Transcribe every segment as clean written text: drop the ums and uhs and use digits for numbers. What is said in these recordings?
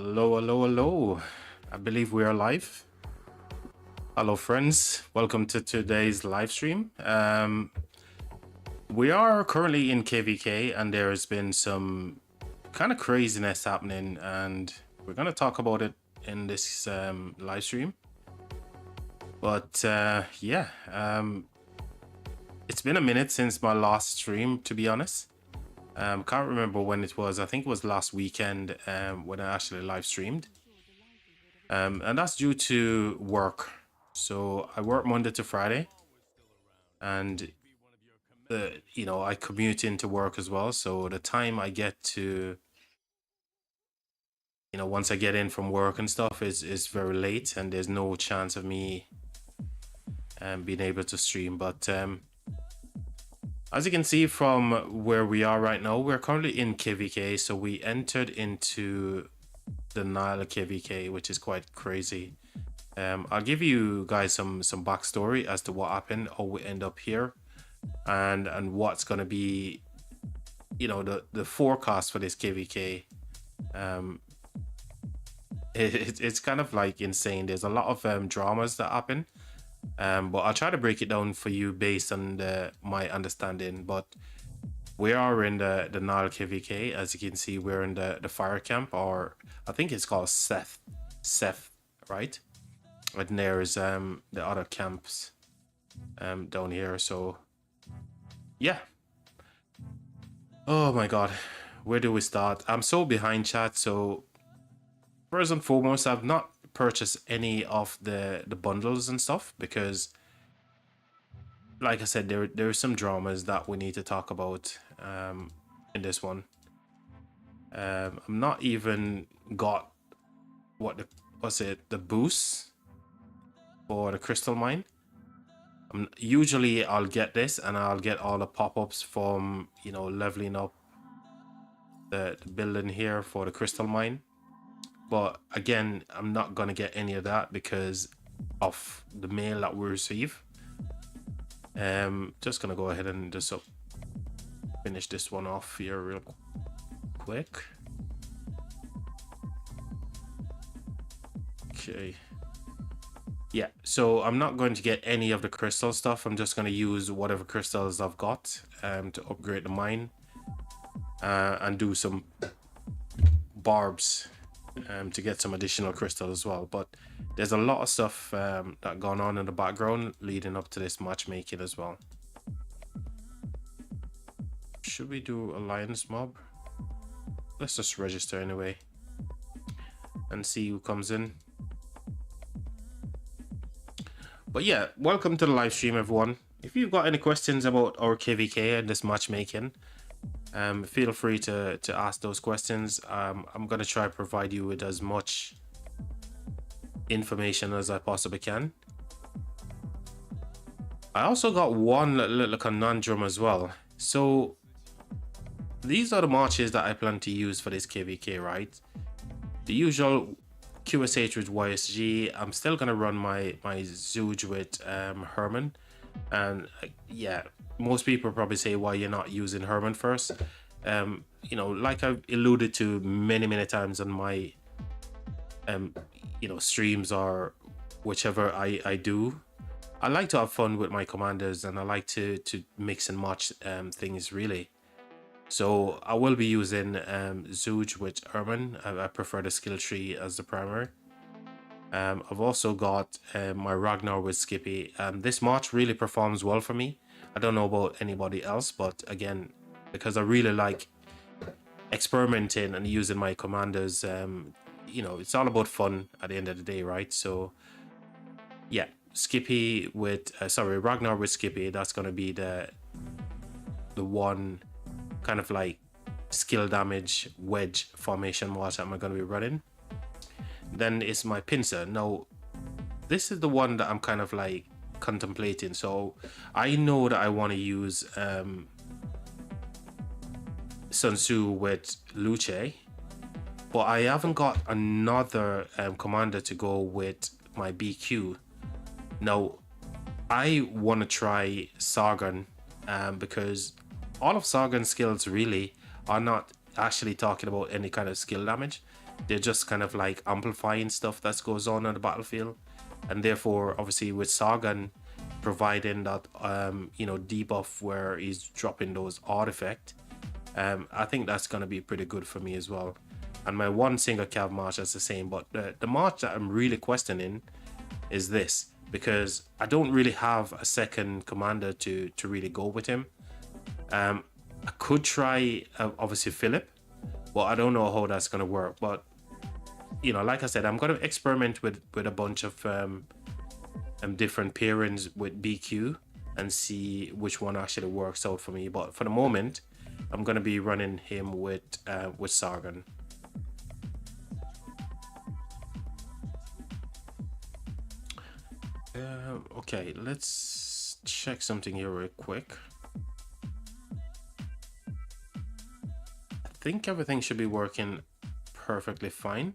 Hello, hello, hello. I believe we are live. Hello, friends. Welcome to today's live stream. We are currently in KvK, and there has been some kind of craziness happening, and we're going to talk about it in this live stream. But it's been a minute since my last stream, to be honest. Can't remember when it was. I think it was last weekend when I actually live streamed. And that's due to work. So I work Monday to Friday, and I commute into work as well. So the time I get to, once I get in from work and stuff is very late, and there's no chance of me being able to stream. But as you can see from where we are right now, we're currently in KvK. So we entered into the Nile KvK, which is quite crazy. I'll give you guys some backstory as to what happened, how we end up here, and what's gonna be, the forecast for this KvK. It's kind of like insane. There's a lot of dramas that happen, but I'll try to break it down for you based on my understanding. But we are in the Nile KvK. As you can see, we're in the fire camp, or I think it's called 𝒓𝒐𝒍, right? And there's the other camps down here. So yeah. Oh my god, where do we start? I'm so behind, chat. So first and foremost, I've not purchased any of the bundles and stuff because, like I said, there are some dramas that we need to talk about in this one. I'm not even got the boost for the crystal mine. Usually I'll get this and I'll get all the pop-ups from leveling up the building here for the crystal mine. But again, I'm not gonna get any of that because of the mail that we receive. Just gonna go ahead and just finish this one off here real quick. Okay. Yeah, so I'm not going to get any of the crystal stuff. I'm just going to use whatever crystals I've got to upgrade the mine and do some barbs to get some additional crystal as well. But there's a lot of stuff that gone on in the background leading up to this matchmaking as well. Should we do alliance mob? Let's just register anyway and see who comes in. But yeah, welcome to the live stream, everyone. If you've got any questions about our KvK and this matchmaking, feel free to ask those questions. I'm going to try to provide you with as much information as I possibly can. I also got one little conundrum as well. So these are the marches that I plan to use for this KvK, right? The usual QSH with YSG. I'm still gonna run my 𝒍 with Herman, and yeah, most people probably say why you're not using Herman first. Like I've alluded to many times on my streams or whichever I do, I like to have fun with my commanders, and I like to mix and match things really. So I will be using 𝒍 with Herman. I prefer the skill tree as the primary. I've also got my Ragnar with Skippy. This march really performs well for me. I don't know about anybody else, but again, because I really like experimenting and using my commanders, it's all about fun at the end of the day, right? So yeah, Skippy with Ragnar with Skippy. That's gonna be the one kind of like skill damage wedge formation watch I'm going to be running. Then it's my pincer. Now this is the one that I'm kind of like contemplating. So I know that I want to use Sun Tzu with Luce, but I haven't got another commander to go with my BQ. Now I want to try Sargon because all of Sargon's skills really are not actually talking about any kind of skill damage. They're just kind of like amplifying stuff that goes on the battlefield. And therefore, obviously with Sargon providing that, you know, debuff where he's dropping those artifact, I think that's going to be pretty good for me as well. And my one single cav march is the same, but the march that I'm really questioning is this, because I don't really have a second commander to really go with him. I could try obviously Philip, but I don't know how that's going to work. But you know, like I said, I'm going to experiment with a bunch of different pairings with BQ and see which one actually works out for me. But for the moment, I'm going to be running him with Sargon. Okay, let's check something here real quick. I think everything should be working perfectly fine.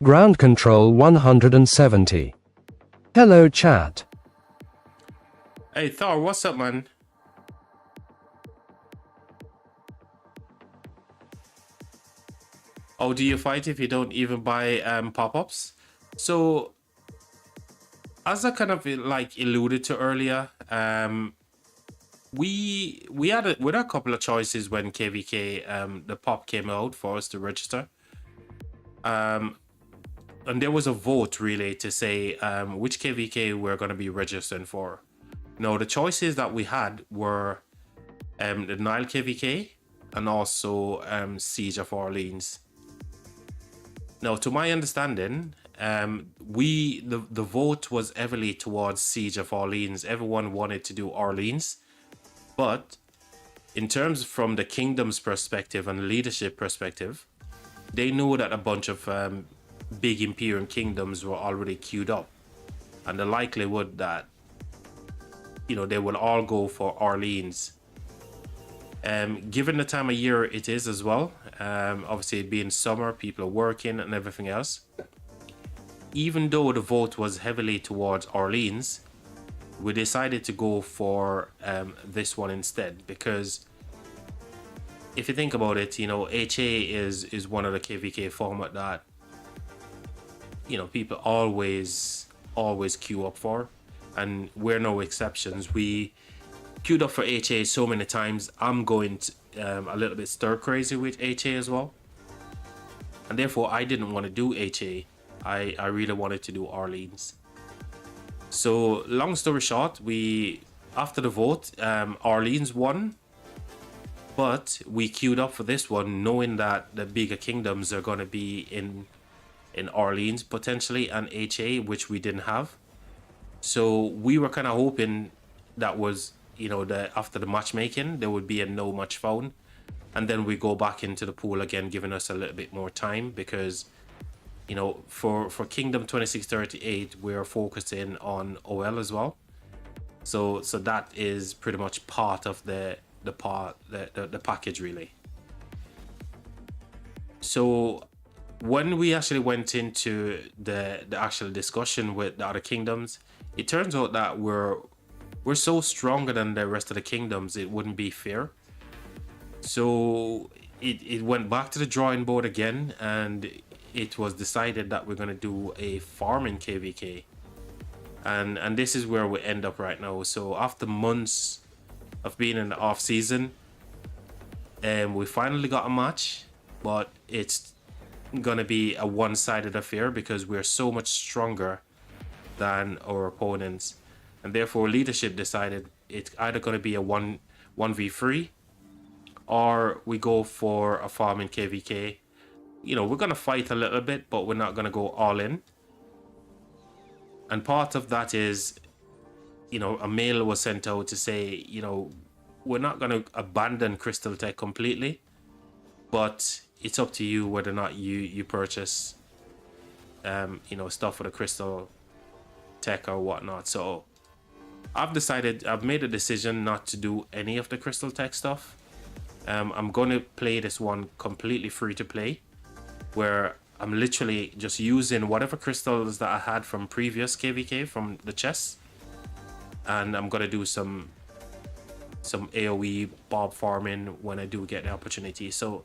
Ground control 170. Hello chat. Hey Thor, what's up, man? Oh, do you fight if you don't even buy pop-ups? So, as I kind of like alluded to earlier, we had a couple of choices when KvK the pop came out for us to register. And there was a vote really to say which KvK we're going to be registering for. Now, the choices that we had were the Nile KvK and also Siege of Orleans. Now, to my understanding, the vote was heavily towards Siege of Orleans. Everyone wanted to do Orleans, but in terms from the kingdom's perspective and leadership perspective, they knew that a bunch of big Imperial kingdoms were already queued up, and the likelihood that, you know, they will all go for Orleans. Given the time of year it is as well, obviously it being summer, people are working and everything else. Even though the vote was heavily towards Orleans, we decided to go for this one instead, because if you think about it, you know, HA is one of the KvK format that, you know, people always queue up for, and we're no exceptions. We queued up for HA so many times. I'm going to, a little bit stir crazy with HA as well, and therefore I didn't want to do HA. I really wanted to do Orleans. So long story short, we, after the vote, Orleans won, but we queued up for this one knowing that the bigger kingdoms are going to be in Orleans potentially and HA, which we didn't have. So we were kind of hoping that was, you know, after the matchmaking there would be a no match found, and then we go back into the pool again, giving us a little bit more time, because, you know, for Kingdom 2638 we're focusing on OL as well. So that is pretty much part of the package really. So when we actually went into the actual discussion with the other kingdoms, it turns out that we're so stronger than the rest of the kingdoms, it wouldn't be fair. So it went back to the drawing board again, and it was decided that we're going to do a farming KvK, and this is where we end up right now. So after months of being in the off season, we finally got a match, but it's gonna be a one-sided affair because we're so much stronger than our opponents, and therefore leadership decided it's either going to be a 1v3 or we go for a farming KvK. You know, we're going to fight a little bit, but we're not going to go all in. And part of that is, you know, a mail was sent out to say, you know, we're not going to abandon Crystal Tech completely, but it's up to you whether or not you purchase you know, stuff for the Crystal Tech or whatnot. So I've made a decision not to do any of the Crystal Tech stuff. I'm going to play this one completely free to play, where I'm literally just using whatever crystals that I had from previous KvK from the chest, and I'm gonna do some AoE bob farming when I do get the opportunity. So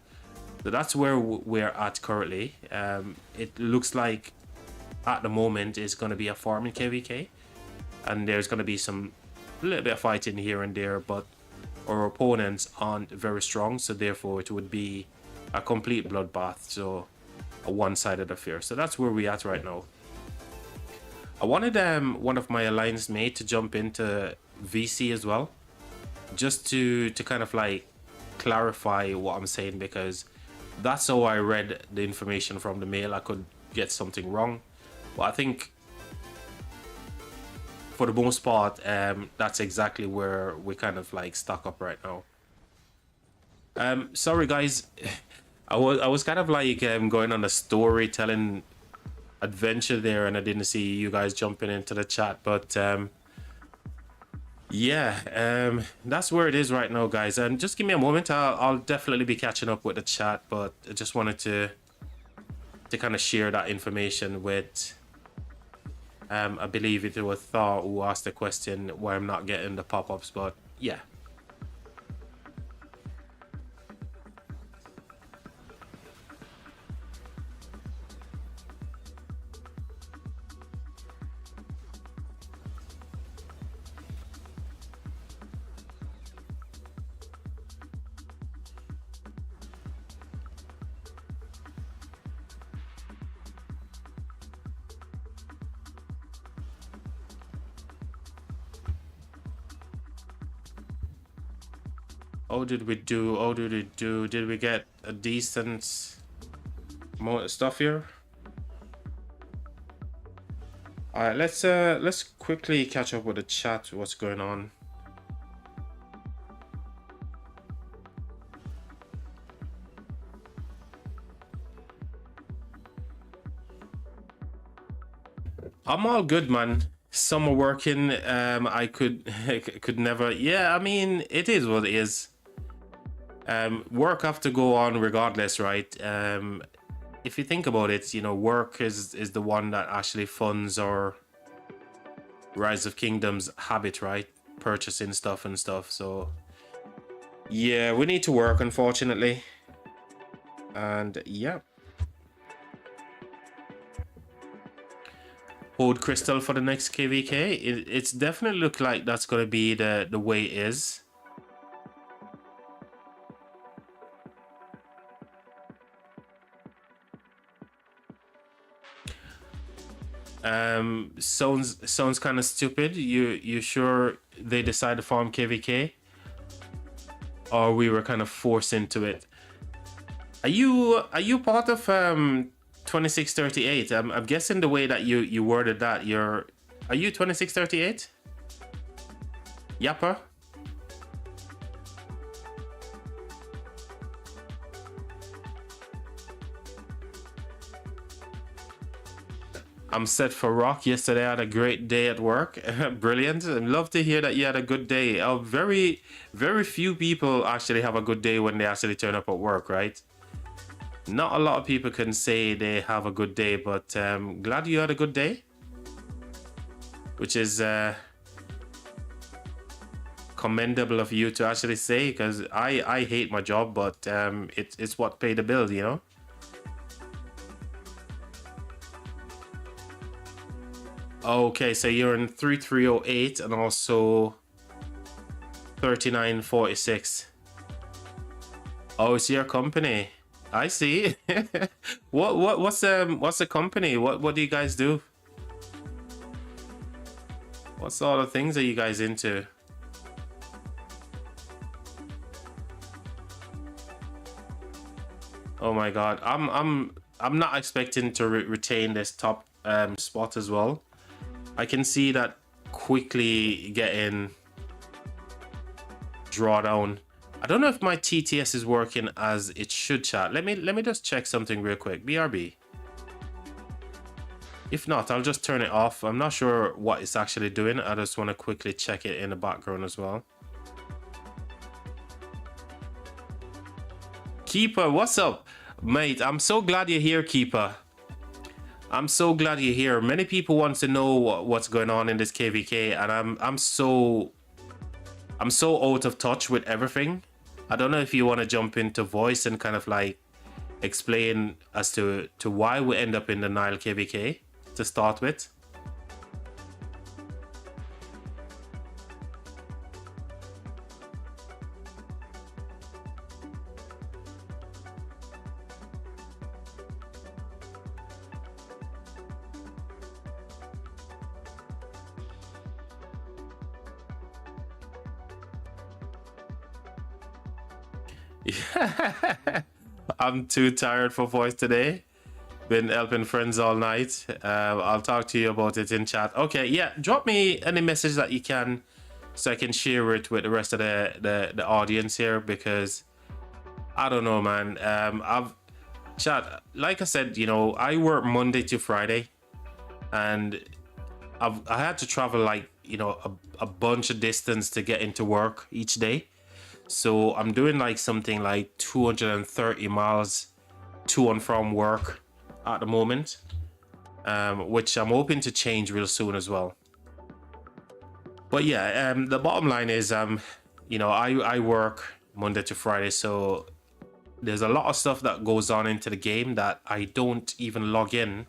that's where we're at currently. It looks like at the moment it's gonna be a farming KvK, and there's gonna be some little bit of fighting here and there, but our opponents aren't very strong, so therefore it would be a complete bloodbath, so a one-sided affair. So that's where we're at right now. I wanted one of my alliance mate to jump into VC as well, just to kind of like clarify what I'm saying, because that's how I read the information from the mail. I could get something wrong, but I think for the most part, that's exactly where we kind of like stuck up right now. Sorry guys, I was kind of like going on a storytelling adventure there, and I didn't see you guys jumping into the chat, but yeah, that's where it is right now, guys. And just give me a moment. I'll definitely be catching up with the chat, but I just wanted to kind of share that information with I believe it was Thor who asked the question why I'm not getting the pop-ups, but yeah. How did we do? How did we do? Did we get a decent more stuff here? All right, let's quickly catch up with the chat. What's going on? I'm all good, man. Some are working. I could never. Yeah, I mean, it is what it is. Work have to go on regardless, right? If you think about it, you know, work is the one that actually funds our Rise of Kingdoms habit, right? Purchasing stuff and stuff. So yeah, we need to work, unfortunately. And yeah, hold crystal for the next KvK. It's definitely look like that's gonna be the way it is. Sounds kind of stupid. You sure they decided to farm KvK, or we were kind of forced into it? Are you part of 2638? I'm guessing the way that you worded that, are you 2638? Yapper? I'm set for rock. Yesterday I had a great day at work. Brilliant. I'd love to hear that you had a good day. Very few people actually have a good day when they actually turn up at work, right? Not a lot of people can say they have a good day, but glad you had a good day, which is commendable of you to actually say, because I hate my job, but it's what paid the bill, you know. Okay, so you're in 3308 and also 3946. Oh, it's your company. I see. What's the company? What do you guys do? What sort of things are you guys into? Oh my god, I'm not expecting to retain this top spot as well. I can see that quickly getting draw down. I don't know if my TTS is working as it should, chat. Let me just check something real quick. BRB. If not, I'll just turn it off. I'm not sure what it's actually doing. I just want to quickly check it in the background as well. Keeper, what's up, mate? I'm so glad you're here, Keeper. I'm so glad you're here. Many people want to know what's going on in this KvK, and I'm so out of touch with everything. I don't know if you want to jump into voice and kind of like explain as to why we end up in the Nile KvK to start with. I'm too tired for voice today. Been helping friends all night. I'll talk to you about it in chat. Okay, yeah, drop me any message that you can so I can share it with the rest of the audience here, because I don't know, man. Chat, like I said, you know, I work Monday to Friday, and I had to travel like, you know, a bunch of distance to get into work each day. So I'm doing like something like 230 miles to and from work at the moment, which I'm hoping to change real soon as well. But yeah, the bottom line is, you know, I work Monday to Friday, so there's a lot of stuff that goes on into the game that I don't even log in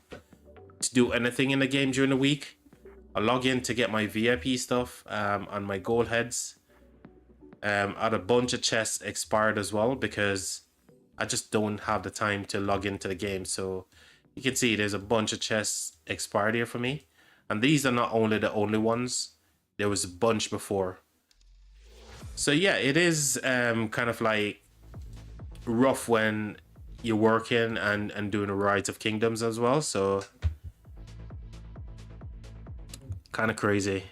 to do anything in the game during the week. I log in to get my VIP stuff and my gold heads. I had a bunch of chests expired as well because I just don't have the time to log into the game. So you can see there's a bunch of chests expired here for me. And these are not only the only ones. There was a bunch before. So yeah, it is kind of like rough when you're working and doing a Rise of Kingdoms as well. So kind of crazy.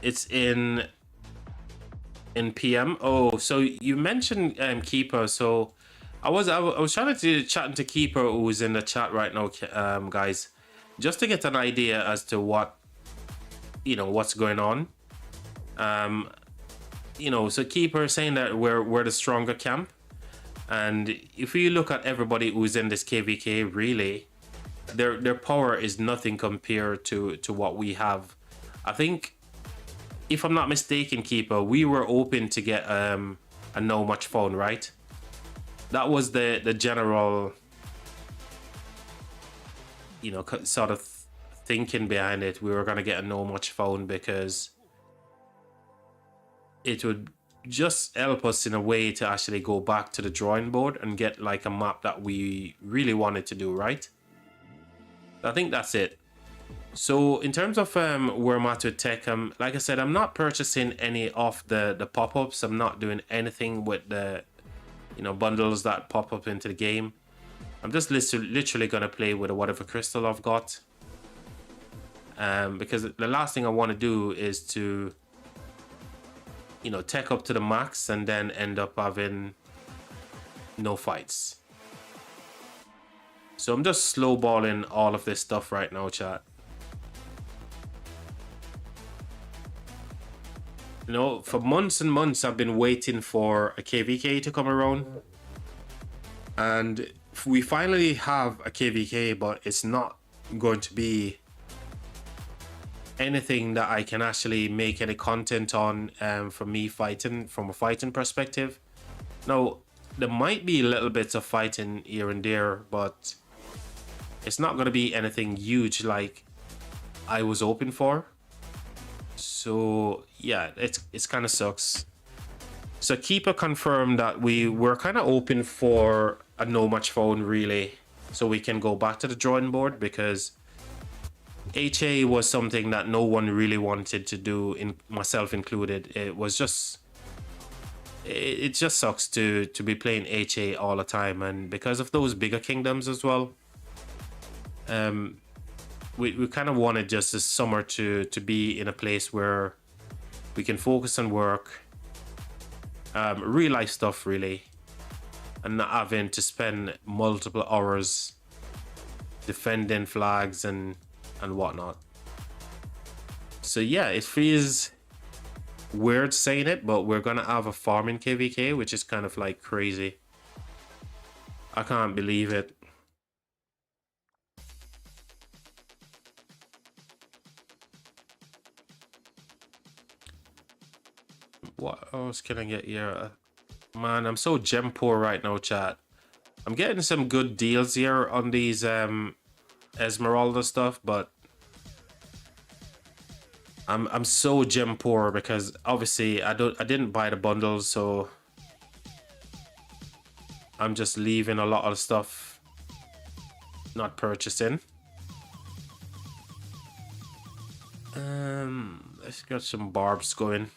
It's in PM. Oh, so you mentioned Keeper. So I was trying to chat to Keeper, who's in the chat right now, guys, just to get an idea as to what, you know, what's going on. You know, so Keeper saying that we're the stronger camp, and if you look at everybody who's in this KvK, really, their power is nothing compared to what we have. I think, if I'm not mistaken, Keeper, we were open to get a no much phone, right? That was the general, you know, sort of thinking behind it. We were gonna get a no much phone because it would just help us in a way to actually go back to the drawing board and get like a map that we really wanted to do, right? I think that's it. So in terms of where I'm at with tech, like I said, I'm not purchasing any of the pop-ups. I'm not doing anything with the, you know, bundles that pop up into the game. I'm just literally gonna play with whatever crystal I've got, because the last thing I want to do is to, you know, tech up to the max and then end up having no fights. So I'm just slowballing all of this stuff right now, chat. You know, for months and months, I've been waiting for a KvK to come around. And we finally have a KvK, but it's not going to be anything that I can actually make any content on for me fighting, from a fighting perspective. Now, there might be little bits of fighting here and there, but it's not going to be anything huge like I was hoping for. So yeah, it's kind of sucks. So Keeper confirmed that we were kind of open for a no match phone, really, so we can go back to the drawing board, because HA was something that no one really wanted to do, in myself included. It was just, it just sucks to be playing HA all the time, and because of those bigger kingdoms as well, we kind of wanted just this summer to be in a place where we can focus on work, real life stuff really, and not having to spend multiple hours defending flags and whatnot. So yeah, it feels weird saying it, but we're gonna have a farming KvK, which is kind of like crazy. I can't believe it. What else can I get here? Man, I'm so gem poor right now, chat. I'm getting some good deals here on these Esmeralda stuff, but I'm so gem poor because obviously I didn't buy the bundles, so I'm just leaving a lot of stuff not purchasing. Let's get some barbs going.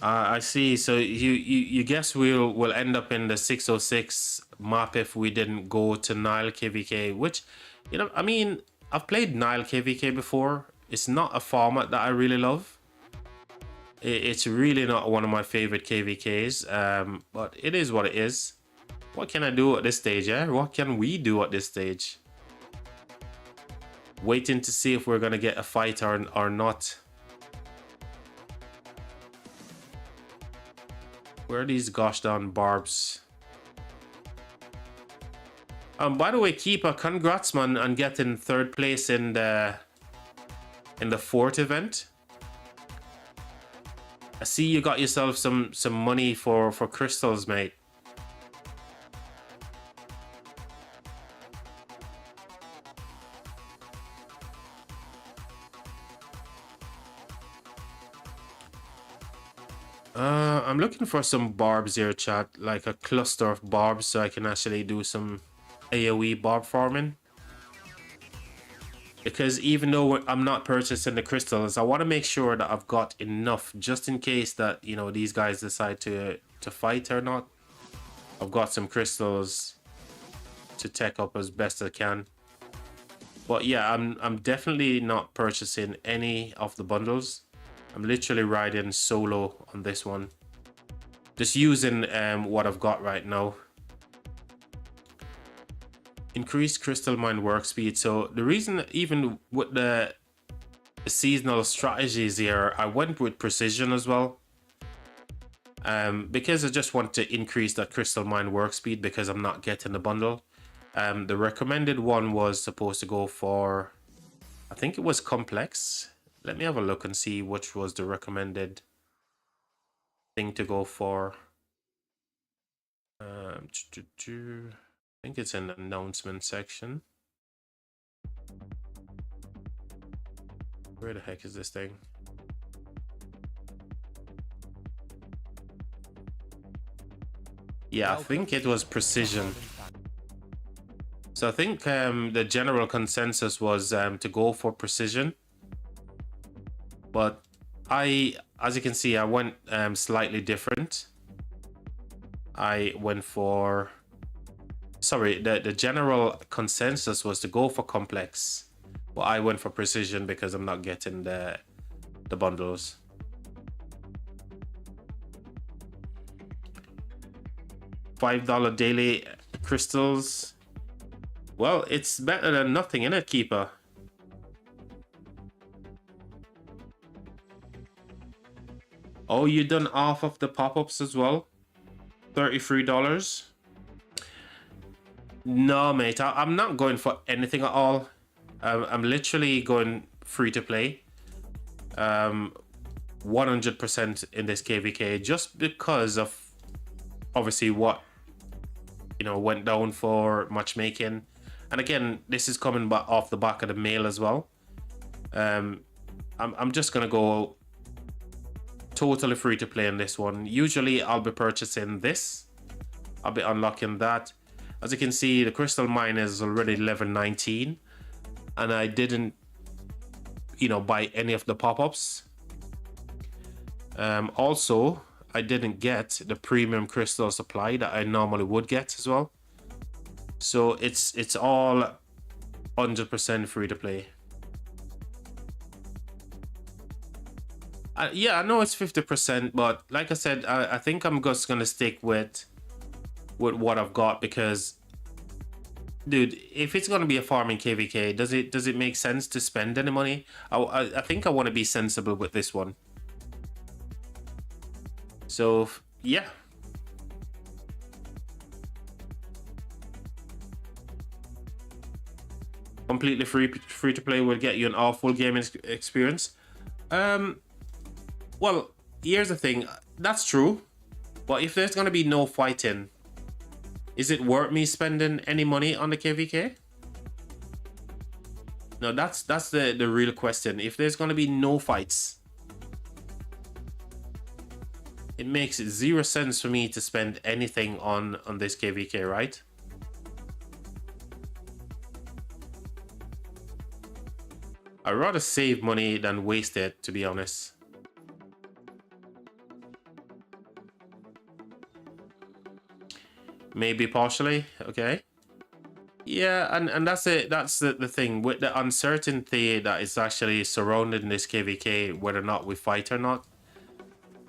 I see. So you guess we'll end up in the 606 map if we didn't go to Nile KvK, which, you know, I mean, I've played Nile KvK before. It's not a format that I really love. It's really not one of my favorite KvKs, but it is what it is. What can I do at this stage, eh? What can we do at this stage? Waiting to see if we're gonna get a fight or not. Where are these gosh darn barbs? By the way, Keeper, congrats man on getting 3rd place in the 4th event. I see you got yourself some money for crystals, mate. I'm looking for some barbs here, chat, like a cluster of barbs, so I can actually do some AoE barb farming. Because even though I'm not purchasing the crystals, I want to make sure that I've got enough just in case that, you know, these guys decide to fight or not. I've got some crystals to tech up as best I can. But yeah, I'm definitely not purchasing any of the bundles. I'm literally riding solo on this one. Just using what I've got right now. Increased crystal mine work speed. So the reason, even with the seasonal strategies here, I went with precision as well. Because I just want to increase that crystal mine work speed because I'm not getting the bundle. The recommended one was supposed to go for, I think it was complex. Let me have a look and see which was the recommended thing to go for. I think it's in the announcement section. Where the heck is this thing? Yeah, I think it was precision. So I think the general consensus was to go for precision. But as you can see, I went slightly different. I went for... Sorry, the general consensus was to go for complex. But I went for precision because I'm not getting the bundles. $5 daily crystals. Well, it's better than nothing, innit, Keeper? Oh, you done half of the pop-ups as well? $33? No, mate, I'm not going for anything at all. I'm literally going free to play. 100% in this KvK, just because of obviously what, you know, went down for matchmaking. And again, this is coming off the back of the mail as well. I'm just gonna go totally free to play in this one. Usually I'll be purchasing this. I'll be unlocking that. As you can see, the crystal mine is already level 19. And I didn't, you know, buy any of the pop-ups. Also, I didn't get the premium crystal supply that I normally would get as well. So it's all 100% free to play. Yeah, I know it's 50%, but like I said, I think I'm just gonna stick with what I've got because, dude, if it's gonna be a farming KvK, does it make sense to spend any money? I think I want to be sensible with this one. So yeah. Completely free to play will get you an awful gaming experience. Well, here's the thing. That's true. But if there's gonna be no fighting, is it worth me spending any money on the KvK? No, that's the real question. If there's gonna be no fights, it makes zero sense for me to spend anything on this KvK, right? I'd rather save money than waste it, to be honest. Maybe partially, okay. Yeah, and that's it. That's the thing with the uncertainty that is actually surrounding this KvK, whether or not we fight or not.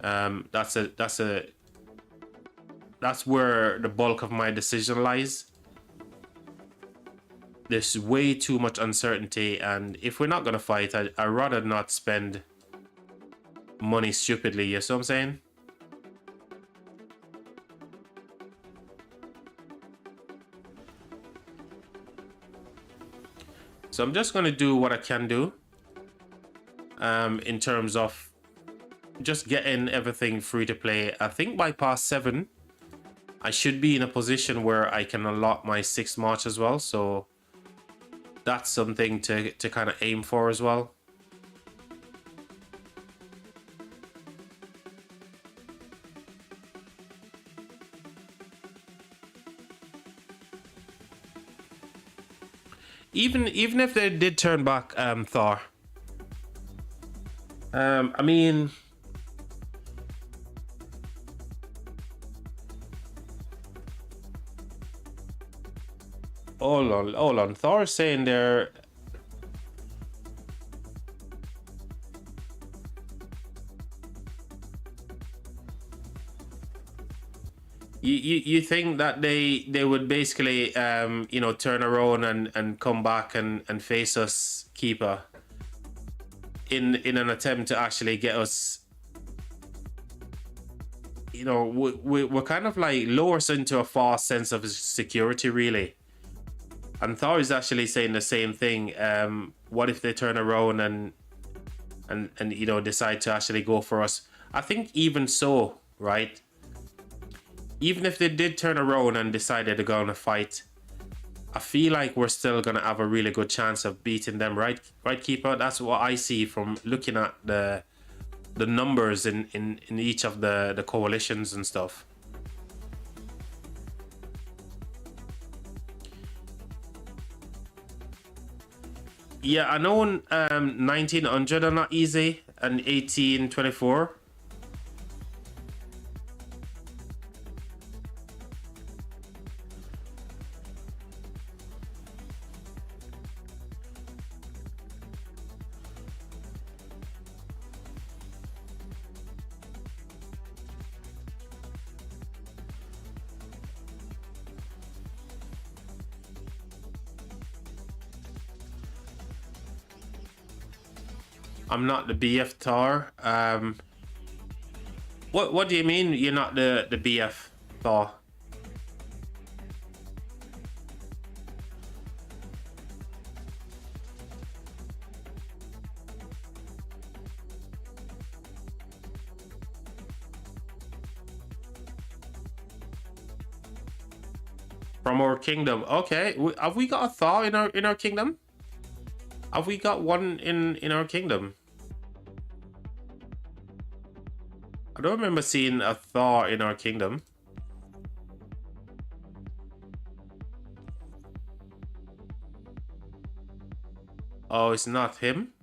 That's where the bulk of my decision lies. There's way too much uncertainty, and if we're not gonna fight, I'd rather not spend money stupidly. You see what I'm saying? So I'm just gonna do what I can do in terms of just getting everything free to play. I think by past 7, I should be in a position where I can unlock my 6th March as well. So that's something to kind of aim for as well. Even if they did turn back Thor, I mean, hold on. Thor's saying there. You think that they would basically you know, turn around and come back and face us, Keeper, in an attempt to actually get us, you know, we're kind of like lower us into a false sense of security, really. And Thor is actually saying the same thing. What if they turn around and you know, decide to actually go for us? I think even so, right? Even if they did turn around and decided to go on a fight, I feel like we're still gonna have a really good chance of beating them, right, Keeper? That's what I see from looking at the numbers in each of the coalitions and stuff. Yeah, I know 1900 are not easy, and 1824. I'm not the BF Thor. What do you mean you're not the BF Thor? From our kingdom. Okay, have we got a Thor in our kingdom? Have we got one in our kingdom? I don't remember seeing a Thor in our kingdom. Oh, it's not him?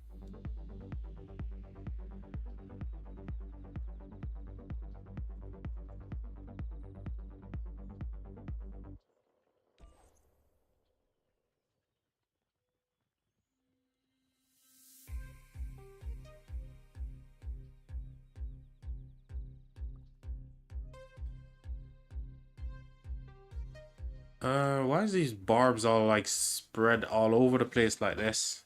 Why is these barbs all like spread all over the place like this?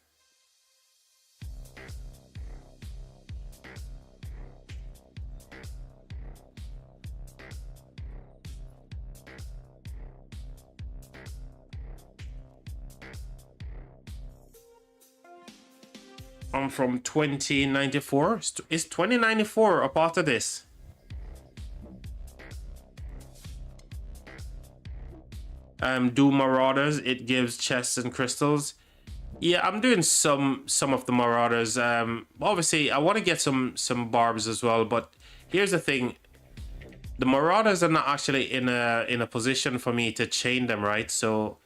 I'm from 2094. Is 2094 a part of this? Do Marauders. It gives chests and crystals. Yeah, I'm doing some of the Marauders. Obviously, I want to get some barbs as well. But here's the thing: the Marauders are not actually in a position for me to chain them, right? So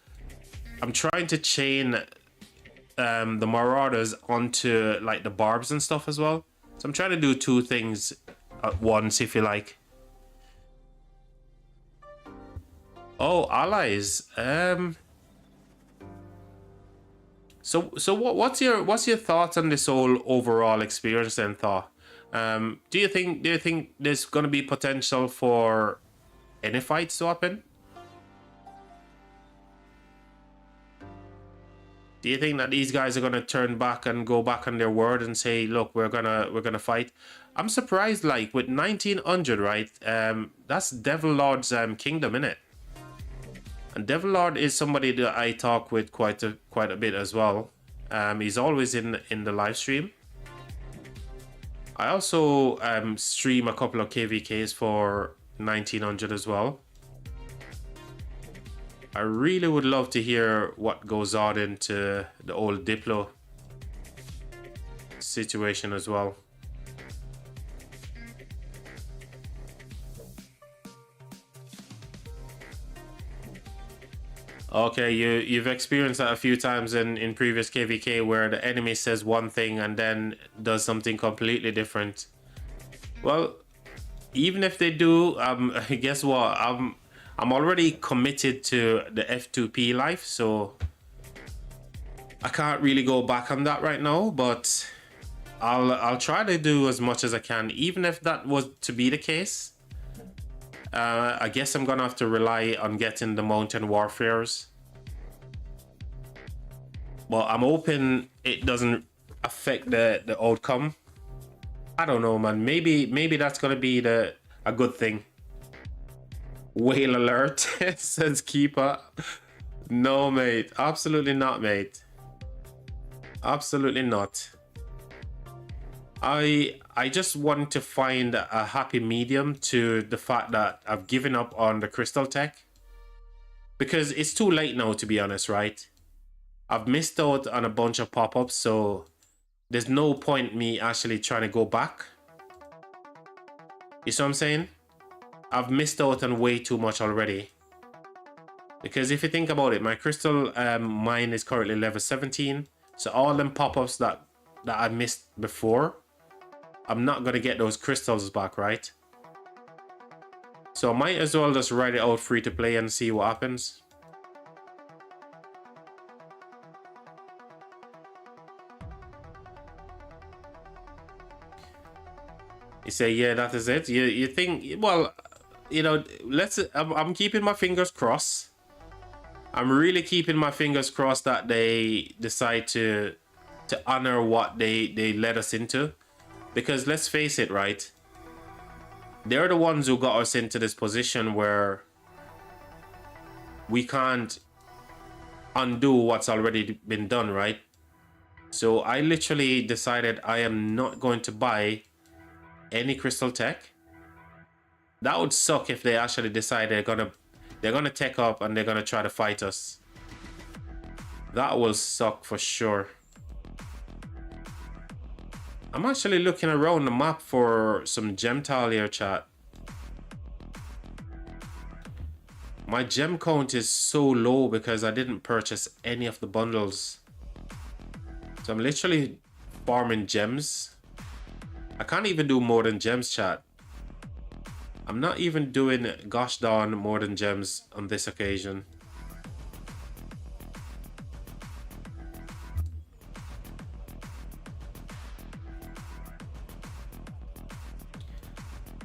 I'm trying to chain the Marauders onto like the barbs and stuff as well. So I'm trying to do two things at once, if you like. Oh, allies. So what's your thoughts on this whole overall experience then, Thor? Do you think there's gonna be potential for any fights to happen? Do you think that these guys are gonna turn back and go back on their word and say, look, we're gonna fight? I'm surprised, like with 1900, right? That's Devil Lord's kingdom, innit? And Devil Lord is somebody that I talk with quite a bit as well. He's always in the live stream. I also stream a couple of KvKs for 1900 as well. I really would love to hear what goes on into the old Diplo situation as well. Okay, you've experienced that a few times in previous KvK where the enemy says one thing and then does something completely different. Well, even if they do, guess what? I'm already committed to the F2P life, so I can't really go back on that right now, but I'll try to do as much as I can, even if that was to be the case. I guess I'm gonna have to rely on getting the mountain warfares, but I'm hoping it doesn't affect the outcome. I don't know, man. Maybe that's gonna be a good thing. Whale alert, says Keeper. No, mate. Absolutely not, mate. Absolutely not. I just want to find a happy medium to the fact that I've given up on the crystal tech. Because it's too late now, to be honest, right? I've missed out on a bunch of pop-ups, so there's no point me actually trying to go back. You see what I'm saying? I've missed out on way too much already. Because if you think about it, my crystal mine is currently level 17. So all them pop-ups that I missed before, I'm not gonna get those crystals back, right? So I might as well just write it out free to play and see what happens. You say, yeah, that is it. You think, well, you know, I'm keeping my fingers crossed. I'm really keeping my fingers crossed that they decide to honor what they led us into. Because let's face it, right? They're the ones who got us into this position where we can't undo what's already been done, right? So I literally decided I am not going to buy any crystal tech. That would suck if they actually decide they're gonna tech up and they're gonna try to fight us. That will suck for sure. I'm actually looking around the map for some gem tile here, chat. My gem count is so low because I didn't purchase any of the bundles. So I'm literally farming gems. I can't even do more than gems, chat. I'm not even doing gosh darn more than gems on this occasion.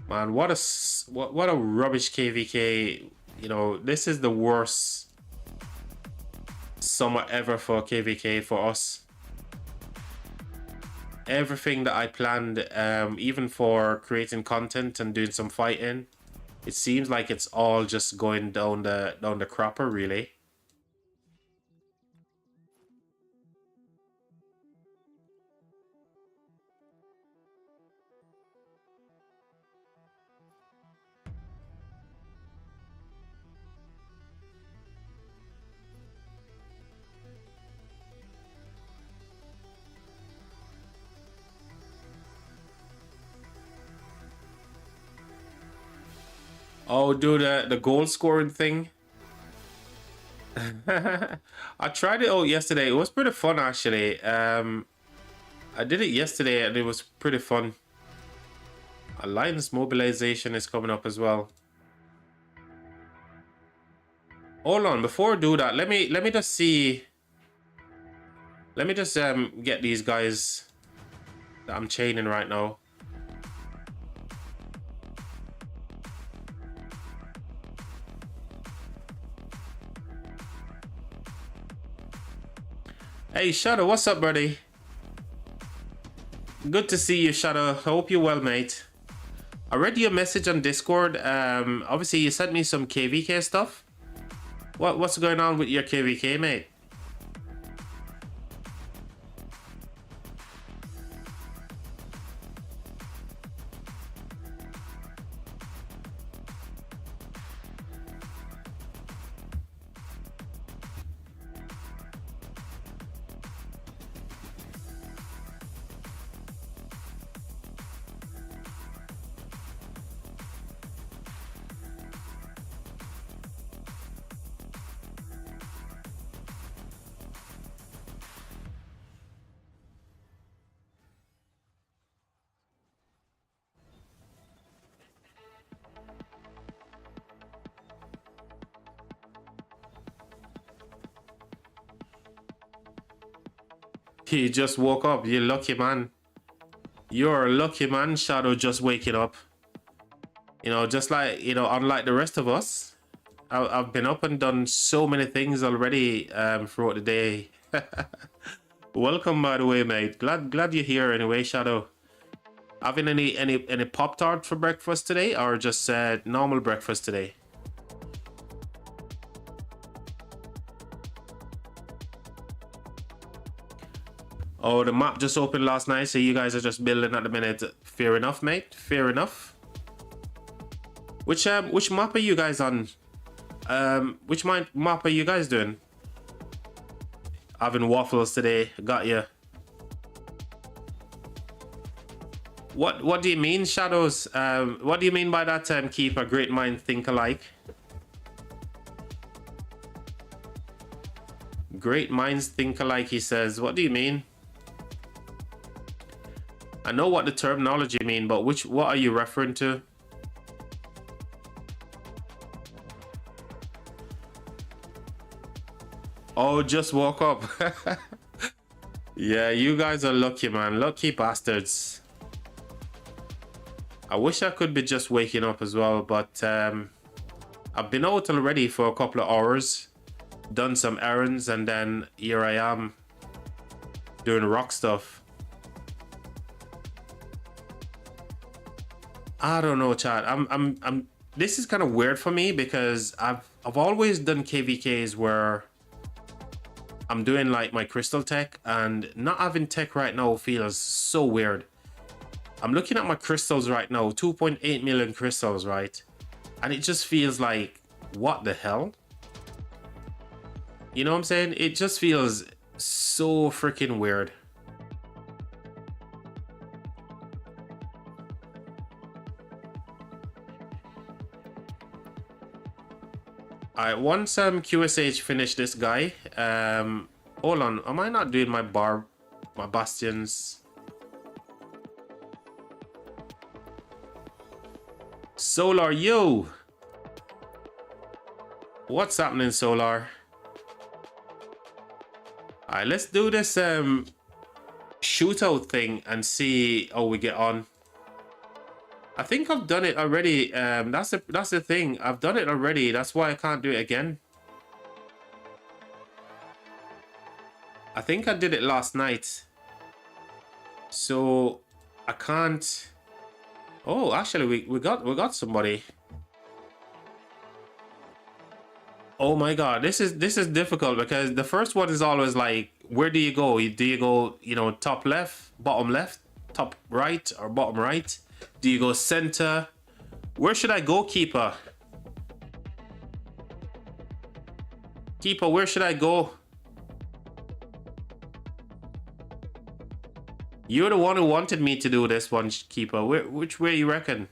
Man, what a rubbish KvK. You know, this is the worst summer ever for KvK for us. Everything that I planned, even for creating content and doing some fighting, it seems like it's all just going down the crapper, really. Oh, do the goal scoring thing. I tried it out yesterday. It was pretty fun actually. I did it yesterday and it was pretty fun. Alliance mobilization is coming up as well. Hold on, before I do that, let me just see. Let me just get these guys that I'm chaining right now. Hey Shadow, what's up, buddy? Good to see you, Shadow. I hope you're well, mate. I read your message on Discord. Obviously you sent me some KvK stuff. What's going on with your KvK, mate? He just woke up. You're lucky, man. You're a lucky man, Shadow, just waking up. You know, just like, you know, unlike the rest of us, I've been up and done so many things already throughout the day. Welcome, by the way, mate. Glad you're here anyway, Shadow. Having any Pop-Tart for breakfast today, or just normal breakfast today? Oh, the map just opened last night, so you guys are just building at the minute. Fair enough, mate. Fair enough. Which map are you guys on? Which map are you guys doing? Having waffles today. Got you. What do you mean, Shadows? What do you mean by that? Keep a great mind, think alike. Great minds think alike, he says. What do you mean? I know what the terminology mean, but what are you referring to? Oh, just woke up. Yeah, you guys are lucky, man. Lucky bastards. I wish I could be just waking up as well, but I've been out already for a couple of hours, done some errands, and then here I am doing rock stuff. I don't know, chat. This is kind of weird for me because I've always done KvKs where I'm doing like my crystal tech, and not having tech right now feels so weird. I'm looking at my crystals right now, 2.8 million crystals, right? And it just feels like, what the hell? You know what I'm saying? It just feels so freaking weird. Alright, once QSH finish this guy, hold on, am I not doing my bastions? Solar, yo! What's happening, Solar? Alright, let's do this shootout thing and see how we get on. I think I've done it already. That's the thing. I've done it already. That's why I can't do it again. I think I did it last night, so I can't. Oh, actually, we got somebody. Oh my god, this is difficult because the first one is always like, where do you go? Do you go, you know, top left, top right, or bottom right? Do you go center? Where should I go, Keeper? Keeper, where should I go? You're the one who wanted me to do this one, Keeper. Which way you reckon?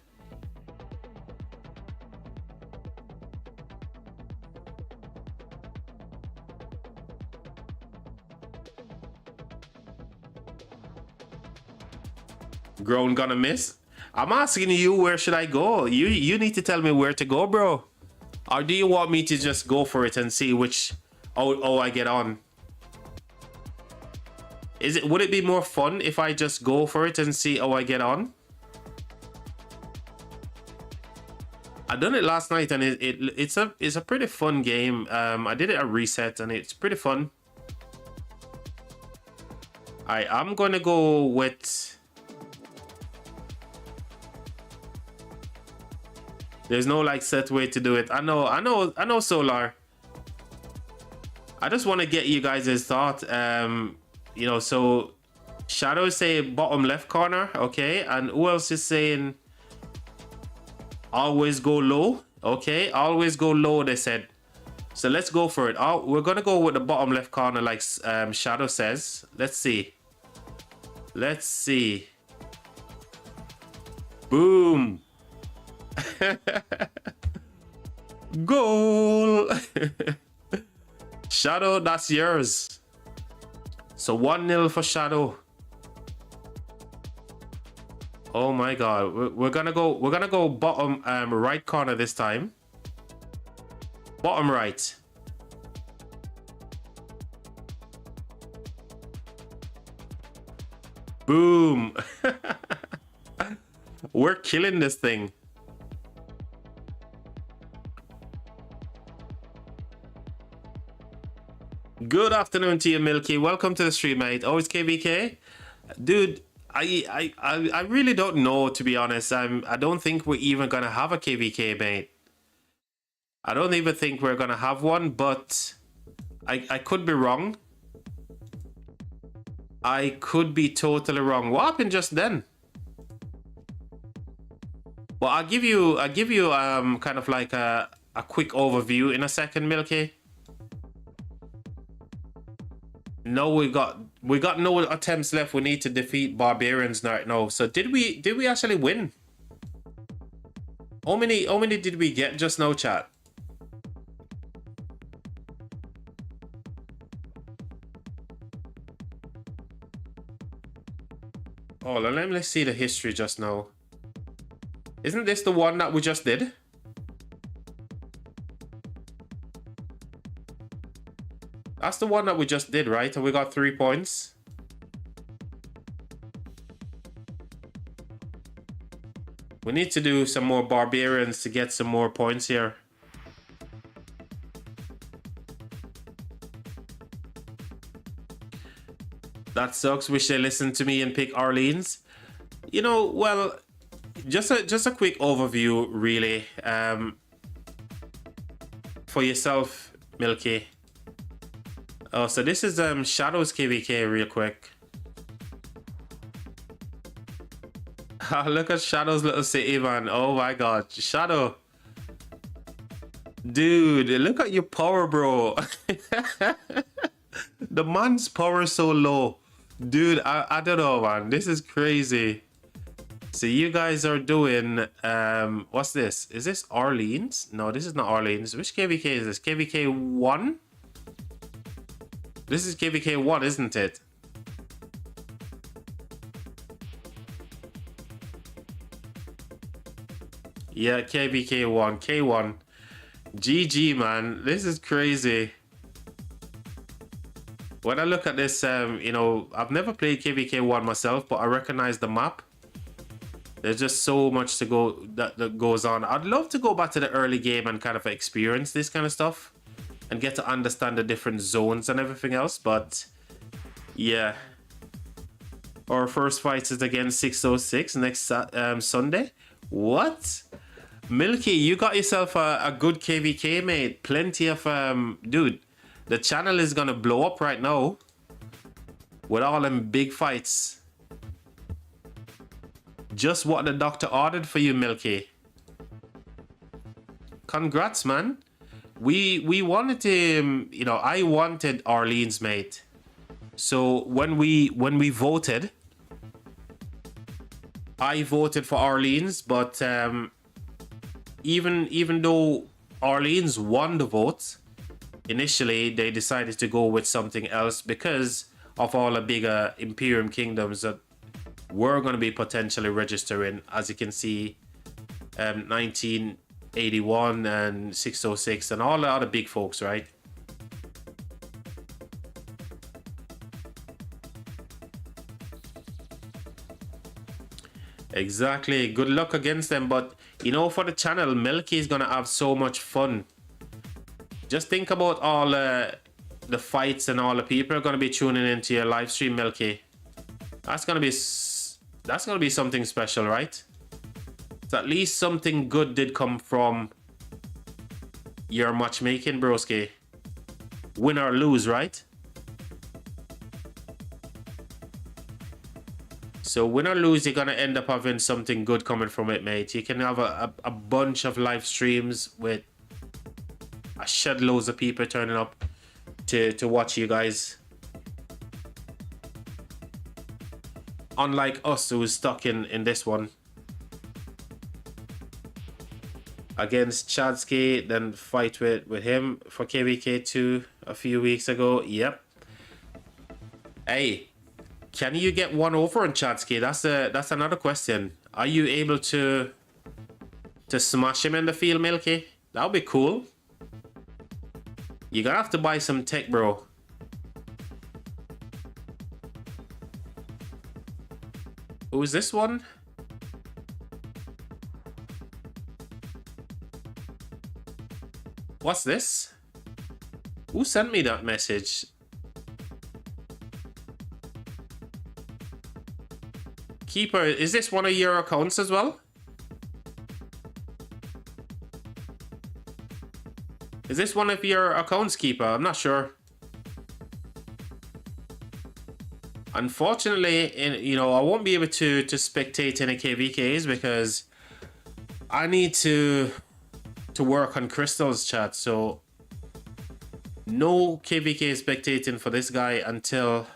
Grown gonna miss. I'm asking you, where should I go? You need to tell me where to go, bro. Or do you want me to just go for it and see which I get on? Would it be more fun if I just go for it and see how I get on? I done it last night and it's a pretty fun game. I did it at reset and it's pretty fun. I'm gonna go with. There's no like set way to do it. I know, Solar. I just want to get you guys' thought. You know, so Shadow say bottom left corner, okay, and who else is saying always go low? Okay, always go low, they said. So let's go for it. Oh, we're gonna go with the bottom left corner, like Shadow says. Let's see. Let's see. Boom. Goal. Shadow, that's yours. So 1-0 for Shadow. Oh my god, we're gonna go bottom right corner this time. Bottom right. Boom. We're killing this thing. Good afternoon to you, Milky. Welcome to the stream, mate. Oh, it's KvK. Dude, I really don't know, to be honest. I don't think we're even gonna have a KvK, mate. I don't even think we're gonna have one, but I could be wrong. I could be totally wrong. What happened just then? Well, I'll give you kind of like a quick overview in a second, Milky. No, we got no attempts left. We need to defeat barbarians right now. So did we actually win? How many did we get just now, chat? Oh, let me see the history just now. Isn't this the one that we just did? That's the one that we just did, right? And we got 3 points. We need to do some more barbarians to get some more points here. That sucks. Wish they listened to me and pick Orleans. You know, well, just a quick overview, really, for yourself, Milky. Oh, so this is Shadow's KvK real quick. Look at Shadow's little city, man. Oh my god, Shadow. Dude, look at your power, bro. The man's power is so low. Dude, I don't know, man. This is crazy. So you guys are doing, what's this? Is this Orleans? No, this is not Orleans. Which KvK is this? KvK 1? This is KvK 1, isn't it? Yeah, KvK 1, K1. GG, man. This is crazy. When I look at this, you know, I've never played KvK 1 myself, but I recognize the map. There's just so much to go that goes on. I'd love to go back to the early game and kind of experience this kind of stuff and get to understand the different zones and everything else, but yeah. Our first fight is against 606 next Sunday. What? Milky, you got yourself a good KvK, mate. Plenty of dude. The channel is gonna blow up right now with all them big fights. Just what the doctor ordered for you, Milky. Congrats, man. We wanted to, you know, I wanted Orleans, mate. So when we voted, I voted for Orleans, but even though Orleans won the vote, initially they decided to go with something else because of all the bigger Imperium kingdoms that we're going to be potentially registering. As you can see, 1981 and 606 and all the other big folks, right? Exactly. Good luck against them. But, you know, for the channel, Milky is going to have so much fun. Just think about all the fights and all the people are going to be tuning into your live stream, Milky. That's going to be something special, right? So at least something good did come from your matchmaking, broski. Win or lose, right? So win or lose, you're gonna end up having something good coming from it, mate. You can have a bunch of live streams with a shed loads of people turning up to watch you guys. Unlike us, who's stuck in this one. Against 𝒏𝒏𝒅, then fight with him for KvK 2 a few weeks ago. Yep. Hey. Can you get one over on 𝒏𝒏𝒅? That's another question. Are you able to smash him in the field, Milky? That would be cool. You're gonna have to buy some tech, bro. Who is this one? What's this? Who sent me that message? Keeper, is this one of your accounts as well? Is this one of your accounts, Keeper? I'm not sure. Unfortunately, you know, I won't be able to spectate any KvKs because I need to work on Crystal's chat. So no KvK spectating for this guy until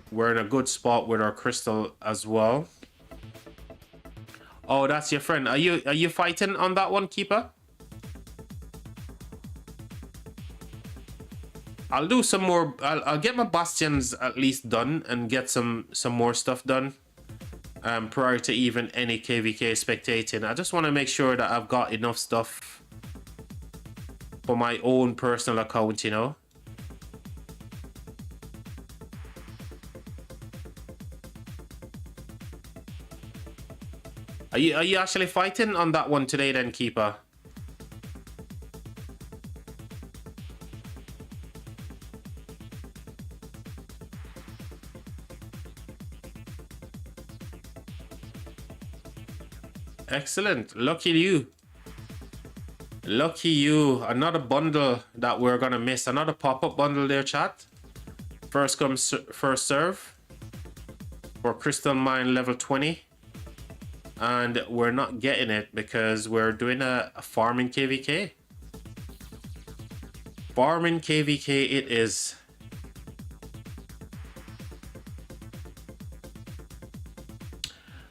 we're in a good spot with our Crystal as well. Oh, that's your friend. Are you fighting on that one, Keeper? I'll do some more. I'll get my bastions at least done and get some more stuff done prior to even any KvK spectating. I just want to make sure that I've got enough stuff for my own personal account, you know. Are you actually fighting on that one today then, Keeper? Excellent. Lucky you. Lucky you. Another bundle that we're gonna miss. Another pop-up bundle there, chat. First come, first serve. For Crystal Mine level 20. And we're not getting it because we're doing a farming KvK. Farming KvK it is.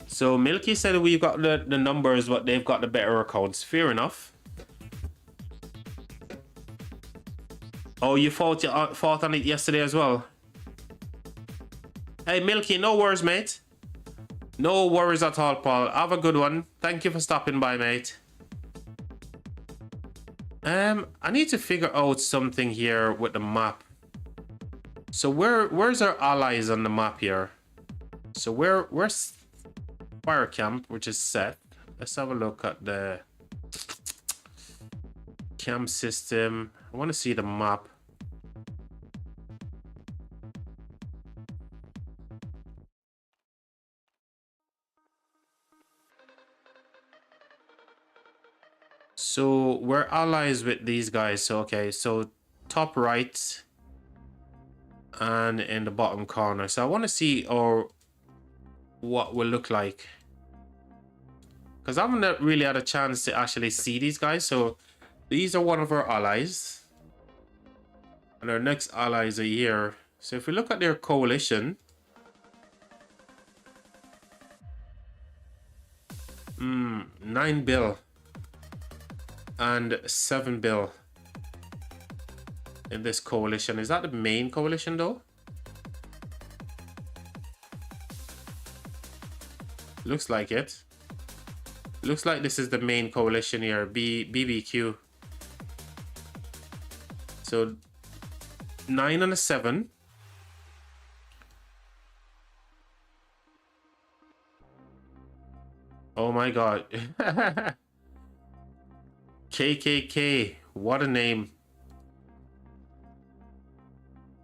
So Milky said we've got the numbers, but they've got the better accounts. Fair enough. Oh, you fought on it yesterday as well. Hey Milky, no worries, mate. No worries at all, Paul. Have a good one. Thank you for stopping by, mate. I need to figure out something here with the map. So where's our allies on the map here? So where's fire camp, which is set. Let's have a look at the camp system. I want to see the map. So we're allies with these guys. So okay, so top right and in the bottom corner. So I want to see what will look like, because I haven't really had a chance to actually see these guys. So these are one of our allies, and our next allies are here. So if we look at their coalition, 9 bill and 7 bill in this coalition. Is that the main coalition though? Looks like it. Looks like this is the main coalition here, BBQ. So 9 and a 7. Oh my god. KvK, what a name.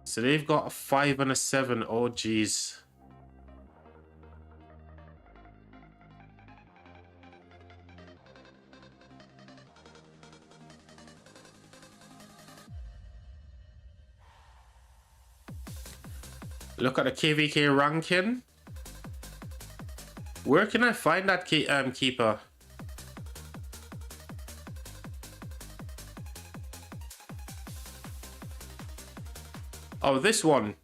So they've got a 5 and a 7. Oh geez. Look at the KvK ranking. Where can I find that keeper? Oh, this one.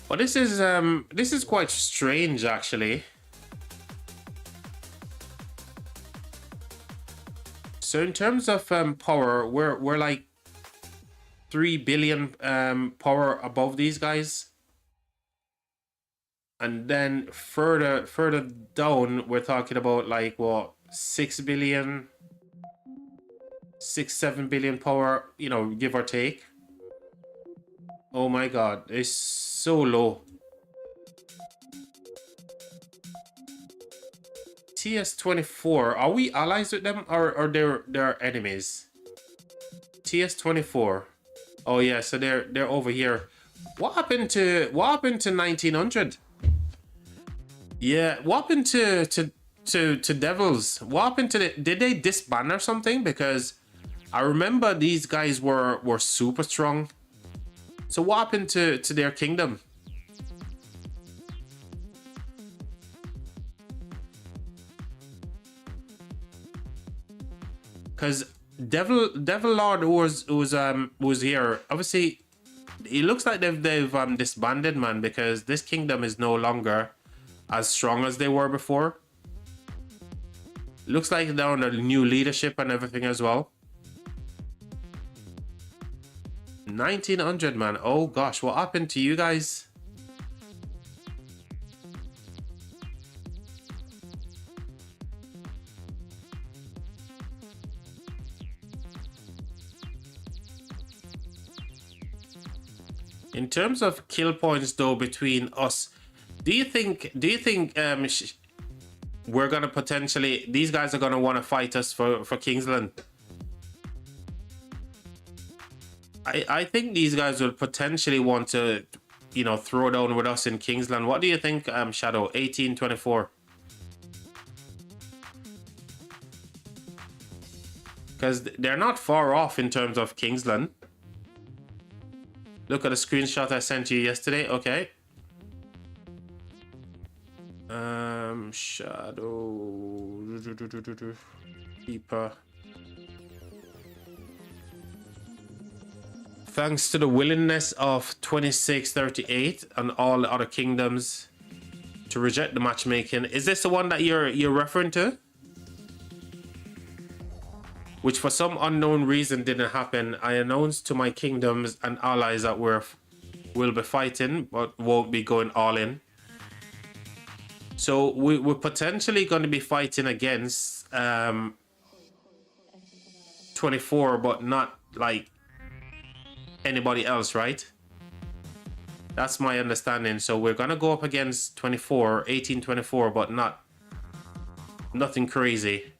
Well, this is quite strange actually. So in terms of power, we're like 3 billion power above these guys. And then further down, we're talking about like what, 6 billion, 7 billion power, you know, give or take. Oh my god, it's so low. TS24, are we allies with them or they're enemies? TS24. Oh yeah, so they're over here. What happened to 1900? Yeah, what happened to Devils? What happened to did they disband or something? Because I remember these guys were super strong. So what happened to their kingdom? Because Devil Lord was here. Obviously, it looks like they've disbanded, man, because this kingdom is no longer as strong as they were before. Looks like they're under new leadership and everything as well. 1900, man. Oh gosh, what happened to you guys? In terms of kill points though between us, do you think we're gonna potentially, these guys are gonna want to fight us for Kingsland? I think these guys will potentially want to, you know, throw down with us in Kingsland. What do you think, Shadow? 1824. Because they're not far off in terms of Kingsland. Look at the screenshot I sent you yesterday. Okay. Shadow. Keeper. Thanks to the willingness of 2638 and all the other kingdoms to reject the matchmaking. Is this the one that you're referring to? Which for some unknown reason didn't happen. I announced to my kingdoms and allies that we'll be fighting, but won't be going all in. So we're potentially going to be fighting against 24, but not like anybody else, right? That's my understanding. So we're going to go up against 1824, but nothing crazy.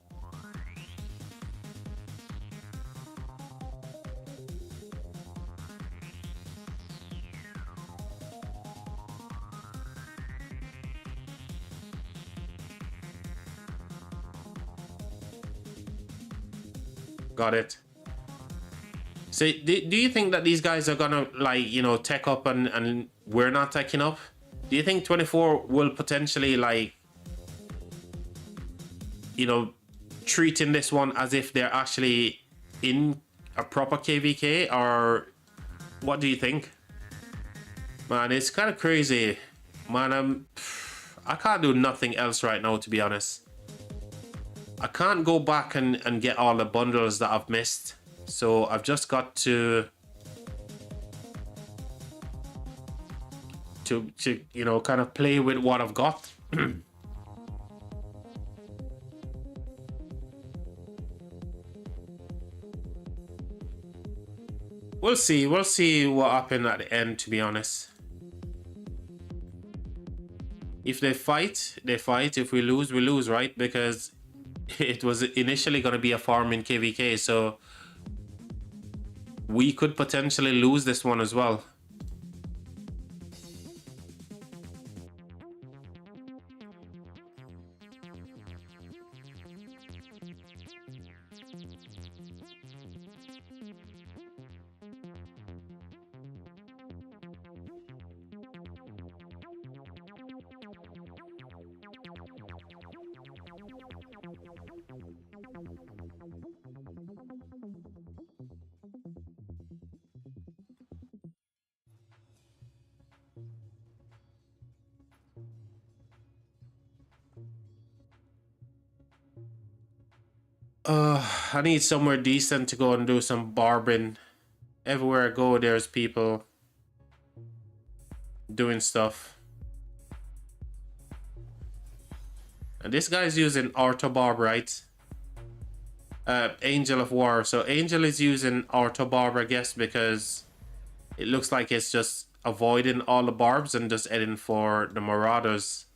Got it. So do you think that these guys are gonna, like, you know, tech up and we're not teching up? Do you think 24 will potentially, like, you know, treating this one as if they're actually in a proper KvK, or what do you think? Man, it's kind of crazy. Man, I can't do nothing else right now, to be honest. I can't go back and get all the bundles that I've missed. So I've just got to you know, kind of play with what I've got. We'll see what happened at the end, to be honest. If they fight, they fight. If we lose, we lose, right? Because it was initially going to be a farm in KvK, so we could potentially lose this one as well. I need somewhere decent to go and do some barbing. Everywhere I go, there's people doing stuff. And this guy's using 𝒓𝒏𝒅, right? Angel of War. So Angel is using 𝒓𝒏𝒅, I guess, because it looks like it's just avoiding all the barbs and just heading for the Marauders.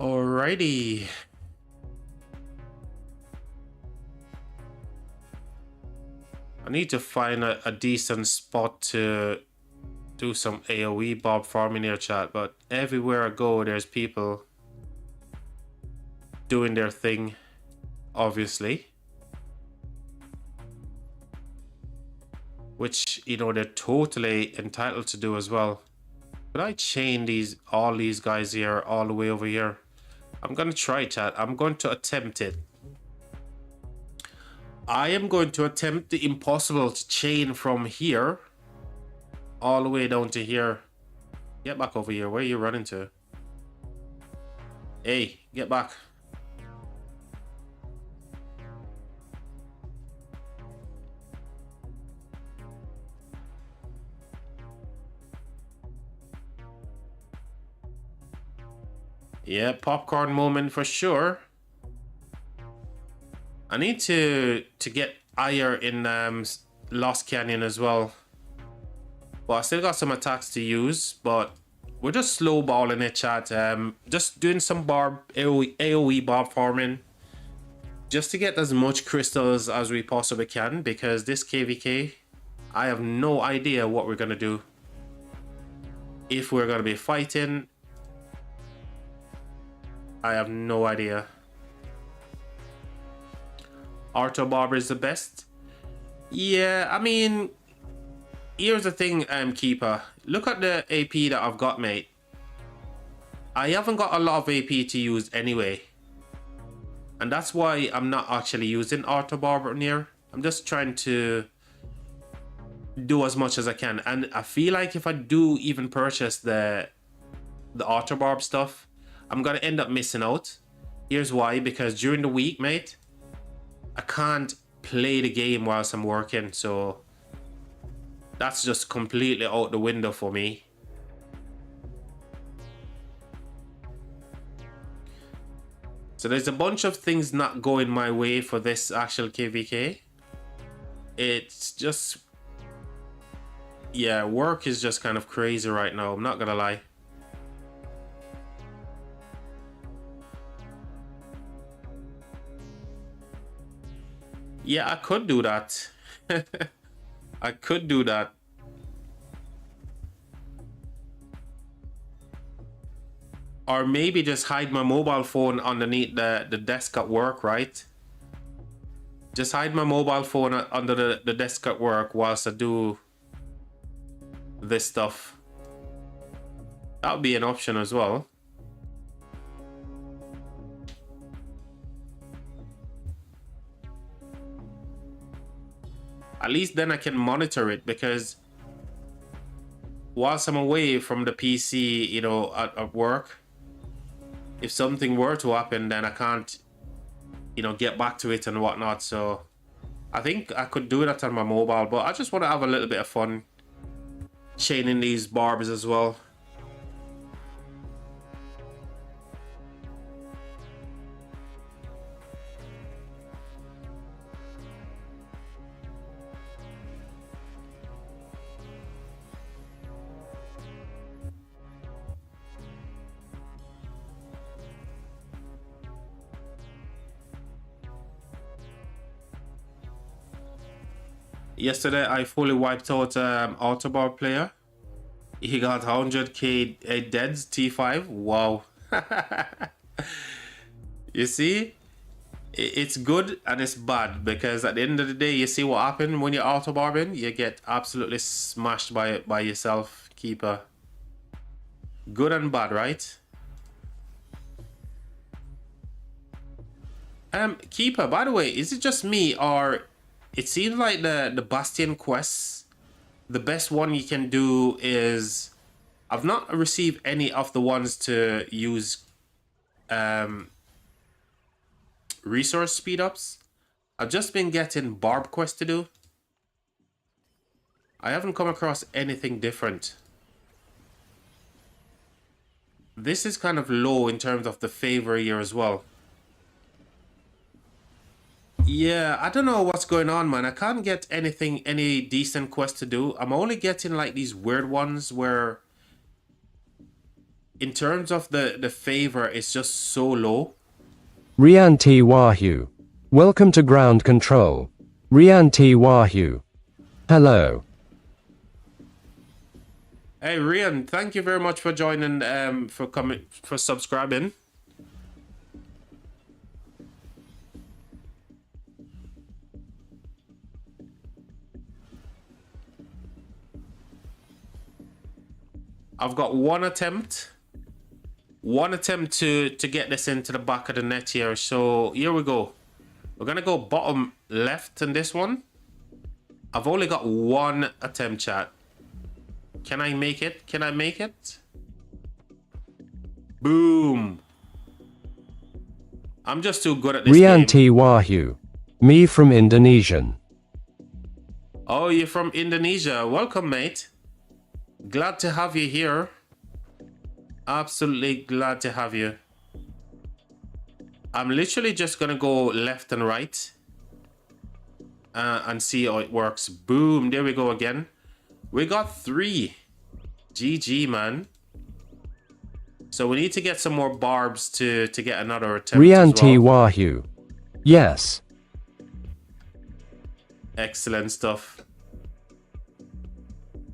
Alrighty. I need to find a decent spot to do some AoE bob farming here, chat, but everywhere I go, there's people doing their thing, obviously. Which, you know, they're totally entitled to do as well. Could I chain all these guys here all the way over here? I'm gonna try, chat. I'm going to attempt it. I am going to attempt the impossible to chain from here all the way down to here. Get back over here. Where are you running to? Hey, get back. Yeah, popcorn moment for sure. I need to get higher in Lost Canyon as well. Well, I still got some attacks to use, but we're just slow balling it, chat. Just doing some AoE bob farming, just to get as much crystals as we possibly can, because this KvK, I have no idea what we're gonna do. If we're gonna be fighting, I have no idea. 𝒓𝒏𝒅 is the best. Yeah, I mean, here's the thing, Keeper. Look at the AP that I've got, mate. I haven't got a lot of AP to use anyway. And that's why I'm not actually using 𝒓𝒏𝒅 near. I'm just trying to do as much as I can. And I feel like if I do even purchase the 𝒓𝒏𝒅 stuff, I'm gonna end up missing out. Here's why, because during the week, mate, I can't play the game whilst I'm working, so that's just completely out the window for me. So there's a bunch of things not going my way for this actual KvK. It's just, yeah, work is just kind of crazy right now, I'm not gonna lie. Yeah, I could do that. I could do that. Or maybe just hide my mobile phone underneath the desk at work, right? Just hide my mobile phone under the desk at work whilst I do this stuff. That would be an option as well. At least then I can monitor it, because whilst I'm away from the PC, you know, at work, if something were to happen, then I can't, you know, get back to it and whatnot. So I think I could do that on my mobile, but I just want to have a little bit of fun chaining these barbs as well. Yesterday, I fully wiped out 𝒐𝒏𝒅 player. He got 100k deads T5. Wow. You see, it's good and it's bad, because at the end of the day, you see what happened when you're 𝒐𝒏𝒅ing. You get absolutely smashed by yourself, keeper. Good and bad, right? Keeper, by the way, is it just me, or it seems like the Bastion quests, the best one you can do is, I've not received any of the ones to use resource speed ups. I've just been getting barb quests to do. I haven't come across anything different. This is kind of low in terms of the favor here as well. Yeah, I don't know what's going on, man. I can't get any decent quest to do. I'm only getting like these weird ones where in terms of the favor, it's just so low. Rian T. Wahoo. Welcome to ground control. Rian T. Wahoo. Hello. Hey Rian, thank you very much for joining, for subscribing. I've got one attempt to get this into the back of the net here. So here we go. We're gonna go bottom left in this one. I've only got one attempt, chat. Can I make it? Can I make it? Boom. I'm just too good at this Rian game. T. Wahoo. Me from Indonesian. Oh, you're from Indonesia. Welcome, mate. Glad to have you here. Absolutely glad to have you. I'm literally just gonna go left and right and see how it works. Boom, there we go again. We got 3. GG, man. So we need to get some more barbs to get another attempt Rian as T. well. Wahoo. Yes. Excellent stuff.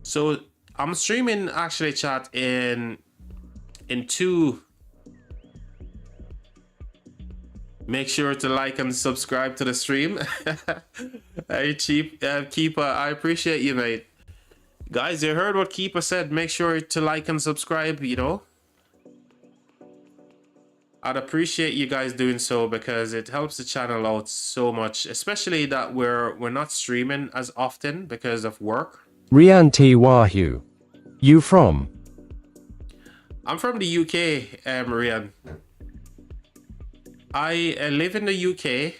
So I'm streaming actually, chat, in 2. Make sure to like and subscribe to the stream. Hey, Keeper, I appreciate you, mate. Guys, you heard what Keeper said. Make sure to like and subscribe, you know. I'd appreciate you guys doing so, because it helps the channel out so much, especially that we're not streaming as often because of work. Rian T. Wahoo. You from? I'm from the UK, Rian. I live in the UK.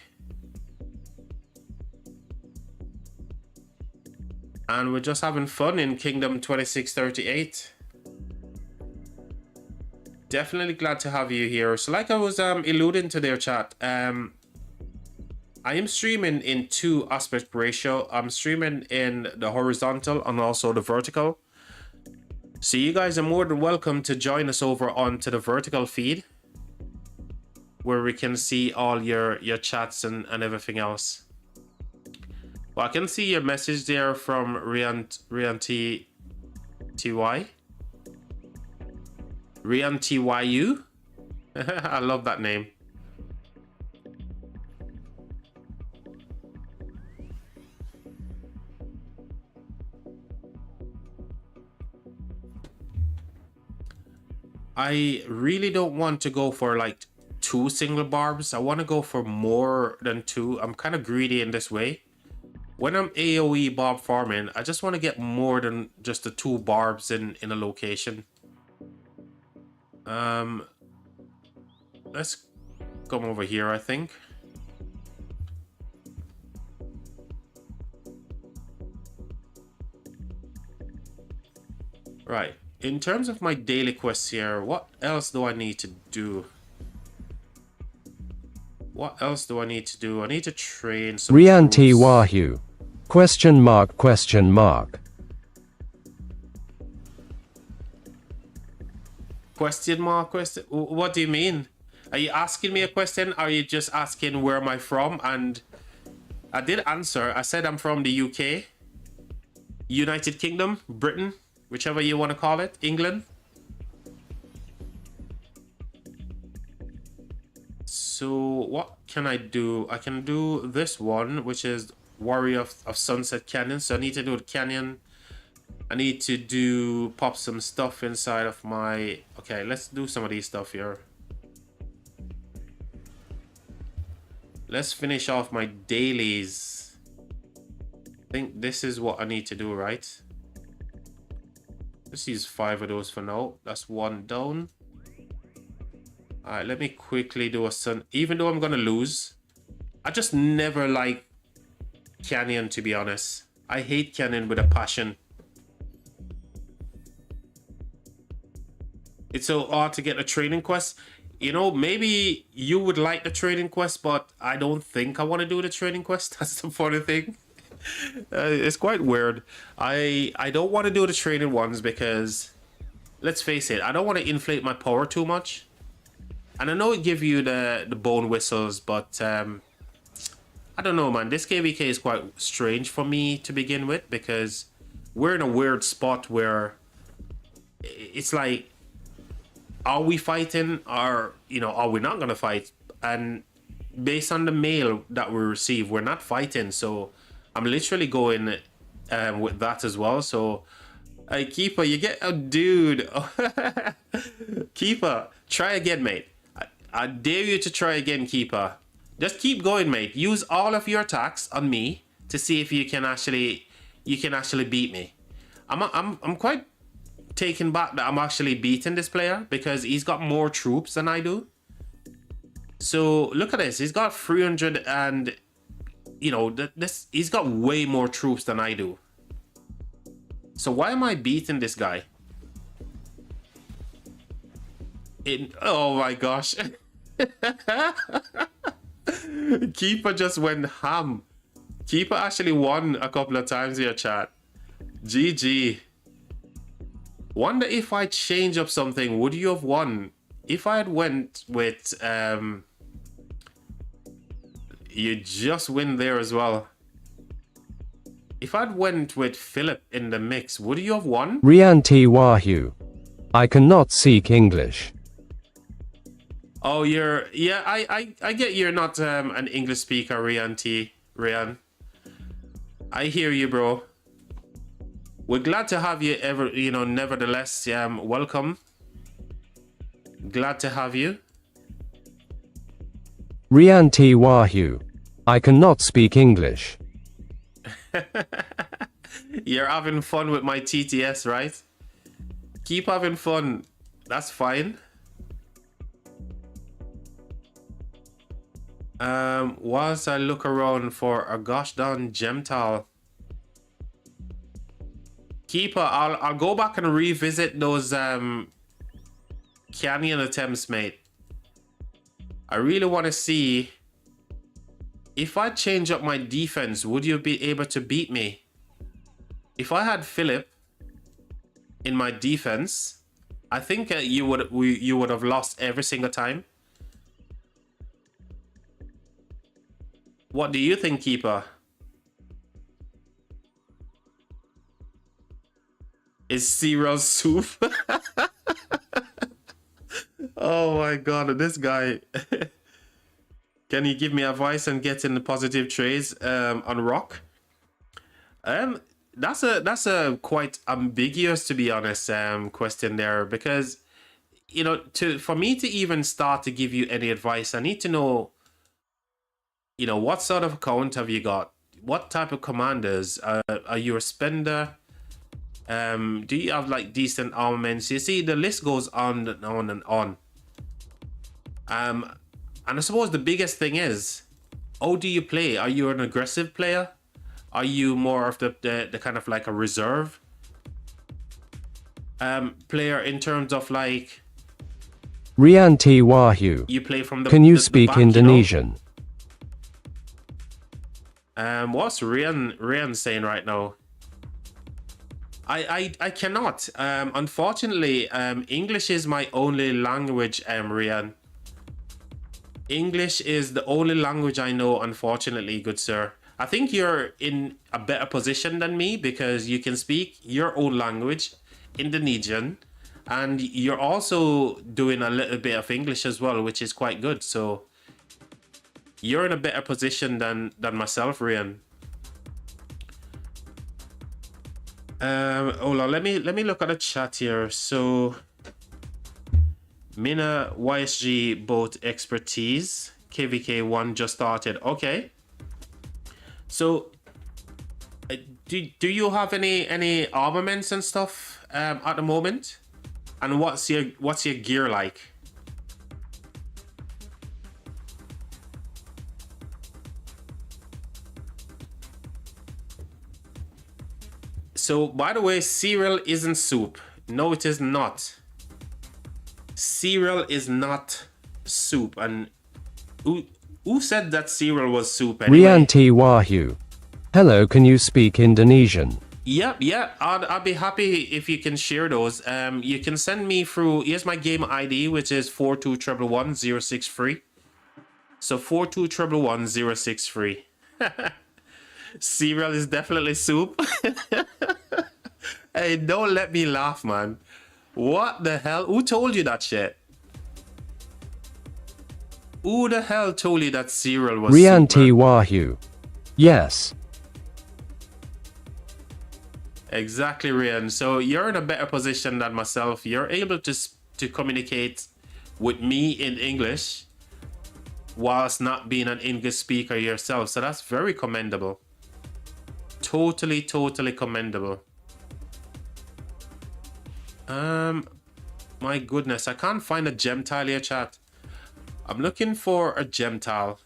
And we're just having fun in Kingdom 2638. Definitely glad to have you here. So like I was alluding to their chat, I am streaming in 2 aspect ratio. I'm streaming in the horizontal and also the vertical. So you guys are more than welcome to join us over onto the vertical feed, where we can see all your chats and everything else. Well, I can see your message there from Rian TY. Rian TYU. I love that name. I really don't want to go for like 2 single barbs. I want to go for more than 2. I'm kind of greedy in this way. When I'm AoE barb farming, I just want to get more than just the 2 barbs in a location. Let's come over here, I think. Right. In terms of my daily quests here, what else do I need to do? What else do I need to do? I need to train some 𝑮𝒓𝒐𝒏𝒅 question mark question mark. Question mark question? What do you mean? Are you asking me a question? Or are you just asking where am I from? And I did answer. I said I'm from the UK, United Kingdom, Britain, whichever you want to call it, England. So what can I do? I can do this one, which is Warrior of Sunset Canyon. So I need to do the canyon. I need to do pop some stuff inside of my... Okay, let's do some of these stuff here. Let's finish off my dailies. I think this is what I need to do, right? Let's use 5 of those for now. That's 1 down. Alright, let me quickly do a sun. Even though I'm gonna lose, I just never like canyon, to be honest. I hate canyon with a passion. It's so hard to get a training quest. You know, maybe you would like the training quest, but I don't think I want to do the training quest. That's the funny thing. It's quite weird. I don't want to do the training ones because, let's face it, I don't want to inflate my power too much. And I know it gives you the bone whistles, but I don't know, man. This KvK is quite strange for me to begin with because we're in a weird spot where it's like, are we fighting, or, you know, are we not going to fight? And based on the mail that we receive, we're not fighting. So I'm literally going with that as well. So, hey, Keeper, you get... Oh, dude. Keeper, try again, mate. I dare you to try again, Keeper. Just keep going, mate. Use all of your attacks on me to see if you can actually beat me. I'm quite taken back that I'm actually beating this player because he's got more troops than I do. So look at this. He's got 300 and, you know, he's got way more troops than I do. So why am I beating this guy? Oh my gosh. Keeper just went ham. Keeper actually won a couple of times here, chat. GG. Wonder if I change up something, would you have won? If I had went with you just win there as well. If I'd went with Philip in the mix, would you have won? 𝑮𝒓𝒐𝒏𝒅 I cannot speak English. Oh, you're... Yeah, I get you're not an English speaker, Ryan. I hear you, bro. We're glad to have you nevertheless, welcome. Glad to have you. 𝒓𝒐𝒏𝒅 I cannot speak English. You're having fun with my TTS, right? Keep having fun. That's fine. Whilst I look around for a gosh darn gemtal. Keeper, I'll go back and revisit those canyon attempts, mate. I really want to see if I change up my defense, would you be able to beat me? If I had Philip in my defense, I think you would have lost every single time. What do you think, Keeper? Is cereal soup? Oh my god, this guy. Can you give me advice on getting the positive trades on rock? That's a quite ambiguous, to be honest, question there, because you know, for me to even start to give you any advice, I need to know, you know, what sort of account have you got? What type of commanders? Are you a spender? Do you have like decent armaments? You see, the list goes on and on and on. And I suppose the biggest thing is, how do you play? Are you an aggressive player? Are you more of the kind of like a reserve player in terms of like Rianti Wahyu. you play from the Can you the speak back, Indonesian? You know? What's Rian saying right now? I cannot. Unfortunately, English is my only language, Rian. English is the only language I know, unfortunately, good sir. I think you're in a better position than me because you can speak your own language, Indonesian, and you're also doing a little bit of English as well, which is quite good. So you're in a better position than myself, Rian. Hold on, let me look at the chat here. So Mina YSG both expertise. KvK 1 just started. Okay. So do you have any armaments and stuff at the moment? And what's your gear like? So by the way, cereal isn't soup. No, it is not. Cereal is not soup. And who said that cereal was soup anyway? Rianti Wahyu. Hello, can you speak Indonesian? Yeah. I'd be happy if you can share those. You can send me through. Here's my game ID, which is 421111063. So 421111063. Cereal is definitely soup. Hey, don't let me laugh, man. What the hell? Who told you that shit? Who the hell told you that cereal was Rianti soup, Wahyu. Yes. Exactly, Rian. So you're in a better position than myself. You're able to communicate with me in English whilst not being an English speaker yourself. So that's very commendable. Totally commendable. My goodness, I can't find a gem tile here, chat. I'm looking for a gem tile.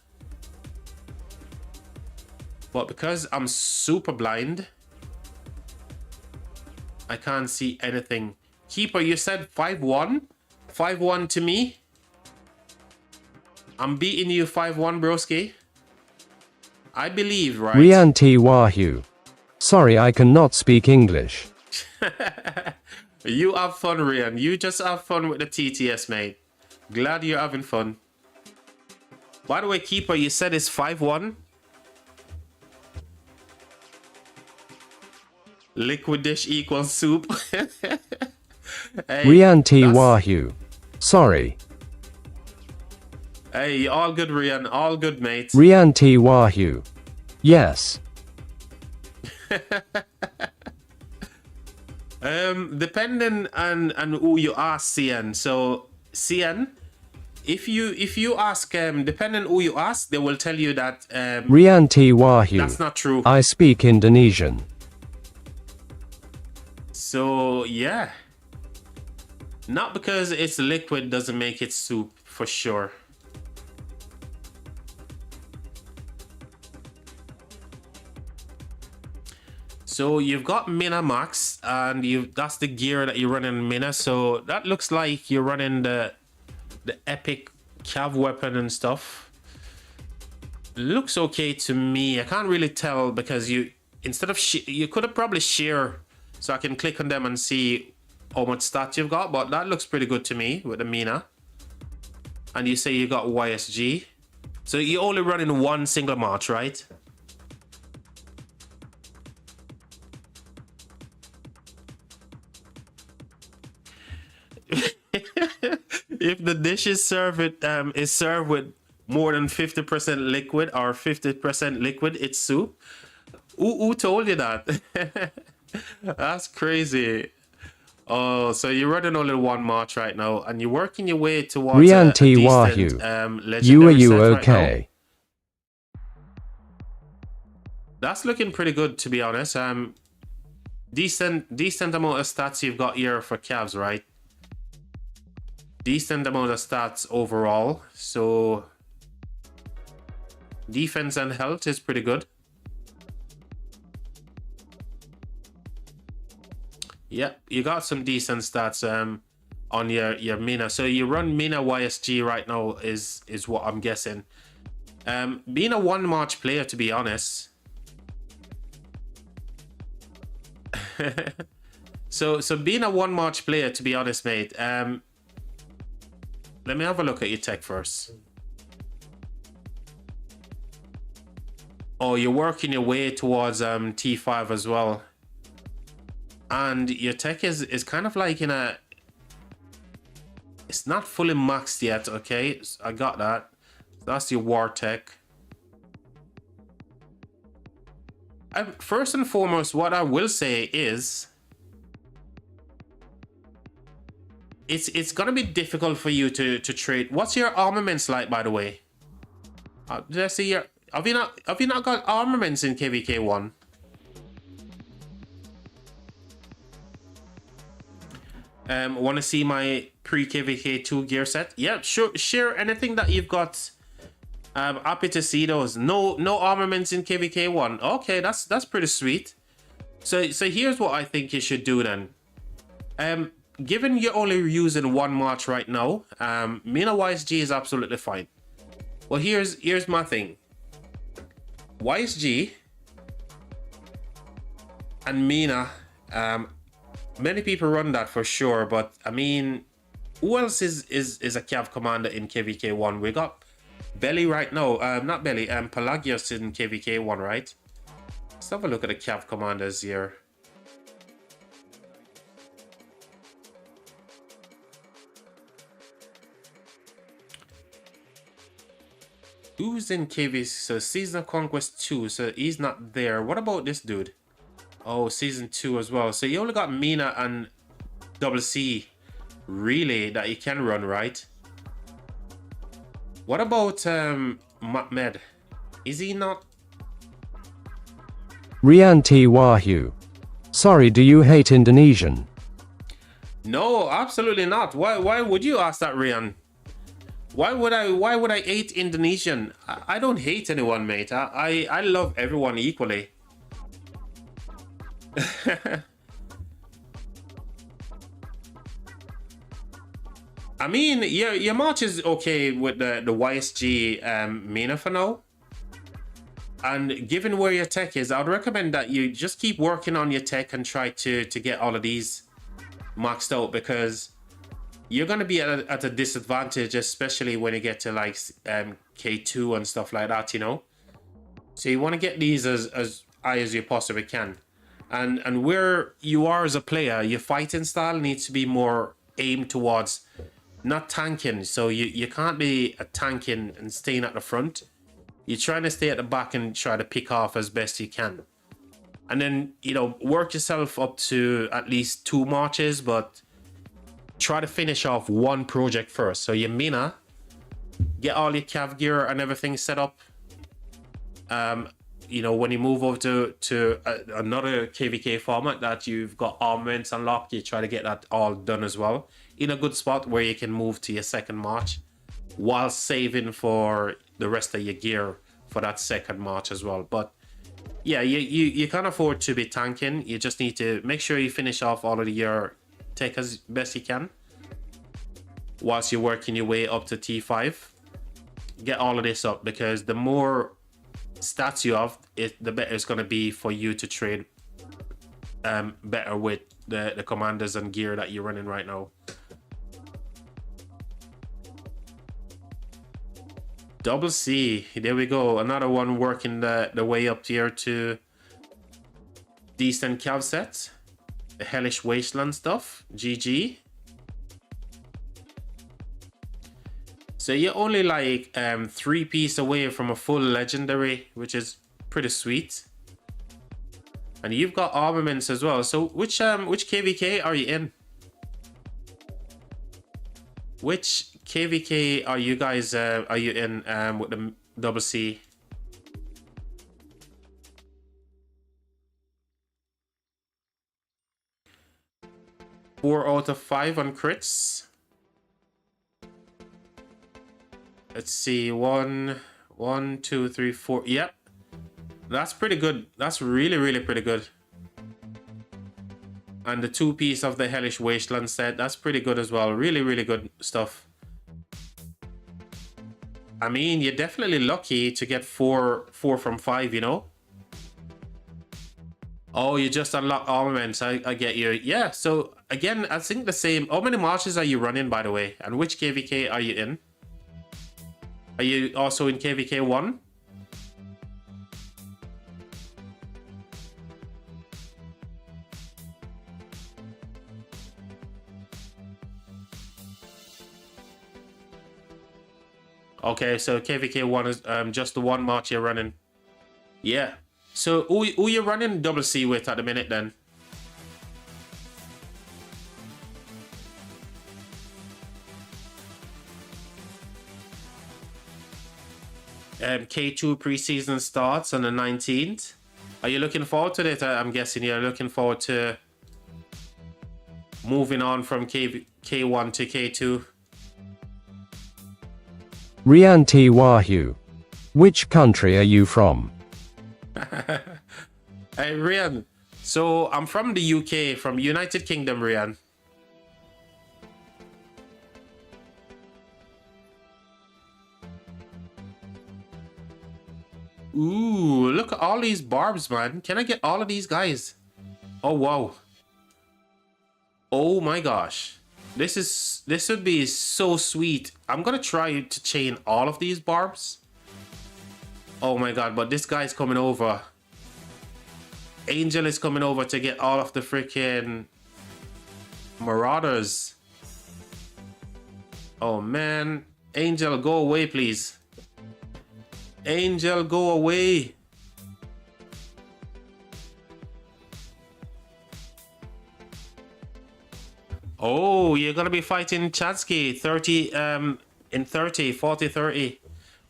But because I'm super blind, I can't see anything. Keeper, you said 5-1? 5-1 to me? I'm beating you 5-1, broski. I believe, right? Rianti Wahyu. Sorry, I cannot speak English. You have fun, Rian. You just have fun with the TTS, mate. Glad you're having fun. By the way, Keeper, you said it's 5-1? Liquid dish equals soup. Hey, Rianti Wahyu. Sorry. Hey, all good, Rian. All good, mate. Rianti Wahyu. Yes. Depending on who you ask, CN. So CN, if you ask depending who you ask, they will tell you that Rianti Wahyu. that's not true. I speak Indonesian. So yeah, not because it's liquid doesn't make it soup, for sure. So you've got Mina Max, and that's the gear that you're running Mina. So that looks like you're running the epic cav weapon and stuff. Looks okay to me. I can't really tell because you instead of you could have probably share, so I can click on them and see how much stats you've got. But that looks pretty good to me with the Mina. And you say you got YSG, so you're only running one single march, right? if the dish is served with more than 50% liquid or 50% liquid, it's soup. Who told you that? That's crazy. Oh, so you're running only one march right now, and you're working your way towards a decent You legendary set right now. okay? That's looking pretty good, to be honest. Decent amount of stats you've got here for Cavs, right? Decent amount of stats overall. So defense and health is pretty good. Yep, you got some decent stats on your Mina. So you run Mina YSG right now is what I'm guessing. Being a one march player, to be honest. so being a one march player, to be honest, mate. Let me have a look at your tech first. Oh, you're working your way towards T5 as well. And your tech is kind of like in a... It's not fully maxed yet, okay? I got that. That's your war tech. First and foremost, what I will say is... It's gonna be difficult for you to trade. What's your armaments like, by the way? Did I see your... Have you not got armaments in KvK 1? Want to see my pre-KvK 2 gear set? Yeah, sure. Share anything that you've got. Happy to see those. No armaments in KvK 1. Okay, that's pretty sweet. So here's what I think you should do then. Given you're only using one march right now, Mina YSG is absolutely fine. Well, here's my thing. YSG and Mina, many people run that for sure, but I mean, who else is a Cav commander in KvK 1? We got Belly right now, not Belly, Pelagius in KvK 1, right? Let's have a look at the Cav commanders here. Who's in KvK? So Season of Conquest 2, so he's not there. What about this dude? Oh, Season 2 as well. So you only got Mina and 𝒓𝒐𝒏𝒅 really that you can run, right? What about 𝒓𝒏𝒅? Is he not? Rianti Wahyu. Sorry, do you hate Indonesian? No, absolutely not. Why would you ask that, Rian? Why would I hate Indonesian? I don't hate anyone, mate. I love everyone equally. I mean, your march is okay with the YSG Mina for now. And given where your tech is, I would recommend that you just keep working on your tech and try to get all of these maxed out, because you're going to be at a disadvantage, especially when you get to like K2 and stuff like that, you know? So you want to get these as high as you possibly can. And where you are as a player, your fighting style needs to be more aimed towards not tanking. So you can't be a tanking and staying at the front. You're trying to stay at the back and try to pick off as best you can. And then, you know, work yourself up to at least 2 marches, but try to finish off one project first. So your Mina, get all your Cav gear and everything set up. You know, when you move over to another KvK format that you've got armaments unlocked, you try to get that all done as well in a good spot where you can move to your second march while saving for the rest of your gear for that second march as well. But yeah, you can't afford to be tanking. You just need to make sure you finish off all of your tech as best you can whilst you're working your way up to T5. Get all of this up, because the more stats you have, the better it's going to be for you to trade better with the commanders and gear that you're running right now. 𝒓𝒐𝒏𝒅, there we go, another one working the way up here to decent Cav set. The Hellish Wasteland stuff, GG. So you're only like 3 piece away from a full legendary, which is pretty sweet. And you've got armaments as well. So which KvK are you in? Which KvK are you guys are you in with the double C? Four out of 5 on crits. Let's see, 1, 2, 3, 4. Yep, that's pretty good. That's really pretty good. And the 2 piece of the Hellish Wasteland set, that's pretty good as well. Really good stuff. I mean, you're definitely lucky to get 4 from 5, you know. Oh, you just unlock armaments. I get you. Yeah, so again, I think the same. How many marches are you running, by the way? And which KvK are you in? Are you also in KvK 1? Okay, so KvK 1 is just the 1 march you're running. Yeah. So who you running double C with at the minute then? K2 preseason starts on the 19th. Are you looking forward to it? I'm guessing you're looking forward to moving on from K1 to K2. 𝒉𝒐𝒏𝒅, which country are you from? Hey, Rian. So I'm from the UK, from United Kingdom, Rian. Ooh, look at all these barbs, man. Can I get all of these guys? Oh, wow. Oh my gosh. This would be so sweet. I'm gonna try to chain all of these barbs. Oh my god, but this guy's coming over. Angel is coming over to get all of the freaking marauders. Oh man. Angel, go away, please. Angel, go away. Oh, you're gonna be fighting Chadsky 30 in 30, 40, 30.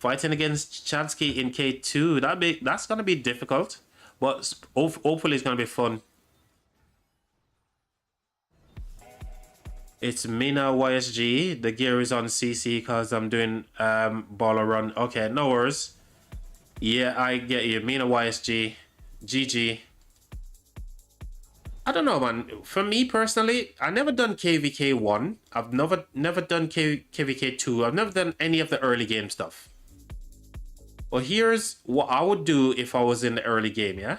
Fighting against Chadsky in K2. That's gonna be difficult, but hopefully it's gonna be fun. It's Mina YSG. The gear is on CC because I'm doing baller run. Okay, no worries. Yeah, I get you. Mina YSG. GG. I don't know, man. For me personally, I never done KvK 1. I've never done KvK 2. I've never done any of the early game stuff. Well, here's what I would do if I was in the early game, yeah?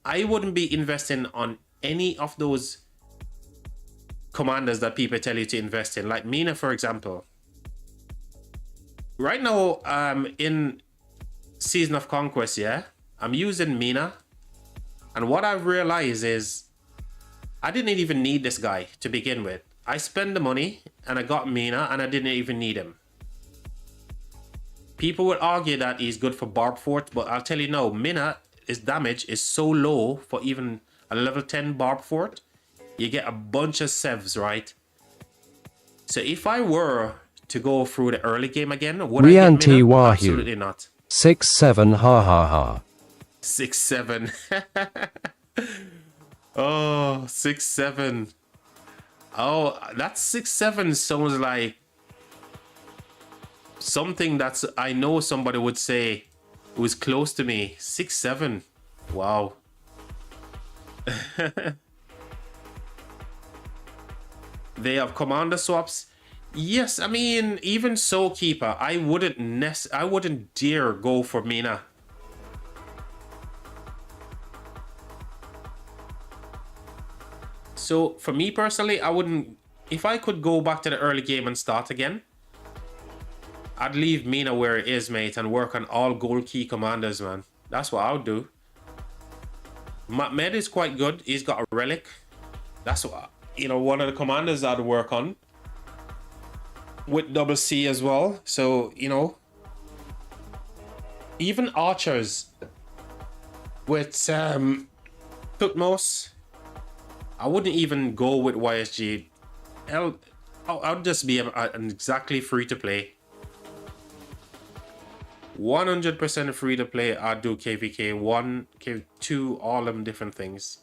I wouldn't be investing on any of those commanders that people tell you to invest in, like Mina, for example. Right now, in Season of Conquest, yeah, I'm using Mina, and what I've realized is I didn't even need this guy to begin with. I spent the money and I got Mina, and I didn't even need him. People would argue that he's good for Barb Fort, but I'll tell you no, Mina, his damage is so low for even a level 10 Barb Fort. You get a bunch of sevs, right? So if I were to go through the early game again, would I get Mina? Absolutely not. 6-7 ha ha ha. 6-7. Oh, 6-7. Oh, that 6-7 sounds like something that's I know somebody would say who's close to me. 6-7. Wow. They have commander swaps. Yes, I mean, even Soul Keeper, I wouldn't dare go for Mina. So for me personally, I wouldn't. If I could go back to the early game and start again, I'd leave Mina where it is, mate, and work on all gold key commanders, man. That's what I would do. Med is quite good. He's got a relic. That's what, you know, one of the commanders I'd work on. with double C as well. So, you know, even archers with 𝒏𝒅, I wouldn't even go with YSG. I'll just be an exactly free to play. 100% free to play. I'll do KvK 1, K2, all them different things.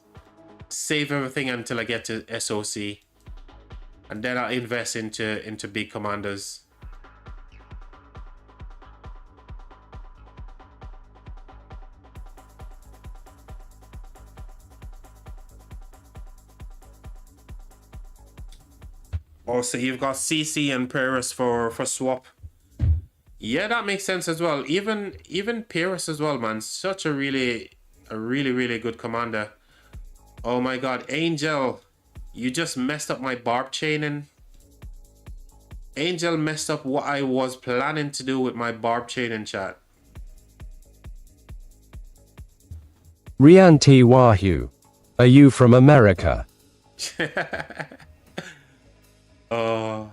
Save everything until I get to SOC. And then I'll invest into big commanders. Also, you've got CC and Paris for swap. Yeah, that makes sense as well. Even Paris as well, man. Such a really good commander. Oh my god, Angel, you just messed up my barb chaining. Angel messed up what I was planning to do with my barb chaining, chat. 𝒓𝒐𝒏𝒅, are you from America? Oh.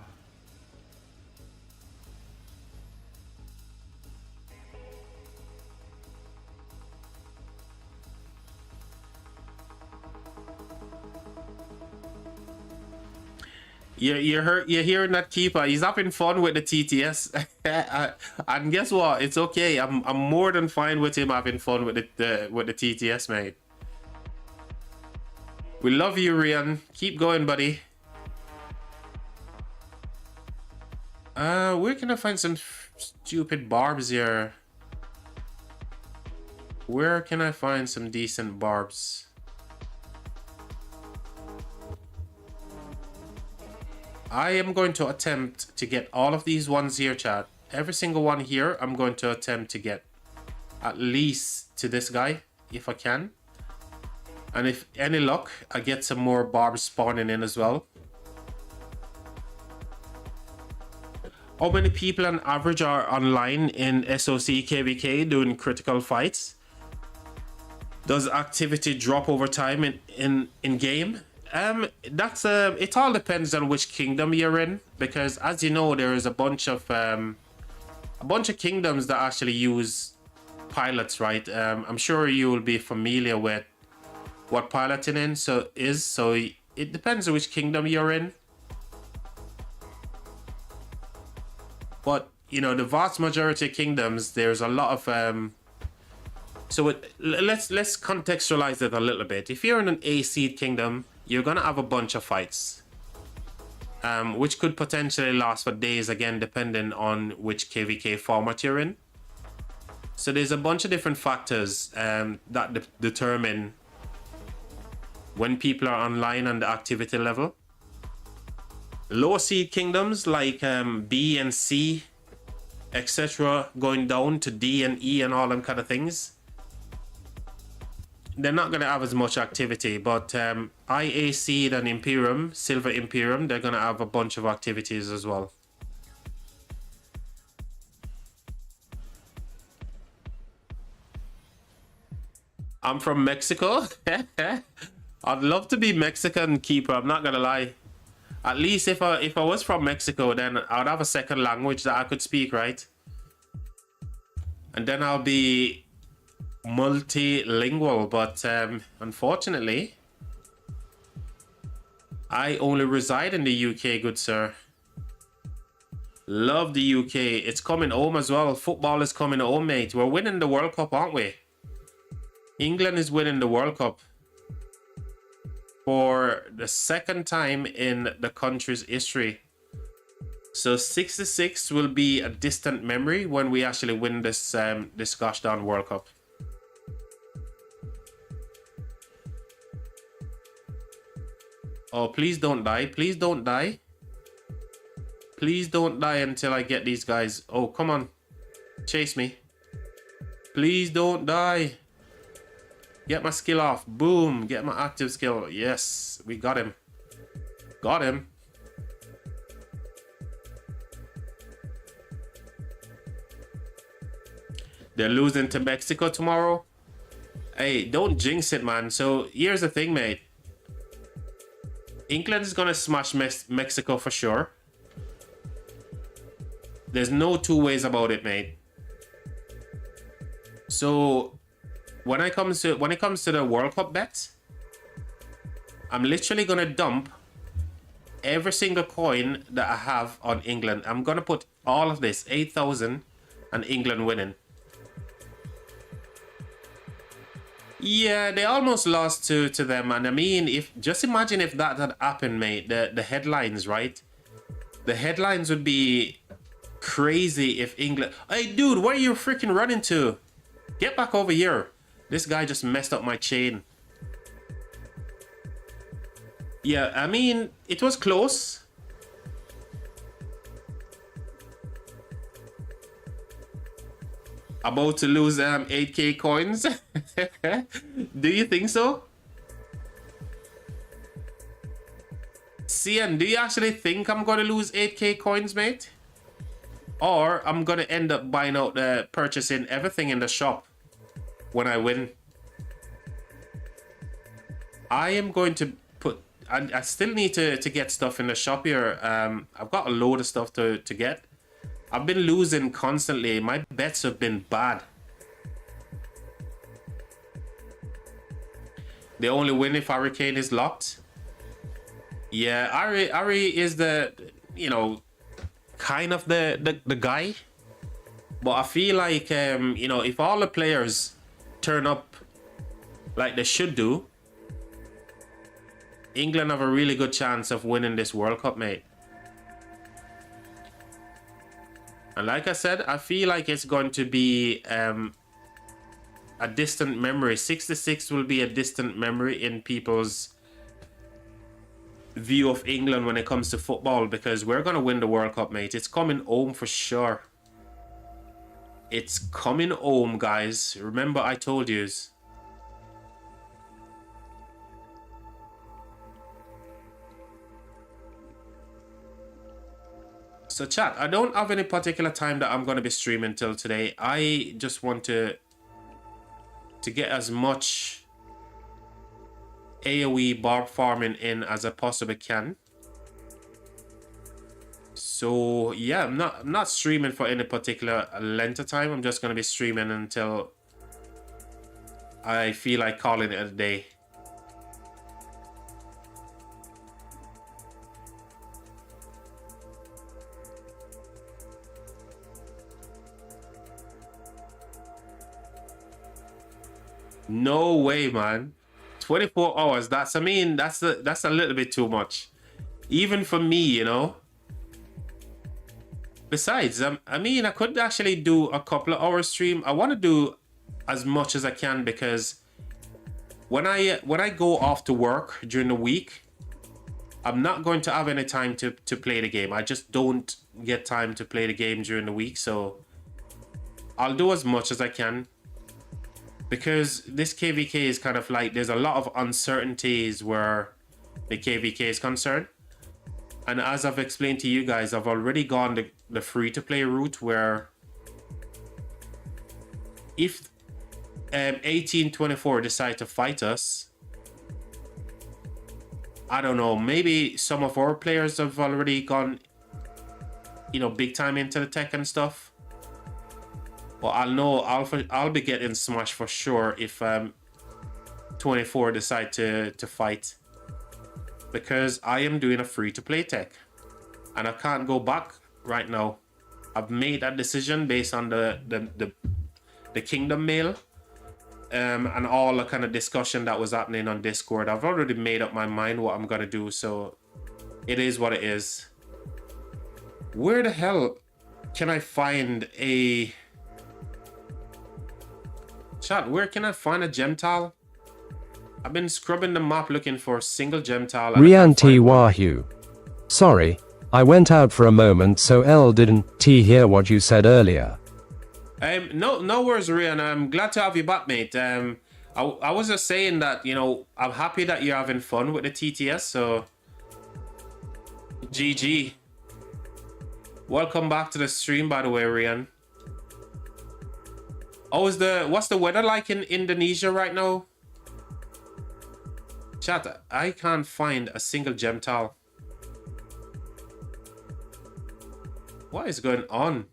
You're hearing that, keeper? He's having fun with the TTS, and guess what? It's okay. I'm more than fine with him having fun with the TTS, mate. We love you, Rian. Keep going, buddy. Where can I find some stupid barbs here? Where can I find some decent barbs? I am going to attempt to get all of these ones here, chat. Every single one here, I'm going to attempt to get at least to this guy, if I can. And if any luck, I get some more barbs spawning in as well. How many people on average are online in SOC KvK doing critical fights? Does activity drop over time in game? That's it all depends on which kingdom you're in, because as you know, there is a bunch of kingdoms that actually use pilots, right? I'm sure you will be familiar with what piloting so it depends on which kingdom you're in. But you know, the vast majority of kingdoms, there's a lot of let's contextualize it a little bit. If you're in an AC kingdom, you're gonna have a bunch of fights, which could potentially last for days, again depending on which KvK format you're in. So there's a bunch of different factors that determine when people are online and the activity level. Lower seed kingdoms like B and C, etc., going down to D and E and all them kind of things, they're not going to have as much activity. But IA Seed and Imperium, Silver Imperium, they're going to have a bunch of activities as well. I'm from Mexico. I'd love to be Mexican, keeper. I'm not going to lie. At least if I was from Mexico, then I would have a second language that I could speak, right? And then I'll be multilingual. But unfortunately, I only reside in the UK, good sir. Love the UK. It's coming home as well. Football is coming home, mate. We're winning the World Cup, aren't we? England is winning the World Cup for the second time in the country's history. So 66 will be a distant memory when we actually win this this gosh darn World Cup. Oh, please don't die. Please don't die. Please don't die until I get these guys. Oh, come on. Chase me. Please don't die. Get my skill off. Boom. Get my active skill. Yes, we got him. Got him. They're losing to Mexico tomorrow. Hey, don't jinx it, man. So here's the thing, mate. England is going to smash Mexico for sure. There's no two ways about it, mate. So when it comes to the World Cup bets, I'm literally gonna dump every single coin that I have on England. I'm gonna put all of this 8,000 and England winning. Yeah, they almost lost to them, and I mean, if just imagine if that had happened, mate. The headlines, right? The headlines would be crazy if England. Hey, dude, where are you freaking running to? Get back over here. This guy just messed up my chain. Yeah, I mean, it was close. About to lose 8k coins. Do you think so? CN, do you actually think I'm gonna lose 8k coins, mate? Or I'm gonna end up buying out purchasing everything in the shop when I win. I am going to put... I still need to get stuff in the shop here. I've got a load of stuff to get. I've been losing constantly. My bets have been bad. They only win if Hurricane is locked. Yeah, Ari is the, you know, kind of the guy. But I feel like, you know, if all the players turn up like they should do, England have a really good chance of winning this World Cup, mate. And like I said, I feel like it's going to be a distant memory. 66 will be a distant memory in people's view of England when it comes to football, because we're going to win the World Cup, mate. It's coming home for sure. It's coming home, guys. Remember, I told you. So chat, I don't have any particular time that I'm going to be streaming till today. I just want to get as much AoE barb farming in as I possibly can. So yeah, I'm not streaming for any particular length of time. I'm just going to be streaming until I feel like calling it a day. No way, man. 24 hours. That's, I mean, that's a little bit too much. Even for me, you know. Besides, I mean, I could actually do a couple of hours stream. I want to do as much as I can, because when I go off to work during the week, I'm not going to have any time to play the game. I just don't get time to play the game during the week. So I'll do as much as I can, because this KvK is kind of like, there's a lot of uncertainties where the KvK is concerned. And as I've explained to you guys, I've already gone the free-to-play route, where if 1824 decide to fight us, I don't know, maybe some of our players have already gone, you know, big time into the tech and stuff. But I'll know, I'll be getting smashed for sure if 24 decide to fight, because I am doing a free-to-play tech and I can't go back right now. I've made that decision based on the Kingdom mail and all the kind of discussion that was happening on Discord. I've already made up my mind what I'm gonna do, so it is what it is. Where the hell can I find a... Chat, where can I find a gem tile? I've been scrubbing the map looking for a single gem tile. 𝒓𝒐𝒏𝒅. Sorry, I went out for a moment, so L didn't hear what you said earlier. No worries, Rian. I'm glad to have you back, mate. I was just saying that, you know, I'm happy that you're having fun with the TTS, so GG. Welcome back to the stream, by the way, Rian. Oh, what's the weather like in Indonesia right now? Chat, I can't find a single gem tile. What is going on?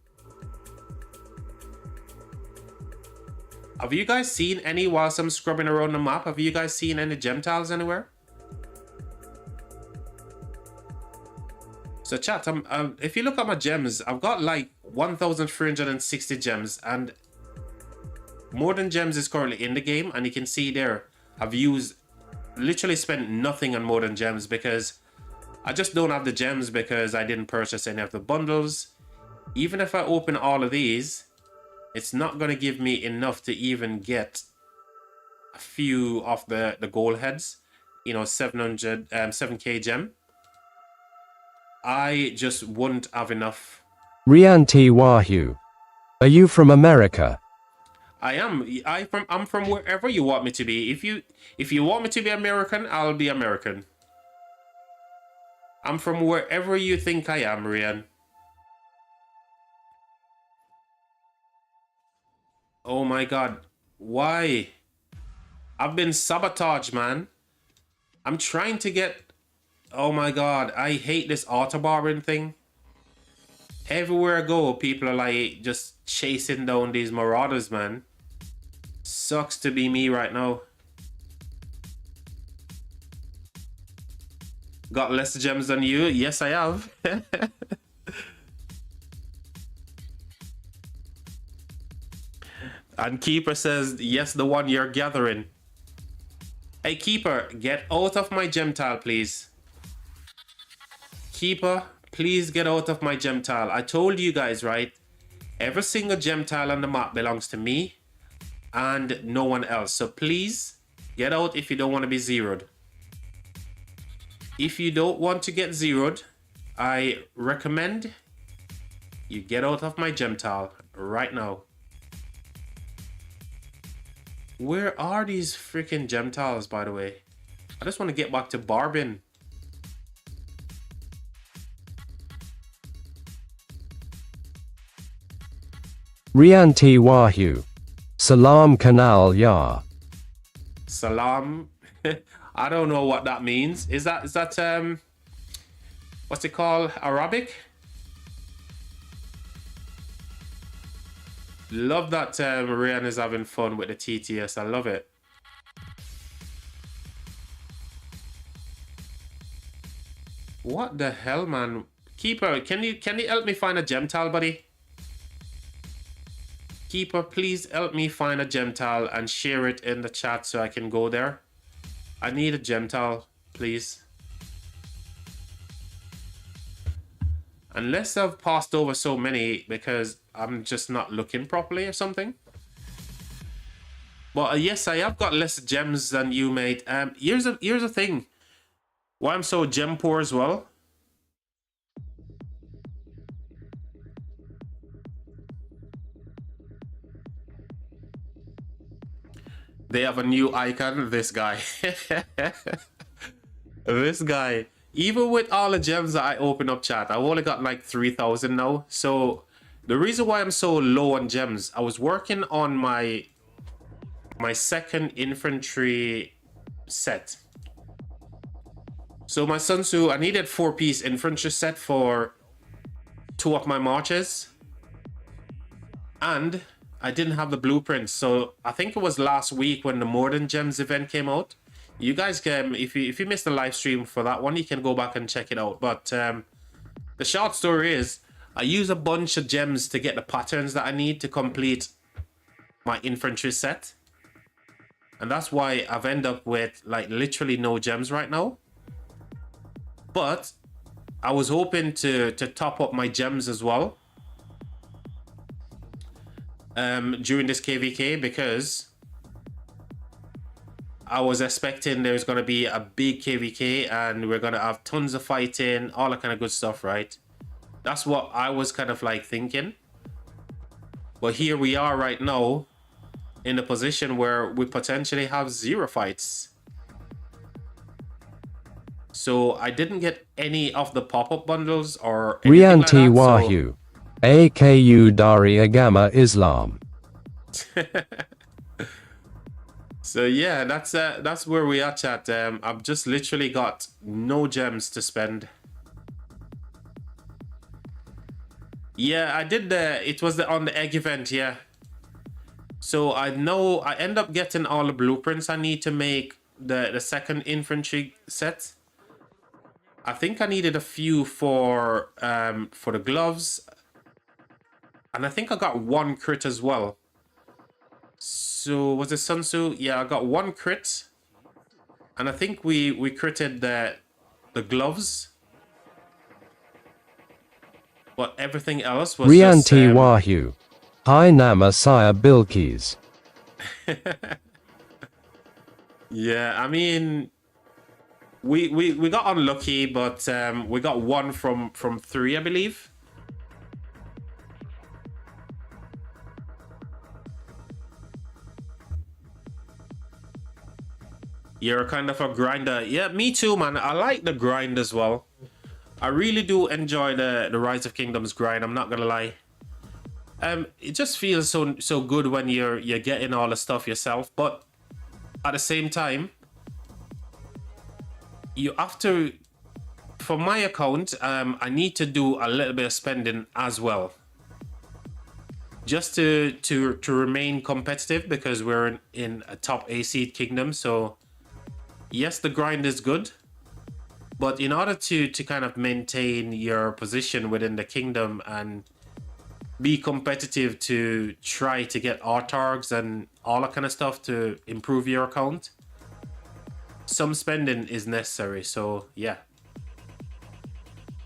Have you guys seen any whilst I'm scrubbing around the map? Have you guys seen any gem tiles anywhere? So chat, if you look at my gems, I've got like 1,360 gems, and more than gems is currently in the game, and you can see there I've literally spent nothing on more than gems because I just don't have the gems because I didn't purchase any of the bundles. Even if I open all of these, it's not going to give me enough to even get a few of the gold heads, you know, 7K gem. I just wouldn't have enough. 𝒉𝒐𝒏𝒅, are you from America? I am. I'm from wherever you want me to be. If you want me to be American, I'll be American. I'm from wherever you think I am, Rian. Oh my god. Why? I've been sabotaged, man. I'm trying to get... Oh my god. I hate this auto-barbering thing. Everywhere I go, people are like just chasing down these marauders, man. Sucks to be me right now. Got less gems than you? Yes, I have. And Keeper says, yes, the one you're gathering. Hey, Keeper, get out of my gem tile, please. Keeper, please get out of my gem tile. I told you guys, right? Every single gem tile on the map belongs to me and no one else. So please get out if you don't want to be zeroed. If you don't want to get zeroed, I recommend you get out of my gem tile right now. Where are these freaking gem tiles, by the way? I just want to get back to barbing. 𝒉𝒐𝒏𝒅, Salam Kanal Ya. Salam. I don't know what that means. Is that what's it called? Arabic? Love that Rian is having fun with the TTS. I love it. What the hell, man? Keeper, can you help me find a gem tile, buddy? Keeper, please help me find a gem tile and share it in the chat so I can go there. I need a gem tile, please. Unless I've passed over so many because I'm just not looking properly or something. But yes, I have got less gems than you, mate. Here's the thing. Why I'm so gem poor as well. They have a new icon, this guy. This guy. Even with all the gems that I open up, chat, I've only got like 3,000 now. So the reason why I'm so low on gems, I was working on my second infantry set. So my Sun Tzu, I needed 4-piece infantry set for 2 of my marches. And I didn't have the blueprints. So I think it was last week when the More Than Gems event came out. You guys can, if you missed the live stream for that one, you can go back and check it out. But the short story is, I use a bunch of gems to get the patterns that I need to complete my infantry set. And that's why I've ended up with like literally no gems right now. But I was hoping to top up my gems as well during this KvK, because I was expecting there's going to be a big KvK and we're going to have tons of fighting, all that kind of good stuff, right? That's what I was kind of like thinking. But here we are right now in a position where we potentially have 0 fights. So I didn't get any of the pop-up bundles or anything like that. 𝒉𝒐𝒏𝒅, AKU Dari Agama Islam. So yeah, that's where we are, chat. I've just literally got no gems to spend. Yeah, I did it was on the egg event, yeah. So I know I end up getting all the blueprints I need to make the second infantry set. I think I needed a few for the gloves. And I think I got one crit as well. So was it Sun Tzu? Yeah, I got one crit. And I think we critted the gloves. But everything else was just 𝑮𝒓𝒐𝒖𝒏𝒅 𝒐𝒍. yeah, I mean we got unlucky, but we got one from three, I believe. You're kind of a grinder. Yeah, me too, man. I like the grind as well. I really do enjoy the Rise of Kingdoms grind. I'm not gonna lie. It just feels so good when you're getting all the stuff yourself, but at the same time, you have to. For my account, I need to do a little bit of spending as well, just to remain competitive, because we're in a top A seed kingdom. So yes, the grind is good, but in order to kind of maintain your position within the kingdom and be competitive, to try to get autargs and all that kind of stuff to improve your account, some spending is necessary. So yeah.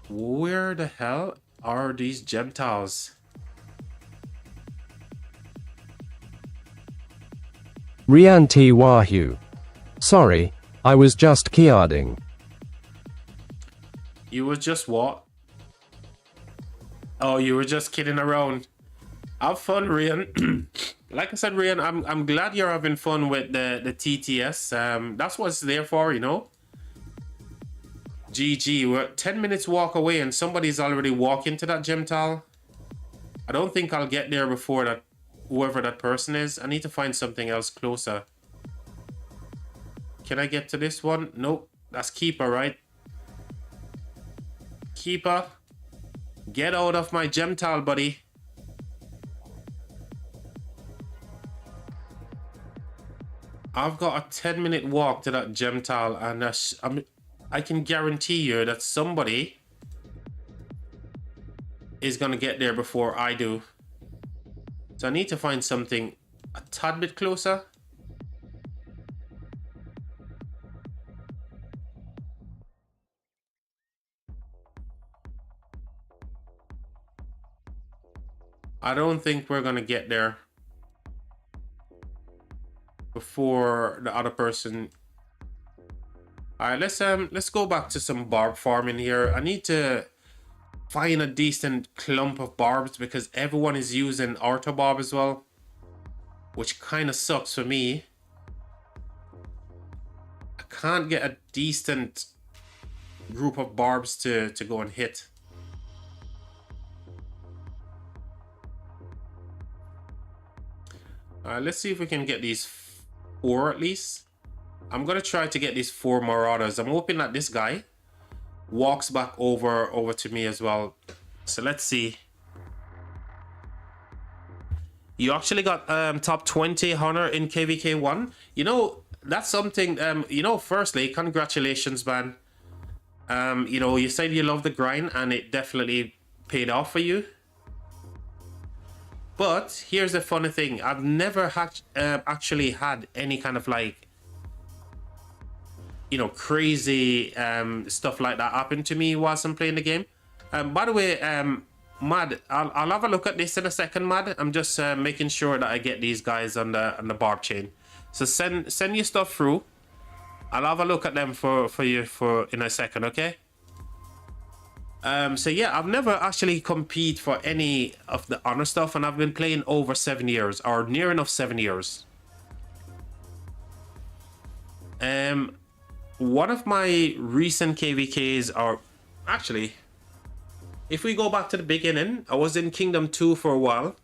Where the hell are these gem tiles? 𝒉𝒓𝒐𝒏𝒅. Sorry, I was just kidding. You were just what? Oh, you were just kidding around. Have fun, Rian. Like I said, Rian, I'm glad you're having fun with the TTS. That's what it's there for, you know. GG, we're 10 minutes walk away and somebody's already walking to that gem tile. I don't think I'll get there before that, whoever that person is. I need to find something else closer. Can I get to this one? Nope. That's Keeper, right? Keeper, get out of my gem tile, buddy. I've got a 10-minute walk to that gem tile, and I can guarantee you that somebody is gonna get there before I do. So I need to find something a tad bit closer. I don't think we're gonna get there before the other person. All right, let's go back to some barb farming here. I need to find a decent clump of barbs because everyone is using auto barb as well, which kind of sucks for me. I can't get a decent group of barbs to go and hit. Let's see if we can get these 4 at least. I'm gonna try to get these 4 marauders. I'm hoping that this guy walks back over to me as well. So let's see. You actually got top 20 honor in KvK 1. You know, that's something. You know, firstly, congratulations, man. You know, you said you love the grind and it definitely paid off for you. But here's the funny thing. I've never actually had any kind of like, you know, crazy stuff like that happen to me whilst I'm playing the game. By the way, Mad, I'll have a look at this in a second, Mad. I'm just making sure that I get these guys on the barb chain. So send your stuff through. I'll have a look at them for you in a second, okay? So yeah, I've never actually competed for any of the honor stuff, and I've been playing over 7 years, or near enough 7 years. One of my recent KvKs are actually, if we go back to the beginning, I was in Kingdom 2 for a while.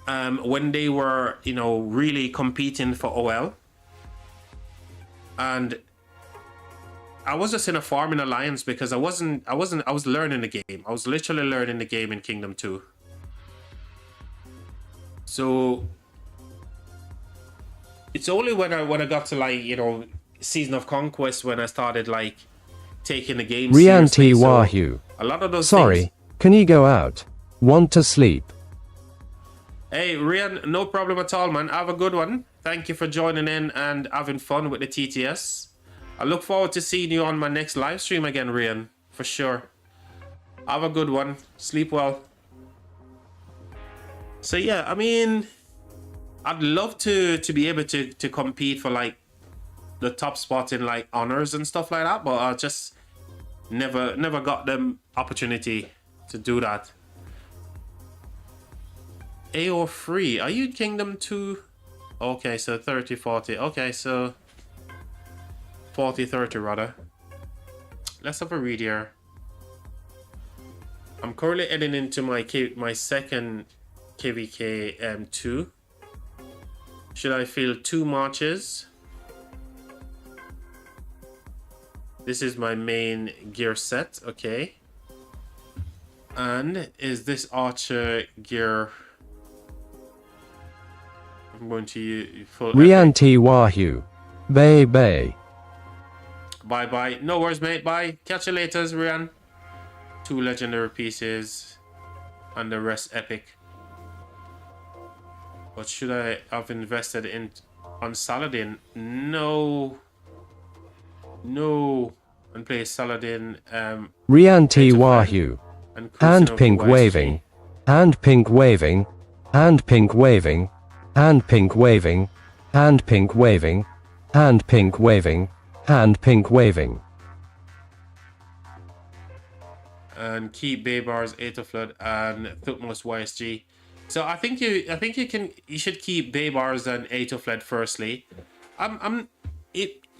When they were, you know, really competing for OL. And I was just in a farming alliance because I was learning the game. I was literally learning the game in Kingdom 2. So it's only when I got to, like, you know, Season of Conquest when I started, like, taking the game seriously. 𝑮𝒓𝒐𝒏𝒅 A lot of those Sorry, things. can you go out? Want to sleep? Hey, Rian, no problem at all, man. Have a good one. Thank you for joining in and having fun with the TTS. I look forward to seeing you on my next live stream again, Rian, for sure. Have a good one. Sleep well. So yeah, I mean, I'd love to be able to compete for, like, the top spot in, like, honors and stuff like that, but I just never got the opportunity to do that. AO free. Are you Kingdom 2? Okay, so 30, 40. Okay, so 40, 30 rather. Let's have a read here. I'm currently heading into my second KvK 2. Should I field 2 marches? This is my main gear set, okay. And is this archer gear? I'm going to use full 𝑟𝒂𝒑𝒂𝒏𝒂𝒏. Bye bye. No worries, mate. Bye. Catch you later, Rian. 2 legendary pieces and the rest epic. But should I have invested on Saladin? No. And play Saladin. 𝒂𝒑𝒂𝒑𝒂𝒏. Hand pink waving. Hand pink waving. Hand pink waving. Hand pink waving. Hand pink waving. Hand pink waving. Hand pink waving. And keep 𝒏𝒅 𝒐𝒏𝒕𝒓𝒐𝒍 and 𝒐𝒏𝒏 YSG. So I think you should keep 𝒏𝒅 and 𝒐𝒏𝒕𝒓𝒐𝒍 firstly.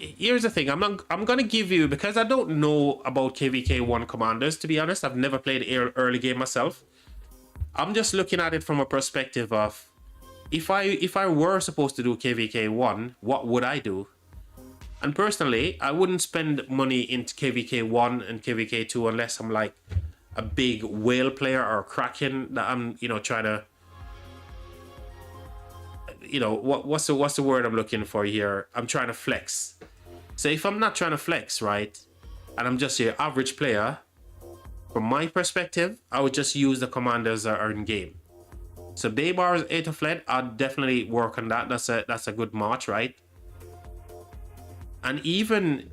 Here's the thing. I'm gonna give you, because I don't know about KvK 1 commanders, to be honest. I've never played early game myself. I'm just looking at it from a perspective of, if I were supposed to do KvK 1, what would I do? And personally, I wouldn't spend money into KvK 1 and KvK 2 unless I'm like a big whale player or Kraken that I'm, you know, trying to, you know, what's the word I'm looking for here? I'm trying to flex. So if I'm not trying to flex, right, and I'm just your average player, from my perspective, I would just use the commanders that are in game. So 𝒏𝒅 𝒐𝒏𝒕𝒓𝒐𝒍, I'll definitely work on that. That's a good march, right? And even,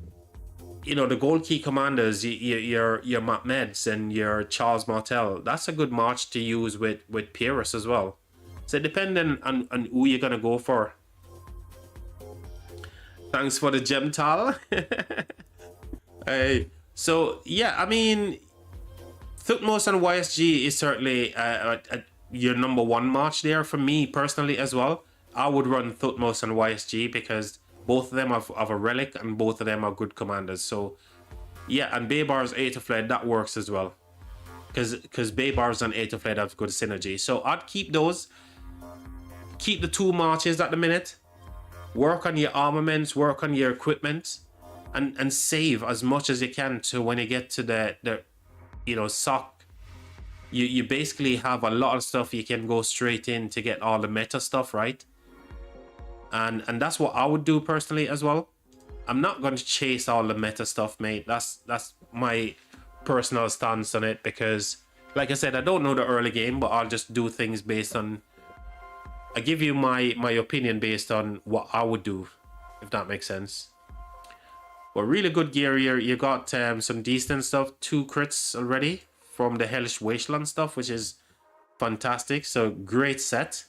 you know, the gold key commanders, your 𝒏𝒏𝒐𝒏𝒕𝒓𝒐𝒍 and your Charles Martel, that's a good march to use with Pyrrhus as well. So depending on who you're gonna go for. Thanks for the gem tal. Hey, so yeah, I mean, 𝒐𝒏𝒏 and YSG is certainly your number 1 march there for me personally as well. I would run 𝒐𝒏𝒏 and YSG because both of them have a relic and both of them are good commanders. So yeah, and 𝒏𝒅 𝒐𝒏𝒕𝒓𝒐𝒍, that works as well, because 𝒏𝒅 and 𝒐𝒏𝒕𝒓𝒐𝒍 have good synergy. So I'd keep those. Keep the 2 marches at the minute. Work on your armaments, work on your equipment, and save as much as you can to when you get to the you know, SOC. You basically have a lot of stuff you can go straight in to get all the meta stuff, right? And that's what I would do personally as well. I'm not going to chase all the meta stuff, mate. That's my personal stance on it, because like I said, I don't know the early game, but I'll just do things based on, I give you my opinion based on what I would do, if that makes sense. But really good gear here. You got some decent stuff, 2 crits already from the Hellish Wasteland stuff, which is fantastic. So great set.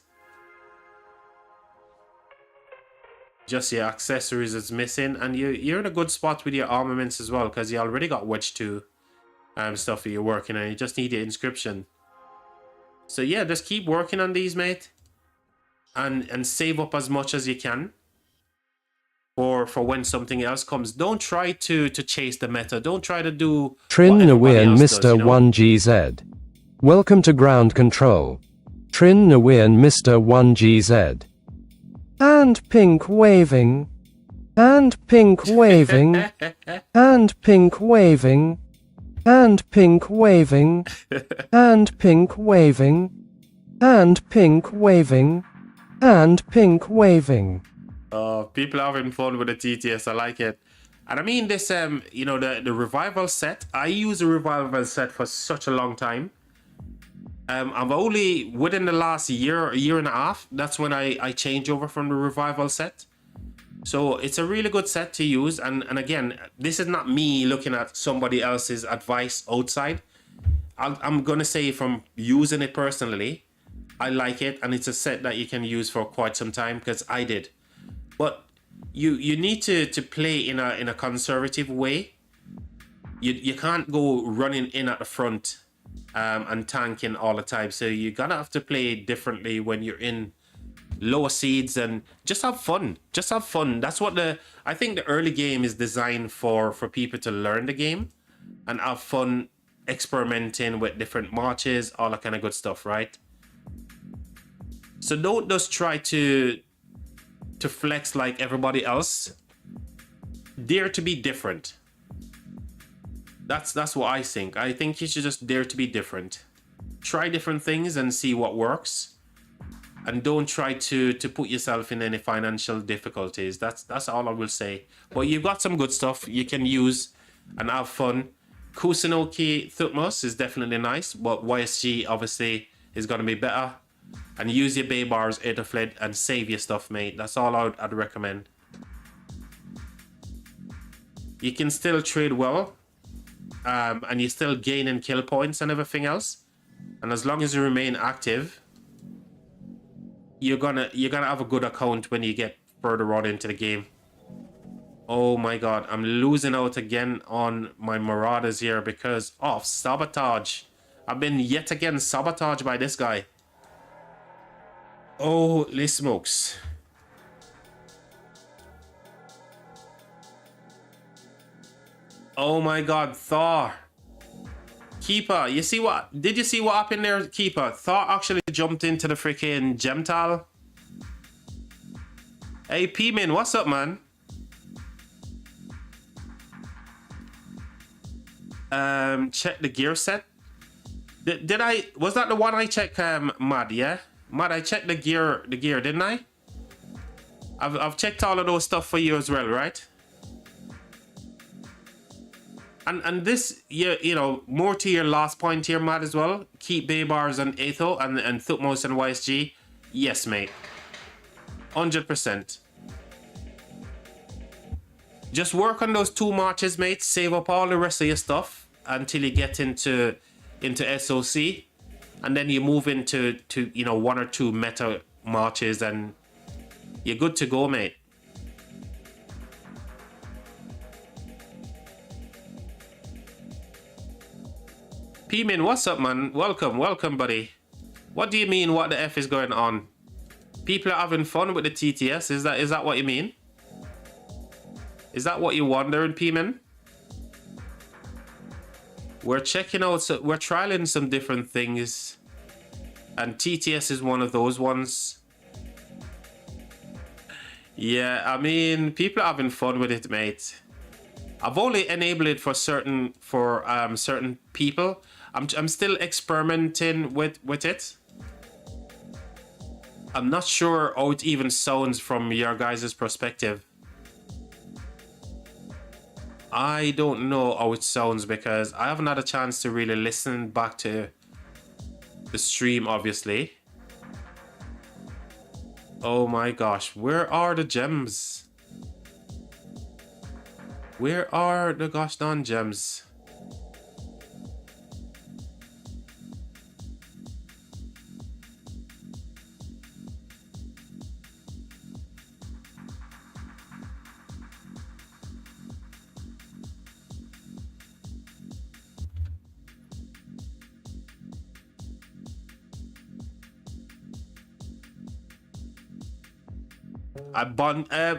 Just your accessories is missing, and you're in a good spot with your armaments as well, because you already got Wedge 2 stuff that you're working on. You just need your inscription. So yeah, just keep working on these, mate, and save up as much as you can for when something else comes. Don't try to chase the meta. Don't try to do Trin what everybody Nguyen else does, Mr. you know? 1GZ. Welcome to ground control. Trin Nguyen Mr. 1GZ. And pink waving. hand pink waving, hand pink waving, hand pink waving, hand pink waving, hand pink waving, hand pink waving. Oh, people are having fun with the TTS. I like it. And I mean this, you know, the revival set. I use the revival set for such a long time. I've only, within the last year and a half, that's when I changed over from the revival set. So it's a really good set to use. And again, this is not me looking at somebody else's advice outside. I'm going to say from using it personally, I like it. And it's a set that you can use for quite some time because I did. But you need to play in a conservative way. You can't go running in at the front and tanking all the time. So you're gonna have to play differently when you're in lower seeds and just have fun. Just have fun. That's what I think the early game is designed for people to learn the game and have fun experimenting with different marches, all that kind of good stuff, right? So don't just try to flex like everybody else. Dare to be different. That's what I think. I think you should just dare to be different. Try different things and see what works. And don't try to put yourself in any financial difficulties. That's all I will say. But you've got some good stuff you can use and have fun. 𝒓𝒐𝒏𝒅 is definitely nice, but YSG obviously is gonna be better. And use your 𝒏𝒅 𝒐𝒍 and save your stuff, mate. That's all I'd recommend. You can still trade well. And you're still gaining kill points and everything else. And as long as you remain active, you're gonna have a good account when you get further on into the game. Oh my god, I'm losing out again on my Marauders here because of sabotage. I've been yet again sabotaged by this guy. Holy smokes. Oh my god, Thor. KvK, you see what? Did you see what happened there, KvK? Thor actually jumped into the freaking Gemtal. Hey, P-Man, what's up, man? Check the gear set. Did I? Was that the one I checked, Mad, yeah? Mad, I checked the gear, didn't I? I've checked all of those stuff for you as well, right? And this, you know, more to your last point here, Matt, as well. Keep 𝒏𝒅 and 𝒐𝒍 and 𝒓𝒐𝒏𝒅 and YSG. Yes, mate. 100%. Just work on those 2 marches, mate. Save up all the rest of your stuff until you get into SOC. And then you move into you know, 1 or 2 meta marches and you're good to go, mate. P-Man, what's up, man? Welcome, buddy. What do you mean, what the F is going on? People are having fun with the TTS, is that what you mean? Is that what you're wondering, P-Man? We're checking out, we're trialing some different things. And TTS is one of those ones. Yeah, I mean, people are having fun with it, mate. I've only enabled it for certain people. I'm still experimenting with it. I'm not sure how it even sounds from your guys' perspective. I don't know how it sounds because I haven't had a chance to really listen back to the stream, obviously. Oh my gosh, where are the gems? Where are the gosh darn gems?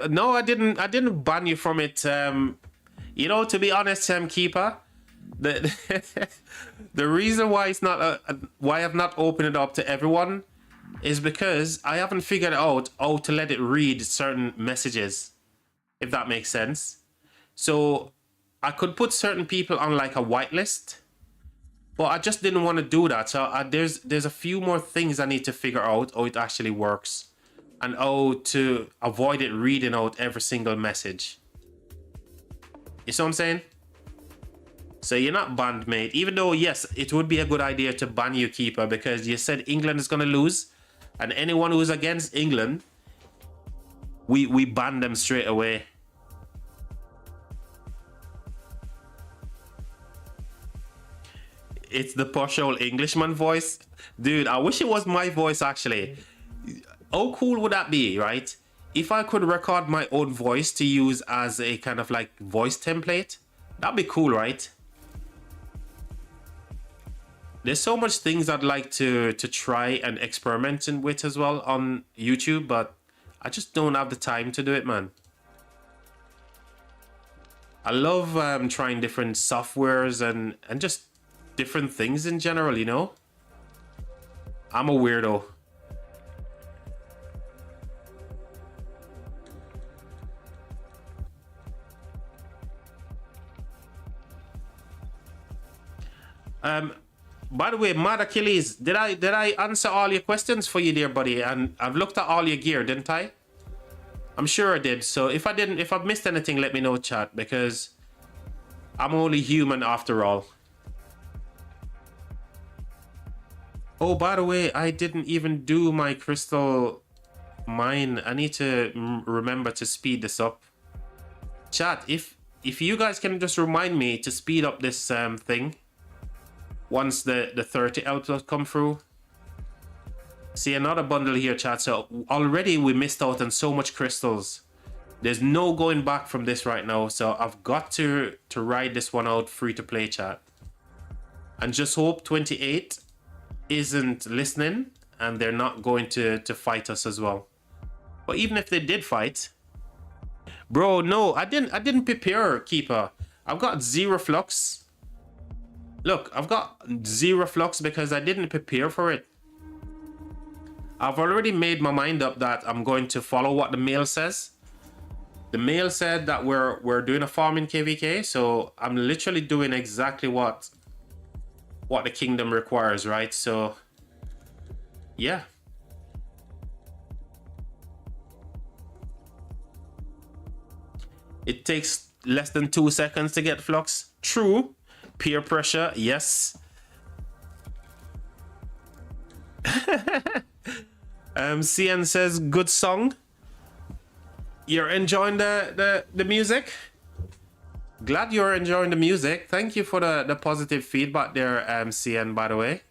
No, I didn't ban you from it. You know, to be honest, KvK, the reason why it's not why I've not opened it up to everyone is because I haven't figured out how to let it read certain messages. if that makes sense. So I could put certain people on like a whitelist, but I just didn't want to do that. So there's a few more things I need to figure out how it actually works and how to avoid it reading out every single message. You see what I'm saying? So you're not banned, mate. Even though, yes, it would be a good idea to ban you, Keeper, because you said England is going to lose. And anyone who's against England, we ban them straight away. It's the posh old Englishman voice. Dude, I wish it was my voice, actually. How cool would that be, right? If I could record my own voice to use as a kind of like voice template, that'd be cool, right? There's so much things I'd like to try and experiment with as well on YouTube, but I just don't have the time to do it, man. I love trying different softwares and just different things in general, you know? I'm a weirdo. By the way, Mad Achilles, did I answer all your questions for you, dear buddy? And I've looked at all your gear, didn't I? I'm sure I did. So if I didn't, if I've missed anything, let me know, chat, because I'm only human after all. Oh, by the way, I didn't even do my crystal mine. I need to remember to speed this up. Chat, if you guys can just remind me to speed up this thing once the 30 output come through. See, another bundle here, chat. So already we missed out on so much crystals. There's no going back from this right now. So I've got to ride this one out free to play, chat. And just hope 28 isn't listening and they're not going to fight us as well. But even if they did fight, bro, no, I didn't prepare, Keeper. I've got 0 flux. Look, I've got 0 flux because I didn't prepare for it. I've already made my mind up that I'm going to follow what the mail says. The mail said that we're doing a farm in KvK, so I'm literally doing exactly what the kingdom requires, right? So yeah. It takes less than 2 seconds to get flux. True. Peer pressure, yes. CN says, good song. You're enjoying the music? Glad you're enjoying the music. Thank you for the positive feedback there, CN, by the way.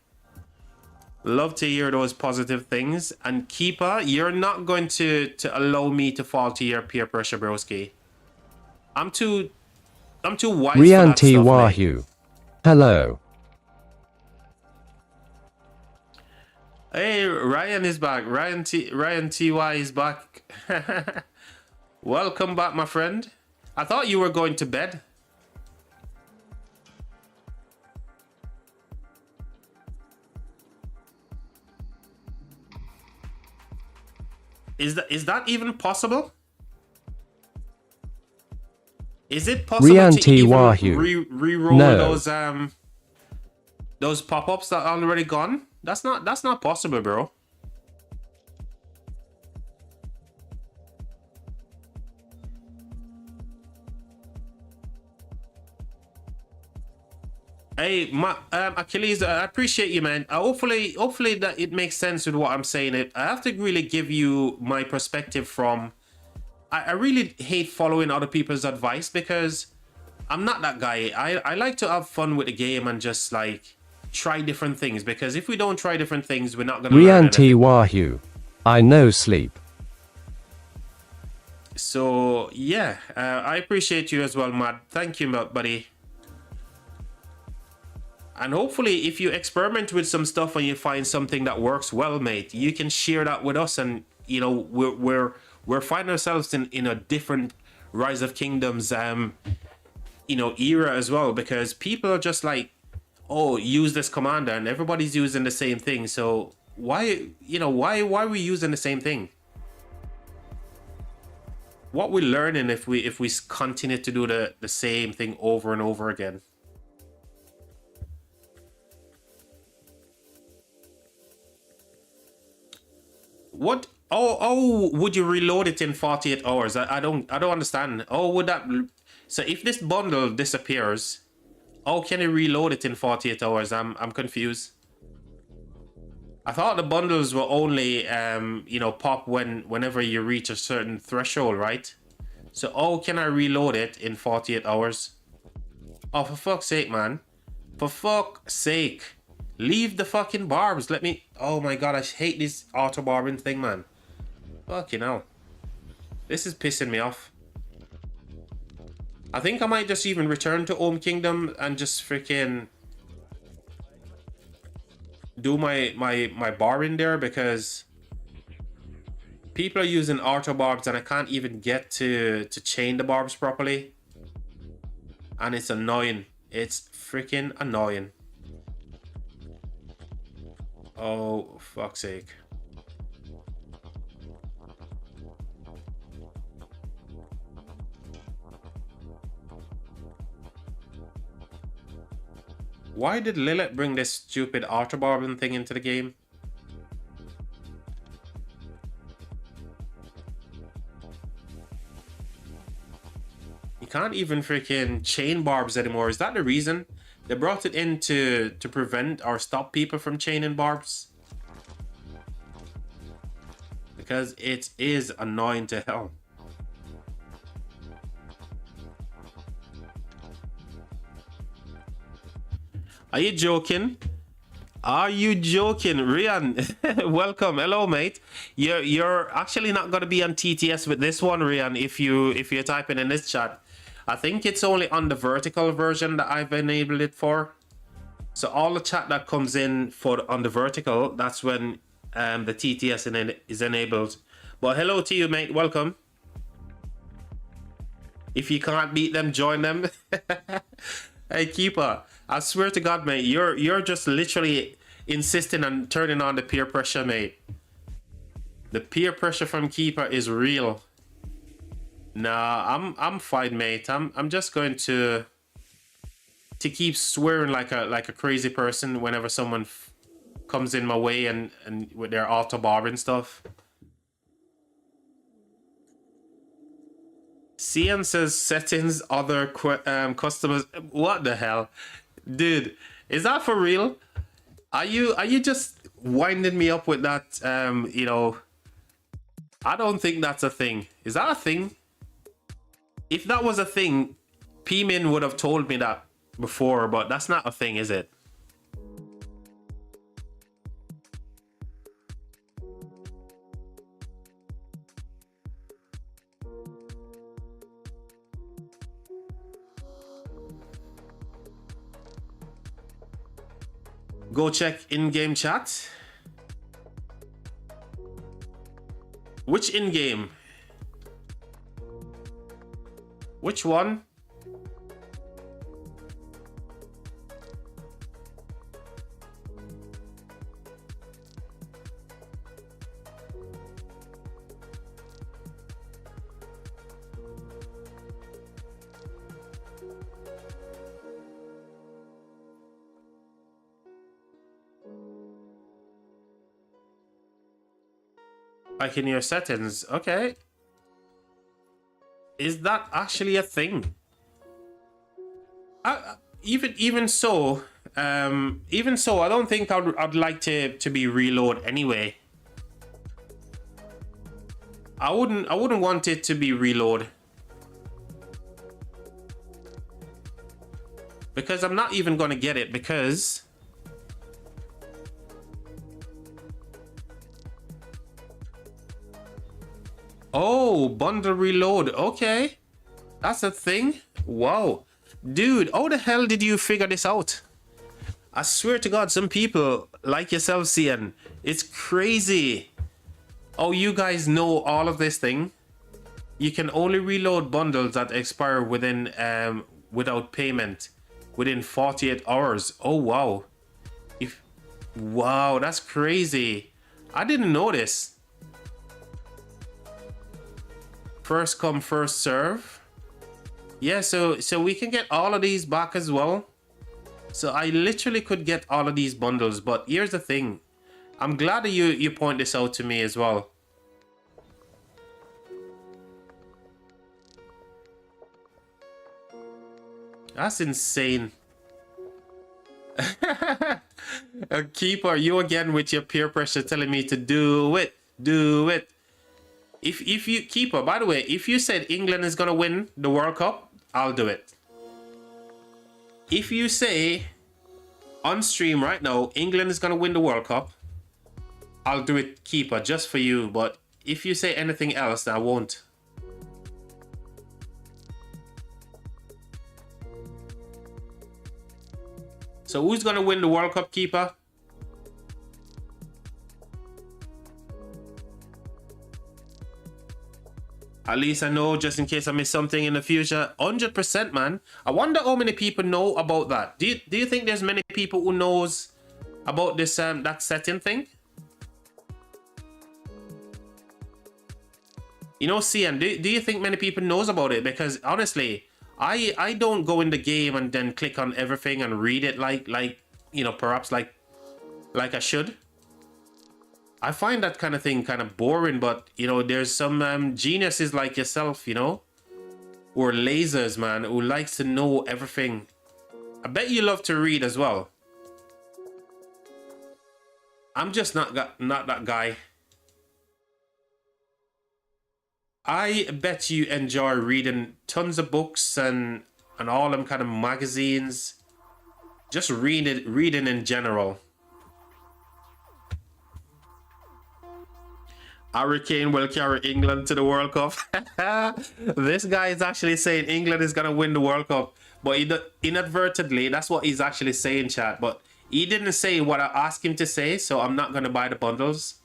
Love to hear those positive things. And Keeper, you're not going to allow me to fall to your peer pressure, broski. I'm too wise for that stuff, Wahoo. Hello. Hey, Ryan is back. Ryan TY is back. Welcome back, my friend. I thought you were going to bed. Is that even possible? Is it possible to even re-roll those pop-ups that are already gone? That's not possible, bro. Hey, Achilles, I appreciate you, man. Hopefully that it makes sense with what I'm saying. I have to really give you my perspective from. I really hate following other people's advice because I'm not that guy. I like to have fun with the game and just like try different things, because if we don't try different things, we're not gonna learn anything. Wahoo. I no sleep. So yeah, I appreciate you as well, Matt. Thank you, buddy. And hopefully if you experiment with some stuff and you find something that works well, mate, you can share that with us. And you know, we're finding ourselves in a different Rise of Kingdoms you know, era as well, because people are just like, oh, use this commander, and everybody's using the same thing. So why are we using the same thing? what we're learning if we continue to do the same thing over and over again. What? Oh, would you reload it in 48 hours? I don't understand. Oh, would that? So if this bundle disappears, how can you reload it in 48 hours? I'm confused. I thought the bundles were only you know, pop whenever you reach a certain threshold, right? So how can I reload it in 48 hours? Oh, for fuck's sake, man. For fuck's sake. Leave the fucking barbs. Let me... Oh my god, I hate this auto barbing thing, man. Fucking hell. This is pissing me off. I think I might just even return to Home Kingdom and just freaking do my bar in there, because people are using auto barbs and I can't even get to chain the barbs properly, and it's annoying. It's freaking annoying. Oh, fuck's sake. Why did Lilith bring this stupid auto barbing thing into the game? You can't even freaking chain barbs anymore. Is that the reason? They brought it in to prevent or stop people from chaining barbs? Because it is annoying to hell. Are you joking? Are you joking? Rian, welcome. Hello, mate. You're actually not gonna be on TTS with this one, Rian, if you're typing in this chat. I think it's only on the vertical version that I've enabled it for. So all the chat that comes in on the vertical, that's when the TTS is enabled. But hello to you, mate. Welcome. If you can't beat them, join them. Hey, Keeper, I swear to God, mate, you're just literally insisting on turning on the peer pressure, mate. The peer pressure from Keeper is real. Nah, I'm fine, mate. I'm just going to keep swearing like a crazy person whenever someone comes in my way and with their auto barbing stuff. Cian says settings, other customers. What the hell, dude? Is that for real? Are you just winding me up with that? You know, I don't think that's a thing. Is that a thing? If that was a thing, P-Min would have told me that before, but that's not a thing, is it? Go check in-game chat. Which in-game? Which one? Like in your settings, okay. Is that actually a thing? Even so, I don't think I'd like to be reload anyway. I wouldn't want it to be reload, because I'm not even gonna get it, because oh, bundle reload. Okay, that's a thing. Wow, dude, how the hell did you figure this out? I swear to God, some people like yourself, Cian, it's crazy. Oh, you guys know all of this thing. You can only reload bundles that expire within without payment within 48 hours. Oh wow. Wow, that's crazy. I didn't know this. First come, first serve. Yeah, so we can get all of these back as well. So I literally could get all of these bundles, but here's the thing. I'm glad that you point this out to me as well. That's insane. Keeper, you again with your peer pressure telling me to do it. Do it. If you, Keeper, by the way, if you said England is gonna win the World Cup, I'll do it. If you say on stream right now, England is gonna win the World Cup, I'll do it, Keeper, just for you. But if you say anything else, I won't. So who's gonna win the World Cup, Keeper? At least I know, just in case I miss something in the future. 100%, man. I wonder how many people know about that. Do you think there's many people who knows about this that setting thing? You know, CM, do you think many people knows about it? Because honestly, I don't go in the game and then click on everything and read it like you know, perhaps like I should. I find that kind of thing kind of boring, but you know, there's some geniuses like yourself, you know, or lasers, man, who likes to know everything. I bet you love to read as well. I'm just not that guy. I bet you enjoy reading tons of books and all them kind of magazines. Just reading in general. Hurricane will carry England to the World Cup. This guy is actually saying England is gonna win the World Cup, but inadvertently, that's what he's actually saying, chat. But he didn't say what I asked him to say, so I'm not gonna buy the bundles.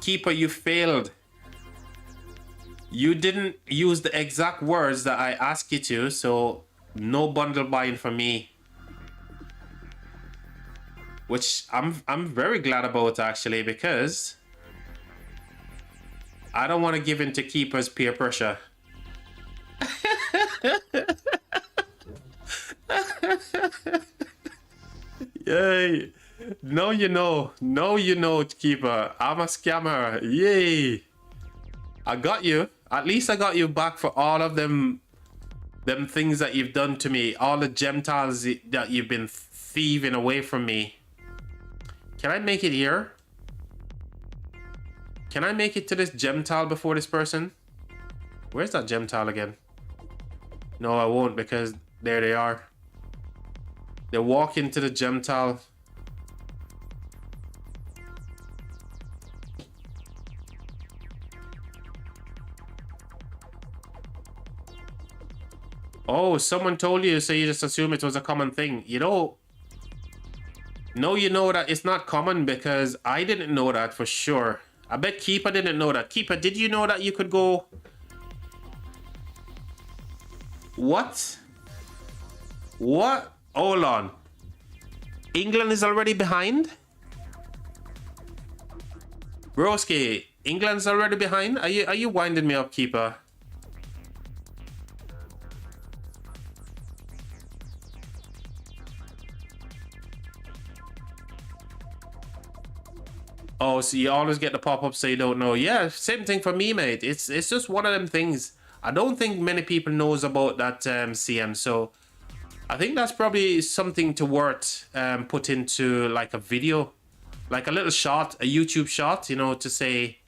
Keeper, you failed. You didn't use the exact words that I asked you to, so no bundle buying for me. Which I'm very glad about, actually, because I don't want to give in to Keeper's peer pressure. Yay. No, you know. No, you know, Keeper. I'm a scammer. Yay. I got you. At least I got you back for all of them things that you've done to me. All the gem tiles that you've been thieving away from me. Can I make it here? Can I make it to this gem tile before this person? Where's that gem tile again? No, I won't, because there they are. They walk into the gem tile. Oh, someone told you, so you just assume it was a common thing. You know, no, you know that it's not common, because I didn't know that for sure. I bet Keeper didn't know that. Keeper, did you know that you could go... What? What? Hold on. England is already behind? Broski, England's already behind? Are you winding me up, Keeper? Oh, so you always get the pop-up so you don't know. Yeah, same thing for me, mate. It's just one of them things. I don't think many people knows about that CM, so I think that's probably something to worth put into like a video, like a little shot, a YouTube shot, you know, to say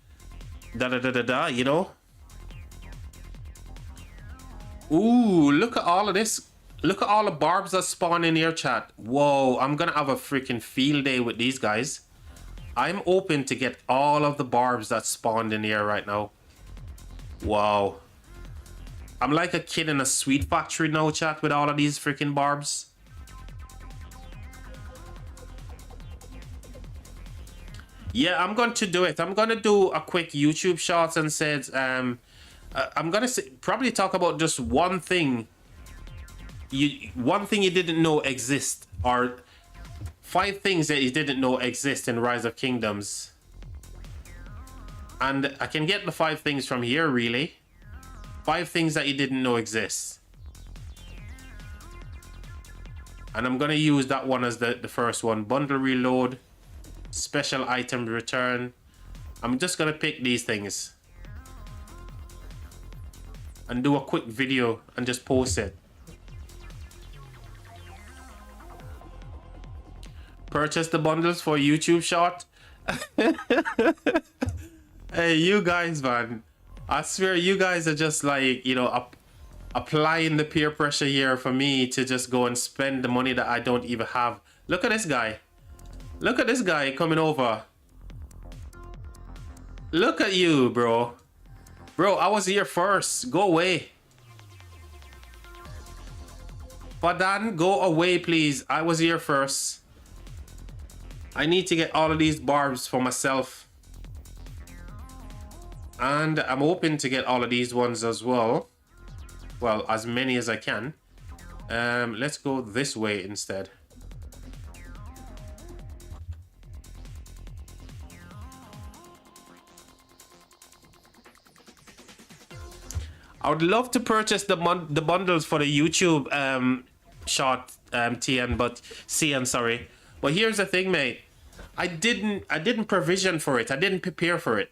da-da-da-da-da, you know? Ooh, look at all of this. Look at all the barbs that spawn in here, chat. Whoa, I'm gonna have a freaking field day with these guys. I'm open to get all of the barbs that spawned in here right now. Wow. I'm like a kid in a sweet factory now, chat, with all of these freaking barbs. Yeah, I'm going to do it. I'm going to do a quick YouTube shot and said, I'm going to probably talk about just one thing. One thing you didn't know exist, or 5 things that you didn't know exist in Rise of Kingdoms. And I can get the 5 things from here, really. 5 things that you didn't know exist. And I'm gonna use that one as the first one. Bundle reload, special item return. I'm just gonna pick these things and do a quick video and just post it. Purchase the bundles for YouTube short. Hey, you guys, man. I swear you guys are just like, you know, applying the peer pressure here for me to just go and spend the money that I don't even have. Look at this guy. Look at this guy coming over. Look at you, bro. Bro, I was here first. Go away. Padan, go away, please. I was here first. I need to get all of these barbs for myself. And I'm hoping to get all of these ones as well. Well, as many as I can. Let's go this way instead. I would love to purchase the bundles for the YouTube short CN, sorry. But here's the thing, mate. I didn't provision for it. I didn't prepare for it.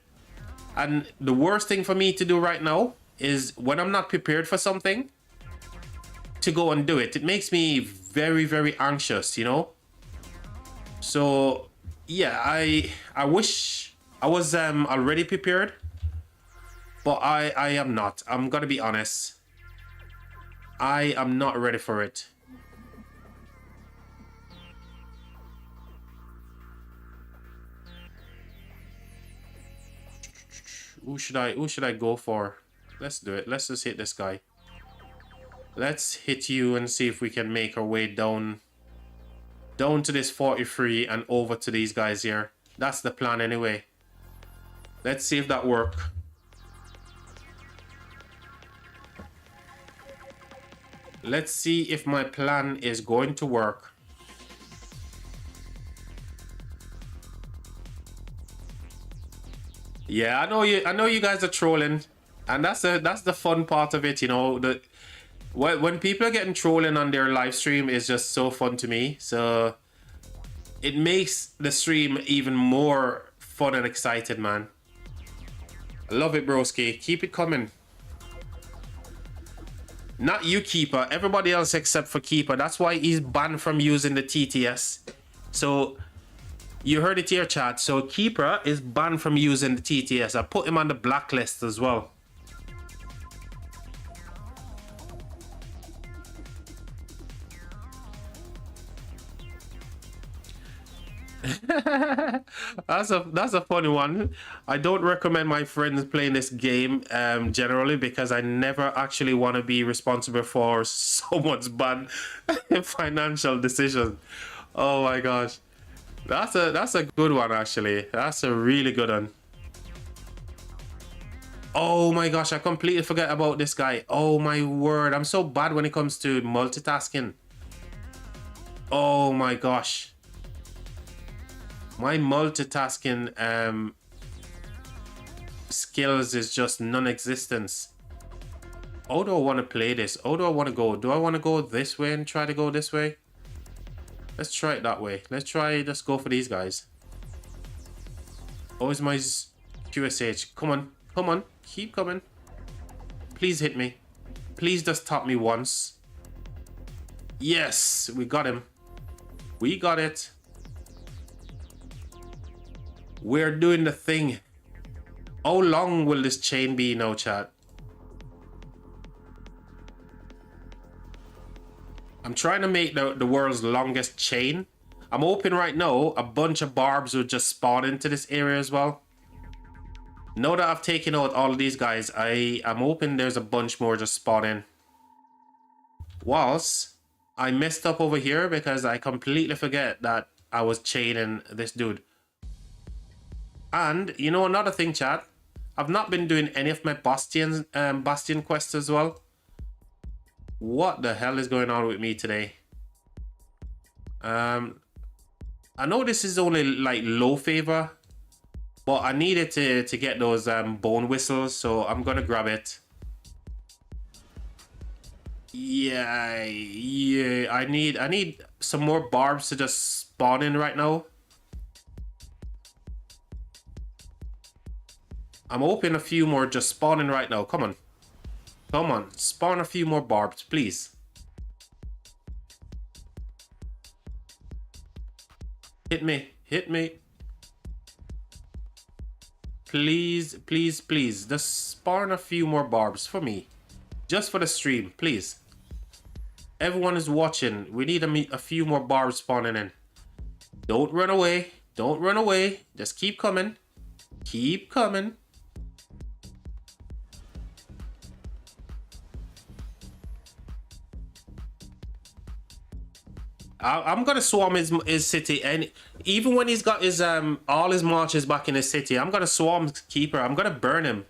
And the worst thing for me to do right now is when I'm not prepared for something, to go and do it. It makes me very, very anxious, you know? So yeah, I wish I was already prepared, but I am not. I'm gonna be honest. I am not ready for it. Who should I go for? Let's do it. Let's just hit this guy. Let's hit you and see if we can make our way down to this 43 and over to these guys here. That's the plan anyway. Let's see if that works. Let's see if my plan is going to work. Yeah, I know you guys are trolling, and that's the fun part of it, you know. When people are getting trolling on their live stream is just so fun to me. So it makes the stream even more fun and excited, man. I love it, broski. Keep it coming. Not you, Keeper. Everybody else except for Keeper. That's why he's banned from using the TTS. So you heard it here, chat. So Keeper is banned from using the TTS. I put him on the blacklist as well. That's a funny one. I don't recommend my friends playing this game generally, because I never actually want to be responsible for someone's bad financial decision. Oh my gosh, that's a good one actually. That's a really good one. Oh my gosh, I completely forgot about this guy. Oh my word, I'm so bad when it comes to multitasking. Oh my gosh. My multitasking skills is just non-existent. How do I want to play this? How do I want to go? Do I want to go this way and try to go this way? Let's try it that way. Let's go for these guys. Oh, is my QSH? Come on, come on, keep coming. Please hit me. Please just top me once. Yes, we got him. We got it. We're doing the thing. How long will this chain be now, chat? I'm trying to make the world's longest chain. I'm hoping right now a bunch of barbs will just spawn into this area as well. Now that I've taken out all of these guys, I'm hoping there's a bunch more just spawning. Whilst I messed up over here because I completely forget that I was chaining this dude. And you know another thing, chat, I've not been doing any of my bastion quests as well. What the hell is going on with me today? I know this is only like low favor, but I needed to get those bone whistles, so I'm gonna grab it. Yeah. I need some more barbs to just spawn in right now. I'm hoping a few more just spawning right now. Come on. Come on. Spawn a few more barbs, please. Hit me. Hit me. Please, please, please. Just spawn a few more barbs for me. Just for the stream, please. Everyone is watching. We need a few more barbs spawning in. Don't run away. Don't run away. Just keep coming. Keep coming. I'm gonna swarm his city, and even when he's got his all his marches back in his city, I'm gonna swarm Keeper. I'm gonna burn him.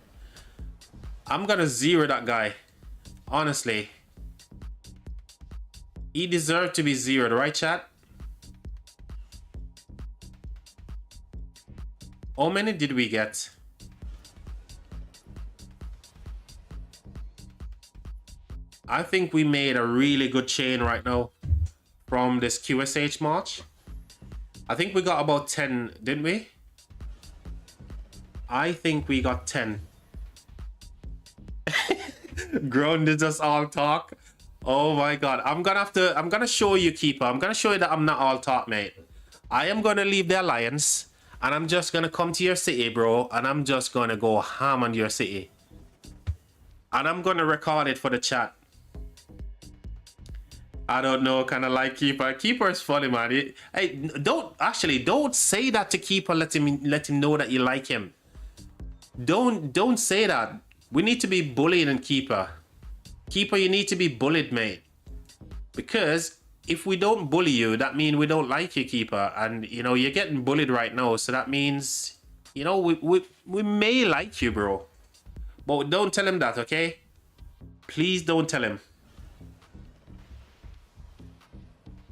I'm gonna zero that guy. Honestly, he deserved to be zeroed, right, chat? How many did we get? I think we made a really good chain right now from this QSH march. I think we got about 10, didn't we? I think we got 10. Grown is just all talk. Oh my god. I'm gonna show you, Keeper. I'm gonna show you that I'm not all talk, mate. I am gonna leave the alliance and I'm just gonna come to your city, bro, and I'm just gonna go ham on your city. And I'm gonna record it for the chat. I don't know, kind of like Keeper. Keeper is funny, man. Hey, don't say that to Keeper. Let him know that you like him. Don't say that. We need to be bullied and Keeper. Keeper, you need to be bullied, mate. Because if we don't bully you, that means we don't like you, Keeper. And you know you're getting bullied right now, so that means you know we may like you, bro. But don't tell him that, okay? Please don't tell him.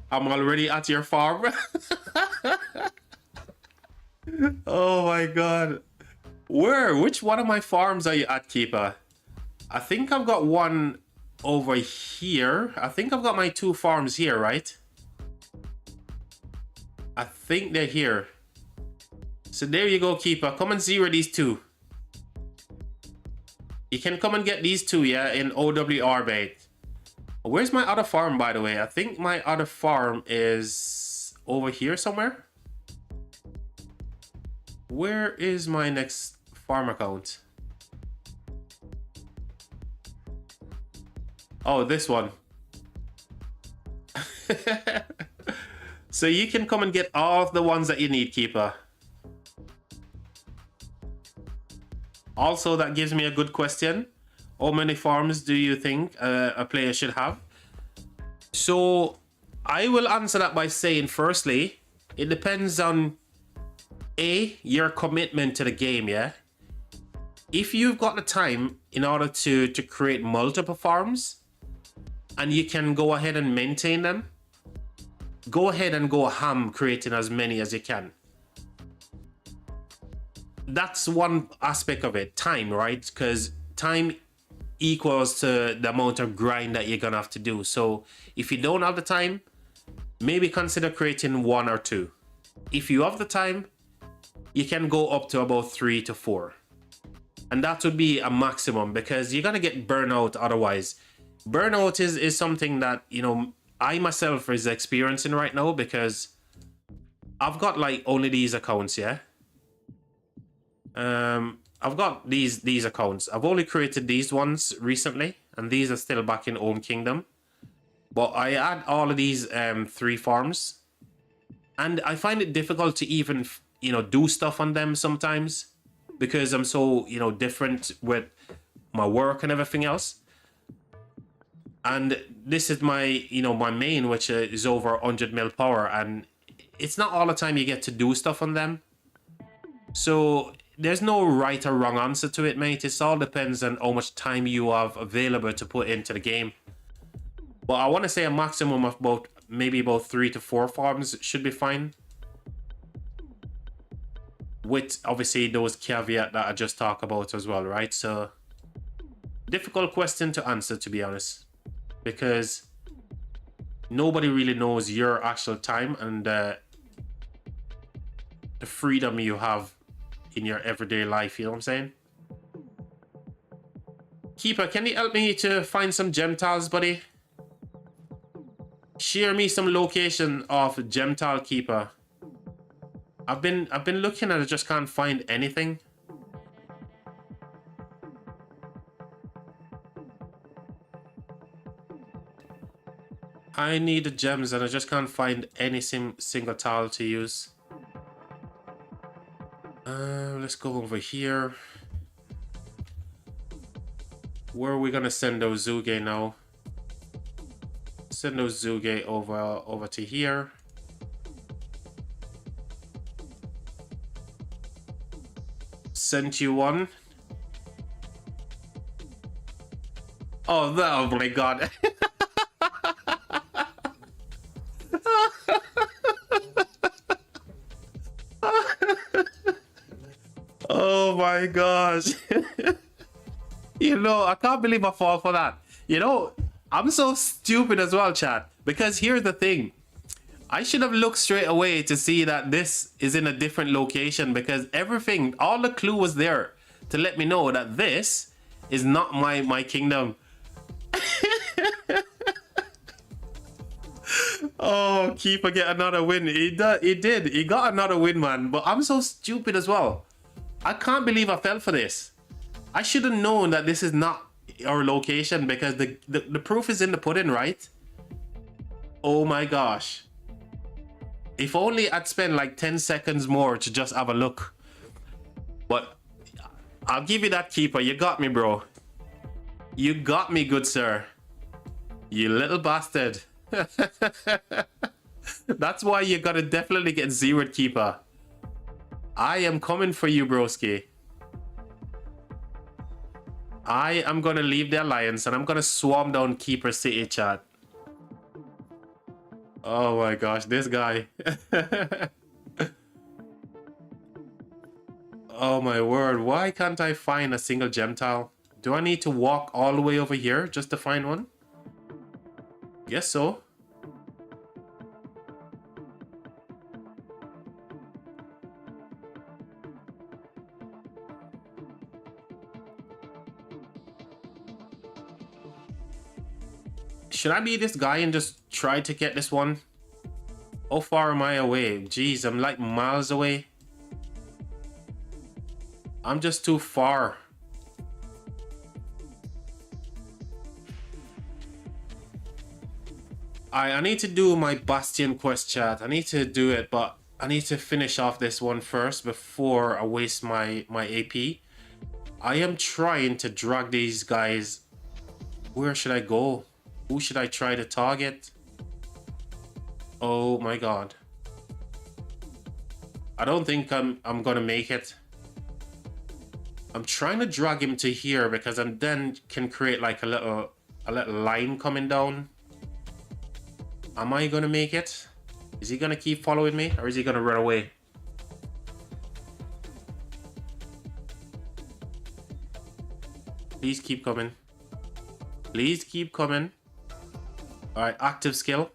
I'm already at your farm. Oh my god. Where? Which one of my farms are you at, Keeper? I think I've got one over here. I think I've got my 2 farms here, right? I think they're here. So there you go, Keeper. Come and zero these 2. You can come and get these 2, yeah, in OWR bait. Where's my other farm, by the way? I think my other farm is over here somewhere. Where is my next farm account? Oh, this one. So you can come and get all of the ones that you need, Keeper. Also, that gives me a good question. How many farms do you think a player should have? So I will answer that by saying, firstly, it depends on your commitment to the game, yeah? If you've got the time in order to create multiple farms and you can go ahead and maintain them, go ahead and go ham creating as many as you can. That's one aspect of it, time, right? Because time equals to the amount of grind that you're gonna have to do. So if you don't have the time, maybe consider creating 1 or 2. If you have the time, you can go up to about 3 to 4. And that would be a maximum, because you're gonna get burnout otherwise. Burnout is something that, you know, I myself is experiencing right now, because I've got like only these accounts, yeah? I've got these accounts. I've only created these ones recently, and these are still back in home kingdom. But I add all of these 3 farms, and I find it difficult to even, you know, do stuff on them sometimes, because I'm so, you know, different with my work and everything else. And this is my, you know, my main, which is over 100 mil power, and it's not all the time you get to do stuff on them. So there's no right or wrong answer to it, mate. It all depends on how much time you have available to put into the game. But I want to say a maximum of maybe about 3 to 4 farms should be fine. With obviously those caveats that I just talked about as well, right? So difficult question to answer, to be honest. because nobody really knows your actual time and the freedom you have in your everyday life. You know what I'm saying? Keeper, can you help me to find some gem tiles, buddy? Share me some location of gem tile, Keeper. I've been looking and I just can't find anything. I need the gems and I just can't find any single tile to use. Let's go over here. Where are we gonna send those Zuge now? Send those Zuge over to here. Sent you one. Oh, oh my god. Oh my gosh. You know, I can't believe I fall for that. You know, I'm so stupid as well, chat. Because here's the thing. I should have looked straight away to see that this is in a different location, because everything, all the clue was there to let me know that this is not my kingdom. Oh, Keeper get another win. He did. He got another win, man. But I'm so stupid as well. I can't believe I fell for this. I should have known that this is not our location, because the proof is in the pudding, right? Oh my gosh. If only I'd spent like 10 seconds more to just have a look. But I'll give you that, Keeper. You got me, bro. You got me, good sir. You little bastard. That's why you gotta definitely get zeroed, Keeper. I am coming for you, broski. I am gonna leave the alliance and I'm gonna swarm down Keeper City, chat. Oh my gosh, this guy. Oh my word, why can't I find a single gem tile? Do I need to walk all the way over here just to find one? Guess so. Should I be this guy and just try to get this one? How far am I away? Jeez, I'm like miles away. I'm just too far. I need to do my Bastion quest, chat. I need to do it, but I need to finish off this one first before I waste my AP. I am trying to drag these guys. Where should I go? Who should I try to target? Oh my god. I don't think I'm gonna make it. I'm trying to drag him to here because I then can create like a little line coming down. Am I gonna make it? Is he gonna keep following me or is he gonna run away? Please keep coming. Please keep coming. All right, active skill.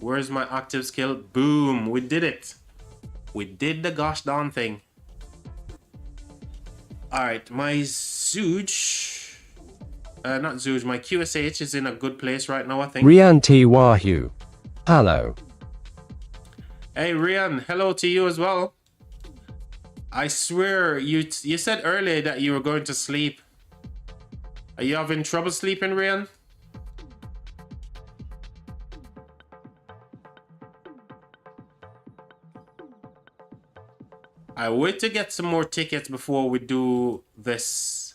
Where's my active skill? Boom, we did it. We did the gosh darn thing. All right, my Zooge, not Zooge, my QSH is in a good place right now, I think. Rian T. Wahoo. Hello. Hey, Rian, hello to you as well. I swear, you said earlier that you were going to sleep. Are you having trouble sleeping, Rian? I wait to get some more tickets before we do this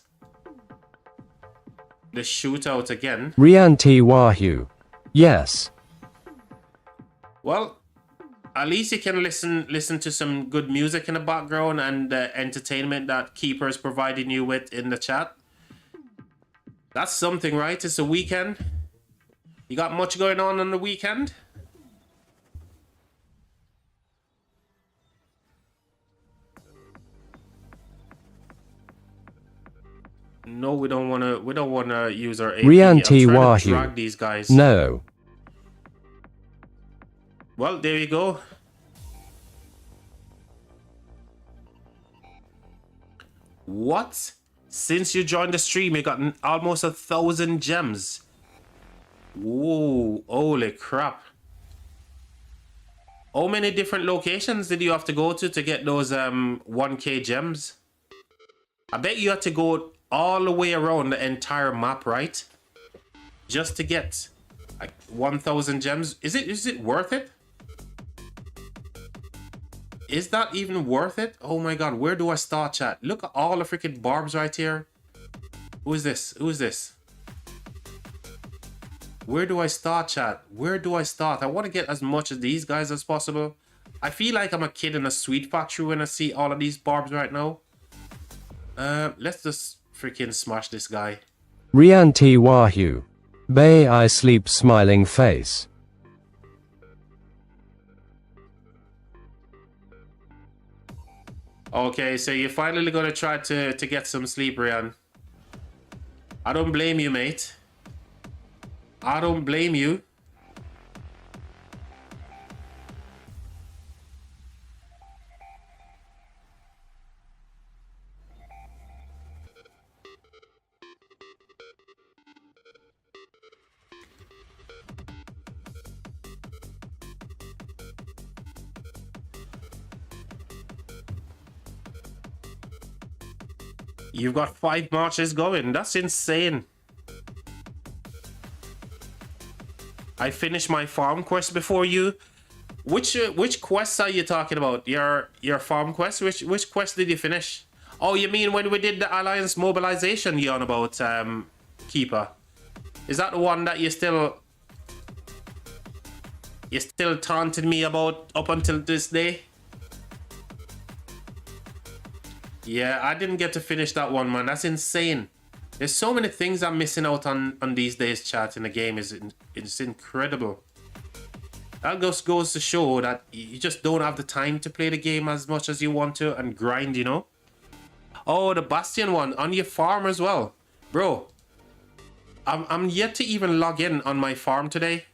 shootout again. Rian T. Wahoo. Yes. Well, at least you can listen to some good music in the background and the entertainment that Keeper is providing you with in the chat. That's something, right? It's a weekend. You got much going on the weekend? No, we don't want to. We don't want to use our AP. Rianti I'm trying Wahoo. to drag these guys. No. Well, there you go. What? Since you joined the stream, you got almost 1,000 gems. Whoa! Holy crap! How many different locations did you have to go to get those 1K gems? I bet you had to go all the way around the entire map, right? Just to get like 1,000 gems. Is it worth it? Is that even worth it? Oh my god, where do I start, chat? Look at all the freaking barbs right here. Who is this? Who is this? Where do I start, chat? Where do I start? I want to get as much of these guys as possible. I feel like I'm a kid in a sweet factory when I see all of these barbs right now. Let's just freaking smash this guy. Rianti Wahoo. Bay I sleep smiling face. Okay, so you're finally gonna try to get some sleep, Rian. I don't blame you, mate. I don't blame you. You've got 5 marches going. That's insane. I finished my farm quest before you. Which quests are you talking about? Your farm quest? Which quest did you finish? Oh, you mean when we did the alliance mobilization you on about, KvK? Is that the one that you're still taunting me about up until this day? Yeah, I didn't get to finish that one, man. That's insane. There's so many things I'm missing out on these days, chat, in the game. It's incredible. That just goes to show that you just don't have the time to play the game as much as you want to and grind, you know? Oh, the Bastion one on your farm as well. Bro, I'm yet to even log in on my farm today.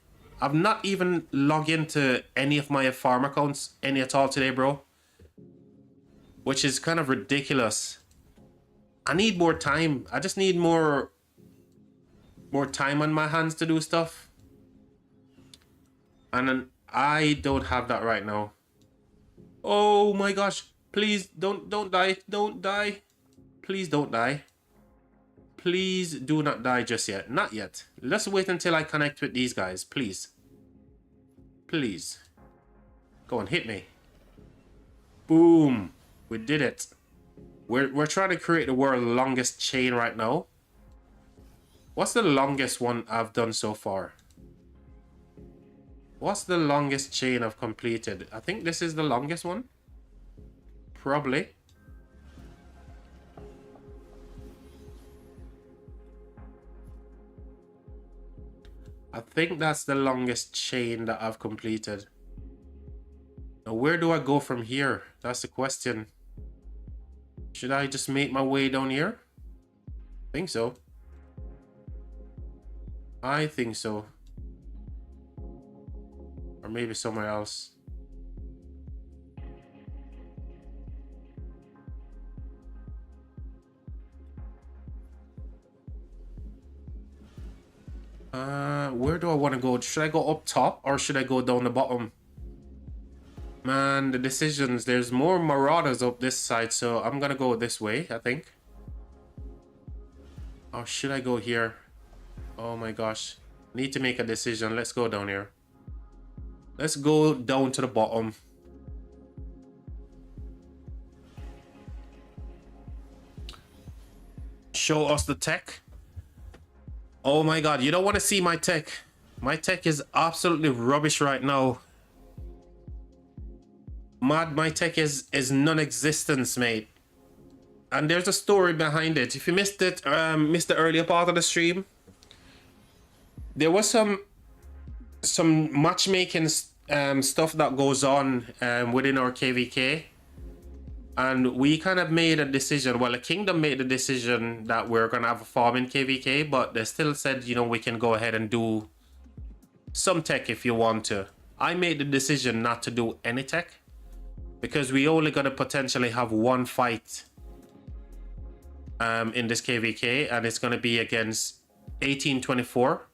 I've not even logged into any of my farm accounts any at all today, bro. Which is kind of ridiculous. I need more time. I just need more time on my hands to do stuff. And I don't have that right now. Oh my gosh. Please don't die. Don't die. Please don't die. Please do not die just yet. Not yet. Let's wait until I connect with these guys. Please. Please. Go on, hit me. Boom. We did it. We're trying to create the world's longest chain right now. What's the longest one I've done so far? What's the longest chain I've completed? I think this is the longest one. Probably. I think that's the longest chain that I've completed. Now, where do I go from here? That's the question. Should I just make my way down here? I think so. I think so. Or maybe somewhere else. Where do I want to go? Should I go up top or should I go down the bottom? Man, the decisions. There's more marauders up this side, so I'm gonna go this way, I think. Or should I go here? Oh my gosh. Need to make a decision. Let's go down here. Let's go down to the bottom. Show us the tech. Oh my god, you don't want to see my tech. My tech is absolutely rubbish right now. My tech is non-existence, mate. And there's a story behind it. If you missed it, missed the earlier part of the stream, there was some matchmaking stuff that goes on within our KvK. And we kind of made a decision. Well, the kingdom made the decision that we're going to have a farm in KvK, but they still said, you know, we can go ahead and do some tech if you want to. I made the decision not to do any tech because we only going to potentially have one fight in this KvK, and it's going to be against 1824,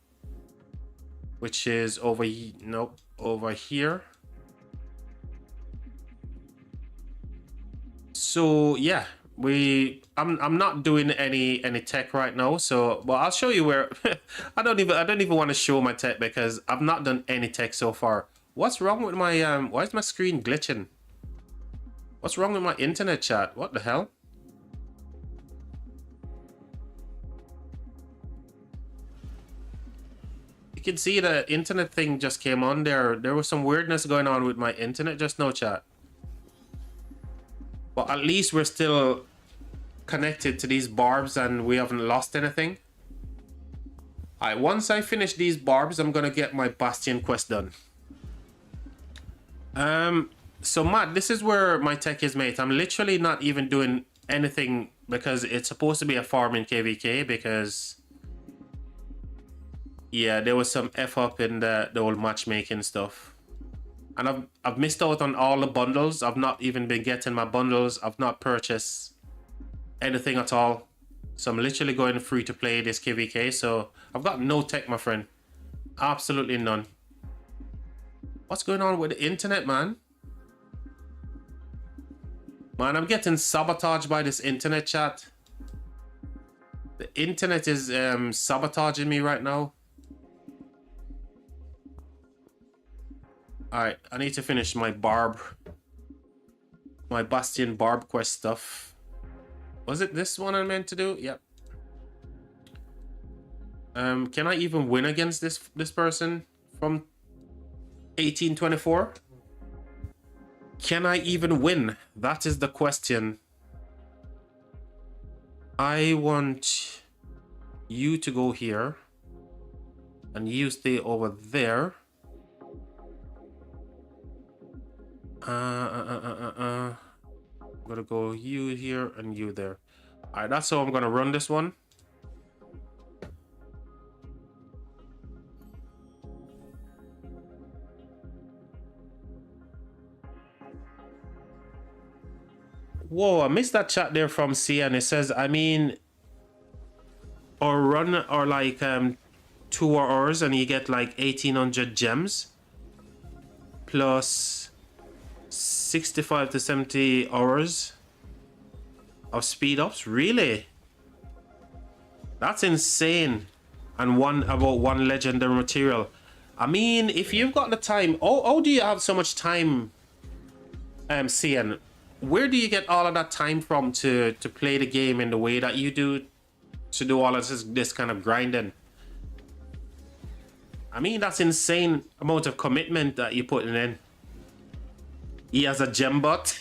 which is over here. So yeah, I'm not doing any tech right now. So, but I'll show you where. I don't even want to show my tech because I've not done any tech so far. What's wrong with my why is my screen glitching? What's wrong with my internet, chat? What the hell? You can see the internet thing just came on there. There was some weirdness going on with my internet just now, chat. But at least we're still connected to these barbs and we haven't lost anything. Alright, once I finish these barbs, I'm gonna get my Bastion quest done. So Matt, this is where my tech is, mate. I'm literally not even doing anything because it's supposed to be a farm in KvK because yeah, there was some F up in the old matchmaking stuff. And I've missed out on all the bundles. I've not even been getting my bundles. I've not purchased anything at all. So I'm literally going free to play this KvK. So I've got no tech, my friend. Absolutely none. What's going on with the internet, man? Man, I'm getting sabotaged by this internet, chat. The internet is sabotaging me right now. Alright, I need to finish my Bastion barb quest stuff. Was it this one I meant to do? Yep. Can I even win against this person from 1824? Can I even win? That is the question. I want you to go here and you stay over there. I'm gonna go you here and you there. Alright, that's how I'm gonna run this one. Whoa, I missed that chat there from Cian. It says, I mean, or run or like 2 hours and you get like 1800 gems plus 65 to 70 hours of speed ups. Really? That's insane. And about one legendary material. I mean, if you've got the time, how do you have so much time, Cian? Where do you get all of that time from to play the game in the way that you do, to do all of this kind of grinding? I mean, that's insane amount of commitment that you're putting in. He has a gem bot.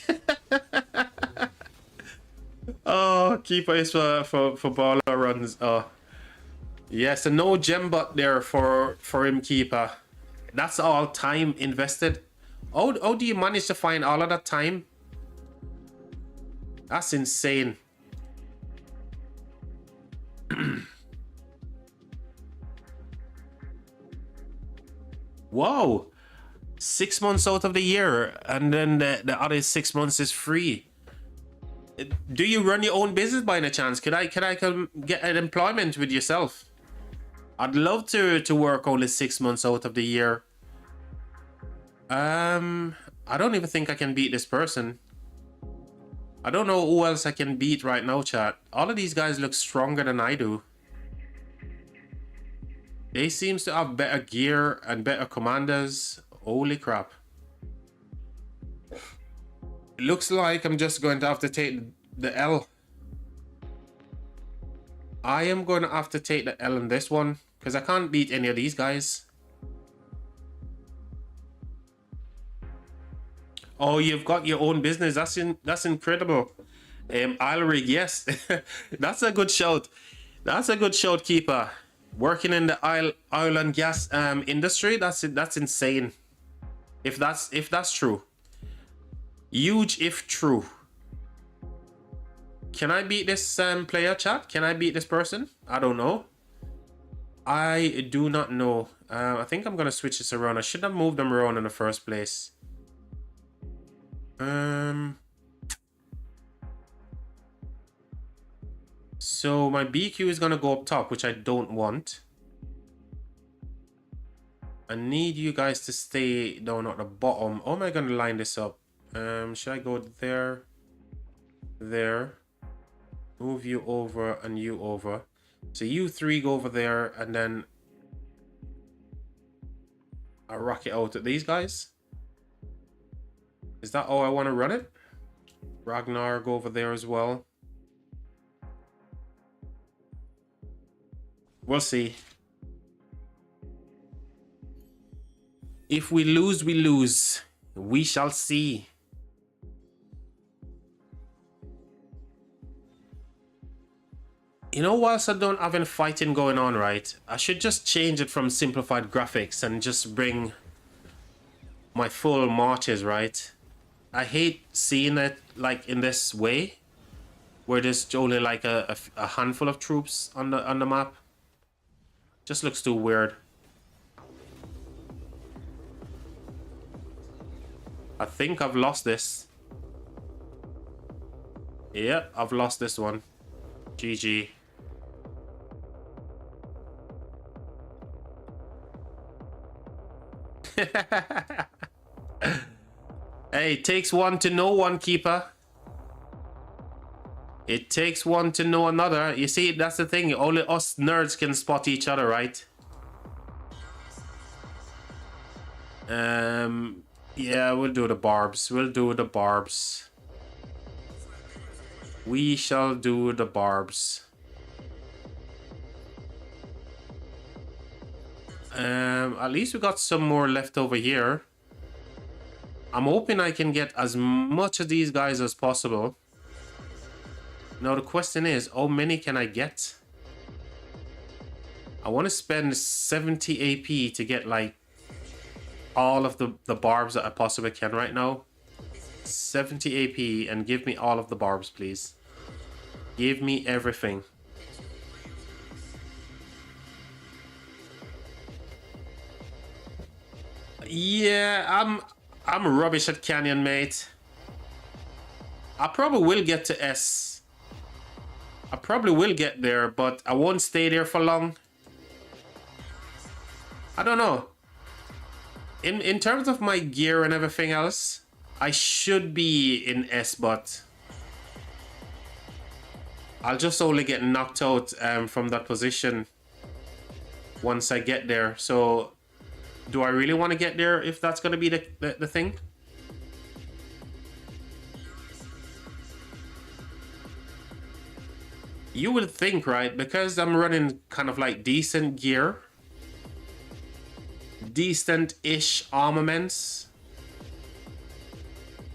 Oh, keeper is for baller runs. Oh, yes, and no gem bot there for him, keeper. That's all time invested. How do you manage to find all of that time? That's insane. Whoa. 6 months out of the year, and then the other 6 months is free. Do you run your own business by any chance? Could I come get an employment with yourself? I'd love to work only 6 months out of the year. I don't even think I can beat this person. I don't know who else I can beat right now, chat. All of these guys look stronger than I do. They seems to have better gear and better commanders. Holy crap. It looks like I'm just going to have to take the L. I am going to have to take the L in this one because I can't beat any of these guys. Oh, you've got your own business. That's incredible. Alrig, yes. That's a good shout. That's a good shout, keeper. Working in the oil and gas industry, that's insane. If that's true. Huge if true. Can I beat this player, chat? Can I beat this person? I don't know. I do not know. I think I'm gonna switch this around. I should have moved them around in the first place. So my BQ is gonna go up top, which I don't want. I need you guys to stay down at the bottom. How am I gonna line this up? Should I go there? There. Move you over and you over. So you three go over there, and then I rock it out at these guys. Is that how I want to run it? Ragnar, go over there as well. We'll see. If we lose, we lose. We shall see. You know, whilst I don't have any fighting going on, right, I should just change it from simplified graphics and just bring my full marches, right? I hate seeing it like in this way, where there's only like a handful of troops on the map. Just looks too weird. I think I've lost this. Yep, I've lost this one. GG. Hey, it takes one to know one, keeper. It takes one to know another. You see, that's the thing. Only us nerds can spot each other, right? Yeah, we'll do the barbs. We'll do the barbs. We shall do the barbs. At least we got some more left over here. I'm hoping I can get as much of these guys as possible. Now the question is, how many can I get? I want to spend 70 AP to get like all of the barbs that I possibly can right now. 70 AP, and give me all of the barbs, please. Give me everything. Yeah, I'm rubbish at Canyon, mate. I probably will get to S. I probably will get there, but I won't stay there for long. I don't know. In terms of my gear and everything else, I should be in S, but I'll just only get knocked out from that position once I get there. So do I really want to get there if that's going to be the thing? You would think, right? Because I'm running kind of like decent gear, decent-ish armaments,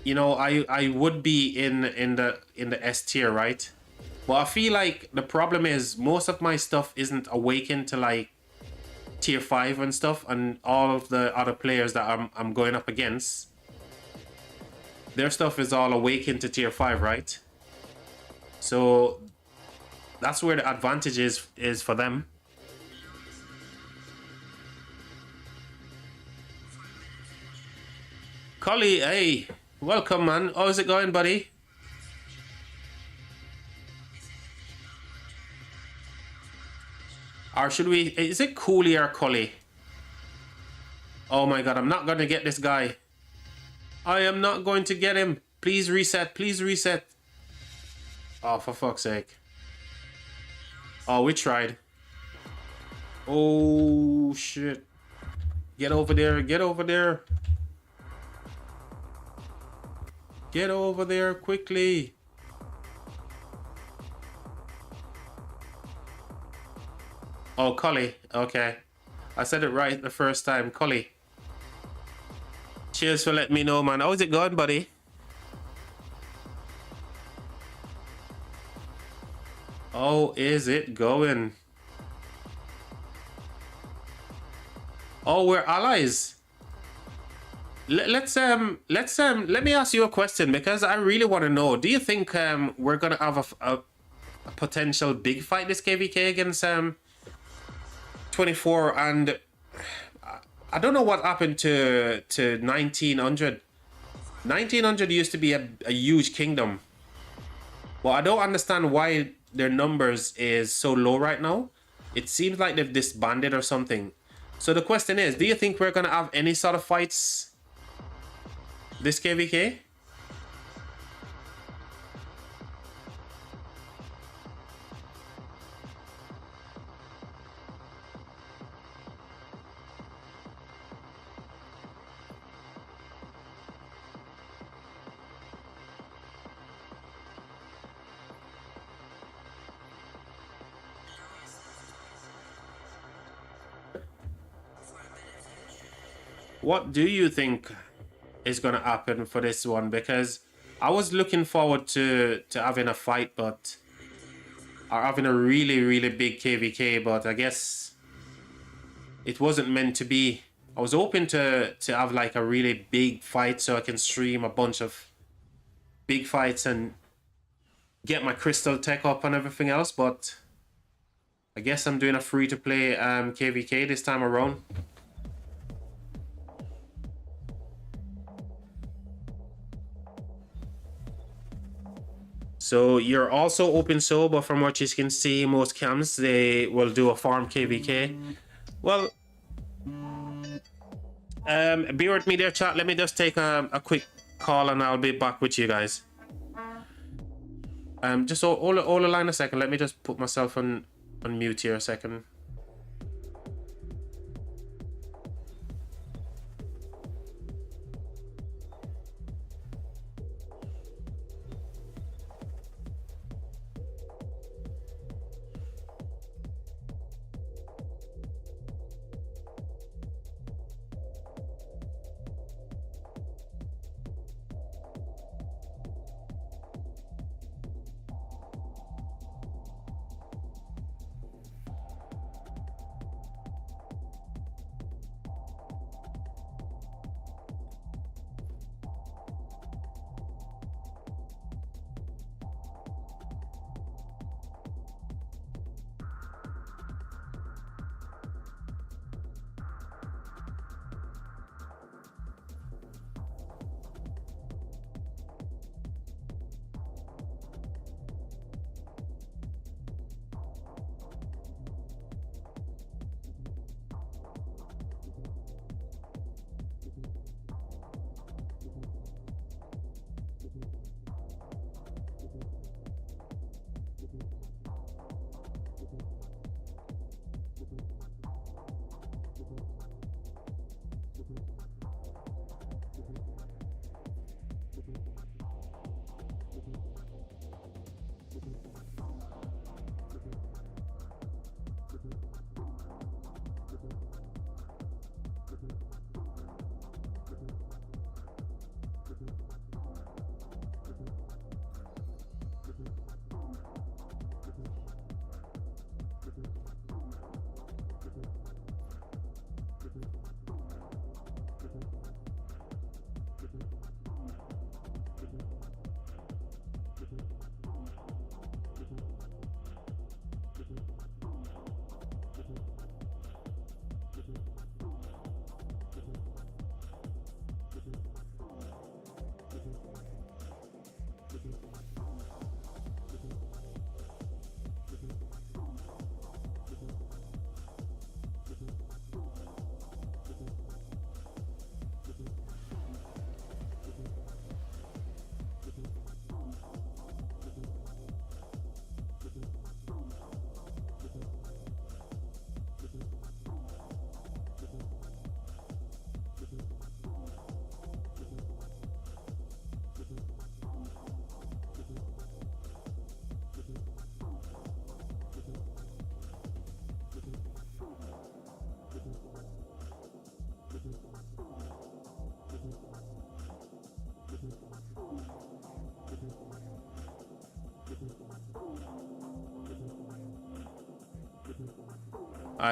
you know, I would be in the S tier, right? But I feel like the problem is most of my stuff isn't awakened to like tier 5 and stuff, and all of the other players that I'm going up against, their stuff is all awakened to tier 5, right? So that's where the advantage is for them. Collie, hey, welcome, man. How's it going, buddy? Or should we... Is it Cooley or Collie? Oh my god, I'm not going to get this guy. I am not going to get him. Please reset. Please reset. Oh, for fuck's sake. Oh, we tried. Oh, shit. Get over there. Get over there. Get over there quickly. Oh, Collie. Okay. I said it right the first time. Collie. Cheers for letting me know, man. How's it going, buddy? How is it going? Oh, we're allies. let me ask you a question, because I really want to know. Do you think we're gonna have a potential big fight this KvK against 24? And I don't know what happened to 1900. 1900 used to be a huge kingdom. Well, I don't understand why their numbers is so low right now. It seems like they've disbanded or something. So the question is, do you think we're gonna have any sort of fights this KvK? What do you think is gonna happen for this one? Because I was looking forward to having a fight, but are having a really big KvK, but I guess it wasn't meant to be. I was hoping to have like a really big fight so I can stream a bunch of big fights and get my crystal tech up and everything else, but I guess I'm doing a free-to-play KvK this time around. So you're also open so, but from what you can see, most camps, they will do a farm KvK. Well, be with me there, chat. Let me just take a quick call and I'll be back with you guys. Just hold the line a second. Let me just put myself on mute here a second.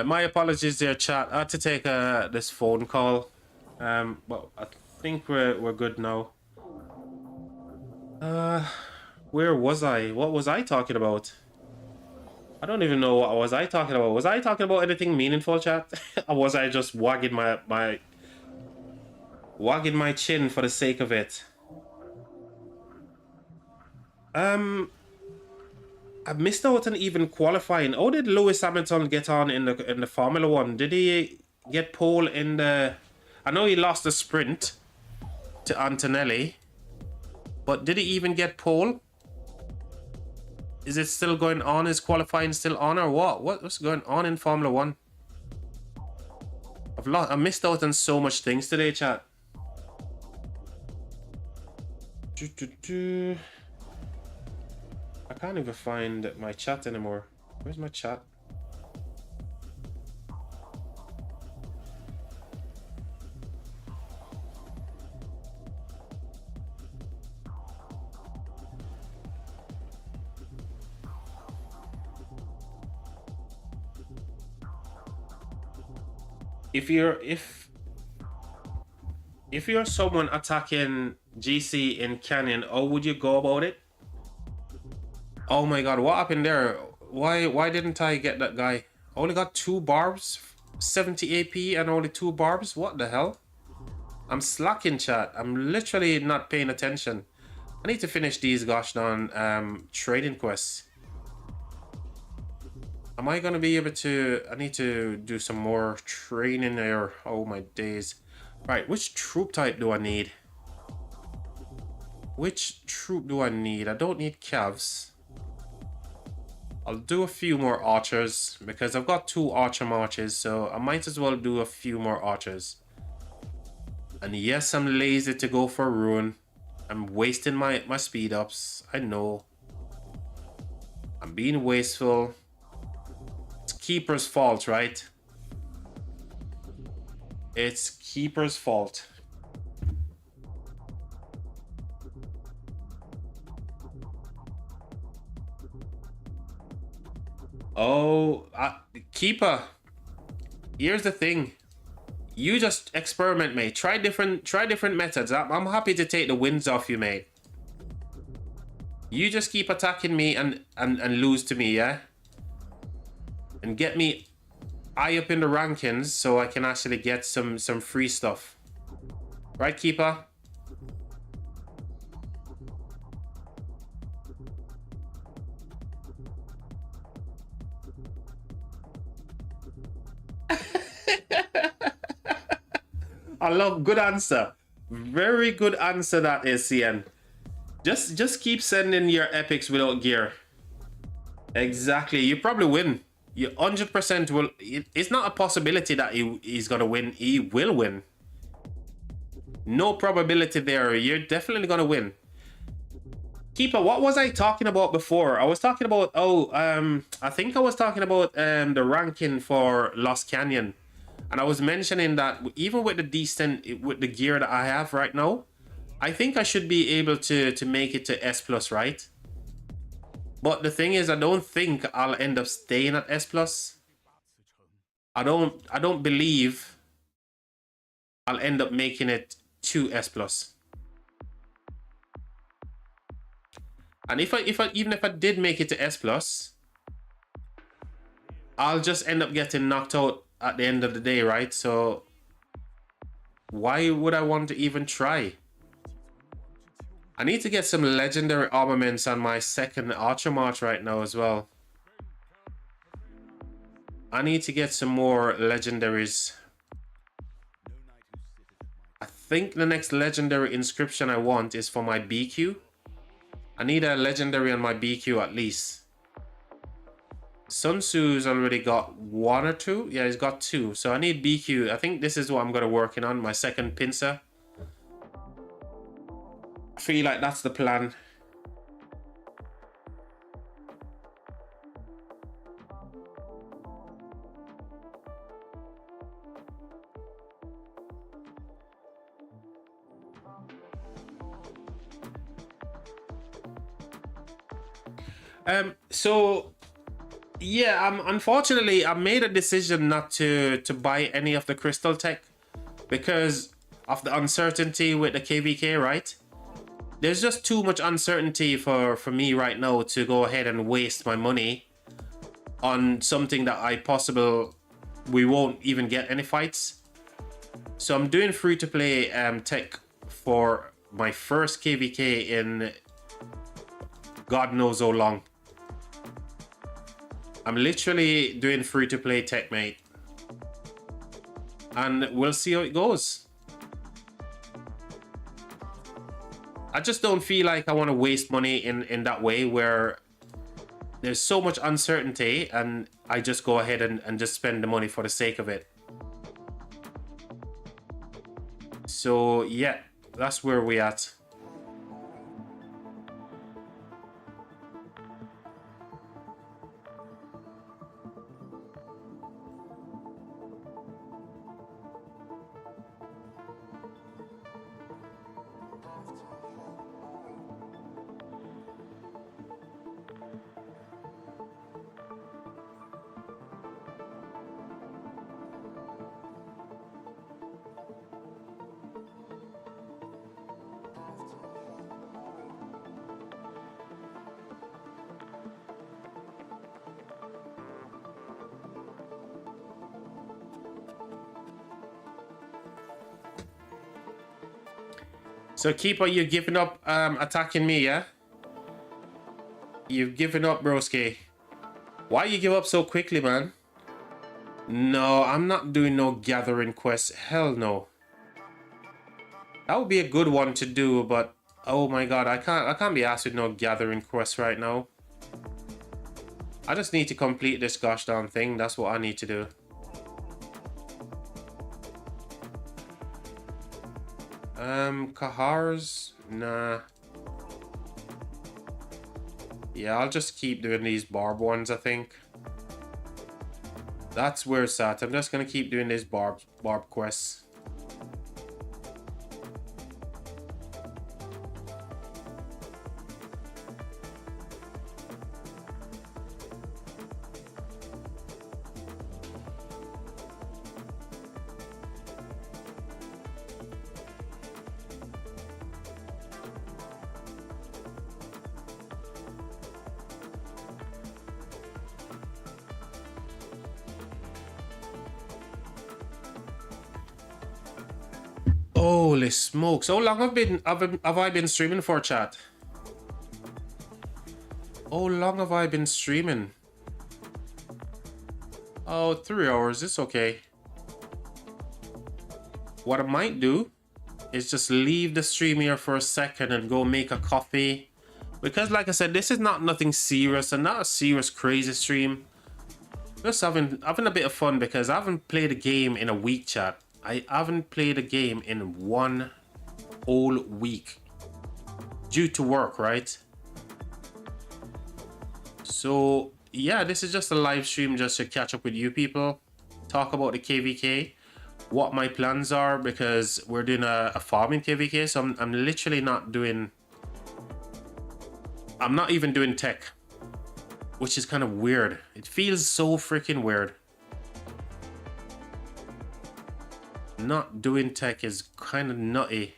My apologies there, chat. I had to take this phone call. Well, think we're good now. Where was I? What was I talking about? I don't even know what was I talking about. Was I talking about anything meaningful, chat? Or was I just wagging my chin for the sake of it? I missed out on even qualifying. How did Lewis Hamilton get on in the Formula One? Did he get pole in the? I know he lost the sprint to Antonelli, but did he even get pole? Is it still going on? Is qualifying still on, or what? What's going on in Formula One? I missed out on so much things today, chat. I can't even find my chat anymore. Where's my chat? If you're someone attacking GC in Canyon, how would you go about it? Oh my god, what happened there? Why didn't I get that guy? I only got 2 barbs, 70 AP and only 2 barbs. What the hell? I'm slacking, chat. I'm literally not paying attention. I need to finish these gosh darn trading quests. Am I gonna be able to? I need to do some more training there. Oh my days. Right, which troop type do I need? Which troop do I need? I don't need Cavs. I'll do a few more archers because I've got 2 archer marches, so I might as well do a few more archers. And yes, I'm lazy to go for ruin. I'm wasting my speed ups. I know. I'm being wasteful. It's Keeper's fault, right? It's Keeper's fault. Oh, Keeper. Here's the thing. You just experiment, mate. Try different methods. I'm happy to take the wins off you, mate. You just keep attacking me and lose to me, yeah? And get me high up in the rankings so I can actually get some free stuff. Right, Keeper? I love good answer. Very good answer that is, CN. Just keep sending your epics without gear. Exactly. You probably win. You 100% will. It's not a possibility that he's gonna win. He will win. No probability there. You're definitely gonna win. Keeper, what was I talking about before? I was talking about I think I was talking about the ranking for Lost Canyon. And I was mentioning that even with the gear that I have right now, I think I should be able to make it to S+, right? But the thing is, I don't think I'll end up staying at S+. I don't believe I'll end up making it to S+. And even if I did make it to S+, I'll just end up getting knocked out at the end of the day, right? So why would I want to even try? I need to get some legendary armaments on my second archer march right now as well. I need to get some more legendaries. I think the next legendary inscription I want is for my BQ. I need a legendary on my BQ at least. Sun Tzu's already got 1 or 2. Yeah, he's got 2. So I need BQ. I think this is what I'm going to working on. My second pincer. I feel like that's the plan. So yeah, unfortunately I made a decision not to buy any of the crystal tech because of the uncertainty with the KvK, right? There's just too much uncertainty for me right now to go ahead and waste my money on something that we won't even get any fights. So I'm doing free-to-play tech for my first KvK in God knows how long. I'm literally doing free-to-play tech, mate. And we'll see how it goes. I just don't feel like I want to waste money in that way where there's so much uncertainty and I just go ahead and just spend the money for the sake of it. So yeah, that's where we at. So Keeper, you're giving up attacking me, yeah? You've given up, broski. Why you give up so quickly, man? No, I'm not doing no gathering quest. Hell no. That would be a good one to do, but oh my god, I can't be asked with no gathering quest right now. I just need to complete this gosh darn thing. That's what I need to do. Kahars? Nah. Yeah, I'll just keep doing these barb ones, I think. That's where it's at. I'm just gonna keep doing these barb quests. Holy smokes! How long have I been streaming for, chat? How long have I been streaming? Oh, 3 hours. It's okay. What I might do is just leave the stream here for a second and go make a coffee, because, like I said, this is not nothing serious and not a serious crazy stream. Just having a bit of fun because I haven't played a game in a week, chat. I haven't played a game in 1 whole week due to work, right? So yeah, this is just a live stream just to catch up with you people, talk about the KvK, what my plans are, because we're doing a farming KvK. So I'm literally not doing, I'm not even doing tech, which is kind of weird. It feels so freaking weird. Not doing tech is kind of nutty.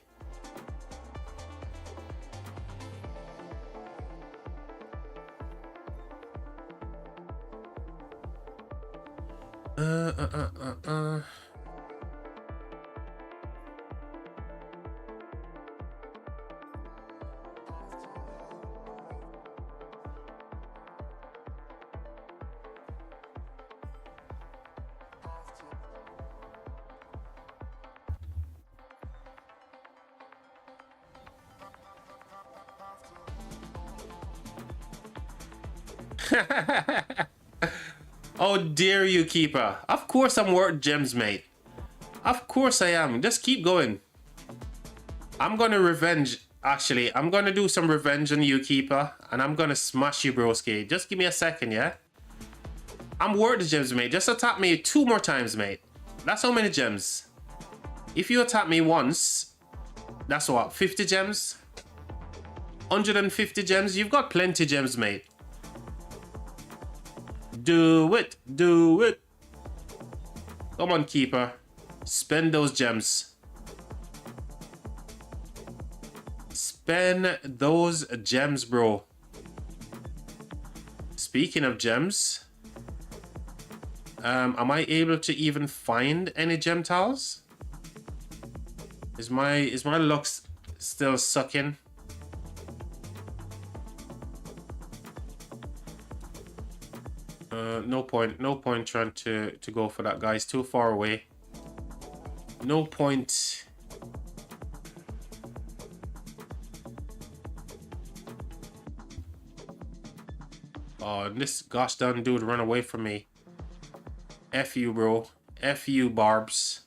Oh, dare you, Keeper. Of course I'm worth gems, mate. Of course I am. Just keep going. I'm gonna revenge. Actually, I'm gonna do some revenge on you, Keeper. And I'm gonna smash you, broski. Just give me a second, yeah? I'm worth the gems, mate. Just attack me 2 more times, mate. That's how many gems. If you attack me once, that's what, 50 gems? 150 gems? You've got plenty gems, mate. Do it. Do it. Come on, Keeper. Spend those gems. Spend those gems, bro. Speaking of gems, am I able to even find any gem tiles? Is my luck still sucking? No point trying to go for that, guys. Too far away. No point. Oh, this gosh darn dude run away from me. F you, bro. F you, Barbs.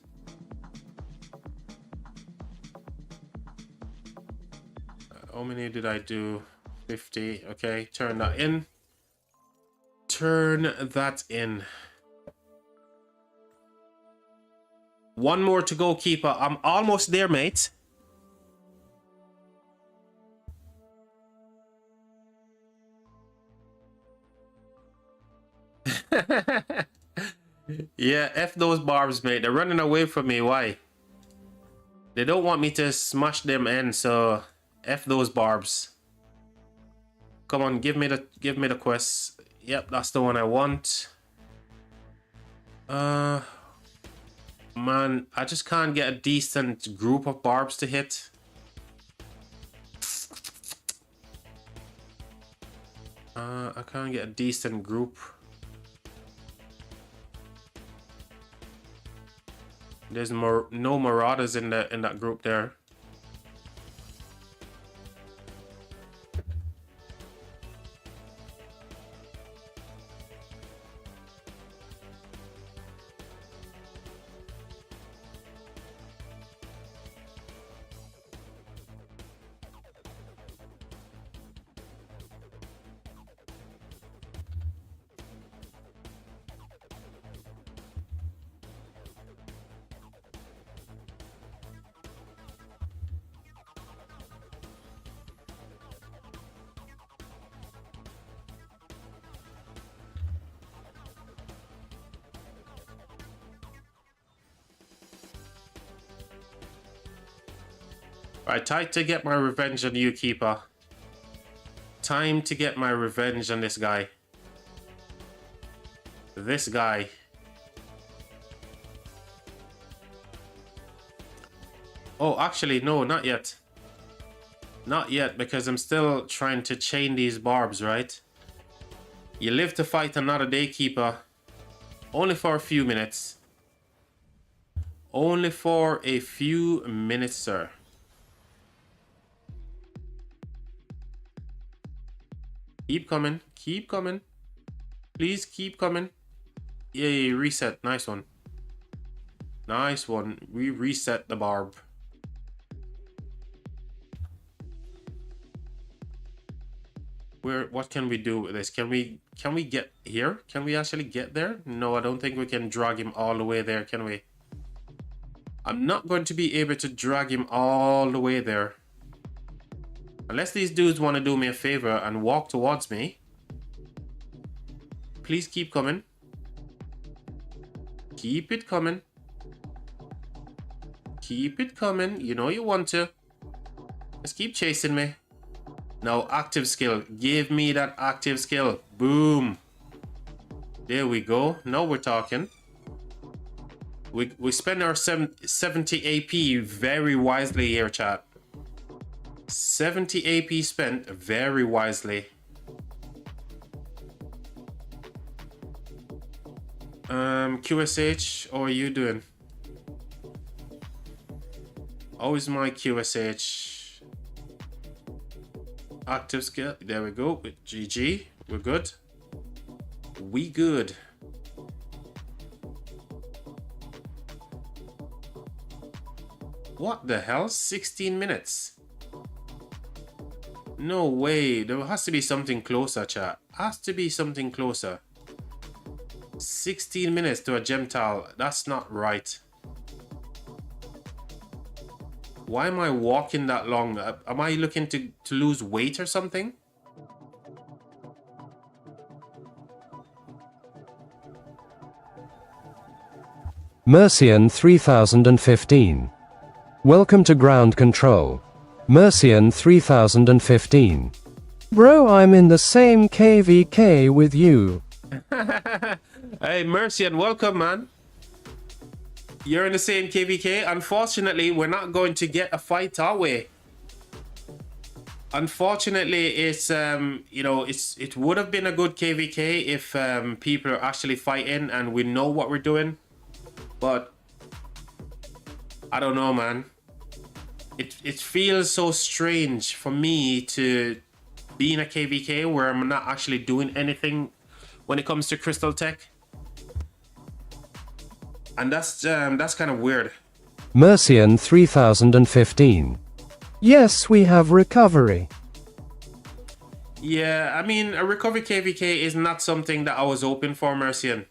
How many did I do? 50. Okay, turn that in. Turn that in. One more to go, keeper. I'm almost there, mate. Yeah, F those Barbs, mate. They're running away from me. Why? They don't want me to smash them in, so F those Barbs. Come on, give me the quest. Yep, that's the one I want. Man, I just can't get a decent group of Barbs to hit. I can't get a decent group. There's no Marauders in that group there. Alright, time to get my revenge on you, keeper. Time to get my revenge on this guy. This guy. Oh, actually, no, not yet. Not yet, because I'm still trying to chain these Barbs, right? You live to fight another day, keeper. Only for a few minutes. Only for a few minutes, sir. Keep coming. Keep coming. Please keep coming. Yay, reset. Nice one. Nice one. We reset the Barb. What can we do with this? Can we get here? Can we actually get there? No, I don't think we can drag him all the way there, can we? I'm not going to be able to drag him all the way there. Unless these dudes want to do me a favor and walk towards me. Please keep coming. Keep it coming. Keep it coming. You know you want to. Just keep chasing me. Now, active skill. Give me that active skill. Boom. There we go. Now we're talking. We spend our 70 AP very wisely here, chat. 70 AP spent very wisely. QSH, how are you doing? How is my QSH? Active skill, there we go, with GG, we're good. We good. What the hell, 16 minutes? No way, there has to be something closer, chat. Has to be something closer. 16 minutes to a gem tile, that's not right. Why am I walking that long? Am I looking to lose weight or something? Mercian 3015. Welcome to ground control. Mercian 3015. Bro, I'm in the same KvK with you. Hey, Mercian, welcome, man. You're in the same KvK. Unfortunately, we're not going to get a fight our way. Unfortunately, it's you know, it would have been a good KvK if people are actually fighting and we know what we're doing, but I don't know, man. It feels so strange for me to be in a KvK where I'm not actually doing anything when it comes to Crystal Tech, and that's kind of weird. Mercian 3015. Yes, we have recovery. Yeah, I mean, a recovery KvK is not something that I was hoping for, Mercian.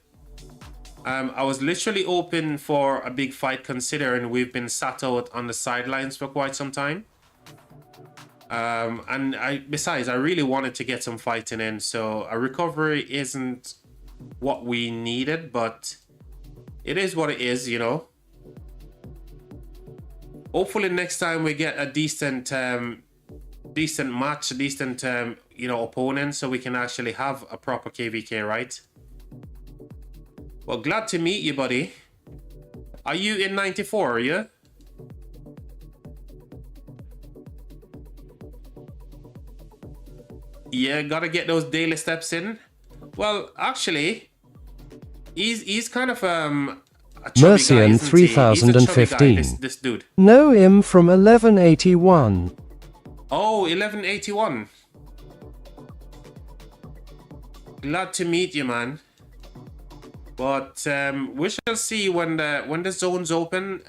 I was literally hoping for a big fight, considering we've been sat out on the sidelines for quite some time. And besides, I really wanted to get some fighting in, so a recovery isn't what we needed, but it is what it is, you know. Hopefully next time we get a decent match, decent you know, opponent, so we can actually have a proper KvK, right? Well, glad to meet you, buddy. Are you in 94, are you? Yeah, gotta get those daily steps in. Well, actually, he's kind of Mercian 3015. This dude. Know him from 1181. Oh, 1181. Glad to meet you, man. But we shall see when the zone's open.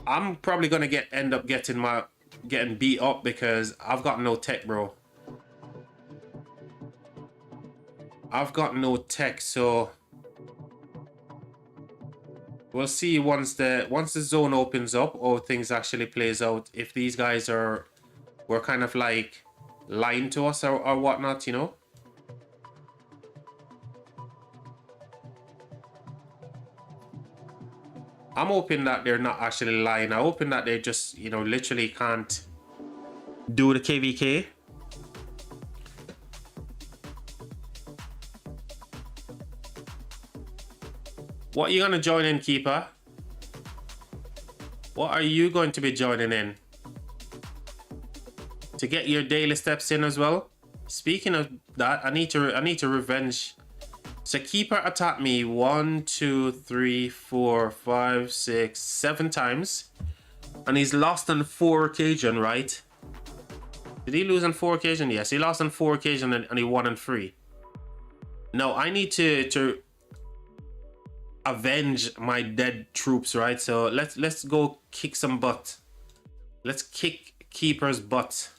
I'm probably gonna end up getting beat up because I've got no tech, bro. I've got no tech, so we'll see once the zone opens up or things actually plays out, if these guys were kind of like lying to us or whatnot, you know. I'm hoping that they're not actually lying. I'm hoping that they just, you know, literally can't do the KvK. What are you gonna join in, Keeper? What are you going to be joining in? To get your daily steps in as well? Speaking of that, I need to revenge. So Keeper attacked me 1, 2, 3, 4, 5, 6, 7 times. And he's lost on 4 occasions, right? Did he lose on 4 occasions? Yes, he lost on 4 occasions and he won on 3. No, I need to avenge my dead troops, right? So let's go kick some butt. Let's kick Keeper's butt.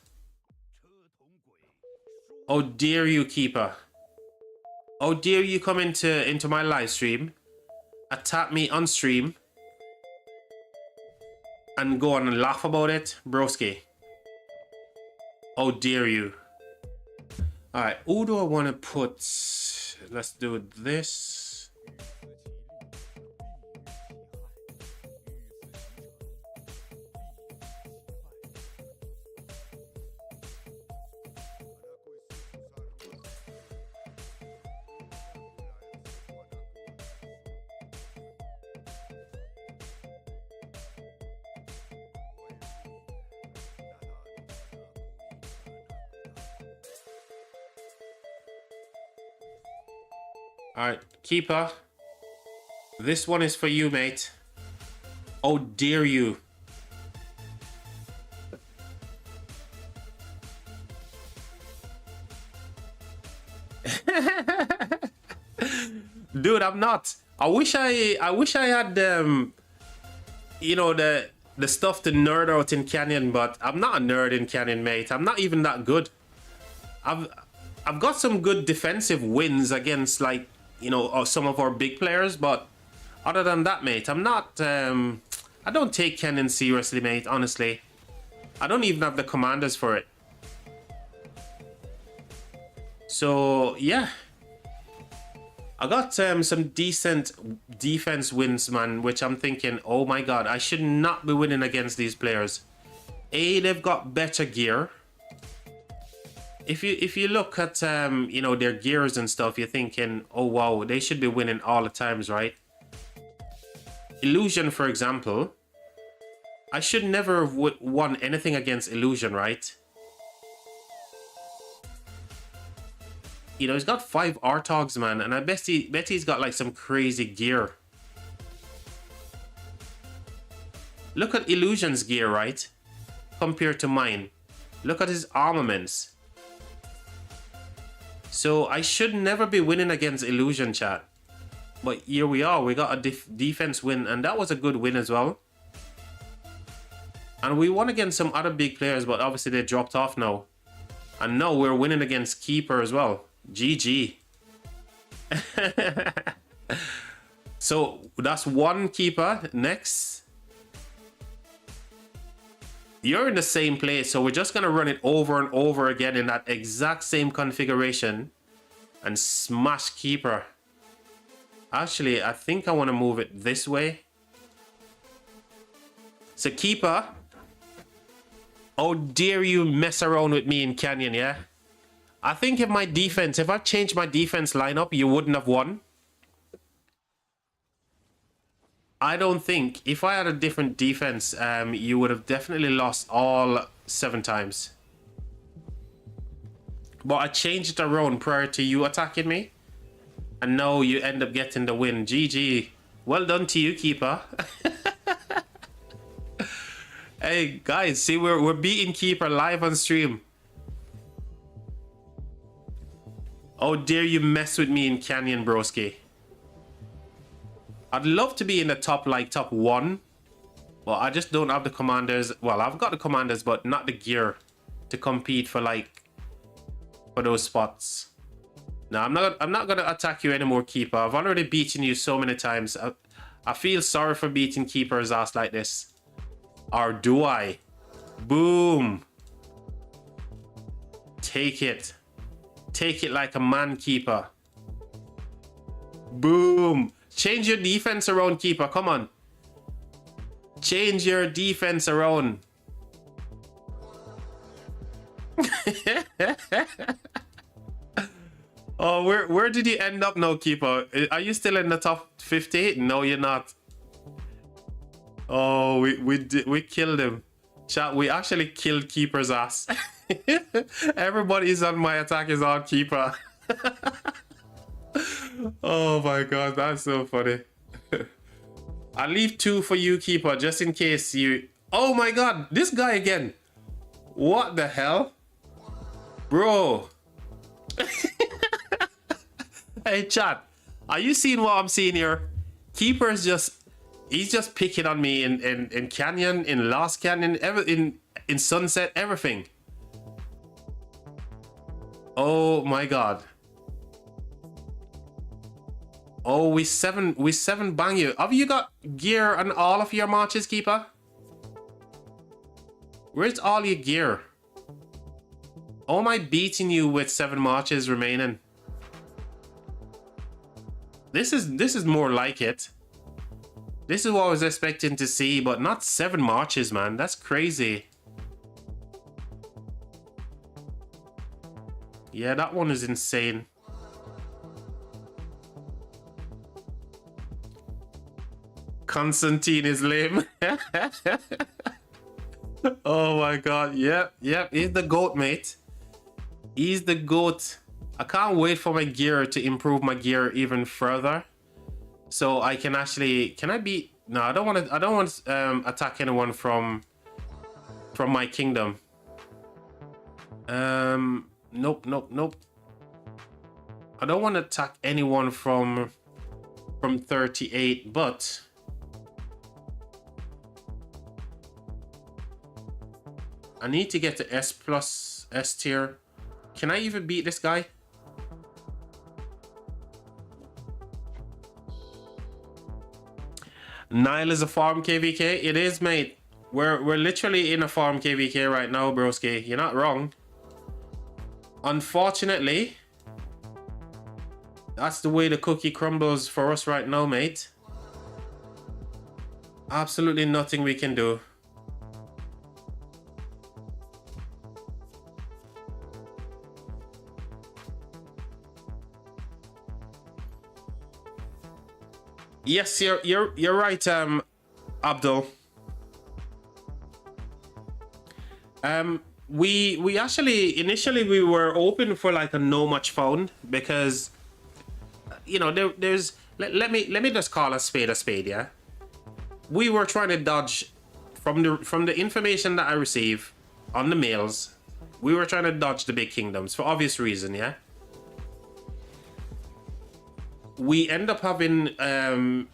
Oh, dare you, Keeper. Oh, dare you come into my live stream, attack me on stream, and go on and laugh about it, broski. Oh, dare you. Alright, who do I want to put? Let's do this. Alright, Keeper. This one is for you, mate. Oh, dare you. Dude, I'm not. I wish I had you know, the stuff to nerd out in Canyon, but I'm not a nerd in Canyon, mate. I'm not even that good. I've got some good defensive wins against, like, you know, some of our big players, but other than that, mate, I'm not I don't take Canyon seriously, mate, honestly. I don't even have the commanders for it. So yeah, I got some decent defense wins, man, which I'm thinking, oh my god, I should not be winning against these players. They've got better gear. If you look at you know, their gears and stuff, you're thinking, oh wow, they should be winning all the times, right? Illusion, for example, I should never have won anything against Illusion, right? You know, he's got 5 Artogs, man, and I bet he's got like some crazy gear. Look at Illusion's gear, right? Compared to mine. Look at his armaments. So I should never be winning against Illusion, chat. But here we are. We got a defense win, and that was a good win as well. And we won against some other big players, but obviously they dropped off now. And now we're winning against Keeper as well. GG. So that's one Keeper. Next. You're in the same place, so we're just going to run it over and over again in that exact same configuration and smash Keeper. Actually, I think I want to move it this way. So Keeper, how dare you mess around with me in Canyon, yeah? I think if I changed my defense lineup, you wouldn't have won. I don't think, if I had a different defense, you would have definitely lost all 7 times. But I changed it around prior to you attacking me. And now you end up getting the win. GG. Well done to you, Keeper. Hey, guys, see, we're beating Keeper live on stream. How dare you mess with me in Canyon, broski. I'd love to be in the top 1. Well, I just don't have the commanders. Well, I've got the commanders, but not the gear to compete for for those spots. No, I'm not gonna attack you anymore, Keeper. I've already beaten you so many times. I feel sorry for beating Keeper's ass like this. Or do I? Boom. Take it. Take it like a man, Keeper. Boom. Change your defense around, Keeper. Come on. Change your defense around. Oh, where did you end up now, Keeper? Are you still in the top 50? No, you're not. Oh, we killed him. Chat, we actually killed Keeper's ass. Everybody's on my attack is on Keeper. Oh my god, that's so funny. I'll leave 2 for you, Keeper, just in case you... Oh my god, this guy again. What the hell? Bro. Hey, chat. Are you seeing what I'm seeing here? Keeper's he's just picking on me in Canyon, in Lost Canyon, in Sunset, everything. Oh my god. Oh, we seven bang you. Have you got gear on all of your marches, Keeper? Where's all your gear? Oh, am I beating you with 7 marches remaining? This is more like it. This is what I was expecting to see, but not 7 marches, man. That's crazy. Yeah, that one is insane. Constantine is lame. Oh my god. Yep. He's the GOAT, mate. He's the GOAT. I can't wait for my gear to improve my gear even further. So I can actually... Can I beat... No, I don't want to attack anyone from my kingdom. Nope. I don't want to attack anyone from 38, but... I need to get to S+ tier. Can I even beat this guy? Nile is a farm KvK. It is, mate. We're literally in a farm KvK right now, broski. You're not wrong. Unfortunately, that's the way the cookie crumbles for us right now, mate. Absolutely nothing we can do. Yes, you're right, Abdul. We actually initially we were open for like a no much found because you know there's let me just call a spade, yeah. We were trying to dodge from the information that I receive on the mails. We were trying to dodge the big kingdoms for obvious reason, yeah. We end up having Nile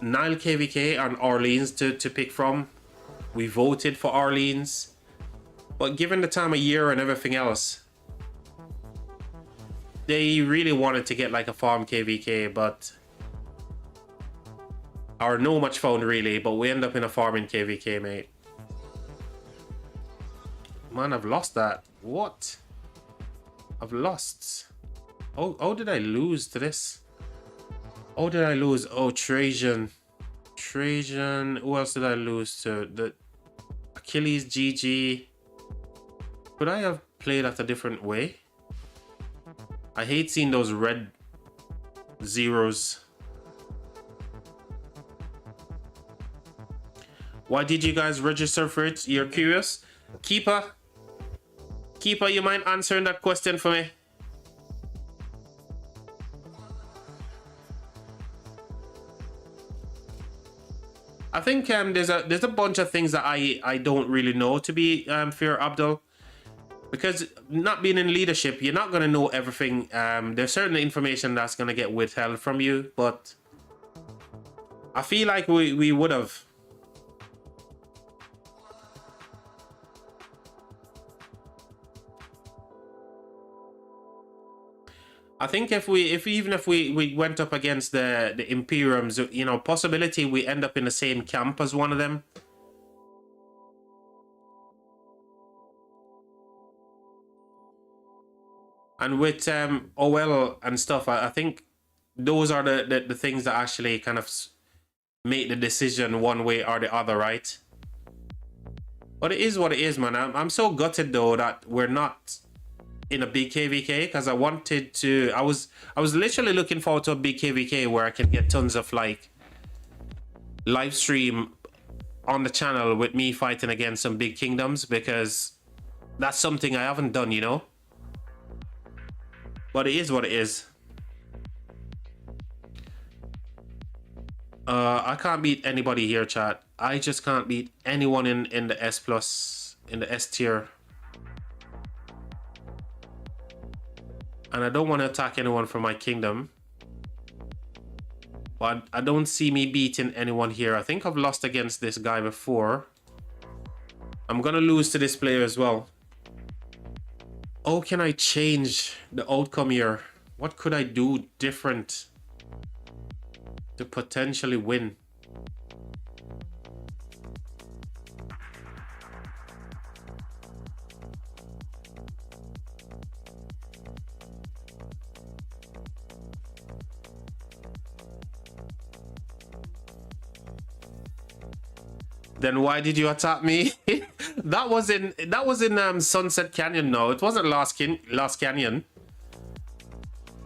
KvK and Orleans to pick from. We voted for Orleans, but given the time of year and everything else, they really wanted to get like a farm KvK, but or no much found really, but we end up in a farming KvK, mate. Man, I've lost that. What? I've lost. Oh, did I lose to this? Oh, did I lose? Oh, Trajan. Who else did I lose to? The Achilles GG. Could I have played that a different way? I hate seeing those red zeros. Why did you guys register for it? You're curious? Keeper, you mind answering that question for me? I think there's a bunch of things that I don't really know, to be fair, Abdul, because not being in leadership, you're not gonna know everything. There's certain information that's gonna get withheld from you, but I feel like we would have. I think if we went up against the Imperiums, you know, possibility we end up in the same camp as one of them. And with OL and stuff, I think those are the things that actually kind of make the decision one way or the other, right? But it is what it is, man. I'm so gutted though that we're not in a big KvK, because I wanted to. I was literally looking forward to a big KvK where I can get tons of like live stream on the channel with me fighting against some big kingdoms, because that's something I haven't done, you know. But it is what it is. I can't beat anybody here, chat. I just can't beat anyone in the S+, in the S tier. And I don't want to attack anyone from my kingdom. But I don't see me beating anyone here. I think I've lost against this guy before. I'm going to lose to this player as well. Oh, can I change the outcome here? What could I do different to potentially win? Then why did you attack me? that was in Sunset Canyon. No, it wasn't Lost Canyon.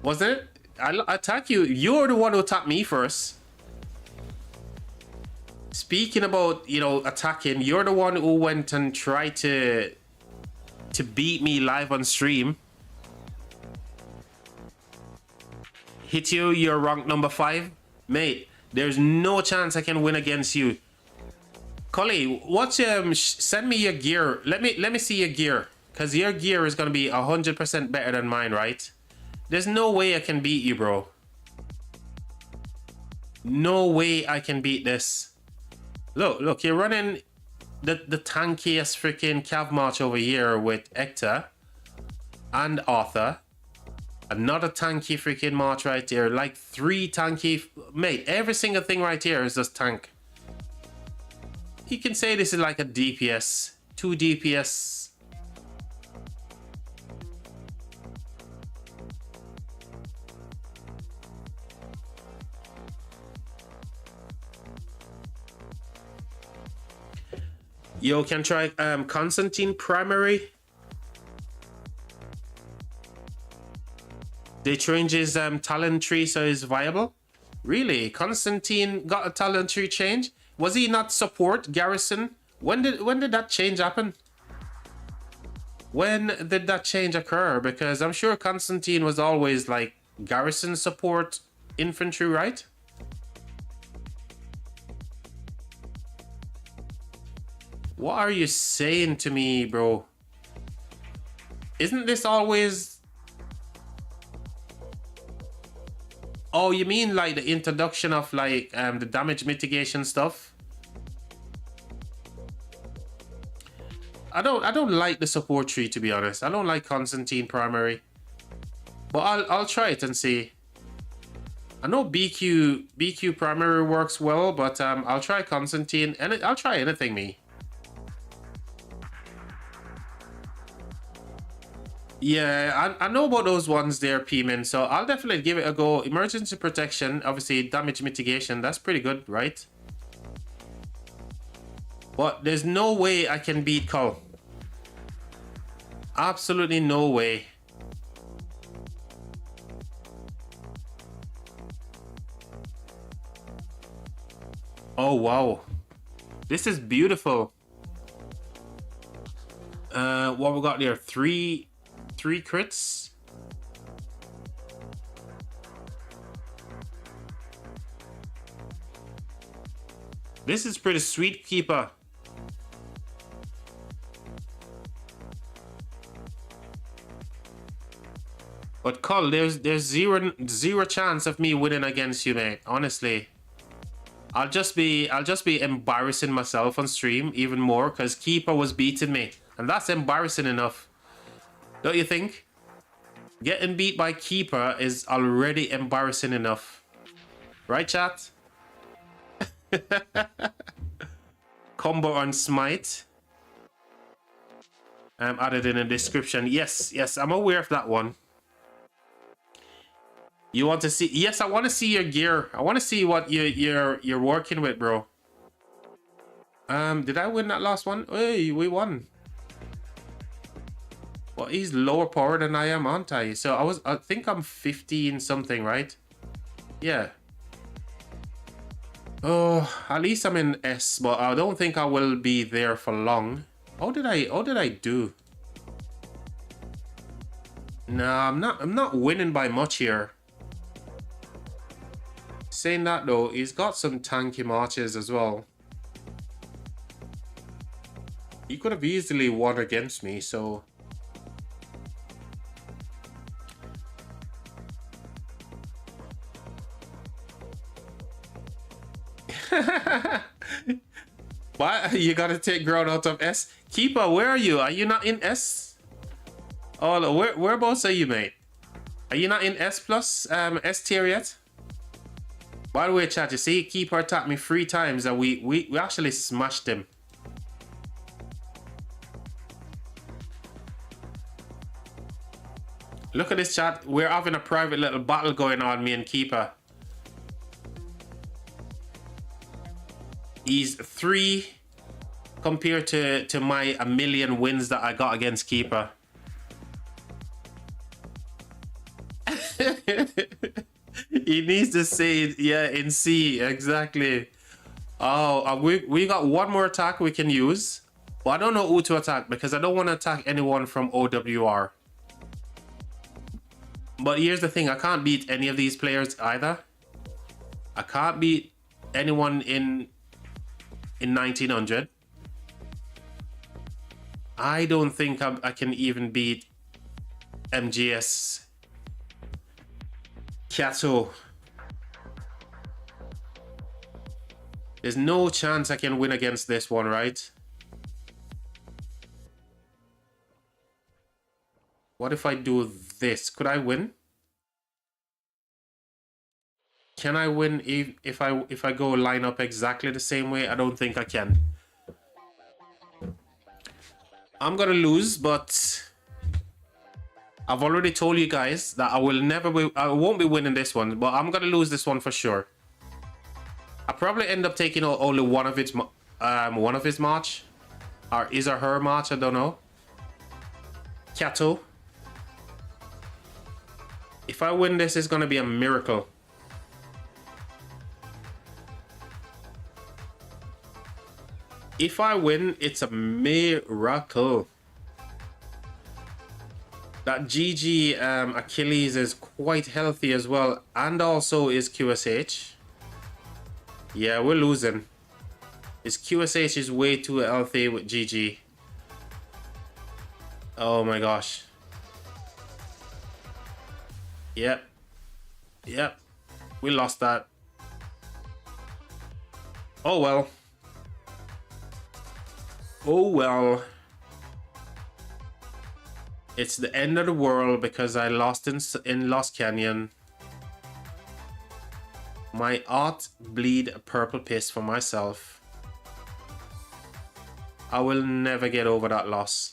Wasn't it? I attack you. You're the one who attacked me first. Speaking about, you know, attacking, you're the one who went and tried to beat me live on stream. Hit you, you're rank number 5. Mate, there's no chance I can win against you. Cully, what's send me your gear. Let me see your gear, because your gear is gonna be 100% better than mine, right? There's no way I can beat you, bro. No way I can beat this. Look, you're running the tankiest freaking cav march over here with Hector and Arthur. Another tanky freaking march right there. Like 3 tanky, mate. Every single thing right here is just tank. You can say this is like a DPS, 2 DPS. Yo, can try Constantine primary. They change his talent tree so it's viable. Really? Constantine got a talent tree change? Was he not support Garrison? When did that change happen? When did that change occur? Because I'm sure Constantine was always like Garrison support infantry, right? What are you saying to me, bro? Isn't this always... Oh, you mean like the introduction of like the damage mitigation stuff? I don't like the support tree, to be honest. I don't like Constantine primary. But I'll try it and see. I know BQ primary works well, but I'll try Constantine and I'll try anything, me. Yeah, I know about those ones there, P-Min, so I'll definitely give it a go. Emergency protection, obviously damage mitigation, that's pretty good, right? But there's no way I can beat Cull. Absolutely no way. Oh, wow. This is beautiful. What we got there? Three crits. This is pretty sweet, Keeper. But Cull, there's zero chance of me winning against you, mate. Honestly, I'll just be embarrassing myself on stream even more because Keeper was beating me, and that's embarrassing enough. Don't you think? Getting beat by Keeper is already embarrassing enough. Right, chat? Combo on Smite. Added in the description. Yes, I'm aware of that one. You want to see? Yes, I want to see your gear. I want to see what you're working with, bro. Did I win that last one? Hey, we won. Well, he's lower power than I am, aren't I? So I think I'm 15 something, right? Yeah. Oh, at least I'm in S, but I don't think I will be there for long. How did I do? Nah, I'm not winning by much here. Saying that though, he's got some tanky marches as well. He could have easily won against me, so... What? You gotta take ground out of S? Keeper, where are you? Are you not in S? Oh, whereabouts are you, mate? Are you not in S plus, S tier yet? By the way, chat, you see, Keeper attacked me 3 times and we actually smashed him. Look at this, chat. We're having a private little battle going on, me and Keeper. He's 3 compared to my 1,000,000 wins that I got against Keeper. He needs to say it, yeah, in C, exactly. Oh, we got one more attack we can use. Well, I don't know who to attack because I don't want to attack anyone from OWR. But here's the thing, I can't beat any of these players either. I can't beat anyone in 1900. I don't think I can even beat MGS. Kato. There's no chance I can win against this one, right? What if I do this? Could I win? Can I win if I go line up exactly the same way? I don't think I can. I'm gonna lose, but I've already told you guys that I won't be winning this one, but I'm gonna lose this one for sure. I probably end up taking only one of his march, or his or her march. I don't know. Kato. If I win this, it's gonna be a miracle. If I win, it's a miracle. That GG Achilles is quite healthy as well, and also is QSH. Yeah, we're losing. His QSH is way too healthy with GG. Oh my gosh. Yep. Yep. We lost that. Oh well. Oh well. It's the end of the world because I lost in Lost Canyon. My heart bleed a purple piss for myself. I will never get over that loss.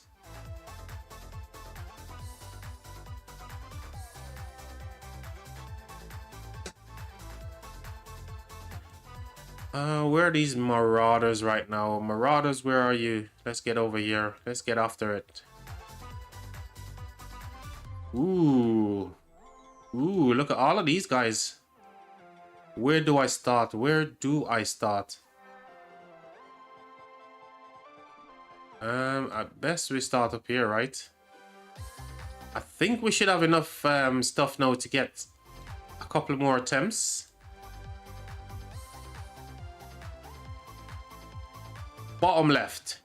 Where are these marauders right now? Marauders, where are you? Let's get over here. Let's get after it. Ooh. Ooh, look at all of these guys. Where do I start? Where do I start? At best we start up here, right? I think we should have enough stuff now to get a couple more attempts. Bottom left.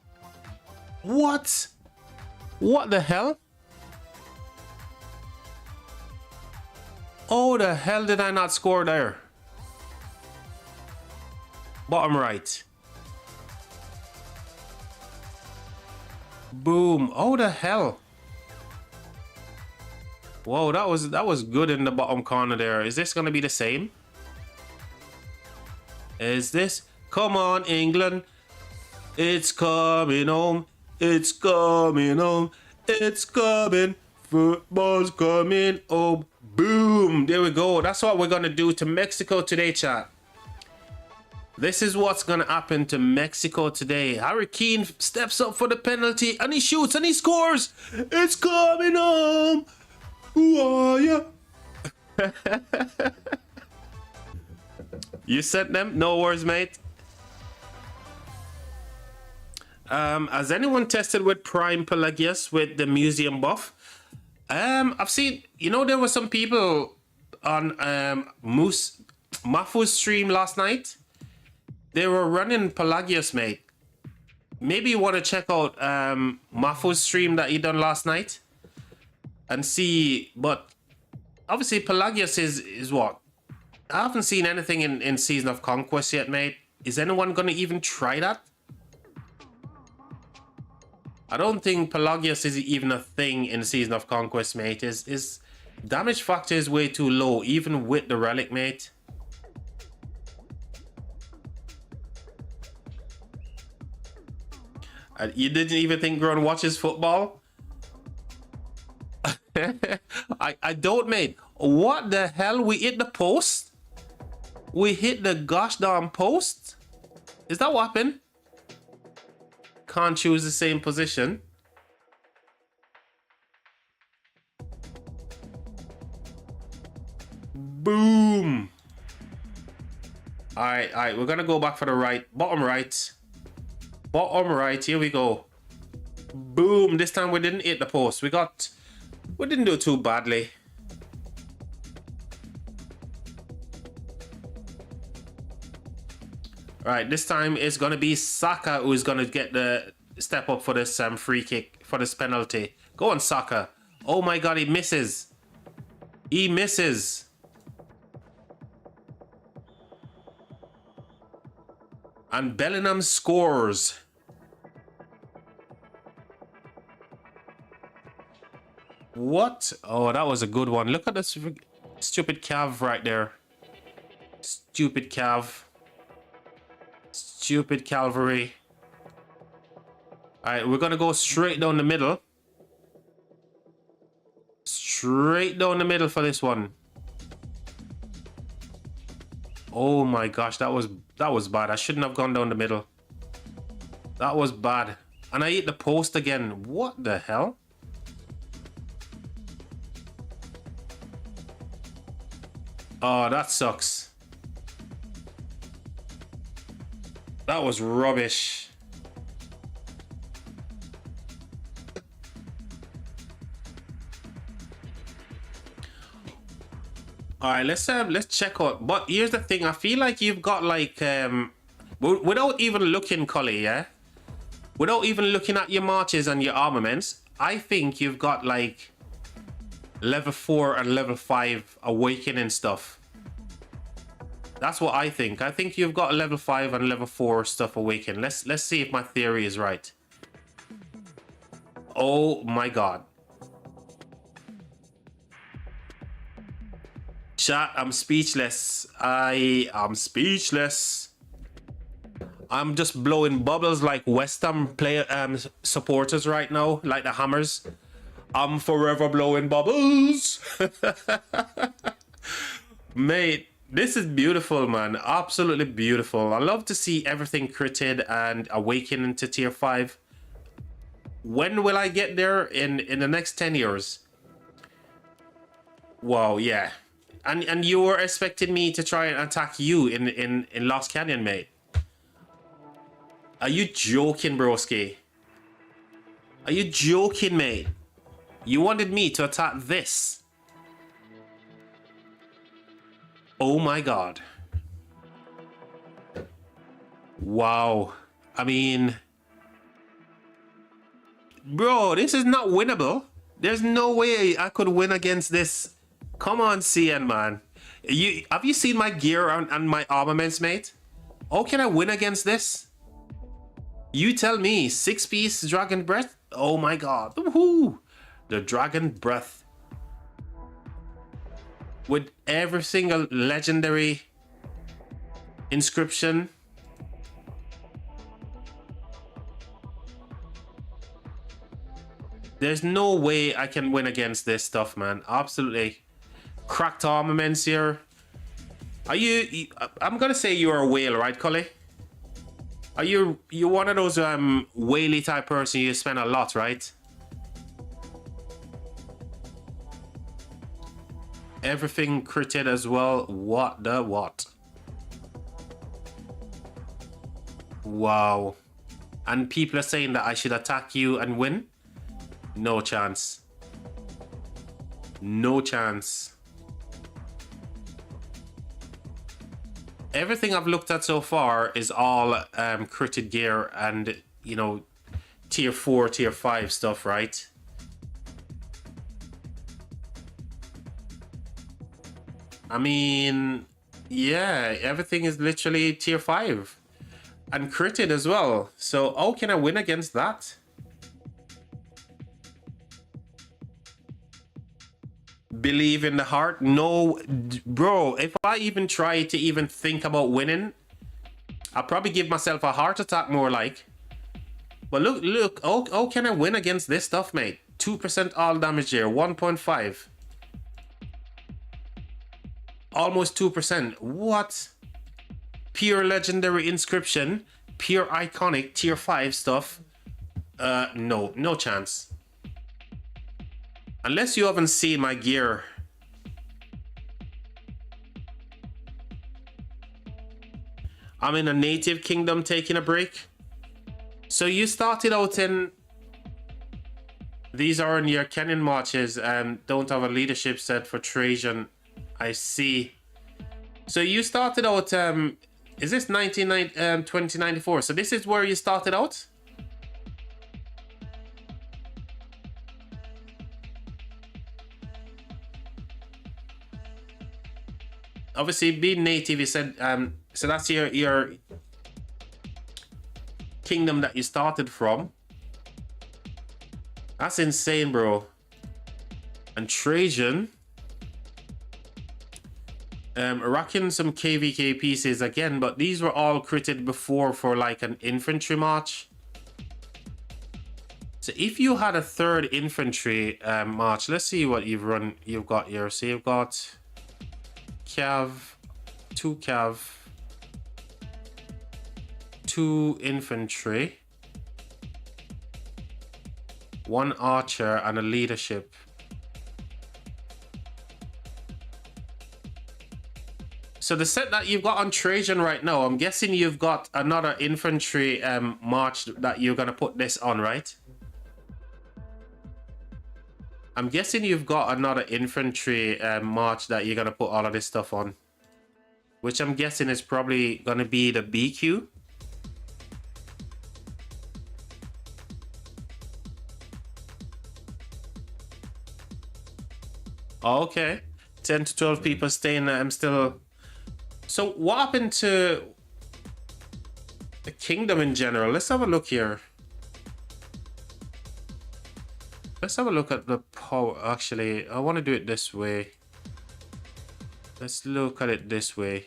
What? What the hell? Oh, the hell did I not score there? Bottom right. Boom. Oh, the hell. Whoa, that was good in the bottom corner there. Is this gonna be the same? Is this? Come on, England. It's coming home. It's coming home. It's coming. Football's coming home. Boom. There we go. That's what we're gonna do to Mexico today, chat. This is what's gonna happen to Mexico today. Harry Kane steps up for the penalty and he shoots and he scores. It's coming home. Who are you? You sent them? No worries, mate. Has anyone tested with Prime Pelagius with the museum buff? I've seen, you know, there were some people on Mafu's stream last night. They were running Pelagius, mate. Maybe you want to check out Mafu's stream that he done last night and see. But obviously Pelagius is what? I haven't seen anything in Season of Conquest yet, mate. Is anyone going to even try that? I don't think Pelagius is even a thing in Season of Conquest, mate. His damage factor is way too low, even with the relic, mate. You didn't even think Gron watches football? I don't, mate. What the hell? We hit the post? We hit the gosh darn post? Is that what happened? Can't choose the same position. Boom. All right, we're gonna go back for the right, bottom right. Bottom right, here we go. Boom, this time we didn't hit the post. We didn't do too badly. All right, this time it's gonna be Saka who's gonna get the step up for this free kick, for this penalty. Go on, Saka. Oh my God, he misses. He misses. And Bellingham scores. What? Oh, that was a good one. Look at this stupid Cav right there. Stupid Cav. Stupid Calvary. All right, we're gonna go straight down the middle. Straight down the middle for this one. Oh my gosh, that was bad. I shouldn't have gone down the middle. That was bad. And I hit the post again. What the hell? Oh, that sucks. That was rubbish. All right, let's check out. But here's the thing: I feel like you've got like without even looking, Cully, yeah, without even looking at your marches and your armaments, I think you've got like level 4 and level 5 awakening stuff. That's what I think. I think you've got level 5 and level 4 stuff awakened. Let's see if my theory is right. Oh my god. Chat, I'm speechless. I am speechless. I'm just blowing bubbles like West Ham player supporters right now, like the Hammers. I'm forever blowing bubbles. Mate, this is beautiful, man. Absolutely beautiful. I love to see everything critted and awakening to tier 5. When will I get there? In the next 10 years. Wow, yeah. And you were expecting me to try and attack you in Lost Canyon, mate. Are you joking, broski? Are you joking, mate? You wanted me to attack this? Oh my god. Wow. I mean... Bro, this is not winnable. There's no way I could win against this. Come on, CN, man. Have you seen my gear and my armaments, mate? How can I win against this? You tell me. 6-piece dragon breath? Oh my god. Woohoo! The dragon breath. With every single legendary inscription. There's no way I can win against this stuff, man. Absolutely. Cracked armaments here. Are you... I'm gonna say you're a whale, right, Cully? Are you one of those whaley type person you spend a lot, right? Everything critted as well. What the what? Wow. And people are saying that I should attack you and win? No chance. No chance. Everything I've looked at so far is all critted gear and, you know, tier 4, tier 5 stuff, right? I mean, yeah, everything is literally tier 5 and critted as well. So how can I win against that? Believe in the heart? No, bro, if I even try to even think about winning, I'll probably give myself a heart attack more like. But look, how can I win against this stuff, mate? 2% all damage here, 1.5. Almost 2%. What? Pure legendary inscription, pure iconic tier 5 stuff. No chance. Unless you haven't seen my gear. I'm in a native kingdom taking a break. So you started out in... These are in your Kenyan marches and don't have a leadership set for Trajan. I see. So you started out... is this 2094? So this is where you started out? Obviously, being native, you said, so that's your kingdom that you started from. That's insane, bro. And Trajan, rocking some KvK pieces again, but these were all critted before for like an infantry march. So if you had a third infantry march, let's see what you've got here. So you've got Cav, 2 Cav, 2 infantry, 1 archer, and a leadership. So the set that you've got on Trajan right now, I'm guessing you've got another infantry march that you're gonna put this on, right? I'm guessing you've got another infantry march that you're gonna put all of this stuff on, which I'm guessing is probably gonna be the BQ. Okay, 10 to 12 people staying. I'm still. So what happened to the kingdom in general? Let's have a look here. Let's have a look at the power. Actually, I want to do it this way. Let's look at it this way.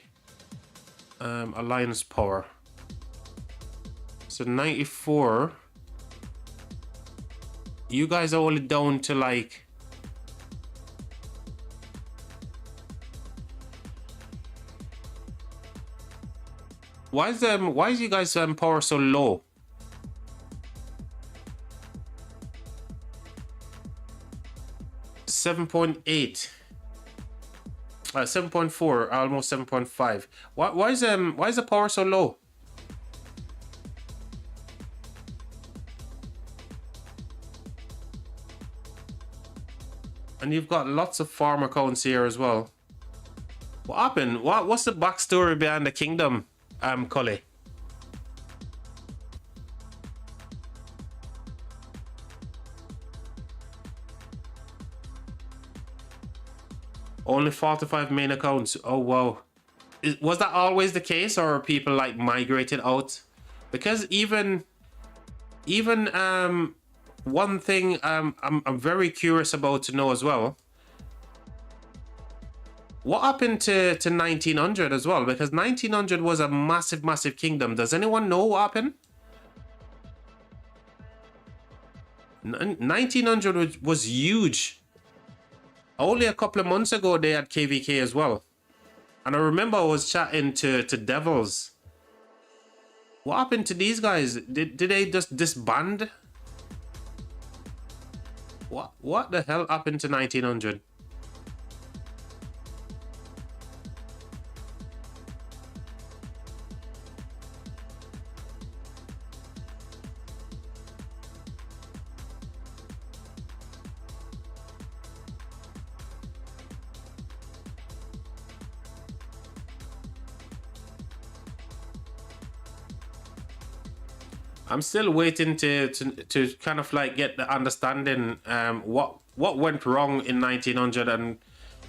Alliance power. So 94. You guys are only down to like. Why is you guys power so low? $7.8. 7.4, almost 7.5. Why is the power so low? And you've got lots of farm accounts here as well. What happened? What's the backstory behind the kingdom, Cully? Only 45 main accounts. Oh wow. Was that always the case, or are people like migrated out? Because even one thing I'm very curious about to know as well. What happened to 1900 as well? Because 1900 was a massive kingdom. Does anyone know what happened? 1900 was huge. Only a couple of months ago they had KvK as well. And I remember I was chatting to Devils. What happened to these guys? Did they just disband? What the hell happened to 1900? I'm still waiting to kind of like get the understanding what went wrong in 1900, and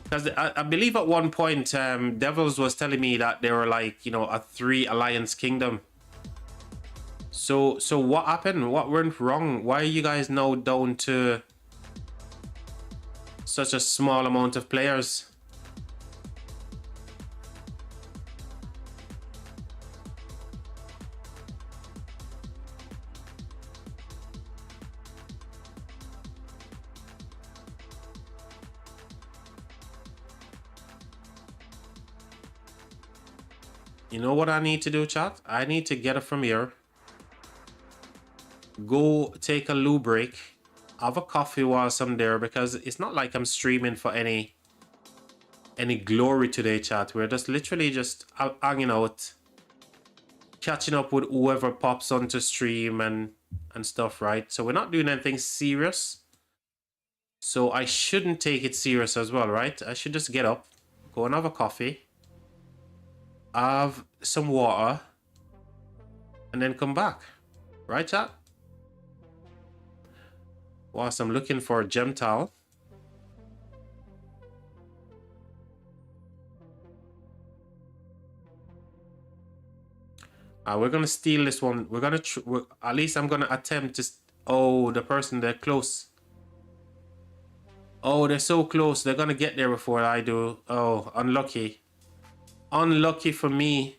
because I believe at one point Devils was telling me that they were like, you know, a 3 alliance kingdom. So what happened? What went wrong? Why are you guys now down to such a small amount of players? You know what I need to do, chat? I need to get it from here. Go take a loo break. Have a coffee whilst I'm there, because it's not like I'm streaming for any glory today, chat. We're just literally just hanging out, catching up with whoever pops onto stream and stuff, right? So we're not doing anything serious. So I shouldn't take it serious as well, right? I should just get up, go and have a coffee, have some water, and then come back, right, chat? Whilst I'm looking for a gem towel. We're gonna steal this one. We're gonna at least I'm gonna attempt to. Oh, the person, they're close. Oh, they're so close. They're gonna get there before I do. Oh, unlucky. Unlucky for me.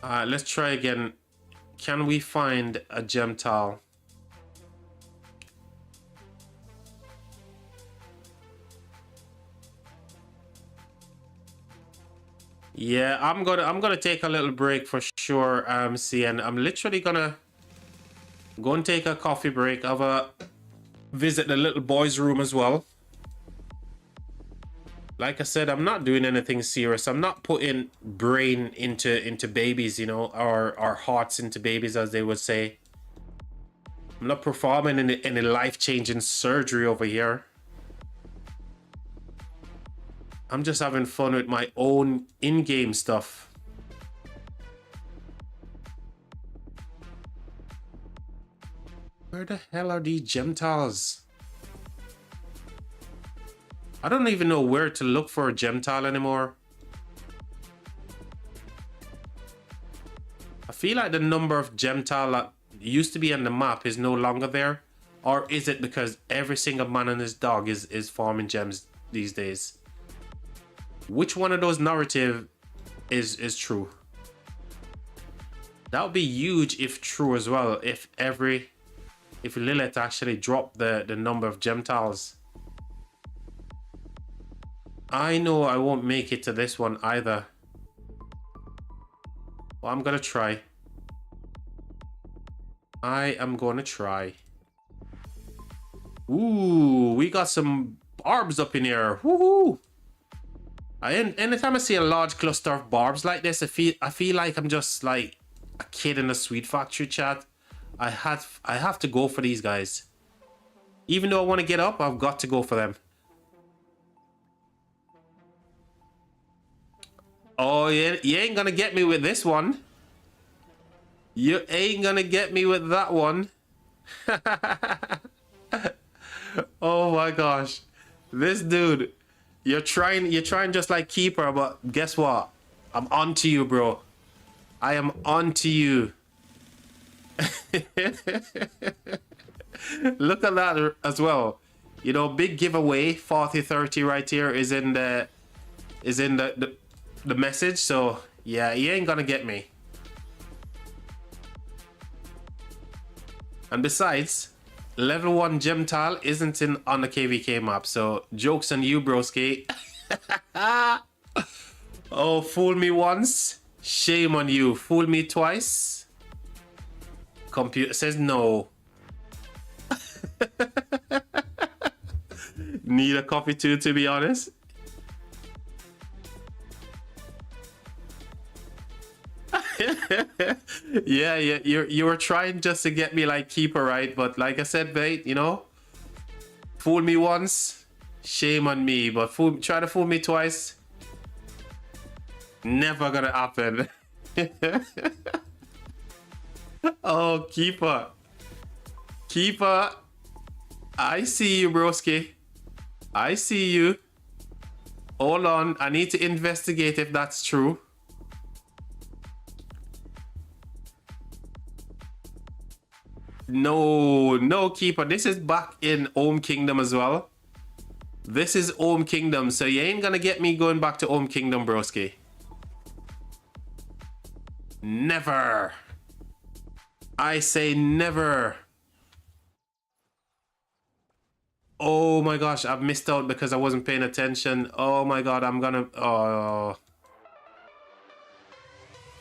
Let's try again. Can we find a gem towel? Yeah, I'm gonna take a little break for sure, CN. I'm literally gonna go and take a coffee break. Have a visit the little boy's room as well. Like I said, I'm not doing anything serious. I'm not putting brain into babies, you know, or hearts into babies, as they would say. I'm not performing any life-changing surgery over here. I'm just having fun with my own in-game stuff. Where the hell are these gem tiles? I don't even know where to look for a gem tile anymore. I feel like the number of gem tile that used to be on the map is no longer there. Or is it because every single man and his dog is farming gems these days? Which one of those narrative is true? That would be huge if true as well. If Lilith actually dropped the number of gem tiles. I know I won't make it to this one either. Well, I'm gonna try. I am gonna try. Ooh, we got some barbs up in here. Woohoo! Anytime I see a large cluster of barbs like this, I feel like I'm just like a kid in a sweet factory, chat. I have to go for these guys. Even though I want to get up, I've got to go for them. Oh, yeah, you ain't gonna get me with this one. You ain't gonna get me with that one. Oh my gosh. This dude, you're trying just like Keeper, but guess what? I'm on to you, bro. I am on to you. Look at that as well. You know, big giveaway 40/30 right here is in the message. So yeah, he ain't gonna get me. And besides, level 1 gem tile isn't on the KvK map, so joke's on you, broski. Oh, fool me once, shame on you. Fool me twice, computer says no. Need a coffee too, to be honest. Yeah, you were trying just to get me like Keeper, right? But like I said, mate, you know, fool me once, shame on me. But try to fool me twice, never gonna happen. Oh, Keeper, I see you, broski. I see you. Hold on, I need to investigate if that's true. No, Keeper. This is back in Home Kingdom as well. This is Home Kingdom, so you ain't gonna get me going back to Home Kingdom, broski. Never. I say never. Oh my gosh, I've missed out because I wasn't paying attention. Oh my god, I'm gonna... Oh.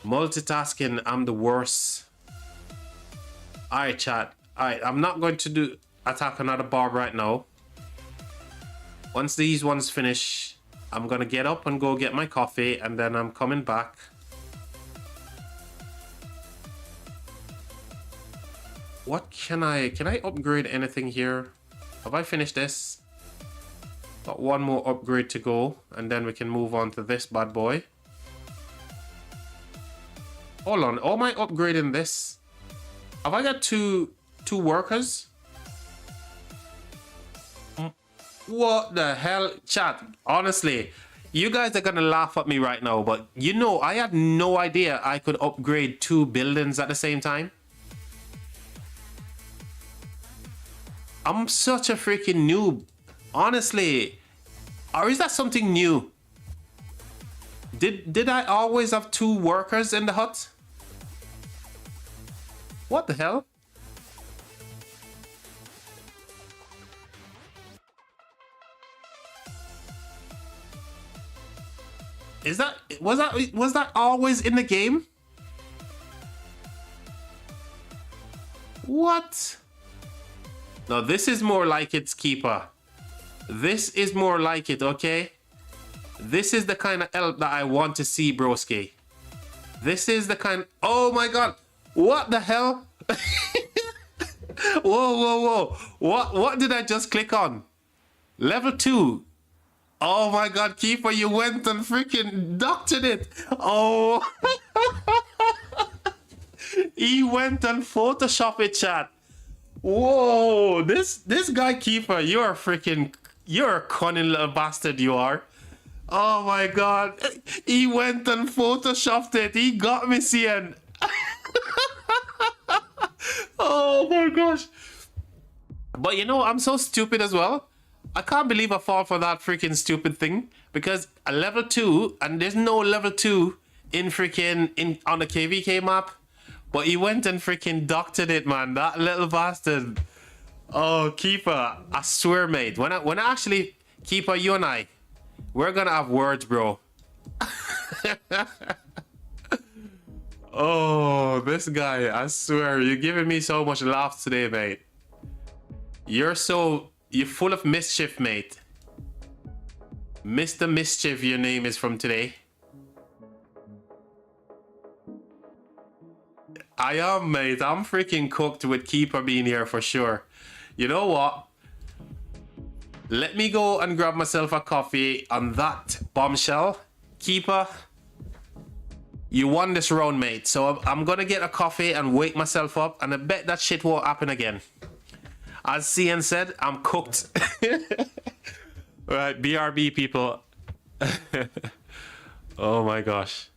Multitasking, I'm the worst. Alright, chat. Alright, I'm not going to attack another barb right now. Once these ones finish, I'm gonna get up and go get my coffee, and then I'm coming back. What can I upgrade anything here? Have I finished this? Got one more upgrade to go, and then we can move on to this bad boy. Hold on, am I upgrading this? Have I got two workers? What the hell, chat? Honestly, you guys are gonna laugh at me right now, but you know, I had no idea I could upgrade 2 buildings at the same time. I'm such a freaking noob, honestly. Or is that something new? Did I always have 2 workers in the hut? What the hell? Was that always in the game? What? No, this is more like it's Keeper. This is more like it, okay? This is the kind of help that I want to see, broski. This is the kind... Oh my god! What the hell? Whoa. What did I just click on? Level 2. Oh my god, Keeper, you went and freaking doctored it. Oh. He went and Photoshop it, chat. Whoa, this guy Keeper, you're a cunning little bastard, you are. Oh my god. He went and Photoshopped it. He got me, CN. Oh my gosh. But you know, I'm so stupid as well. I can't believe I fall for that freaking stupid thing, because a level 2, and there's no level 2 in on the KvK map. But he went and freaking doctored it, man. That little bastard. Oh, Keeper, I swear, mate. When I actually, Keeper, you and I, we're gonna have words, bro. Oh, this guy, I swear, you're giving me so much laughs today, mate. You're full of mischief, mate. Mr. Mischief, your name is from today. I am, mate. I'm freaking cooked with Keeper being here for sure. You know what? Let me go and grab myself a coffee on that bombshell. Keeper, you won this round, mate. So I'm gonna get a coffee and wake myself up, and I bet that shit won't happen again. As CN said, I'm cooked. Right, BRB people. Oh my gosh.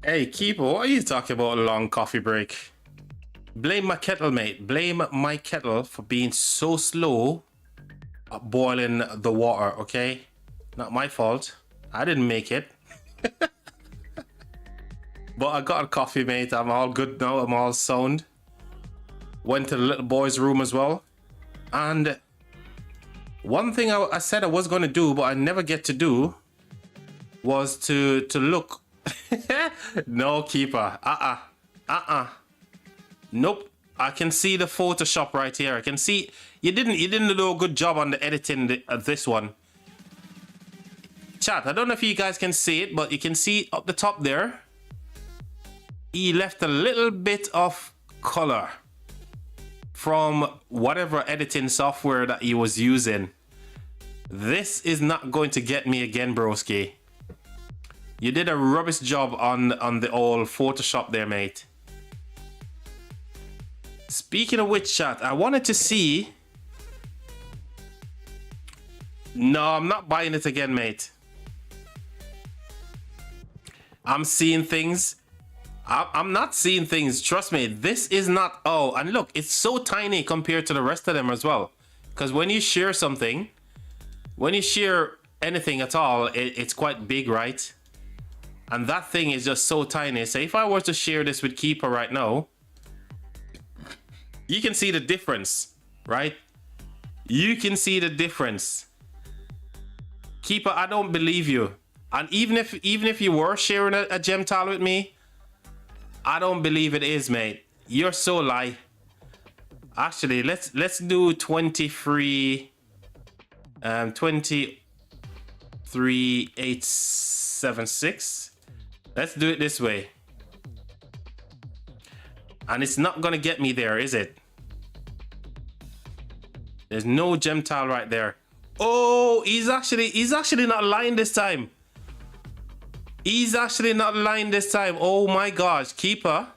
Hey, Keeper, what are you talking about a long coffee break? Blame my kettle, mate. Blame my kettle for being so slow at boiling the water, okay? Not my fault. I didn't make it. But I got a coffee, mate. I'm all good now. I'm all sound. Went to the little boy's room as well. And one thing I said I was going to do, but I never get to do, was to look. No, Keeper. Nope. I can see the Photoshop right here. I can see you didn't do a good job on the editing of this one. Chat, I don't know if you guys can see it, but you can see up the top there. He left a little bit of color from whatever editing software that he was using. This is not going to get me again, broski. You did a rubbish job on the old Photoshop there, mate. Speaking of which, chat, I wanted to see... No, I'm not buying it again, mate. I'm seeing things. I'm not seeing things. Trust me, this is not... Oh, and look, it's so tiny compared to the rest of them as well. Because when you share something, when you share anything at all, it's quite big, right? And that thing is just so tiny. So if I were to share this with Keeper right now, you can see the difference, right? You can see the difference. Keeper, I don't believe you. And even if you were sharing a gem tile with me, I don't believe it is, mate. You're so lie. Actually, let's do 23876. Let's do it this way. And it's not gonna get me there, is it? There's no gem tile right there. Oh, he's actually not lying this time. He's actually not lying this time. Oh my gosh, Keeper.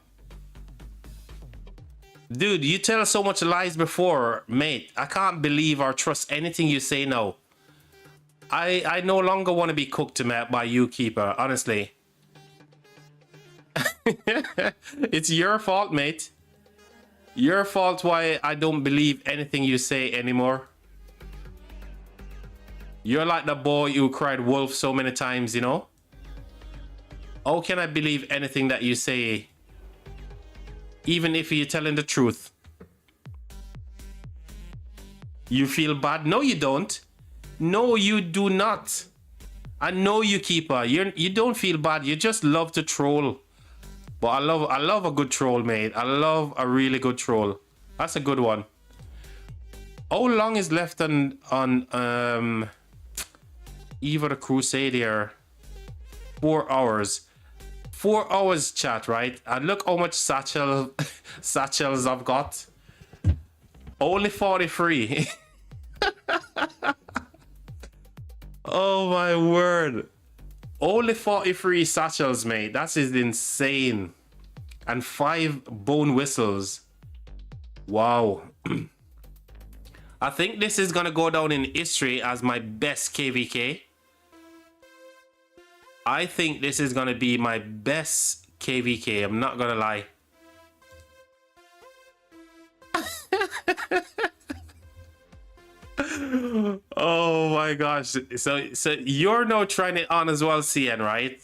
Dude, you tell so much lies before, mate. I can't believe or trust anything you say now. I no longer want to be cooked by you, Keeper, honestly. It's your fault, mate. Your fault why I don't believe anything you say anymore. You're like the boy who cried wolf so many times, you know? How can I believe anything that you say, even if you're telling the truth? You feel bad? No, you don't. No, you do not. I know you, Keeper. You don't feel bad. You just love to troll. But I love a good troll, mate. I love a really good troll. That's a good one. How long is left on 𝒐𝒏𝒅 𝒐𝒍? 4 hours. 4 hours, chat, right? And look how much satchels I've got. Only 43. Oh my word. Only 43 satchels, mate. That is insane. And 5 bone whistles. Wow. I think this is gonna go down in history as my best KvK. I think this is gonna be my best KvK. I'm not gonna lie. Oh my gosh. So you're now trying it on as well, CN, right?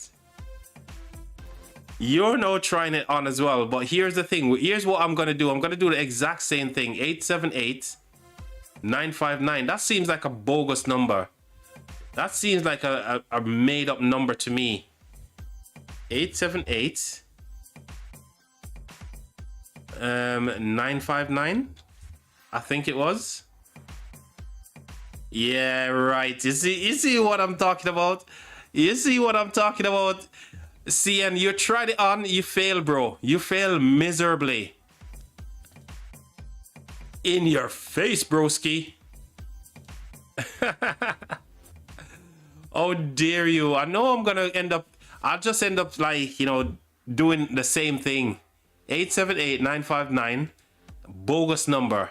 You're now trying it on as well. But here's the thing. Here's what I'm gonna do. I'm gonna do the exact same thing. 878959. That seems like a bogus number. That seems like a made up number to me. 878 959. I think it was. Yeah, right. You see what I'm talking about? You see what I'm talking about? See, and you tried it on, you failed, bro. You failed miserably. In your face, broski. Oh, dare you. I know I'm gonna I'll just end up like, you know, doing the same thing. 878 959. Bogus number.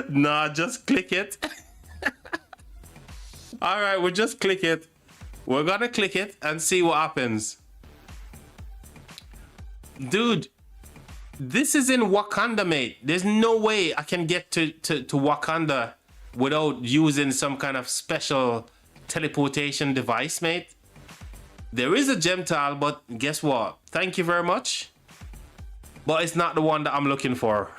Nah, just click it. All right, we'll just click it. We're gonna click it and see what happens. Dude, this is in Wakanda, mate. There's no way I can get to Wakanda without using some kind of special teleportation device, mate. There is a gem tile, but guess what? Thank you very much. But it's not the one that I'm looking for.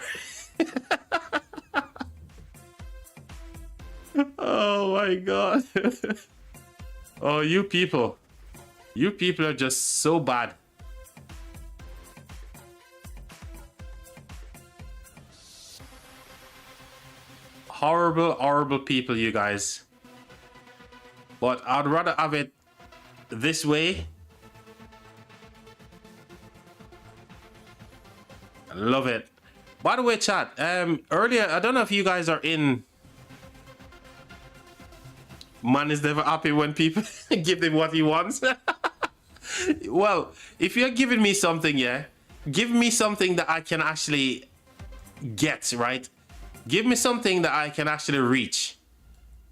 Oh my god. Oh, you people. You people are just so bad. Horrible, horrible people, you guys. But I'd rather have it this way. I love it. By the way, chat, earlier, I don't know if you guys are in. Man is never happy when people give him what he wants. Well, if you're giving me something, yeah, give me something that I can actually get, right? Give me something that I can actually reach.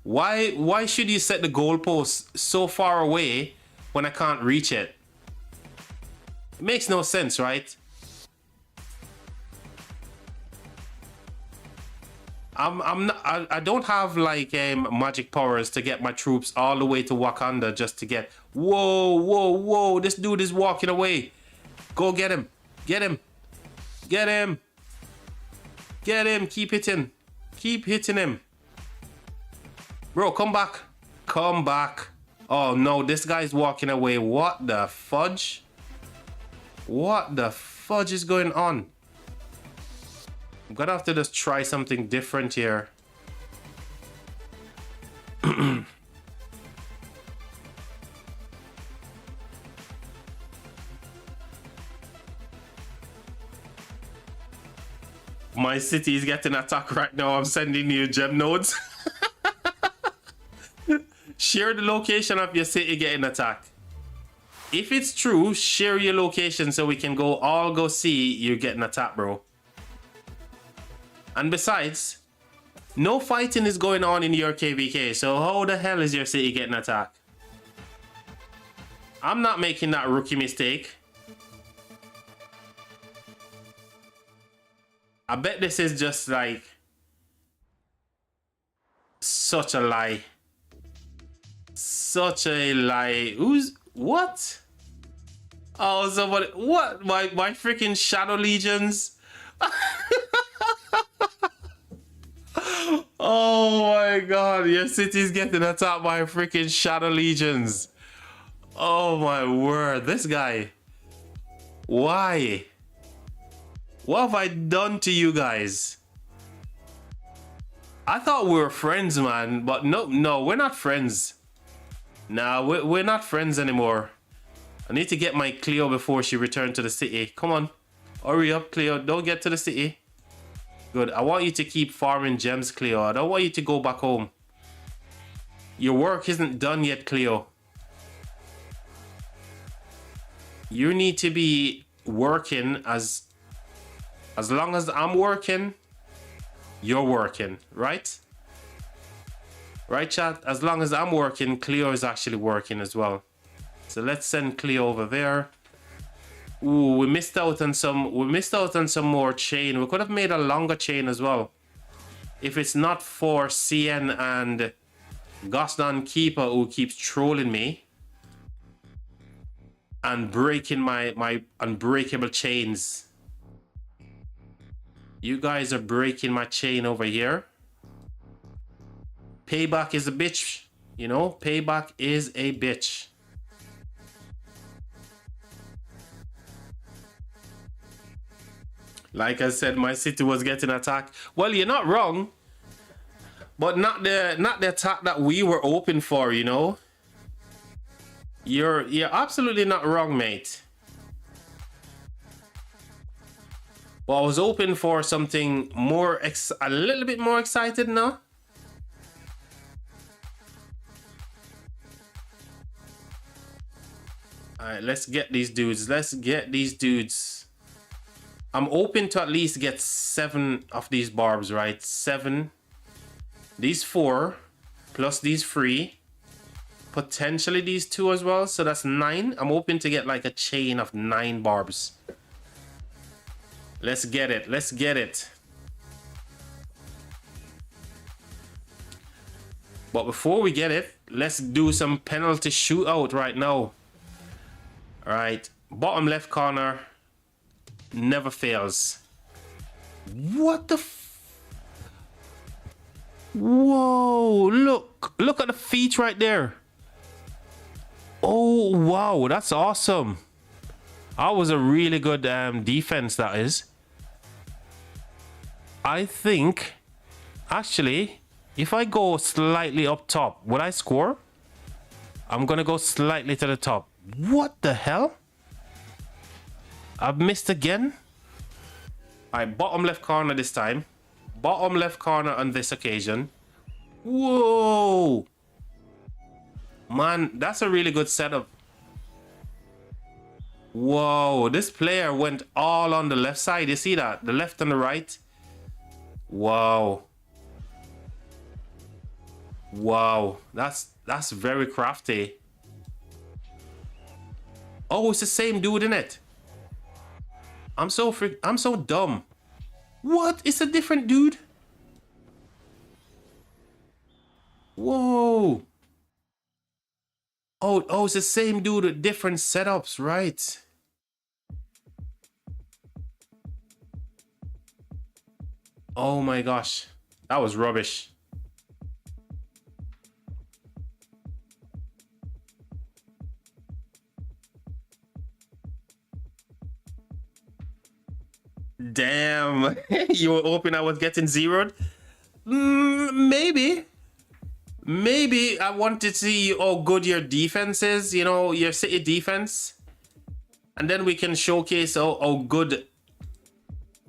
Why should you set the goalpost so far away when I can't reach it? It makes no sense, right? I don't have like magic powers to get my troops all the way to Wakanda just to get. Whoa, whoa, whoa! This dude is walking away. Go get him! Get him! Get him! Get him! Keep hitting! Keep hitting him! Bro, come back! Come back! Oh no, this guy's walking away. What the fudge? What the fudge is going on? I'm gonna have to just try something different here. My city is getting attacked right now. I'm sending you gem nodes. Share the location of your city getting attacked. If it's true, share your location so we can all go see you getting attacked, bro. And besides, no fighting is going on in your KvK, so how the hell is your city getting attacked? I'm not making that rookie mistake. I bet this is just like such a lie. Such a lie. What? Oh, somebody, what? My freaking Shadow Legions? Oh my god, your city's getting attacked by freaking Shadow Legions. Oh my word, this guy. Why? What have I done to you guys? I thought we were friends, man, but no, we're not friends. Nah, we're not friends anymore. I need to get my Cleo before she returns to the city. Come on, hurry up, Cleo, don't get to the city. Good. I want you to keep farming gems, Cleo. I don't want you to go back home. Your work isn't done yet, Cleo. You need to be working as long as I'm working, you're working, right? Right, chat? As long as I'm working, Cleo is actually working as well. So let's send Cleo over there. Ooh, we missed out on some more chain. We could have made a longer chain as well. If it's not for CN and Gosdan Keeper who keeps trolling me and breaking my unbreakable chains. You guys are breaking my chain over here. Payback is a bitch, you know? Payback is a bitch. Like I said, my city was getting attacked. Well, you're not wrong, but not the attack that we were hoping for, you know. You're absolutely not wrong, mate. But I was hoping for something more, a little bit more excited now. All right, let's get these dudes. Let's get these dudes. I'm hoping to at least get 7 of these barbs, right? 7. These 4 plus these 3. potentially these two as well. So that's 9. I'm hoping to get like a chain of 9 barbs. Let's get it. Let's get it. But before we get it, let's do some penalty shootout right now. All right. Bottom left corner. Never fails. What the Whoa, look at the feet right there. Oh, wow, that's awesome. That was a really good defense, that is. I think, actually, if I go slightly up top, would I score? I'm going to go slightly to the top. What the hell? I've missed again. All right, bottom left corner this time. Bottom left corner on this occasion. Whoa. Man, that's a really good setup. Whoa, this player went all on the left side. You see that? The left and the right. Wow. Wow, that's very crafty. Oh, it's the same dude, isn't it? I'm so dumb. What? It's a different dude? Whoa. Oh, it's the same dude with different setups, right? Oh my gosh. That was rubbish. Damn. You were hoping I was getting zeroed? Maybe. Maybe I want to see how good your defense is, you know, your City defense. And then we can showcase how good,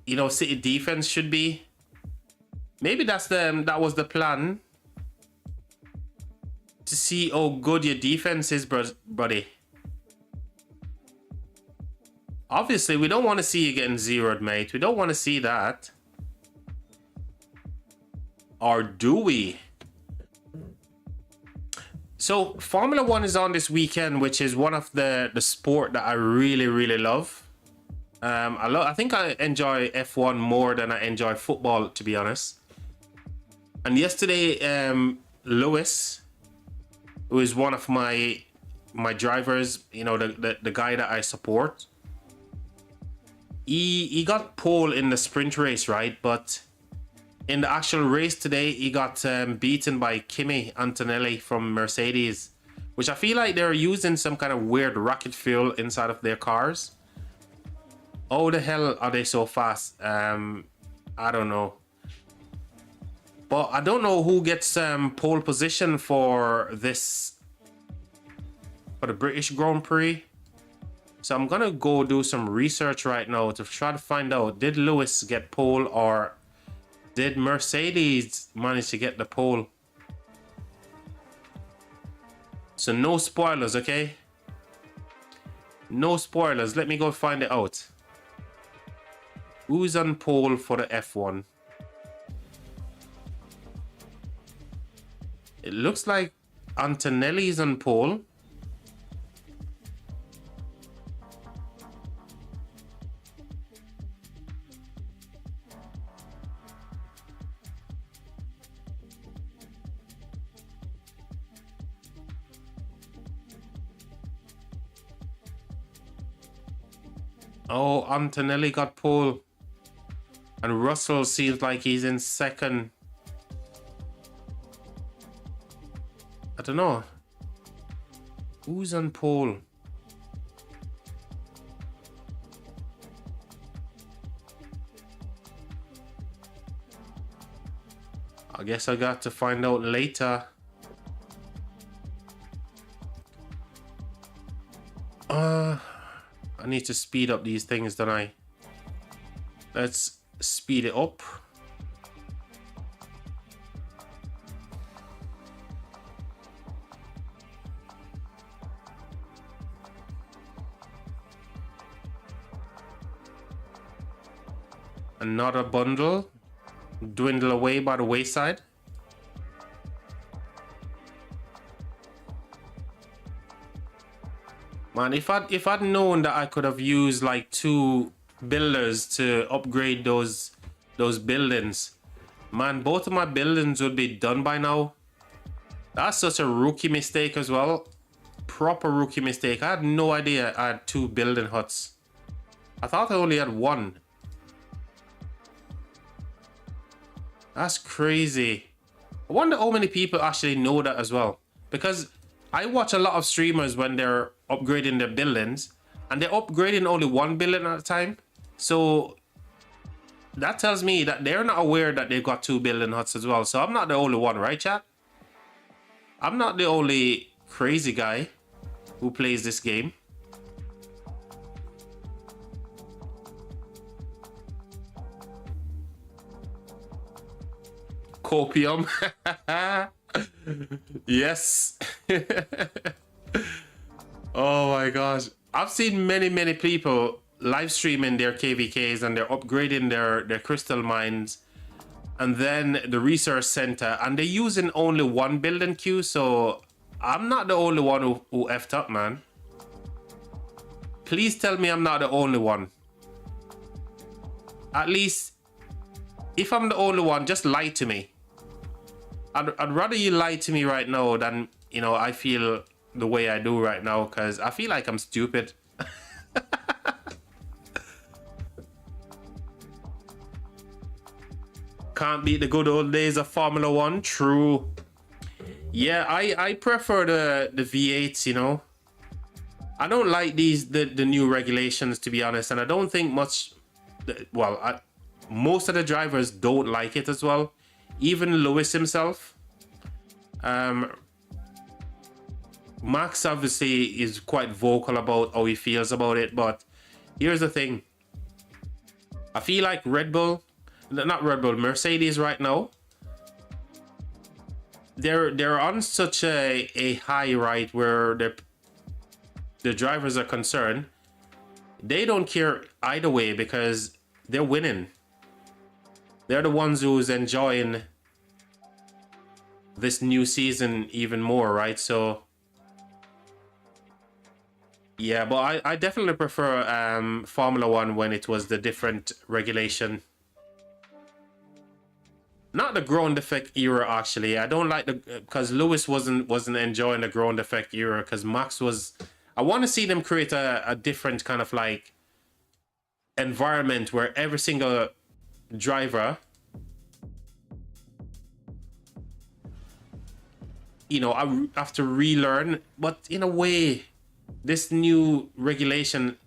you know, City defense should be. Maybe that was the plan. To see how good your defense is, buddy. Obviously, we don't want to see you getting zeroed, mate. We don't want to see that. Or do we? So, Formula 1 is on this weekend, which is one of the sport that I really, really love. I think I enjoy F1 more than I enjoy football, to be honest. And yesterday, Lewis, who is one of my drivers, you know, the guy that I support, he got pole in the sprint race, right? But in the actual race today, he got beaten by Kimi Antonelli from Mercedes, which I feel like they're using some kind of weird rocket fuel inside of their cars. Oh, the hell are they so fast? I don't know. But I don't know who gets pole position for the British Grand Prix. So I'm gonna go do some research right now to try to find out, did Lewis get pole or did Mercedes manage to get the pole? So no spoilers, okay? No spoilers. Let me go find it out. Who's on pole for the F1? It looks like Antonelli's on pole. Oh, Antonelli got pole. And Russell seems like he's in second. I don't know. Who's on pole? I guess I got to find out later. I need to speed up these things, don't I? Let's speed it up. Another bundle dwindle away by the wayside. Man, if I'd known that I could have used like 2 builders to upgrade those buildings, man, both of my buildings would be done by now. That's such a rookie mistake as well. Proper rookie mistake. I had no idea I had 2 building huts. I thought I only had 1. That's crazy. I wonder how many people actually know that as well. Because I watch a lot of streamers when they're upgrading their buildings, and they're upgrading only 1 building at a time. So that tells me that they're not aware that they've got 2 building huts as well. So I'm not the only one, right, chat? I'm not the only crazy guy who plays this game. Copium. Yes. Oh my gosh. I've seen many people live streaming their KvKs and they're upgrading their crystal mines and then the research center, and they're using only 1 building queue. So I'm not the only one who effed up, man. Please tell me I'm not the only one. At least if I'm the only one, just lie to me. I'd rather you lie to me right now than, you know, I feel the way I do right now, because I feel like I'm stupid. Can't beat the good old days of Formula 1. True. Yeah, I prefer the V8s, you know. I don't like the new regulations, to be honest, and I don't think much, well, most of the drivers don't like it as well. Even Lewis himself. Max obviously is quite vocal about how he feels about it, but here's the thing. I feel like Mercedes right now, they're on such a high, right, where the drivers are concerned. They don't care either way because they're winning. They're the ones who's enjoying this new season even more, right? So yeah, but I definitely prefer Formula 1 when it was the different regulation. Not the ground effect era, actually. I don't like because Lewis wasn't enjoying the ground effect era, because Max was. I want to see them create a different kind of like environment where every single driver, you know, I have to relearn. But in a way, this new regulation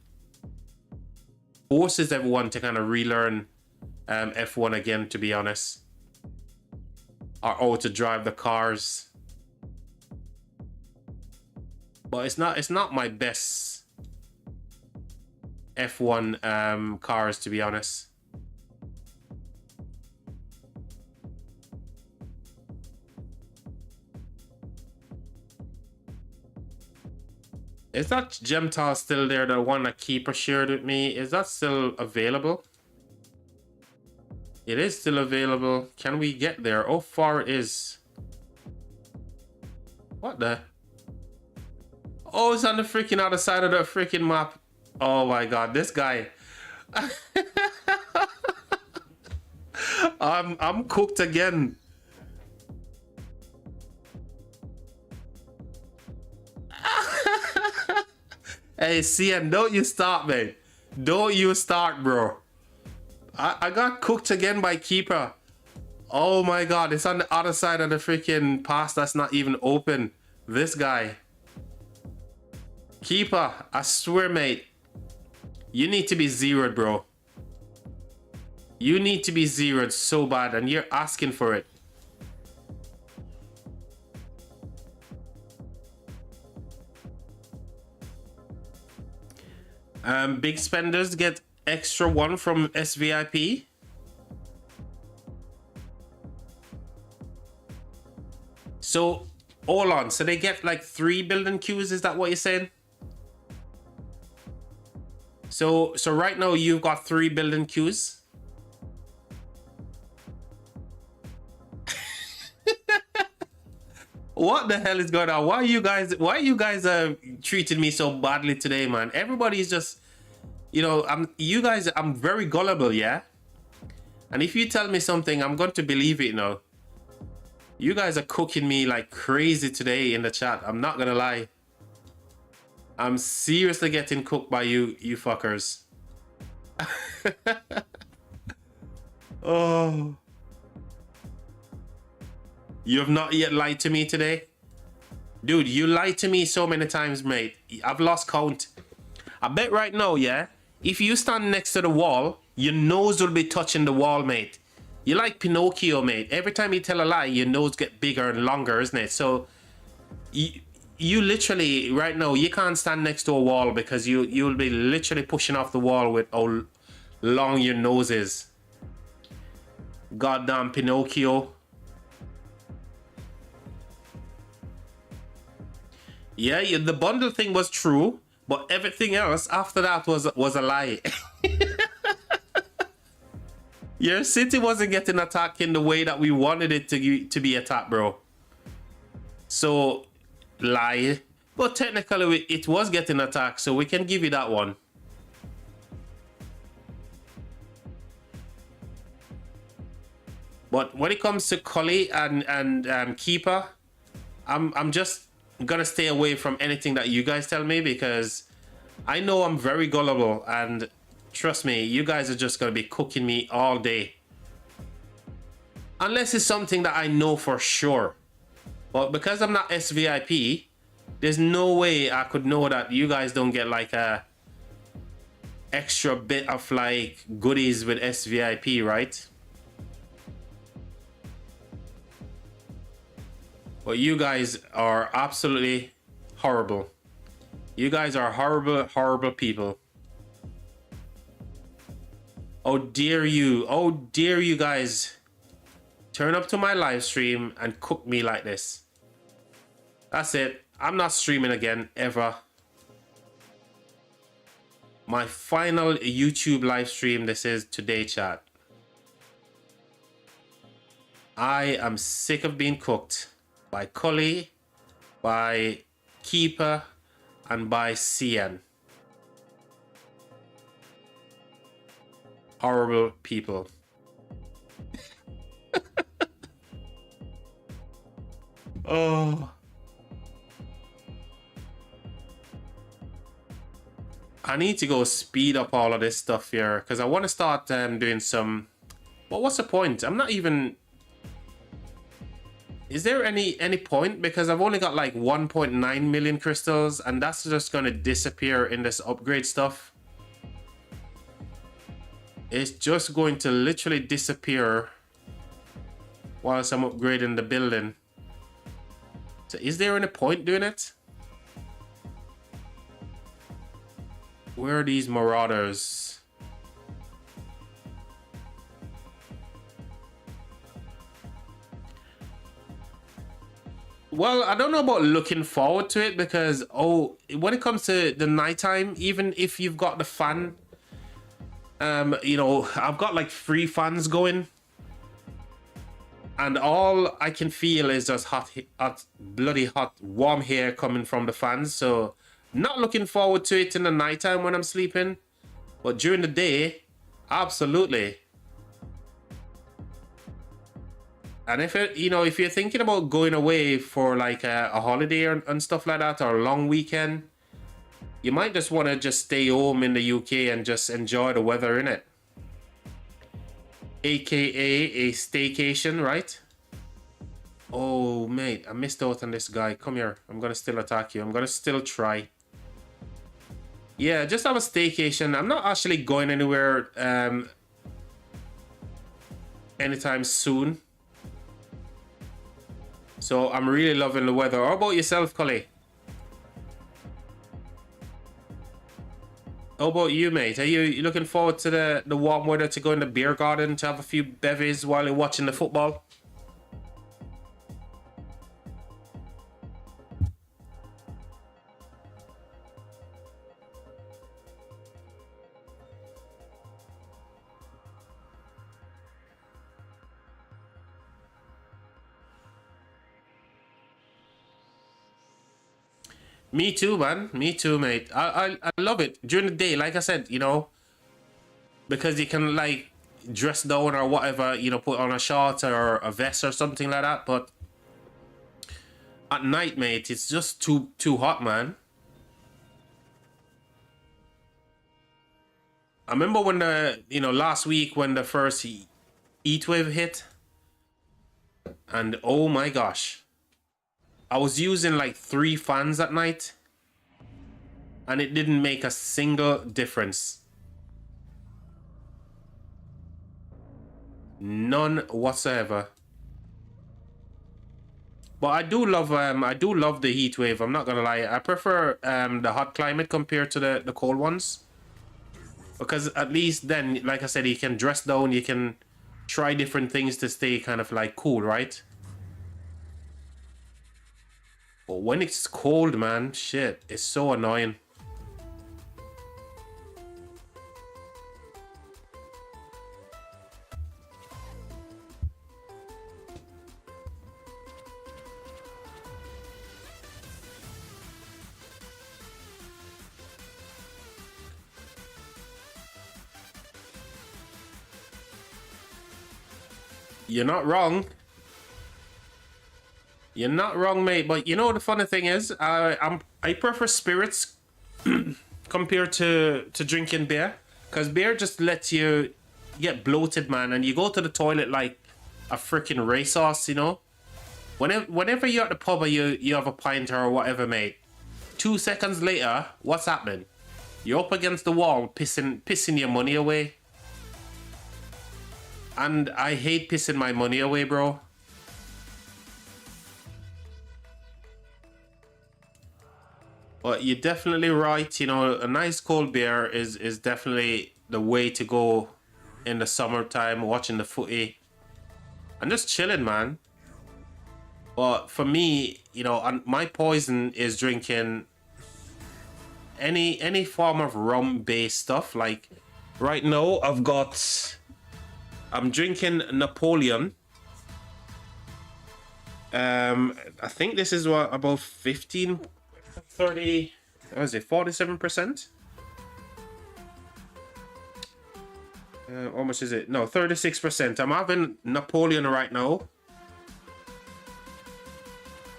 forces everyone to kind of relearn F1 again, to be honest, or how to drive the cars. But it's not my best F1 cars, to be honest. Is that gem tile still there? The one that Keeper shared with me? Is that still available? It is still available. Can we get there? How far it is? What the? Oh, it's on the freaking other side of the freaking map. Oh my god, this guy. I'm cooked again. Hey, CN, don't you start, man. Don't you start, bro. I got cooked again by Keeper. Oh my god, it's on the other side of the freaking pass that's not even open. This guy. Keeper, I swear, mate. You need to be zeroed, bro. You need to be zeroed so bad, and you're asking for it. Big spenders get extra 1 from SVIP. So, hold on. So they get like 3 building queues. Is that what you're saying? So right now you've got 3 building queues. What the hell is going on? Why you guys treating me so badly today, man? Everybody's just, you know, I'm very gullible, yeah? And if you tell me something, I'm going to believe it, you know. You guys are cooking me like crazy today in the chat. I'm not gonna lie. I'm seriously getting cooked by you fuckers. Oh. You have not yet lied to me today? Dude, you lied to me so many times, mate. I've lost count. I bet right now, yeah, if you stand next to the wall, your nose will be touching the wall, mate. You're like Pinocchio, mate. Every time you tell a lie, your nose gets bigger and longer, isn't it? So, you literally, right now, you can't stand next to a wall because you'll be literally pushing off the wall with how long your nose is. Goddamn Pinocchio. Yeah, the bundle thing was true, but everything else after that was a lie. Your city wasn't getting attacked in the way that we wanted it to be attacked, bro. So, lie. But technically, it was getting attacked, so we can give you that one. But when it comes to Cully and 𝒌𝒏𝒅, I'm just gonna stay away from anything that you guys tell me because I know I'm very gullible and trust me, you guys are just gonna be cooking me all day. Unless it's something that I know for sure. But because I'm not SVIP, there's no way I could know that you guys don't get like a extra bit of like goodies with SVIP, right? But you guys are absolutely horrible. You guys are horrible, horrible people. Oh, dare you guys turn up to my live stream and cook me like this. That's it. I'm not streaming again, ever. My final YouTube live stream, this is today, chat. I am sick of being cooked by Cully, by 𝒌𝒏𝒅, and by CN. Horrible people. Oh. I need to go speed up all of this stuff here because I want to start doing some... Well, what's the point? I'm not even... Is there any point? Because I've only got like 1.9 million crystals and that's just going to disappear in this upgrade stuff. It's just going to literally disappear whilst I'm upgrading the building. So is there any point doing it? Where are these marauders? Well, I don't know about looking forward to it because, oh, when it comes to the nighttime, even if you've got the fan, you know, I've got like 3 fans going. And all I can feel is just hot, bloody hot, warm air coming from the fans. So, not looking forward to it in the nighttime when I'm sleeping. But during the day, absolutely. And if it, you know, if you're thinking about going away for like a holiday and stuff like that, or a long weekend, you might just want to just stay home in the UK and just enjoy the weather, innit? AKA a staycation, right? Oh, mate, I missed out on this guy. Come here. I'm going to still attack you. I'm going to still try. Yeah, just have a staycation. I'm not actually going anywhere anytime soon. So I'm really loving the weather. How about yourself, Cully? How about you, mate? Are you looking forward to the warm weather to go in the beer garden to have a few bevies while you're watching the football? Me too, man. Me too, mate. I love it during the day. Like I said, you know, because you can like dress down or whatever, you know, put on a short or a vest or something like that. But at night, mate, it's just too hot, man. I remember when the, you know, last week when the first heat wave hit, and oh my gosh, I was using like 3 fans at night, and it didn't make a single difference. None whatsoever. But I do love the heat wave. I'm not gonna lie. I prefer the hot climate compared to the cold ones. Because at least then, like I said, you can dress down, you can try different things to stay kind of like cool, right? But when it's cold, man, shit, it's so annoying. You're not wrong. You're not wrong, mate. But you know the funny thing is, I prefer spirits compared to drinking beer, because beer just lets you get bloated, man, and you go to the toilet like a freaking racehorse, you know. Whenever you're at the pub or you have a pint or whatever, mate, 2 seconds later, what's happening? You're up against the wall, pissing your money away. And I hate pissing my money away, bro. But you're definitely right. You know, a nice cold beer is definitely the way to go in the summertime, watching the footy. And just chilling, man. But for me, you know, my poison is drinking any form of rum-based stuff. Like, right now, I'm drinking Napoleon. I think this is what, about 15, 30, what is it, 47%? How much is it? No, 36%. I'm having Napoleon right now,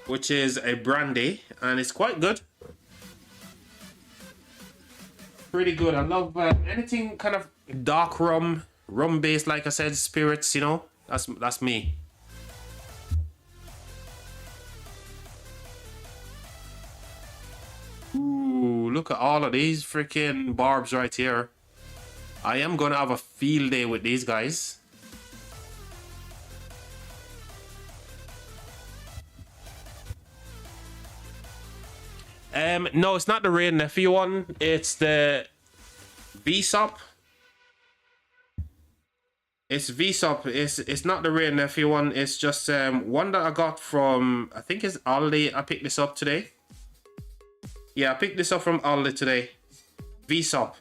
which is a brandy, and it's quite good. Pretty good. I love anything kind of dark rum based, like I said, spirits, you know. That's me. Ooh, look at all of these freaking barbs right here. I am gonna have a field day with these guys. No, it's not the Ray Nephew one. It's the 𝒓𝒐𝒏𝒅. It's 𝒓𝒐𝒏𝒅. It's not the Ray Nephew one. It's just one that I got from, I think it's Aldi. I picked this up today. Yeah, I picked this up from Aldi today. 𝒓𝒐𝒏𝒅.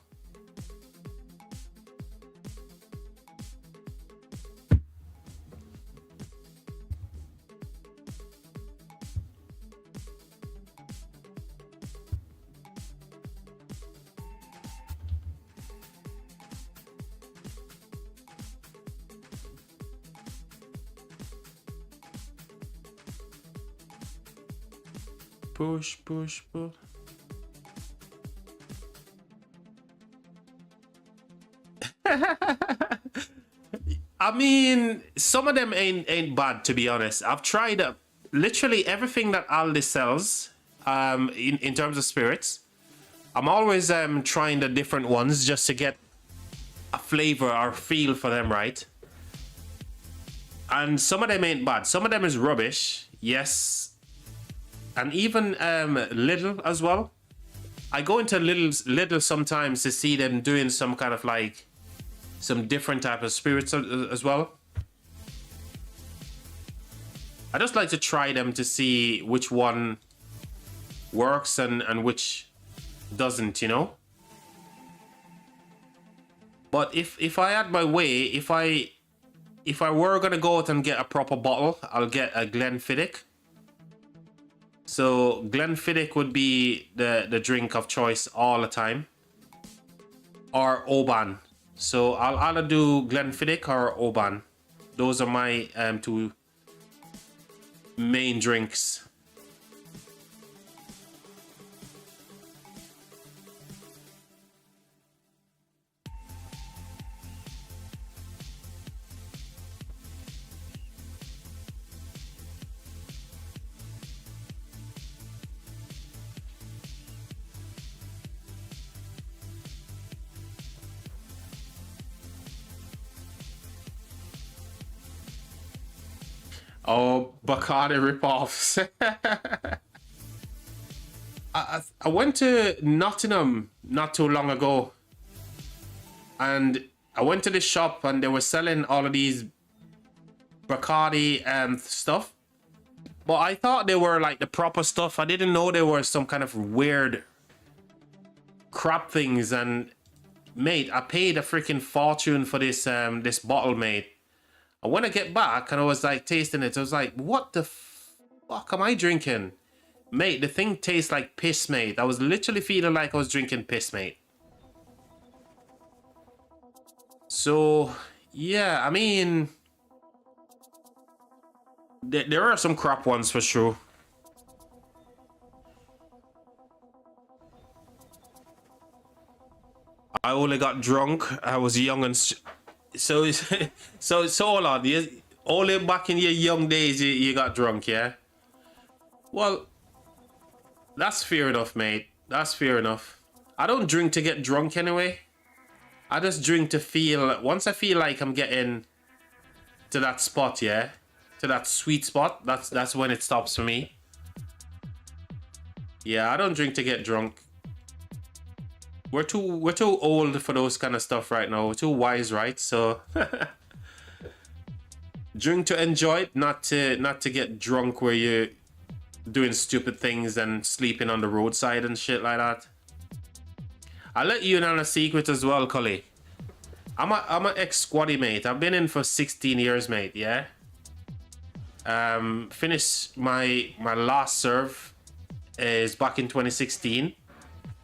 Push, push, push. I mean, some of them ain't bad, to be honest. I've tried literally everything that Aldi sells in terms of spirits. I'm always trying the different ones just to get a flavor or feel for them, right? And some of them ain't bad. Some of them is rubbish, yes. And even Lidl as well. I go into Lidl sometimes to see them doing some kind of like some different type of spirits as well. I just like to try them to see which one works and which doesn't, you know. But if I had my way, if I were gonna go out and get a proper bottle, I'll get a Glenfiddich. So Glenfiddich would be the drink of choice all the time. Or Oban. So I'll either do Glenfiddich or Oban. Those are my two main drinks. Oh, Bacardi ripoffs. I went to Nottingham not too long ago, and I went to this shop and they were selling all of these Bacardi stuff, but I thought they were like the proper stuff. I didn't know they were some kind of weird crap things. And mate, I paid a freaking fortune for this this bottle, mate. And when I get back and I was like tasting it, I was like, what the fuck am I drinking? Mate, the thing tastes like piss, mate. I was literally feeling like I was drinking piss, mate. So, yeah, I mean, there are some crap ones for sure. I only got drunk. I was young and... So hold on. Only back in your young days you got drunk, yeah? Well, that's fair enough, mate. That's fair enough. I don't drink to get drunk anyway. I just drink to feel... Once I feel like I'm getting to that spot, yeah? To that sweet spot, that's when it stops for me. Yeah, I don't drink to get drunk. We're too old for those kind of stuff right now. We're too wise, right? So drink to enjoy it, not to get drunk where you're doing stupid things and sleeping on the roadside and shit like that. I'll let you in on a secret as well, Cully. I'm a ex-squaddy, mate. I've been in for 16 years, mate, yeah? Finished my last serve is back in 2016.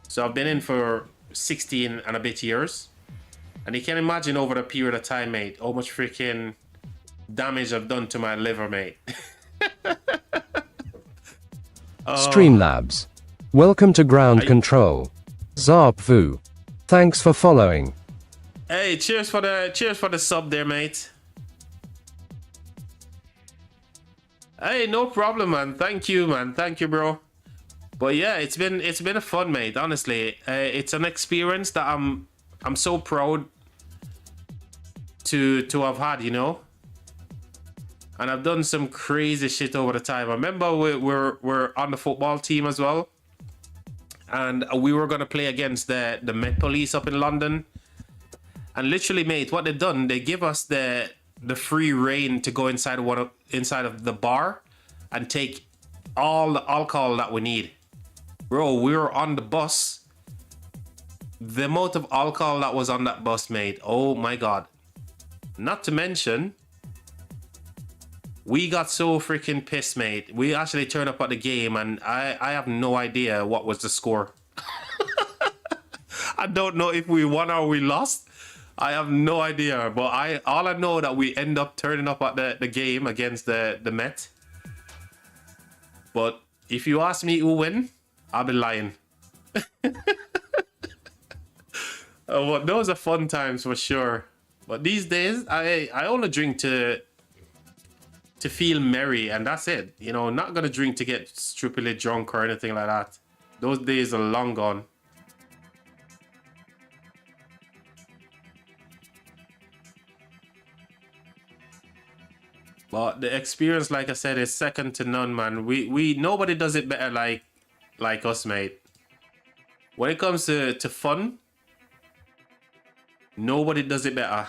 So I've been in for 16 and a bit years. And you can imagine over the period of time, mate, how much freaking damage I've done to my liver, mate. Streamlabs. Welcome to Ground Control. 𝒓𝒐𝒏𝒅. Thanks for following. Hey, cheers for the sub there, mate. Hey, no problem, man. Thank you, man. Thank you, bro. But yeah, it's been a fun, mate. Honestly, it's an experience that I'm so proud to have had, you know. And I've done some crazy shit over the time. I remember we're on the football team as well, and we were gonna play against the Met Police up in London. And literally, mate, what they've done, they give us the free reign to go inside of the bar and take all the alcohol that we need. Bro, we were on the bus. The amount of alcohol that was on that bus, mate. Oh my god. Not to mention, we got so freaking pissed, mate. We actually turned up at the game and I have no idea what was the score. I don't know if we won or we lost. I have no idea, but all I know that we end up turning up at the game against the Met. But if you ask me who win, I'll be lying. Well, those are fun times for sure. But these days, I only drink to feel merry, and that's it. You know, not gonna drink to get stupidly drunk or anything like that. Those days are long gone. But the experience, like I said, is second to none, man. Nobody does it better like us, mate. When it comes to fun, nobody does it better.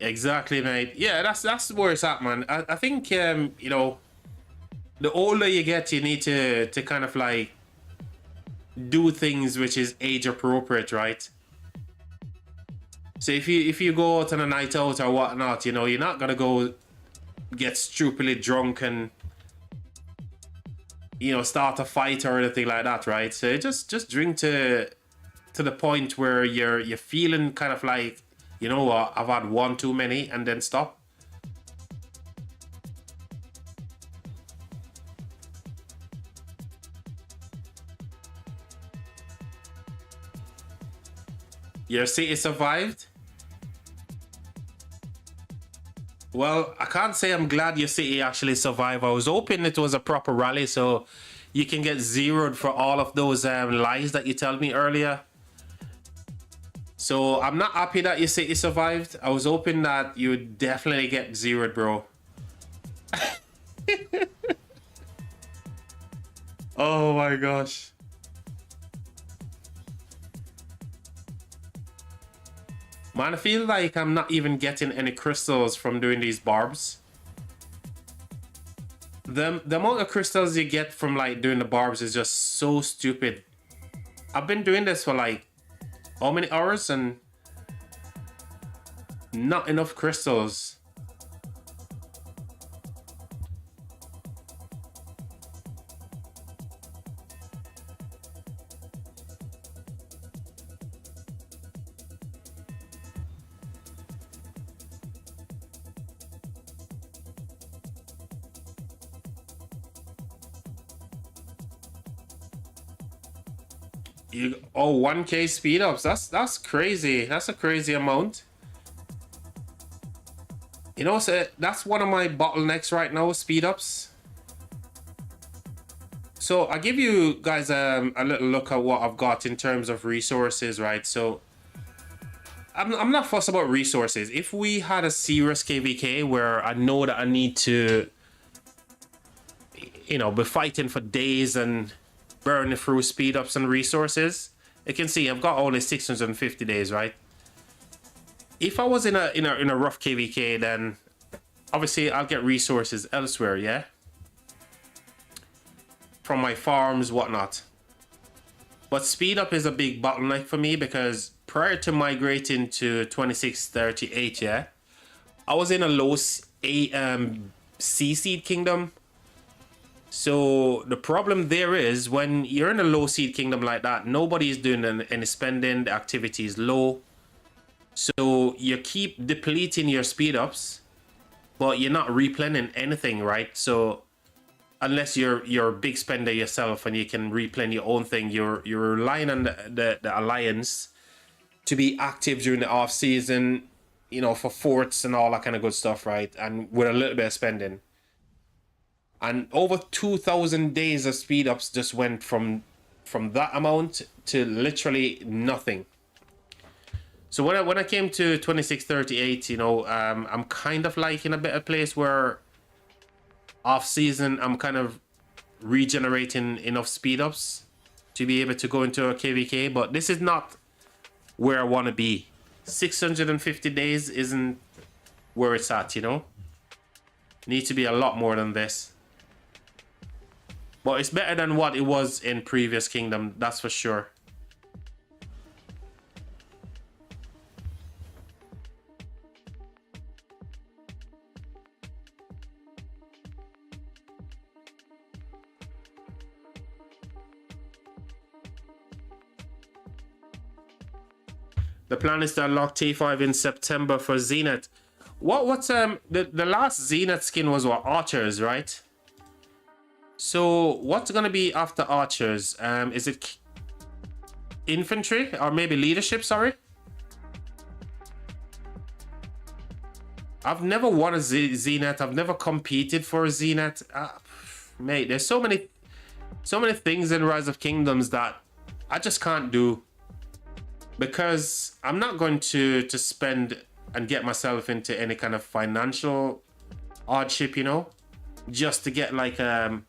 Exactly, mate. Yeah, that's where it's at, man. I think you know, the older you get, you need to kind of like do things which is age appropriate, right? So if you go out on a night out or whatnot, you know, you're not gonna go get stupidly drunk and, you know, start a fight or anything like that, right? So just drink to the point where you're feeling kind of like, you know what, I've had one too many, and then stop. Your city survived? Well, I can't say I'm glad your city actually survived. I was hoping it was a proper rally so you can get zeroed for all of those lies that you told me earlier. So I'm not happy that your city survived. I was hoping that you would definitely get zeroed, bro. Oh my gosh. Man, I feel like I'm not even getting any crystals from doing these barbs. The amount of crystals you get from like doing the barbs is just so stupid. I've been doing this for like how many hours and not enough crystals. Oh, 1K speed ups. That's crazy. That's a crazy amount. You know, so that's one of my bottlenecks right now, speed ups. So I give you guys a little look at what I've got in terms of resources, right? So I'm not fussed about resources. If we had a serious KvK where I know that I need to, you know, be fighting for days and burning through speed ups and resources, you can see I've got only 650 days, right? If I was in a rough KvK, then obviously I'll get resources elsewhere, yeah, from my farms, whatnot. But speed up is a big bottleneck for me because prior to migrating to 2638, yeah, I was in a low C seed kingdom. So the problem there is when you're in a low seed kingdom like that, nobody's doing any spending, the activity is low. So you keep depleting your speed ups, but you're not replenishing anything, right? So unless you're a big spender yourself and you can replenish your own thing, you're relying on the alliance to be active during the off season, you know, for forts and all that kind of good stuff, right? And with a little bit of spending. And over 2,000 days of speed ups just went from that amount to literally nothing. So when I came to 2638, you know, I'm kind of like in a better place where off season I'm kind of regenerating enough speed ups to be able to go into a KvK, but this is not where I want to be. 650 days isn't where it's at, you know. Need to be a lot more than this. But it's better than what it was in previous kingdom, that's for sure. The plan is to unlock T5 in September for Zenith. What's the last Zenith skin was what, Archers, right? So what's gonna be after Archers? Is it infantry or maybe leadership? Sorry, I've never won a Zenith. I've never competed for a Zenith. Mate, there's so many things in Rise of Kingdoms that I just can't do because I'm not going to spend and get myself into any kind of financial hardship, you know, just to get like a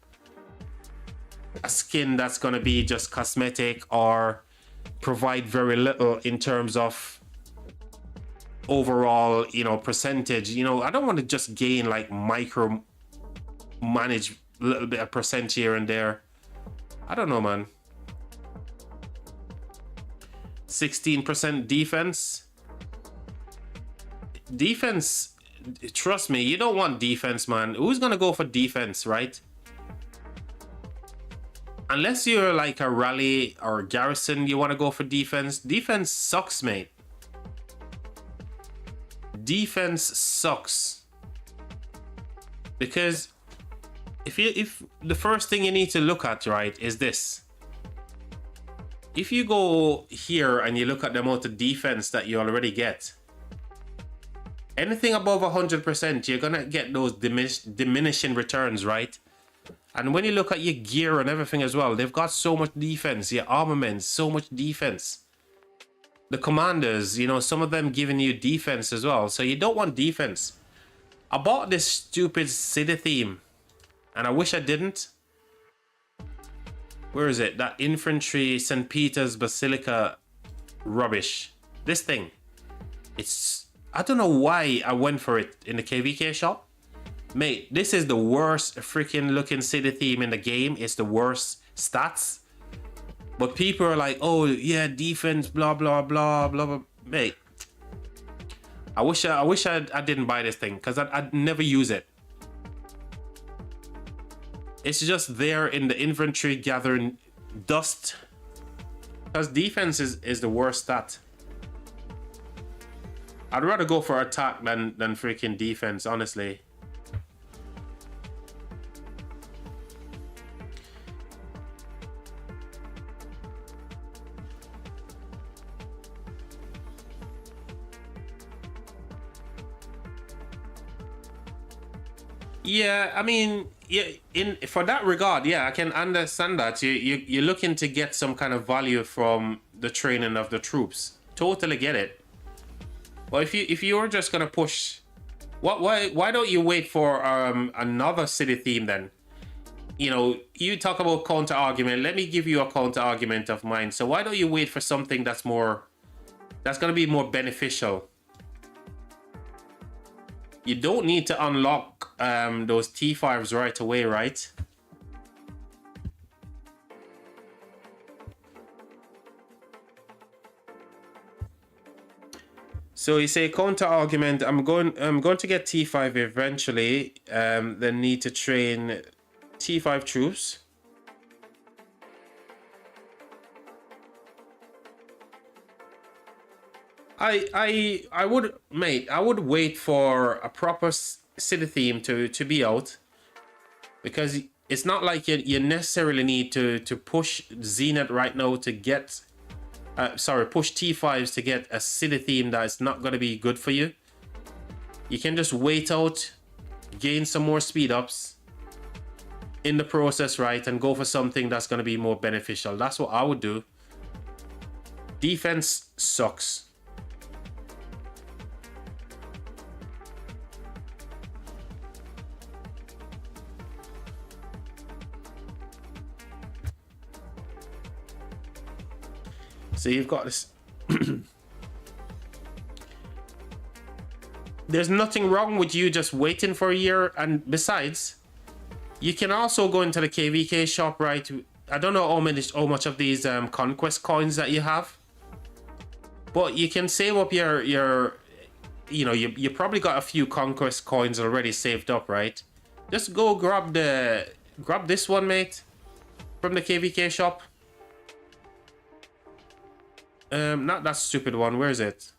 skin that's gonna be just cosmetic or provide very little in terms of overall, you know, percentage. You know, I don't want to just gain like micro manage a little bit of percent here and there. I don't know, man. 16% defense. Defense, trust me, you don't want defense, man. Who's gonna go for defense, right? Unless you're like a rally or garrison, you want to go for defense. Defense sucks, mate. Defense sucks. Because if the first thing you need to look at, right, is this. If you go here and you look at the amount of defense that you already get, anything above 100%, you're gonna get those diminishing returns, right? And when you look at your gear and everything as well, they've got so much defense, your armaments, so much defense. The commanders, you know, some of them giving you defense as well. So you don't want defense. I bought this stupid city theme, and I wish I didn't. Where is it? That infantry St. Peter's Basilica rubbish. This thing. It's... I don't know why I went for it in the KvK shop. Mate, this is the worst freaking looking city theme in the game. It's the worst stats. But people are like, oh yeah, defense, blah, blah, blah, blah, blah. Mate, I wish I didn't buy this thing, because I'd never use it. It's just there in the infantry gathering dust. Because defense is the worst stat. I'd rather go for attack than freaking defense, honestly. Yeah, I mean, yeah, for that regard, yeah, I can understand that. You're looking to get some kind of value from the training of the troops. Totally get it. Well, if you're just gonna push, why don't you wait for another city theme then? You know, you talk about counter argument. Let me give you a counter argument of mine. So why don't you wait for something that's gonna be more beneficial? You don't need to unlock those T5s right away, right? So you say counter argument. I'm going to get T5 eventually. Then need to train T5 troops. I would, mate. I would wait for a proper city theme to be out, because it's not like you necessarily need to push Zenith right now to get. Sorry, push T5s to get a city theme that is not going to be good for you. You can just wait out, gain some more speed ups in the process, right, and go for something that's going to be more beneficial. That's what I would do. Defense sucks. So you've got this. There's nothing wrong with you just waiting for a year, and besides, you can also go into the KvK shop, right? I don't know how much of these conquest coins that you have, but you can save up your you know, you probably got a few conquest coins already saved up, right? Just go grab this one, mate, from the KvK shop. Not that stupid one. Where is it?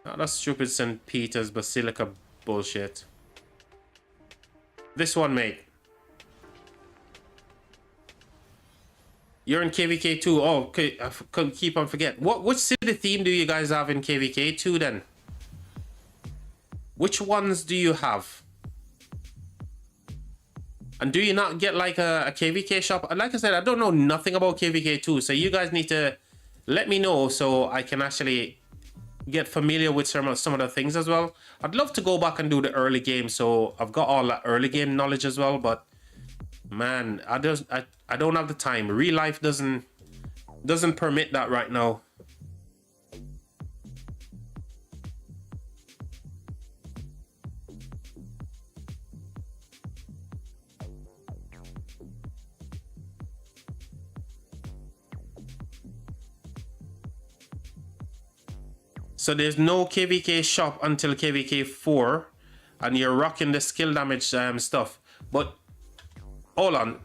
Not that stupid St. Peter's Basilica bullshit. This one, mate. You're in KvK 2. Oh, okay. I keep on forgetting. Which city theme do you guys have in KvK 2 then? Which ones do you have? And do you not get like a KvK shop? Like I said, I don't know nothing about KvK 2, so you guys need to let me know so I can actually get familiar with some of the things as well. I'd love to go back and do the early game, so I've got all that early game knowledge as well, but man, I don't have the time. Real life doesn't permit that right now. So there's no KvK shop until KvK 4, and you're rocking the skill damage stuff. But hold on.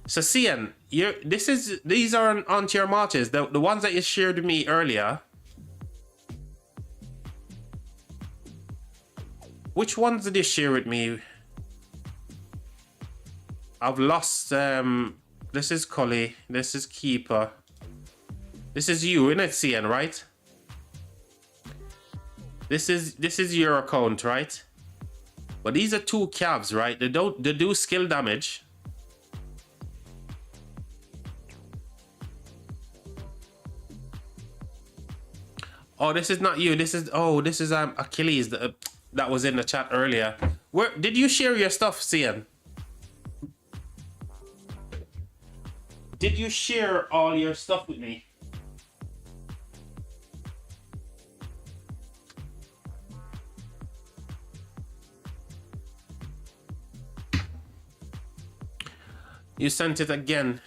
So CN, these are onto your marches, the ones that you shared with me earlier. Which ones did you share with me? I've lost. This is Cully. This is Keeper. This is you, innit, CN, right? This is your account, right? But these are 2 calves, right? They do skill damage. Oh, this is not you. This is Achilles that was in the chat earlier. Where did you share your stuff, CN? Did you share all your stuff with me? You sent it again.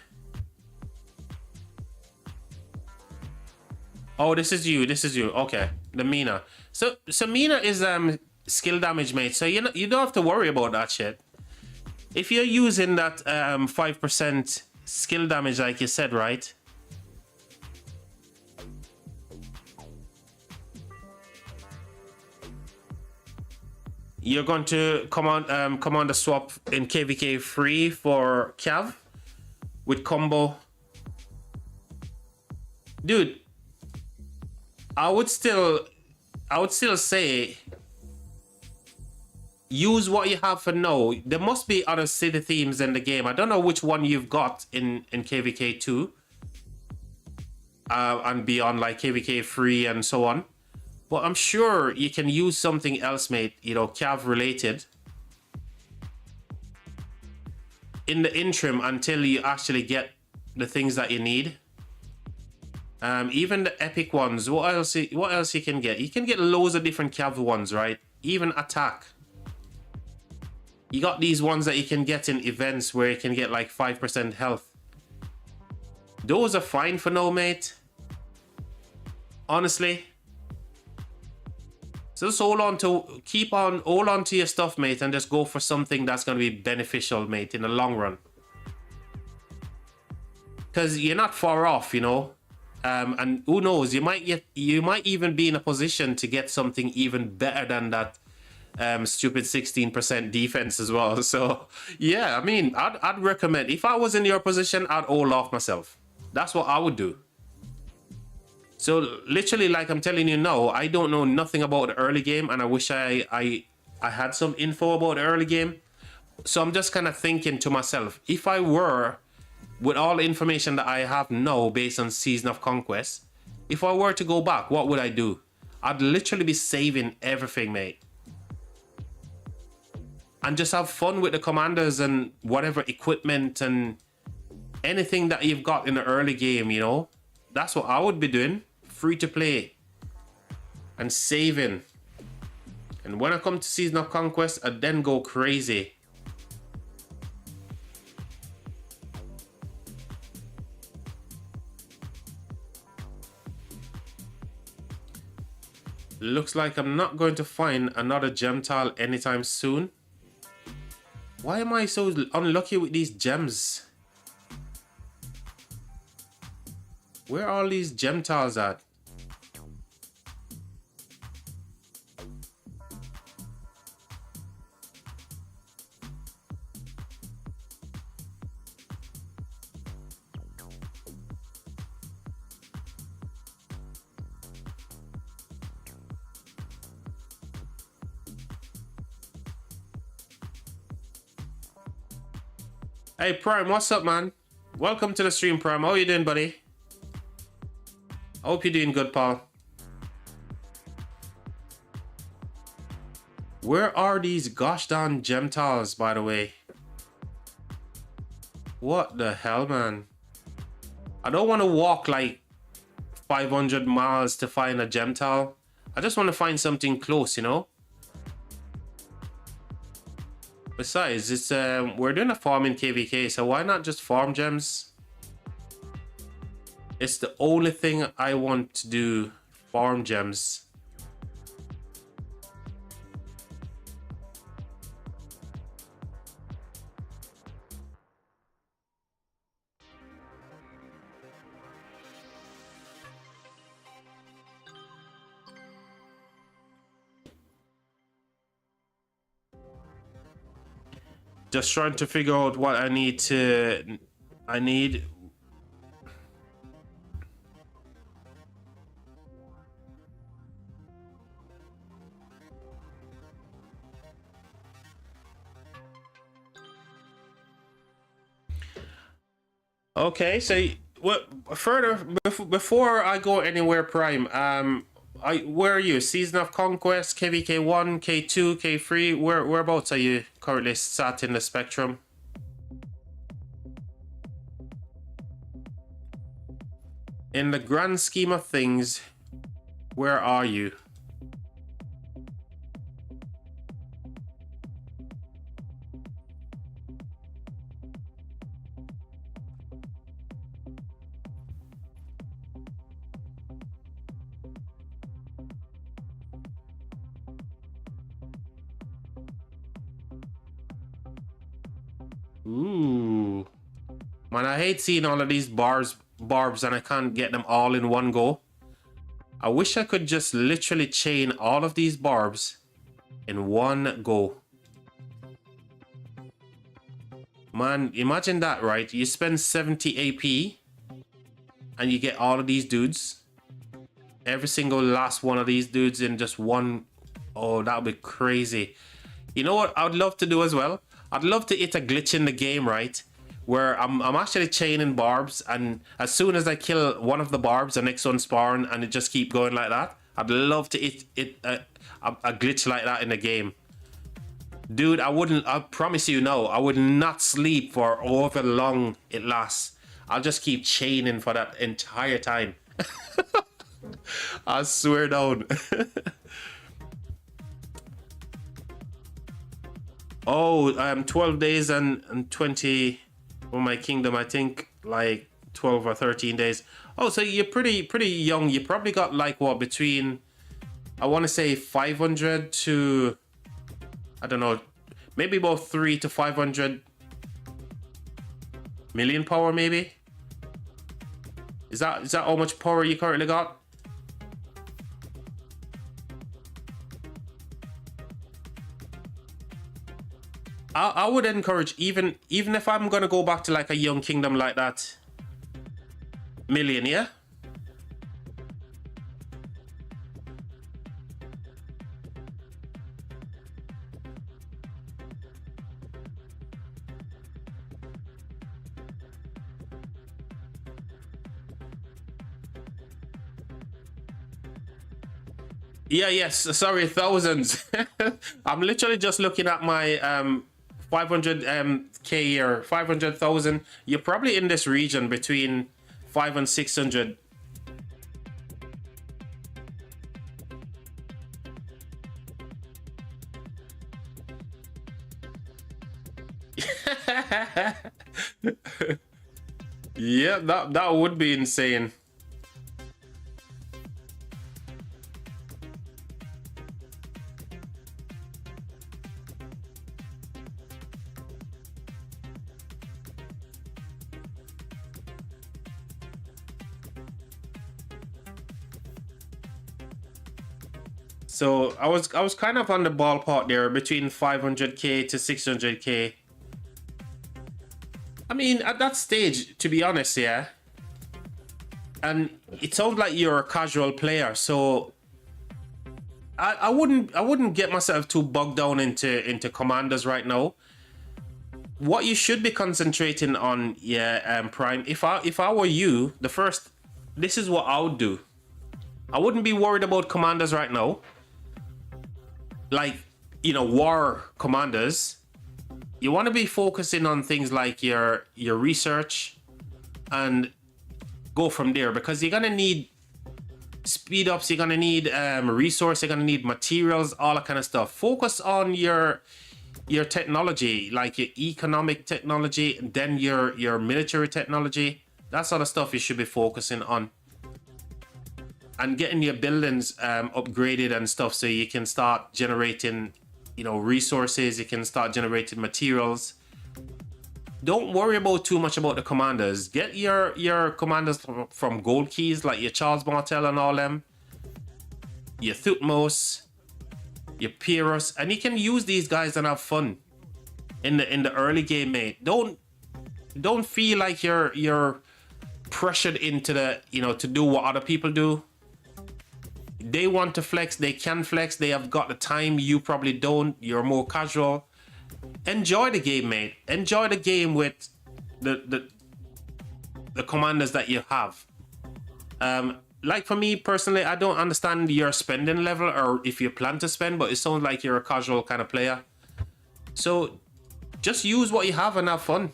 Oh, this is you. This is you. Okay, the Mina. So Mina is skill damage, mate. So you don't have to worry about that shit. If you're using that 5% skill damage, like you said, right? You're going to come on the swap in KvK 3 for Cav with combo. Dude, I would still say use what you have for now. There must be other city themes in the game. I don't know which one you've got in KvK 2 and beyond, like KvK 3 and so on. But I'm sure you can use something else, mate, you know, Cav related in the interim until you actually get the things that you need. Even the epic ones, what else you can get? You can get loads of different Cav ones, right? Even attack. You got these ones that you can get in events where you can get like 5% health. Those are fine for now, mate. Honestly. So just hold on to your stuff, mate, and just go for something that's going to be beneficial, mate, in the long run. Because you're not far off, you know. And who knows, you might even be in a position to get something even better than that stupid 16% defense as well. So yeah, I mean, I'd recommend, if I was in your position, I'd hold off myself. That's what I would do. So literally, like I'm telling you now, I don't know nothing about the early game, and I wish I had some info about the early game. So I'm just kind of thinking to myself, if I were, with all the information that I have now based on Season of Conquest, if I were to go back, what would I do? I'd literally be saving everything, mate. And just have fun with the commanders and whatever equipment and anything that you've got in the early game, you know? That's what I would be doing. Free to play. And saving. And when I come to Season of Conquest, I then go crazy. Looks like I'm not going to find another gem tile anytime soon. Why am I so unlucky with these gems? Where are all these gem tiles at? Hey Prime, what's up, man? Welcome to the stream, Prime. How you doing, buddy? I hope you're doing good, pal. Where are these gosh darn gem tiles, by the way? What the hell, man? I don't want to walk like 500 miles to find a gem tile. I just want to find something close, you know? Besides, it's we're doing a farm in KvK, so why not just farm gems? It's the only thing I want to do, farm gems. Just trying to figure out what I need. Okay, so what further before I go anywhere, Prime? Where are you? Season of Conquest, KvK 1, K2, K3. Whereabouts are you currently sat in the spectrum? In the grand scheme of things, where are you? Ooh. Man, I hate seeing all of these barbs and I can't get them all in one go. I wish I could just literally chain all of these barbs in one go. Man, imagine that, right? You spend 70 AP and you get all of these dudes. Every single last one of these dudes in just one. Oh, that would be crazy. You know what I would love to do as well? I'd love to hit a glitch in the game, right? Where I'm actually chaining barbs, and as soon as I kill one of the barbs, the next one spawn, and it just keep going like that. I'd love to hit a glitch like that in the game. Dude, I promise you, no, I would not sleep for however long it lasts. I'll just keep chaining for that entire time. I swear down. Oh, 12 days and 20 for my kingdom. I think like 12 or 13 days. Oh, so you're pretty young. You probably got like what, between, I want to say 500 to, I don't know, maybe about 300 to 500 million power, maybe. Is that how much power you currently got? I would encourage, even if I'm gonna go back to like a young kingdom like that, million, yeah. Yeah, yes, sorry, thousands. I'm literally just looking at my 500k or 500,000. You're probably in this region between 500 and 600. Yeah, that would be insane. So I was kind of on the ballpark there between 500k to 600k. I mean, at that stage, to be honest, yeah. And it sounds like you're a casual player, so I wouldn't get myself too bogged down into commanders right now. What you should be concentrating on, yeah, Prime. If I were you, this is what I would do. I wouldn't be worried about commanders right now. Like, you know, war commanders. You want to be focusing on things like your research and go from there, because you're gonna need speed ups, you're gonna need resource, you're gonna need materials, all that kind of stuff. Focus on your technology, like your economic technology, and then your military technology. That sort of stuff you should be focusing on. And getting your buildings upgraded and stuff, so you can start generating, you know, resources, you can start generating materials. Don't worry about too much about the commanders. Get your commanders from gold keys, like your 𝒐𝒏𝒅 and all them, your 𝒐𝒏𝒏𝒂, your 𝒐𝒏𝒅, and you can use these guys and have fun. in the early game, mate. Don't feel like you're pressured into the, you know, to do what other people do. They want to flex, they can flex, they have got the time, you probably don't, you're more casual. Enjoy the game, mate. Enjoy the game with the commanders that you have. Like for me personally, I don't understand your spending level or if you plan to spend, but it sounds like you're a casual kind of player. So just use what you have and have fun.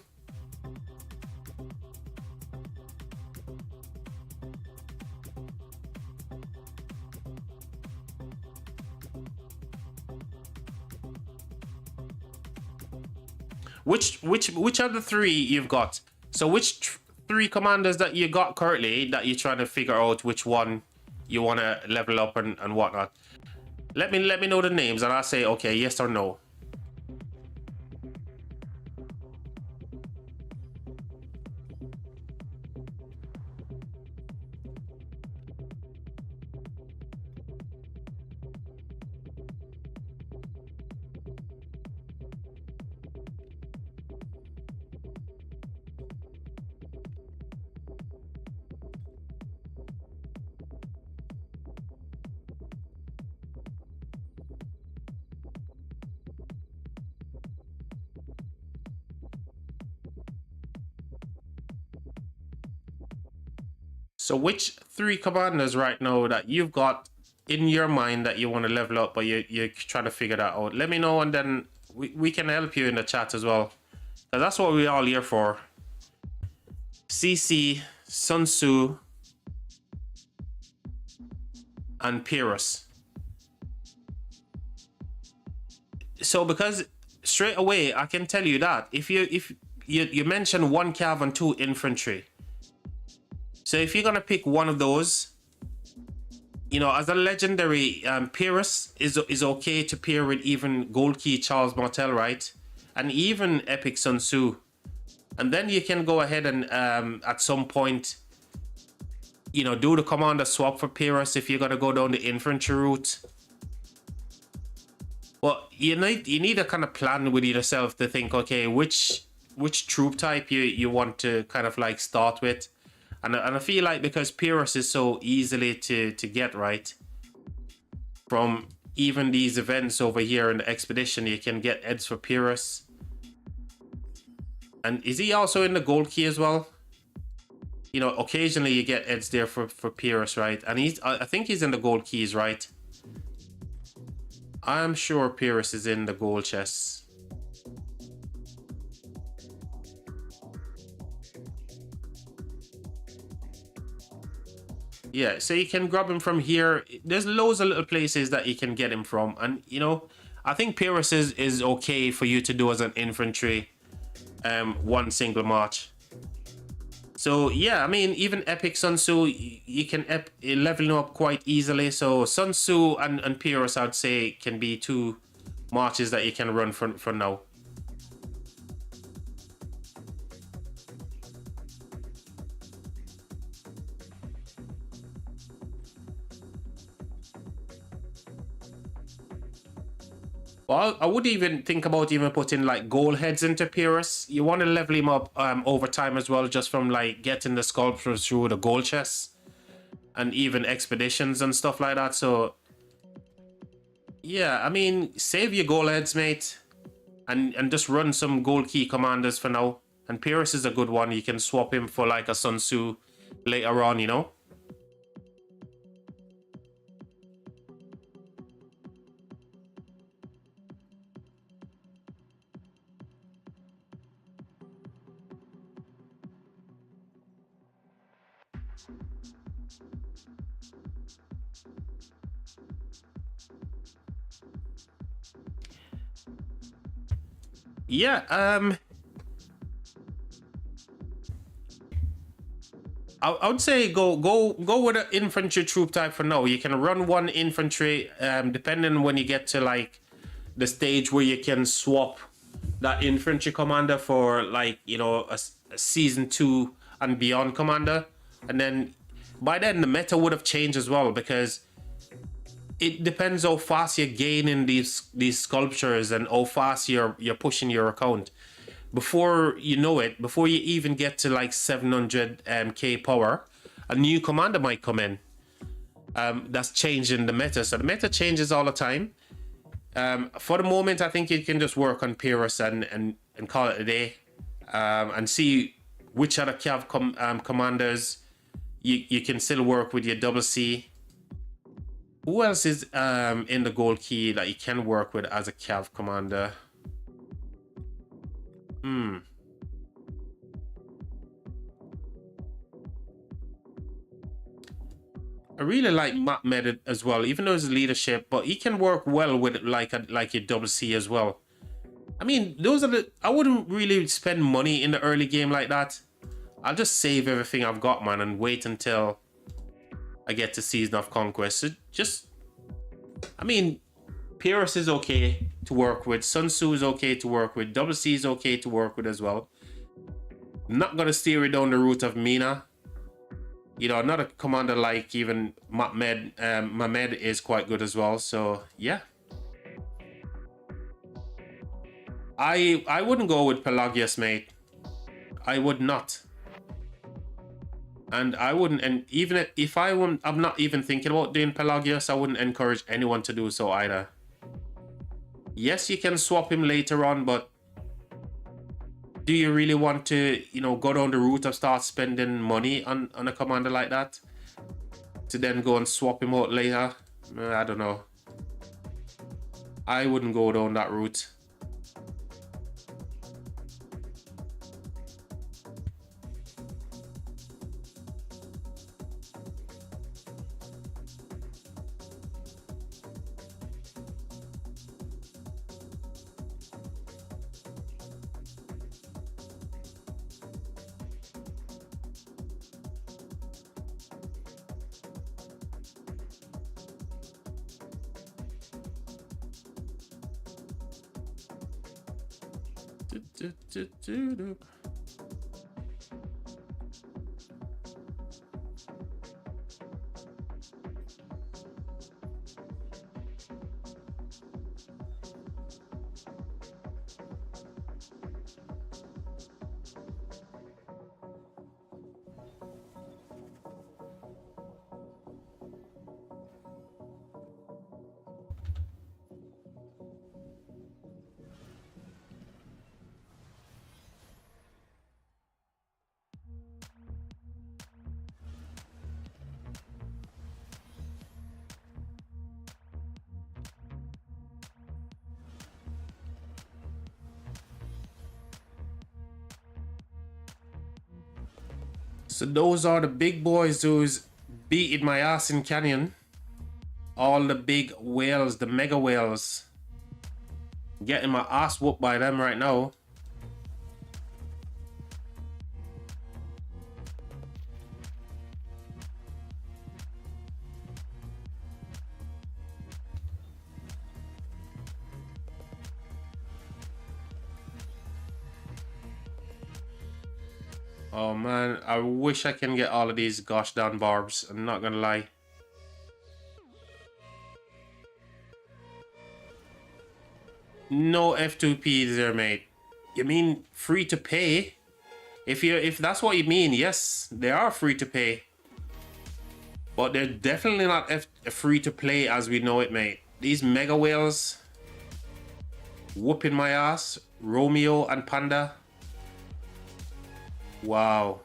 Which are the three you've got? So which three commanders that you got currently that you're trying to figure out which one you want to level up and whatnot? Let me know the names and I'll say okay, yes or no. So which three commanders right now that you've got in your mind that you want to level up, but you're trying to figure that out? Let me know and then we can help you in the chat as well. Because that's what we're all here for. CC, Sun Tzu, and Pyrrhus. So because straight away I can tell you that if you mention 1 cav and 2 infantry. So if you're gonna pick one of those, you know, as a legendary, Pyrrhus is okay to pair with even Gold Key Charles Martel, right? And even Epic Sun Tzu. And then you can go ahead and at some point, you know, do the commander swap for Pyrrhus if you're gonna go down the infantry route. Well, you need a kind of plan with yourself to think, okay, which troop type you want to kind of like start with. And I feel like because Pyrrhus is so easily to get, right? From even these events over here in the expedition, you can get Eds for Pyrrhus. And is he also in the gold key as well? You know, occasionally you get Eds there for Pyrrhus, right? And I think he's in the gold keys, right? I'm sure Pyrrhus is in the gold chests. Yeah, so you can grab him from here. There's loads of little places that you can get him from. And, you know, I think Pyrrhus is okay for you to do as an infantry one single march. So, yeah, I mean, even Epic Sun Tzu, you can level him up quite easily. So, Sun Tzu and Pyrrhus, I'd say, can be 2 marches that you can run for now. Well, I would even think about even putting like gold heads into Pyrrhus. You want to level him up over time as well, just from like getting the sculptures through the gold chests and even expeditions and stuff like that. So yeah, I mean, save your gold heads, mate, and just run some gold key commanders for now. And Pyrrhus is a good one. You can swap him for like a Sun Tzu later on, you know. Yeah, I would say go with an infantry troop type for now. You can run 1 infantry, depending when you get to like the stage where you can swap that infantry commander for like, you know, a season 2 and beyond commander. And then by then the meta would have changed as well, because it depends how fast you're gaining these sculptures and how fast you're pushing your account. Before you know it, before you even get to like 700k power, a new commander might come in. That's changing the meta. So the meta changes all the time. For the moment, I think you can just work on Pyrrhus and call it a day, and see which other Cav commanders you can still work with your 𝒓𝒐𝒏𝒅. Who else is in the gold key that you can work with as a Cav commander? I really like 𝒏𝒅 as well, even though it's leadership, but he can work well with like your 𝒓𝒐𝒏𝒅 as well. I mean, those are the, I wouldn't really spend money in the early game like that. I'll just save everything I've got, man, and wait until I get to Season of Conquest. So just, I mean, Pyrrhus is okay to work with, Sun Tzu is okay to work with, 𝒓𝒐𝒏𝒅 is okay to work with as well. I'm not gonna steer it down the route of Mina. You know, another commander like even 𝒏𝒅 is quite good as well. So yeah, I wouldn't go with Pelagius, mate. I would not. And I wouldn't, and even if I'm not even thinking about doing Pelagius, I wouldn't encourage anyone to do so either. Yes, you can swap him later on, but do you really want to, you know, go down the route of start spending money on a commander like that to then go and swap him out later? I don't know. I wouldn't go down that route. So those are the big boys who's beating my ass in Canyon. All the big whales, the mega whales. Getting my ass whooped by them right now. Oh man, I wish I can get all of these gosh darn barbs. I'm not gonna lie. No F2Ps there, mate. You mean free to pay? If that's what you mean, yes, they are free to pay. But they're definitely not free to play as we know it, mate. These mega whales whooping my ass. Romeo and Panda. Wow.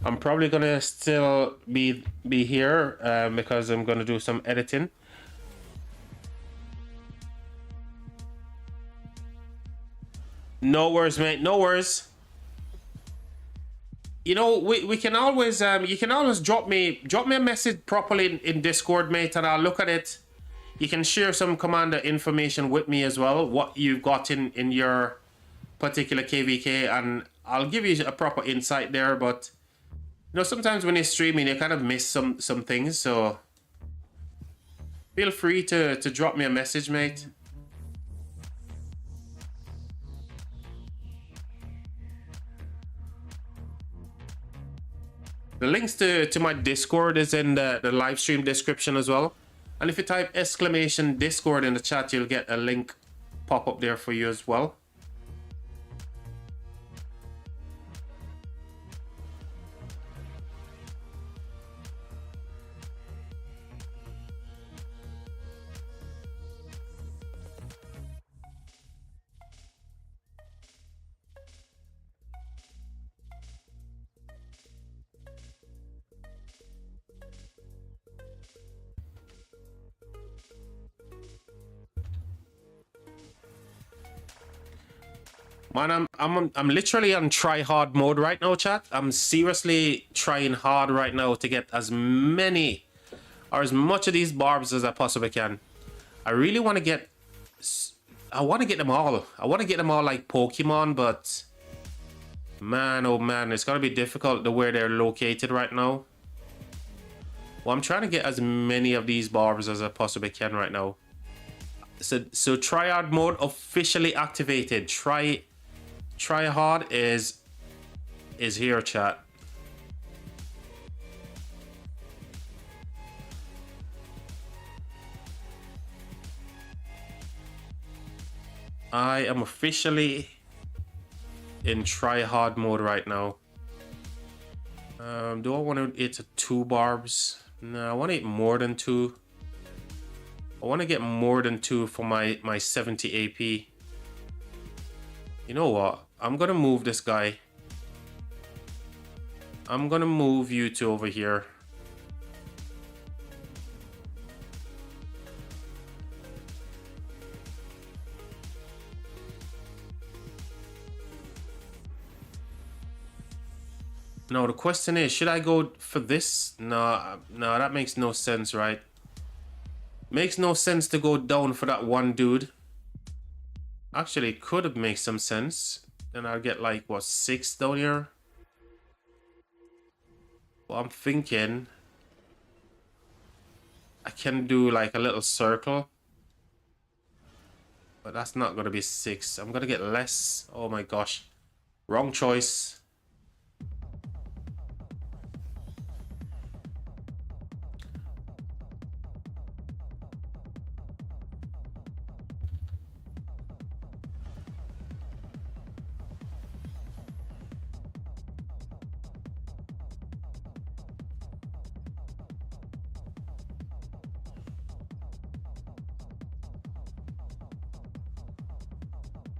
I'm probably gonna still be here because I'm gonna do some editing. No worries, mate. No worries. You know, we can always you can always drop me a message properly in Discord, mate, and I'll look at it. You can share some commander information with me as well, what you've got in your particular KvK, and I'll give you a proper insight there. But you know, sometimes when you're streaming, you kind of miss some things, so feel free to drop me a message, mate. The links to my Discord is in the live stream description as well. And if you type exclamation Discord in the chat, you'll get a link pop up there for you as well. Man, I'm literally on try hard mode right now, chat. I'm seriously trying hard right now to get as many or as much of these barbs as I possibly can. I really want to get... I want to get them all. I want to get them all like Pokemon, but... Man, oh man, it's going to be difficult the way they're located right now. Well, I'm trying to get as many of these barbs as I possibly can right now. So try hard mode officially activated. Try hard is here, chat. I am officially in try hard mode right now. Do I want to hit 2 barbs? No, I want to hit more than 2. I want to get more than 2 for my 70 AP. You know what? I'm gonna move this guy. I'm gonna move you two over here. No, the question is, should I go for this? No, that makes no sense, right? Makes no sense to go down for that one dude. Actually, it could have made some sense. Then I'll get like, what, 6 down here? Well, I'm thinking I can do like a little circle. But that's not going to be 6. I'm going to get less. Oh my gosh. Wrong choice.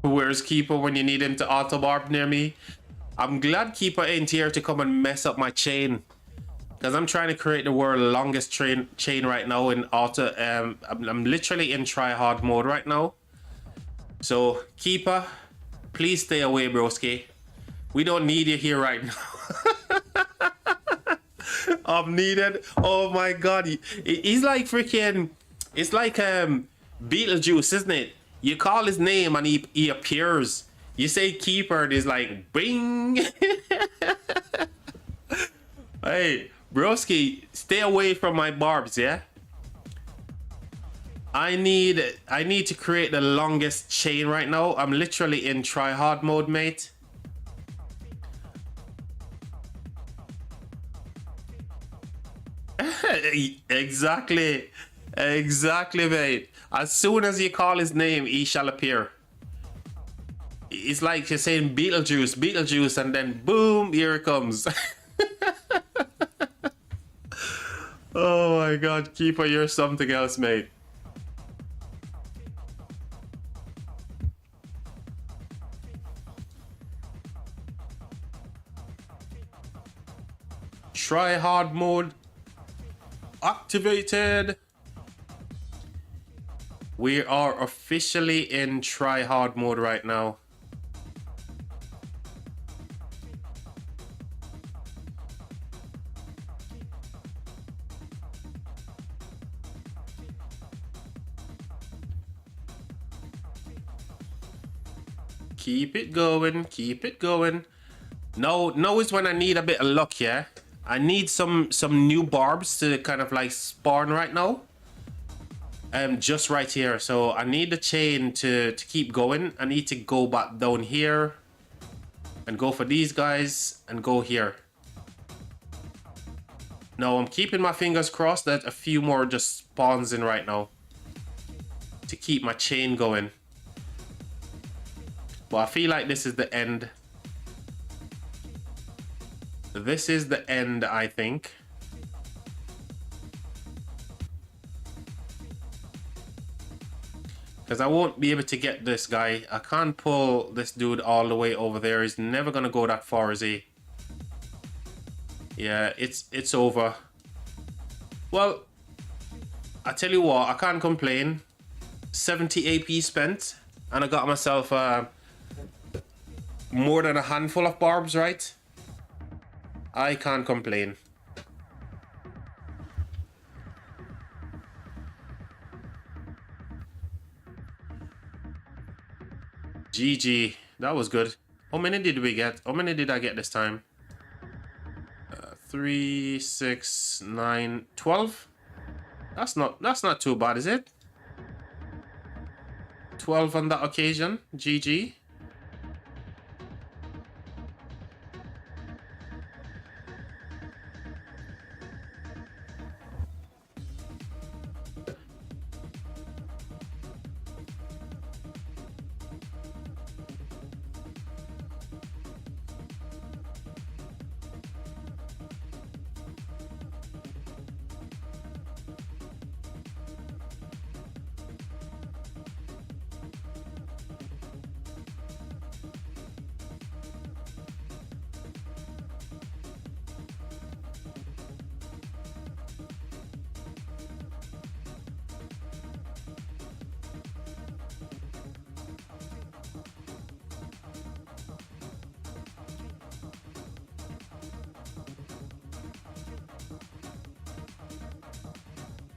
Where's Keeper when you need him to auto barb near me? I'm glad Keeper ain't here to come and mess up my chain, because I'm trying to create the world's longest chain right now in auto. I'm literally in try hard mode right now. So Keeper, please stay away, broski. We don't need you here right now. I'm needed. Oh my god, he's like freaking. It's like Beetlejuice, isn't it? You call his name and he appears. You say Keeper and he's like, bing. Hey, broski, stay away from my barbs, yeah? I need to create the longest chain right now. I'm literally in try hard mode, mate. Exactly, mate. As soon as you call his name, he shall appear. It's like you're saying Beetlejuice, Beetlejuice, and then boom, here it comes. Oh my god, Keeper, you're something else, mate. Try hard mode activated. We are officially in try hard mode right now. Keep it going, keep it going. Now is when I need a bit of luck, yeah? I need some new barbs to kind of like spawn right now. Just right here. So I need the chain to keep going. I need to go back down here and go for these guys and go here. No, I'm keeping my fingers crossed that a few more just spawns in right now to keep my chain going. But I feel like this is the end. This is the end, I think. Because I won't be able to get this guy. I can't pull this dude all the way over there. He's never going to go that far, is he? Yeah, it's over. Well, I tell you what, I can't complain. 70 AP spent, and I got myself more than a handful of barbs, right? I can't complain. GG, that was good. How many did we get? How many did I get this time? 3, 6, 9, 12. That's not too bad, is it? 12 on that occasion. GG.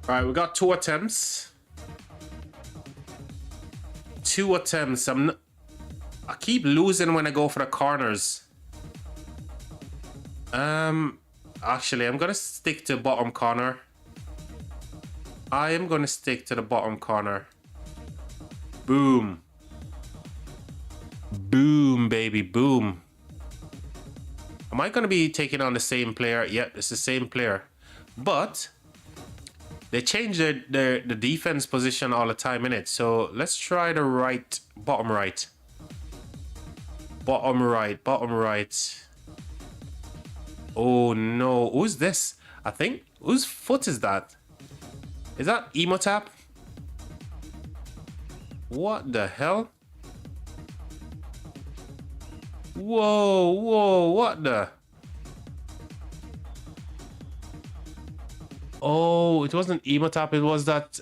All right, we got 2 attempts. 2 attempts. I keep losing when I go for the corners. Actually, I'm gonna stick to bottom corner. I am gonna stick to the bottom corner. Boom. Boom, baby, boom. Am I gonna be taking on the same player? Yep, it's the same player. But they change the defense position all the time, innit? So let's try the right, bottom right. Bottom right, bottom right. Oh no, who's this? I think, whose foot is that? Is that 𝒐𝒏𝒅? What the hell? Whoa, whoa, what the? Oh, it wasn't 𝒐𝒏𝒅, it was that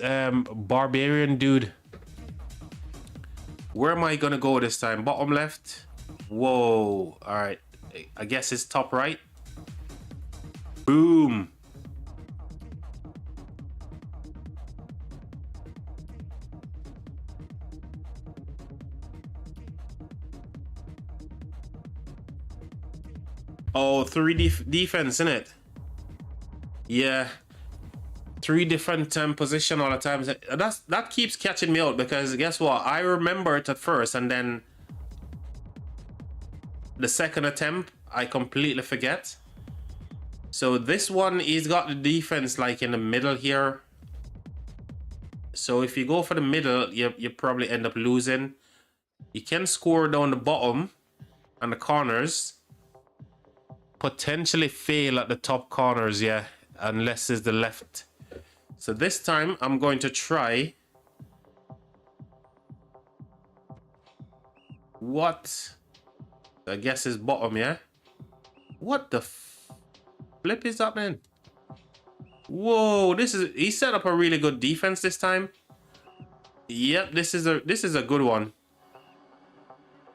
barbarian dude. Where am I gonna go this time? Bottom left? Whoa, all right. I guess it's top right. Boom. Oh, 3 defense, innit? Yeah. 3 different position all the time. That keeps catching me out because guess what? I remember it at first and then the second attempt, I completely forget. So this one, he's got the defense like in the middle here. So if you go for the middle, you probably end up losing. You can score down the bottom and the corners. Potentially fail at the top corners, yeah, unless it's the left. So this time I'm going to try. What? I guess it's bottom, yeah? What the flip is happening? Whoa, he set up a really good defense this time. Yep, this is a good one.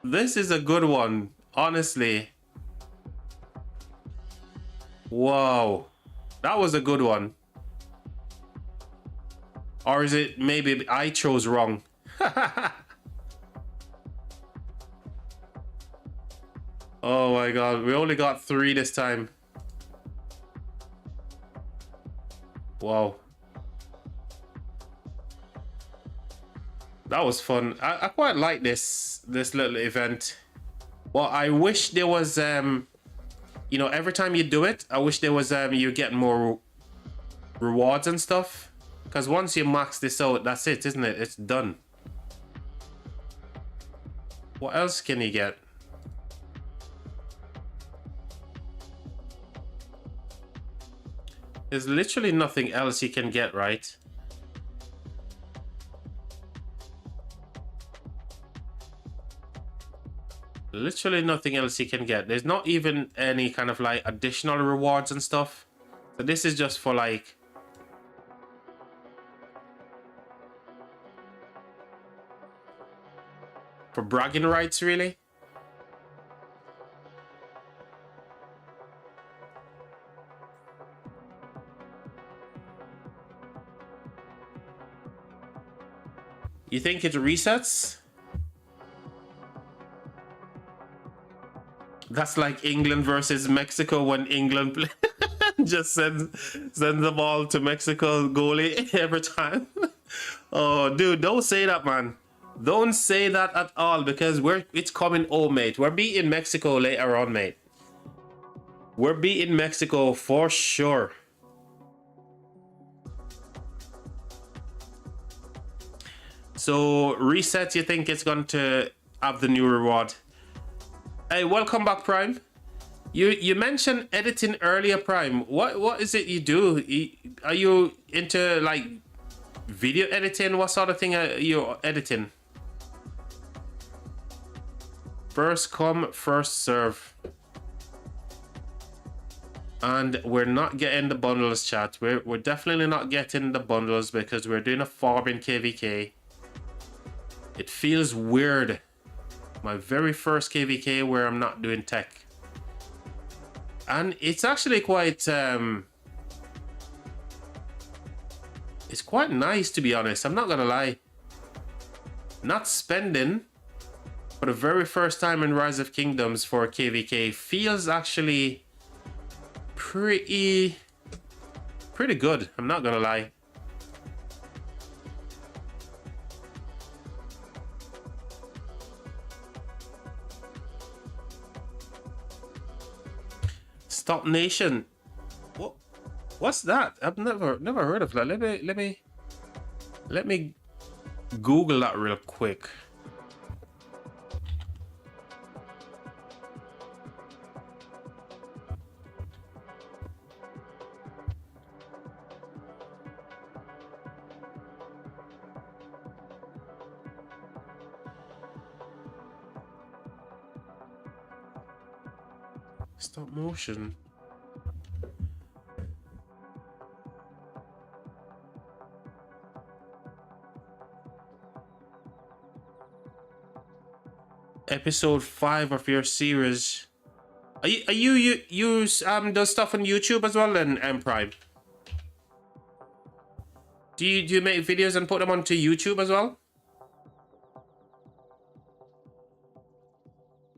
This is a good one, honestly. Wow, that was a good one. Or is it maybe I chose wrong? Oh my god, we only got 3 this time. Wow. That was fun. I quite like this little event. Well, I wish there was You know, every time you do it, I wish there was you get more rewards and stuff. Because once you max this out, that's it, isn't it? It's done. What else can you get? There's literally nothing else you can get, right? Literally nothing else you can get. There's not even any kind of like additional rewards and stuff. So this is just for like... for bragging rights, really? You think it resets? That's like England versus Mexico when England play just sends them all to Mexico goalie every time. Oh, dude, don't say that, man. Don't say that at all, because it's coming home, mate. We're beating Mexico later on, mate. We're beating Mexico for sure. So reset, you think it's going to have the new reward? Hey, welcome back, Prime. You mentioned editing earlier, Prime. What is it you do? Are you into like video editing? What sort of thing are you editing? First come, first serve. And we're not getting the bundles, chat. We're definitely not getting the bundles because we're doing a farm in KvK. It feels weird. My very first KvK where I'm not doing tech. And it's actually quite it's quite nice, to be honest. I'm not gonna lie. Not spending for the very first time in Rise of Kingdoms for KvK feels actually pretty good. I'm not gonna lie. Stop Nation. What's that? I've never heard of that. Let me Google that real quick. Stop motion. Episode 5 of your series. Are you use does stuff on YouTube as well, and Prime? Do you make videos and put them onto YouTube as well?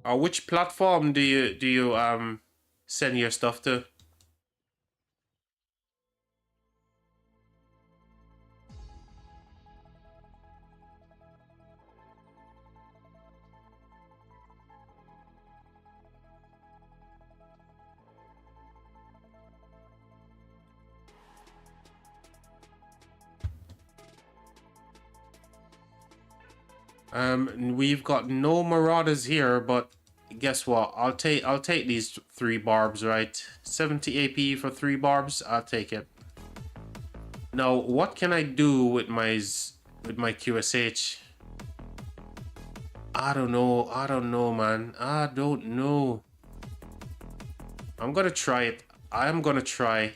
Or which platform do you send your stuff to? We've got no marauders here, but guess what? I'll take these 3 barbs, right? 70 AP for 3 barbs. I'll take it. Now, what can I do with my QSH? I don't know, man. I don't know. I'm gonna try it. I am gonna try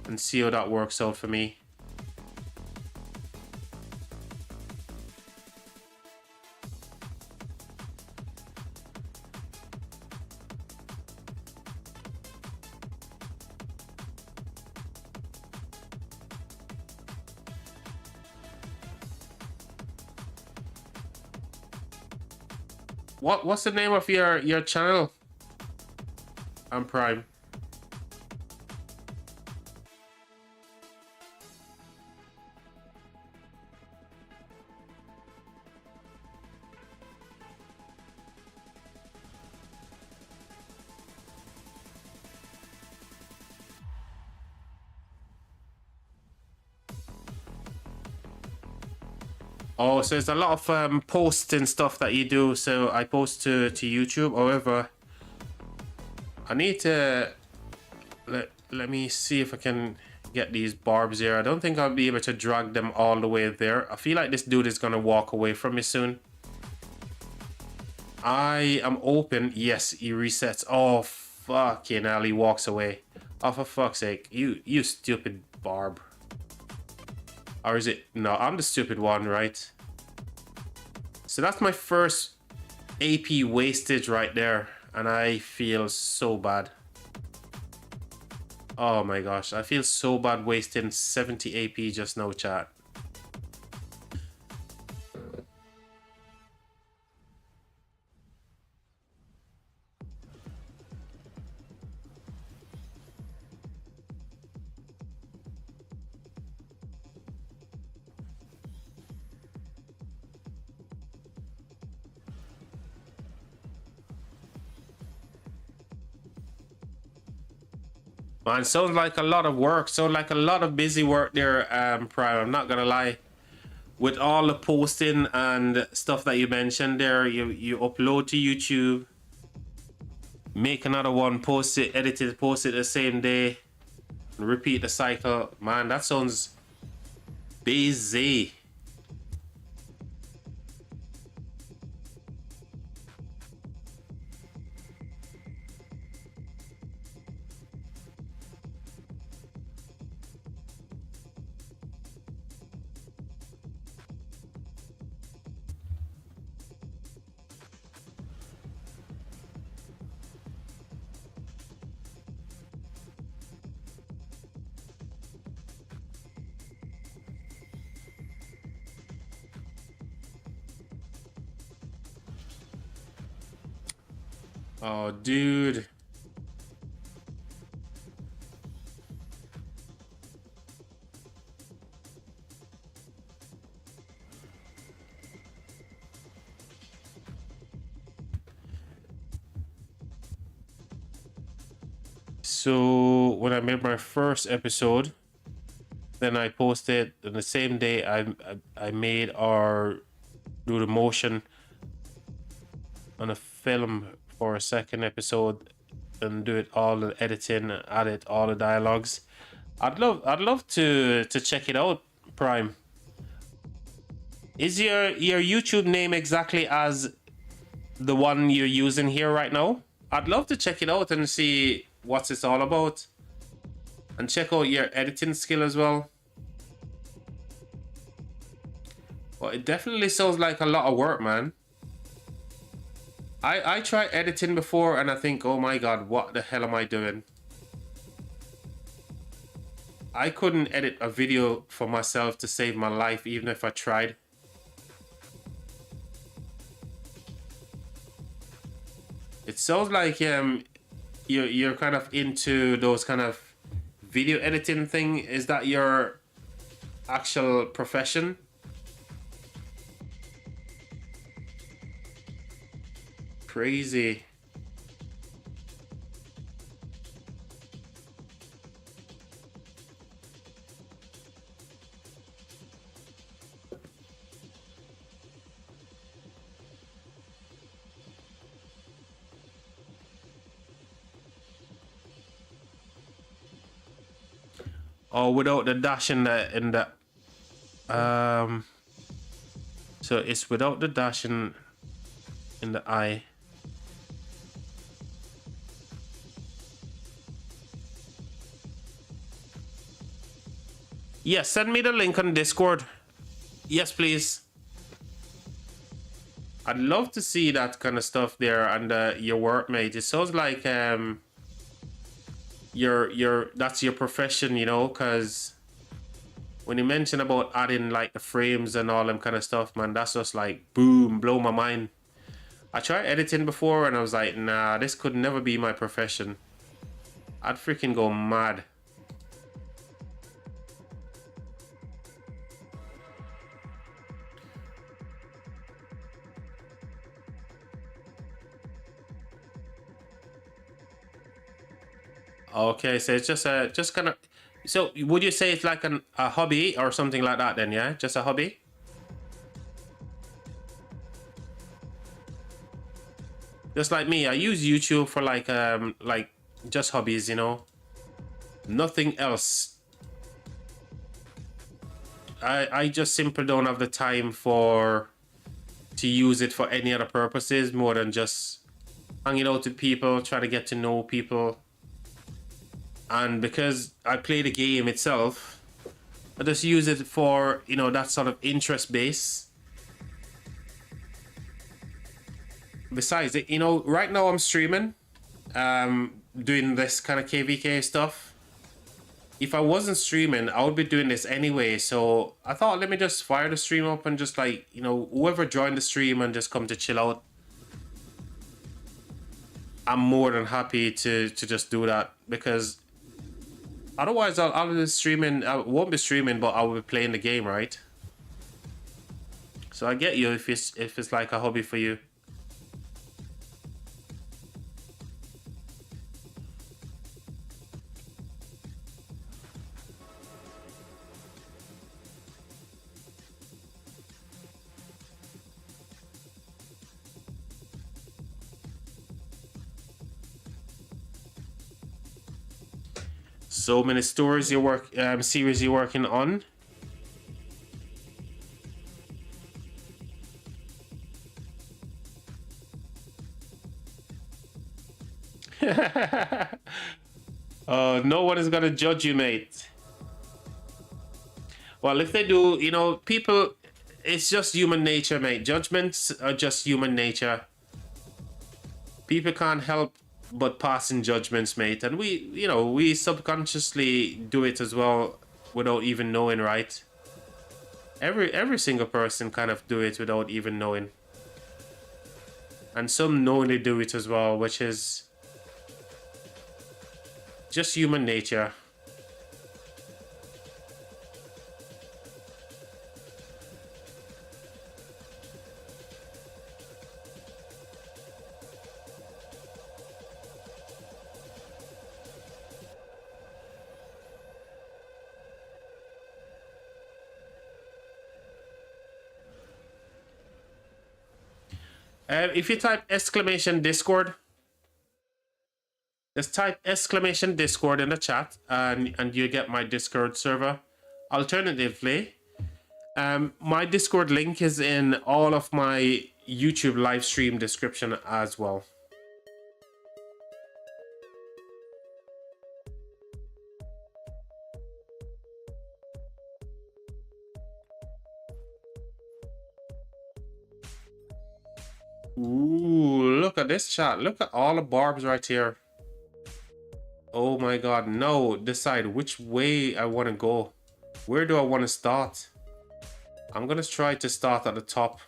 and see how that works out for me. What's the name of your channel? I'm Prime. Oh, so there's a lot of posts and stuff that you do. So I post to YouTube. However, I need to let me see if I can get these barbs here. I don't think I'll be able to drag them all the way there. I feel like this dude is gonna walk away from me soon. I am open. Yes, he resets. Oh, fucking hell, he walks away. Oh, for fuck's sake. You stupid barb. Or is it? No, I'm the stupid one, right? So that's my first AP wastage right there. And I feel so bad. Oh my gosh, I feel so bad wasting 70 AP just now, chat. Man, sounds like a lot of work. Sounds like a lot of busy work there, Prime. I'm not gonna lie. With all the posting and stuff that you mentioned there, you upload to YouTube, make another one, post it, edit it, post it the same day, and repeat the cycle. Man, that sounds busy. Oh, dude. So when I made my first episode, then I posted on the same day I made or do the motion on a film for a second episode and do it all the editing, add it all the dialogues. I'd love to check it out, Prime. Is your YouTube name exactly as the one you're using here right now? I'd love to check it out and see what's it's all about. And check out your editing skill as well. Well, it definitely sounds like a lot of work, man. I tried editing before and I think, oh my god, what the hell am I doing? I couldn't edit a video for myself to save my life even if I tried. It sounds like you're kind of into those kind of video editing thing. Is that your actual profession? Crazy. Oh, without the dash in the so it's without the dash in the I. Yes, send me the link on Discord. Yes, please. I'd love to see that kind of stuff there and your work, mate. It sounds like that's your profession, you know, because when you mention about adding like the frames and all them kind of stuff, man, that's just like boom, blow my mind. I tried editing before and I was like, nah, this could never be my profession. I'd freaking go mad. Okay, so it's just kind of. So would you say it's like a hobby or something like that then? Yeah, just a hobby. Just like me, I use YouTube for like just hobbies, you know, nothing else. I just simply don't have the time to use it for any other purposes more than just hanging out with people, trying to get to know people. And because I play the game itself, I just use it for, you know, that sort of interest base. Besides it, you know, right now I'm streaming, doing this kind of KvK stuff. If I wasn't streaming, I would be doing this anyway. So I thought, let me just fire the stream up and just like, you know, whoever joined the stream and just come to chill out, I'm more than happy to just do that, because otherwise I'll be streaming. I won't be streaming, but I will be playing the game, right? So I get you if it's like a hobby for you. So many stories series you're working on. No one is gonna judge you, mate. Well, if they do, you know, people, it's just human nature, mate. Judgments are just human nature. People can't help but passing judgments, mate, and we, you know, we subconsciously do it as well without even knowing, right? Every single person kind of do it without even knowing, and some knowingly do it as well, which is just human nature. If you type exclamation Discord, just type exclamation Discord in the chat, and you get my Discord server. Alternatively, my Discord link is in all of my YouTube live stream description as well. Ooh, look at this chat. Look at all the barbs right here. Oh my god, no. Decide which way I want to go. Where do I want to start? I'm gonna try to start at the top.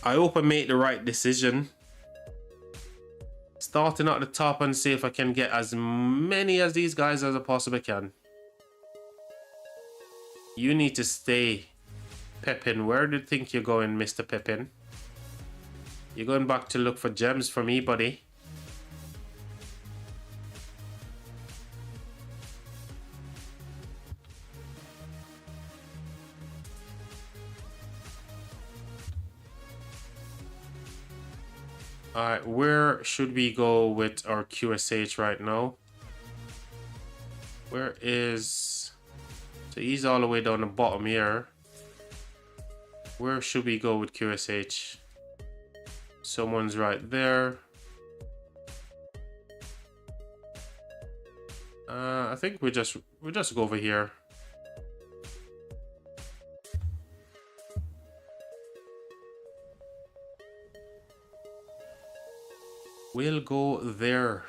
I hope I make the right decision. Starting at the top and see if I can get as many as these guys as I possibly can. You need to stay. Pepin, where do you think you're going, Mr. Pepin? You're going back to look for gems for me, buddy. Alright, where should we go with our QSH right now? Where is... So he's all the way down the bottom here. Where should we go with QSH? Someone's right there. I think we'll just go over here. We'll go there.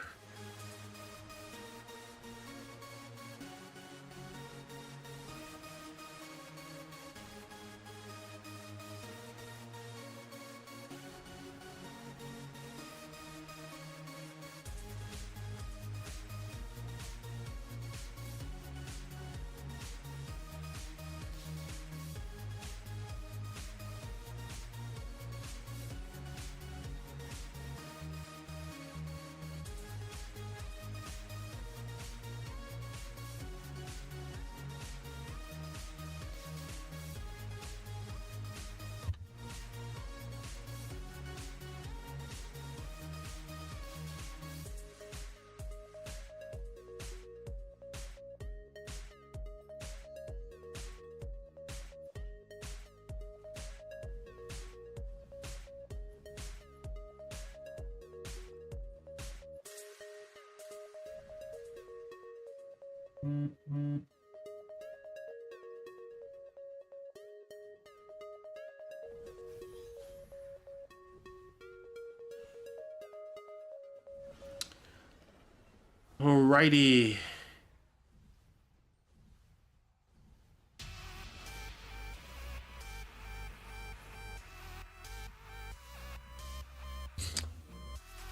Alrighty.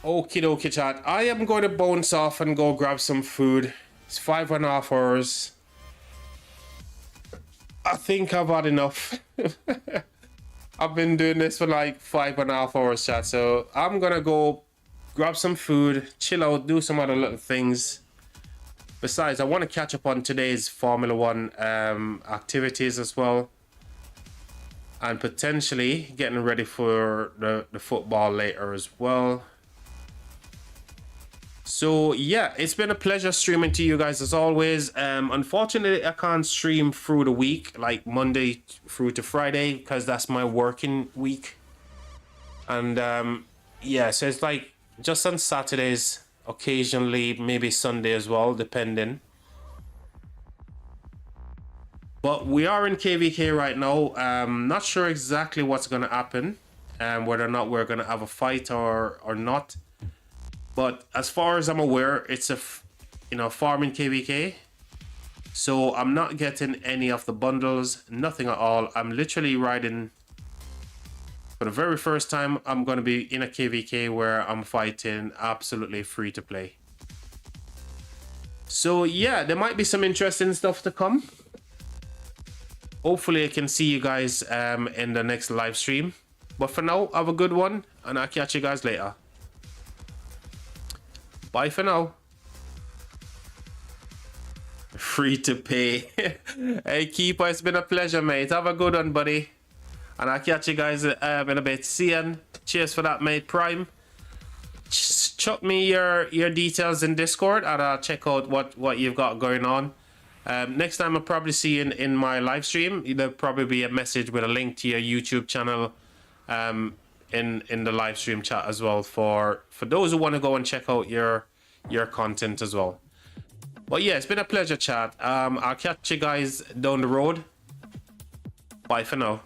Okie dokie, chat. I am going to bounce off and go grab some food. It's 5.5 hours. I think I've had enough. I've been doing this for like 5.5 hours, chat. So I'm gonna go grab some food, chill out, do some other little things. Besides, I want to catch up on today's Formula One activities as well. And potentially getting ready for the football later as well. So yeah, it's been a pleasure streaming to you guys as always. Unfortunately, I can't stream through the week, like Monday through to Friday, because that's my working week. And yeah, so it's like just on Saturdays, occasionally, maybe Sunday as well, depending. But we are in KvK right now. Not sure exactly what's going to happen, whether or not we're going to have a fight or not. But as far as I'm aware, it's a farm in KvK. So I'm not getting any of the bundles, nothing at all. I'm literally riding for the very first time. I'm going to be in a KvK where I'm fighting absolutely free to play. So yeah, there might be some interesting stuff to come. Hopefully I can see you guys in the next live stream. But for now, have a good one, and I'll catch you guys later. Bye for now. Free to pay. Hey, Keeper, it's been a pleasure, mate. Have a good one, buddy. And I'll catch you guys in a bit. See you. Cheers for that, mate. Prime. Just chuck me your details in Discord, and I'll check out what you've got going on. Next time I'll probably see you in my live stream. There'll probably be a message with a link to your YouTube channel in the live stream chat as well for those who want to go and check out your content as well. But yeah, it's been a pleasure, chat. I'll catch you guys down the road. Bye for now.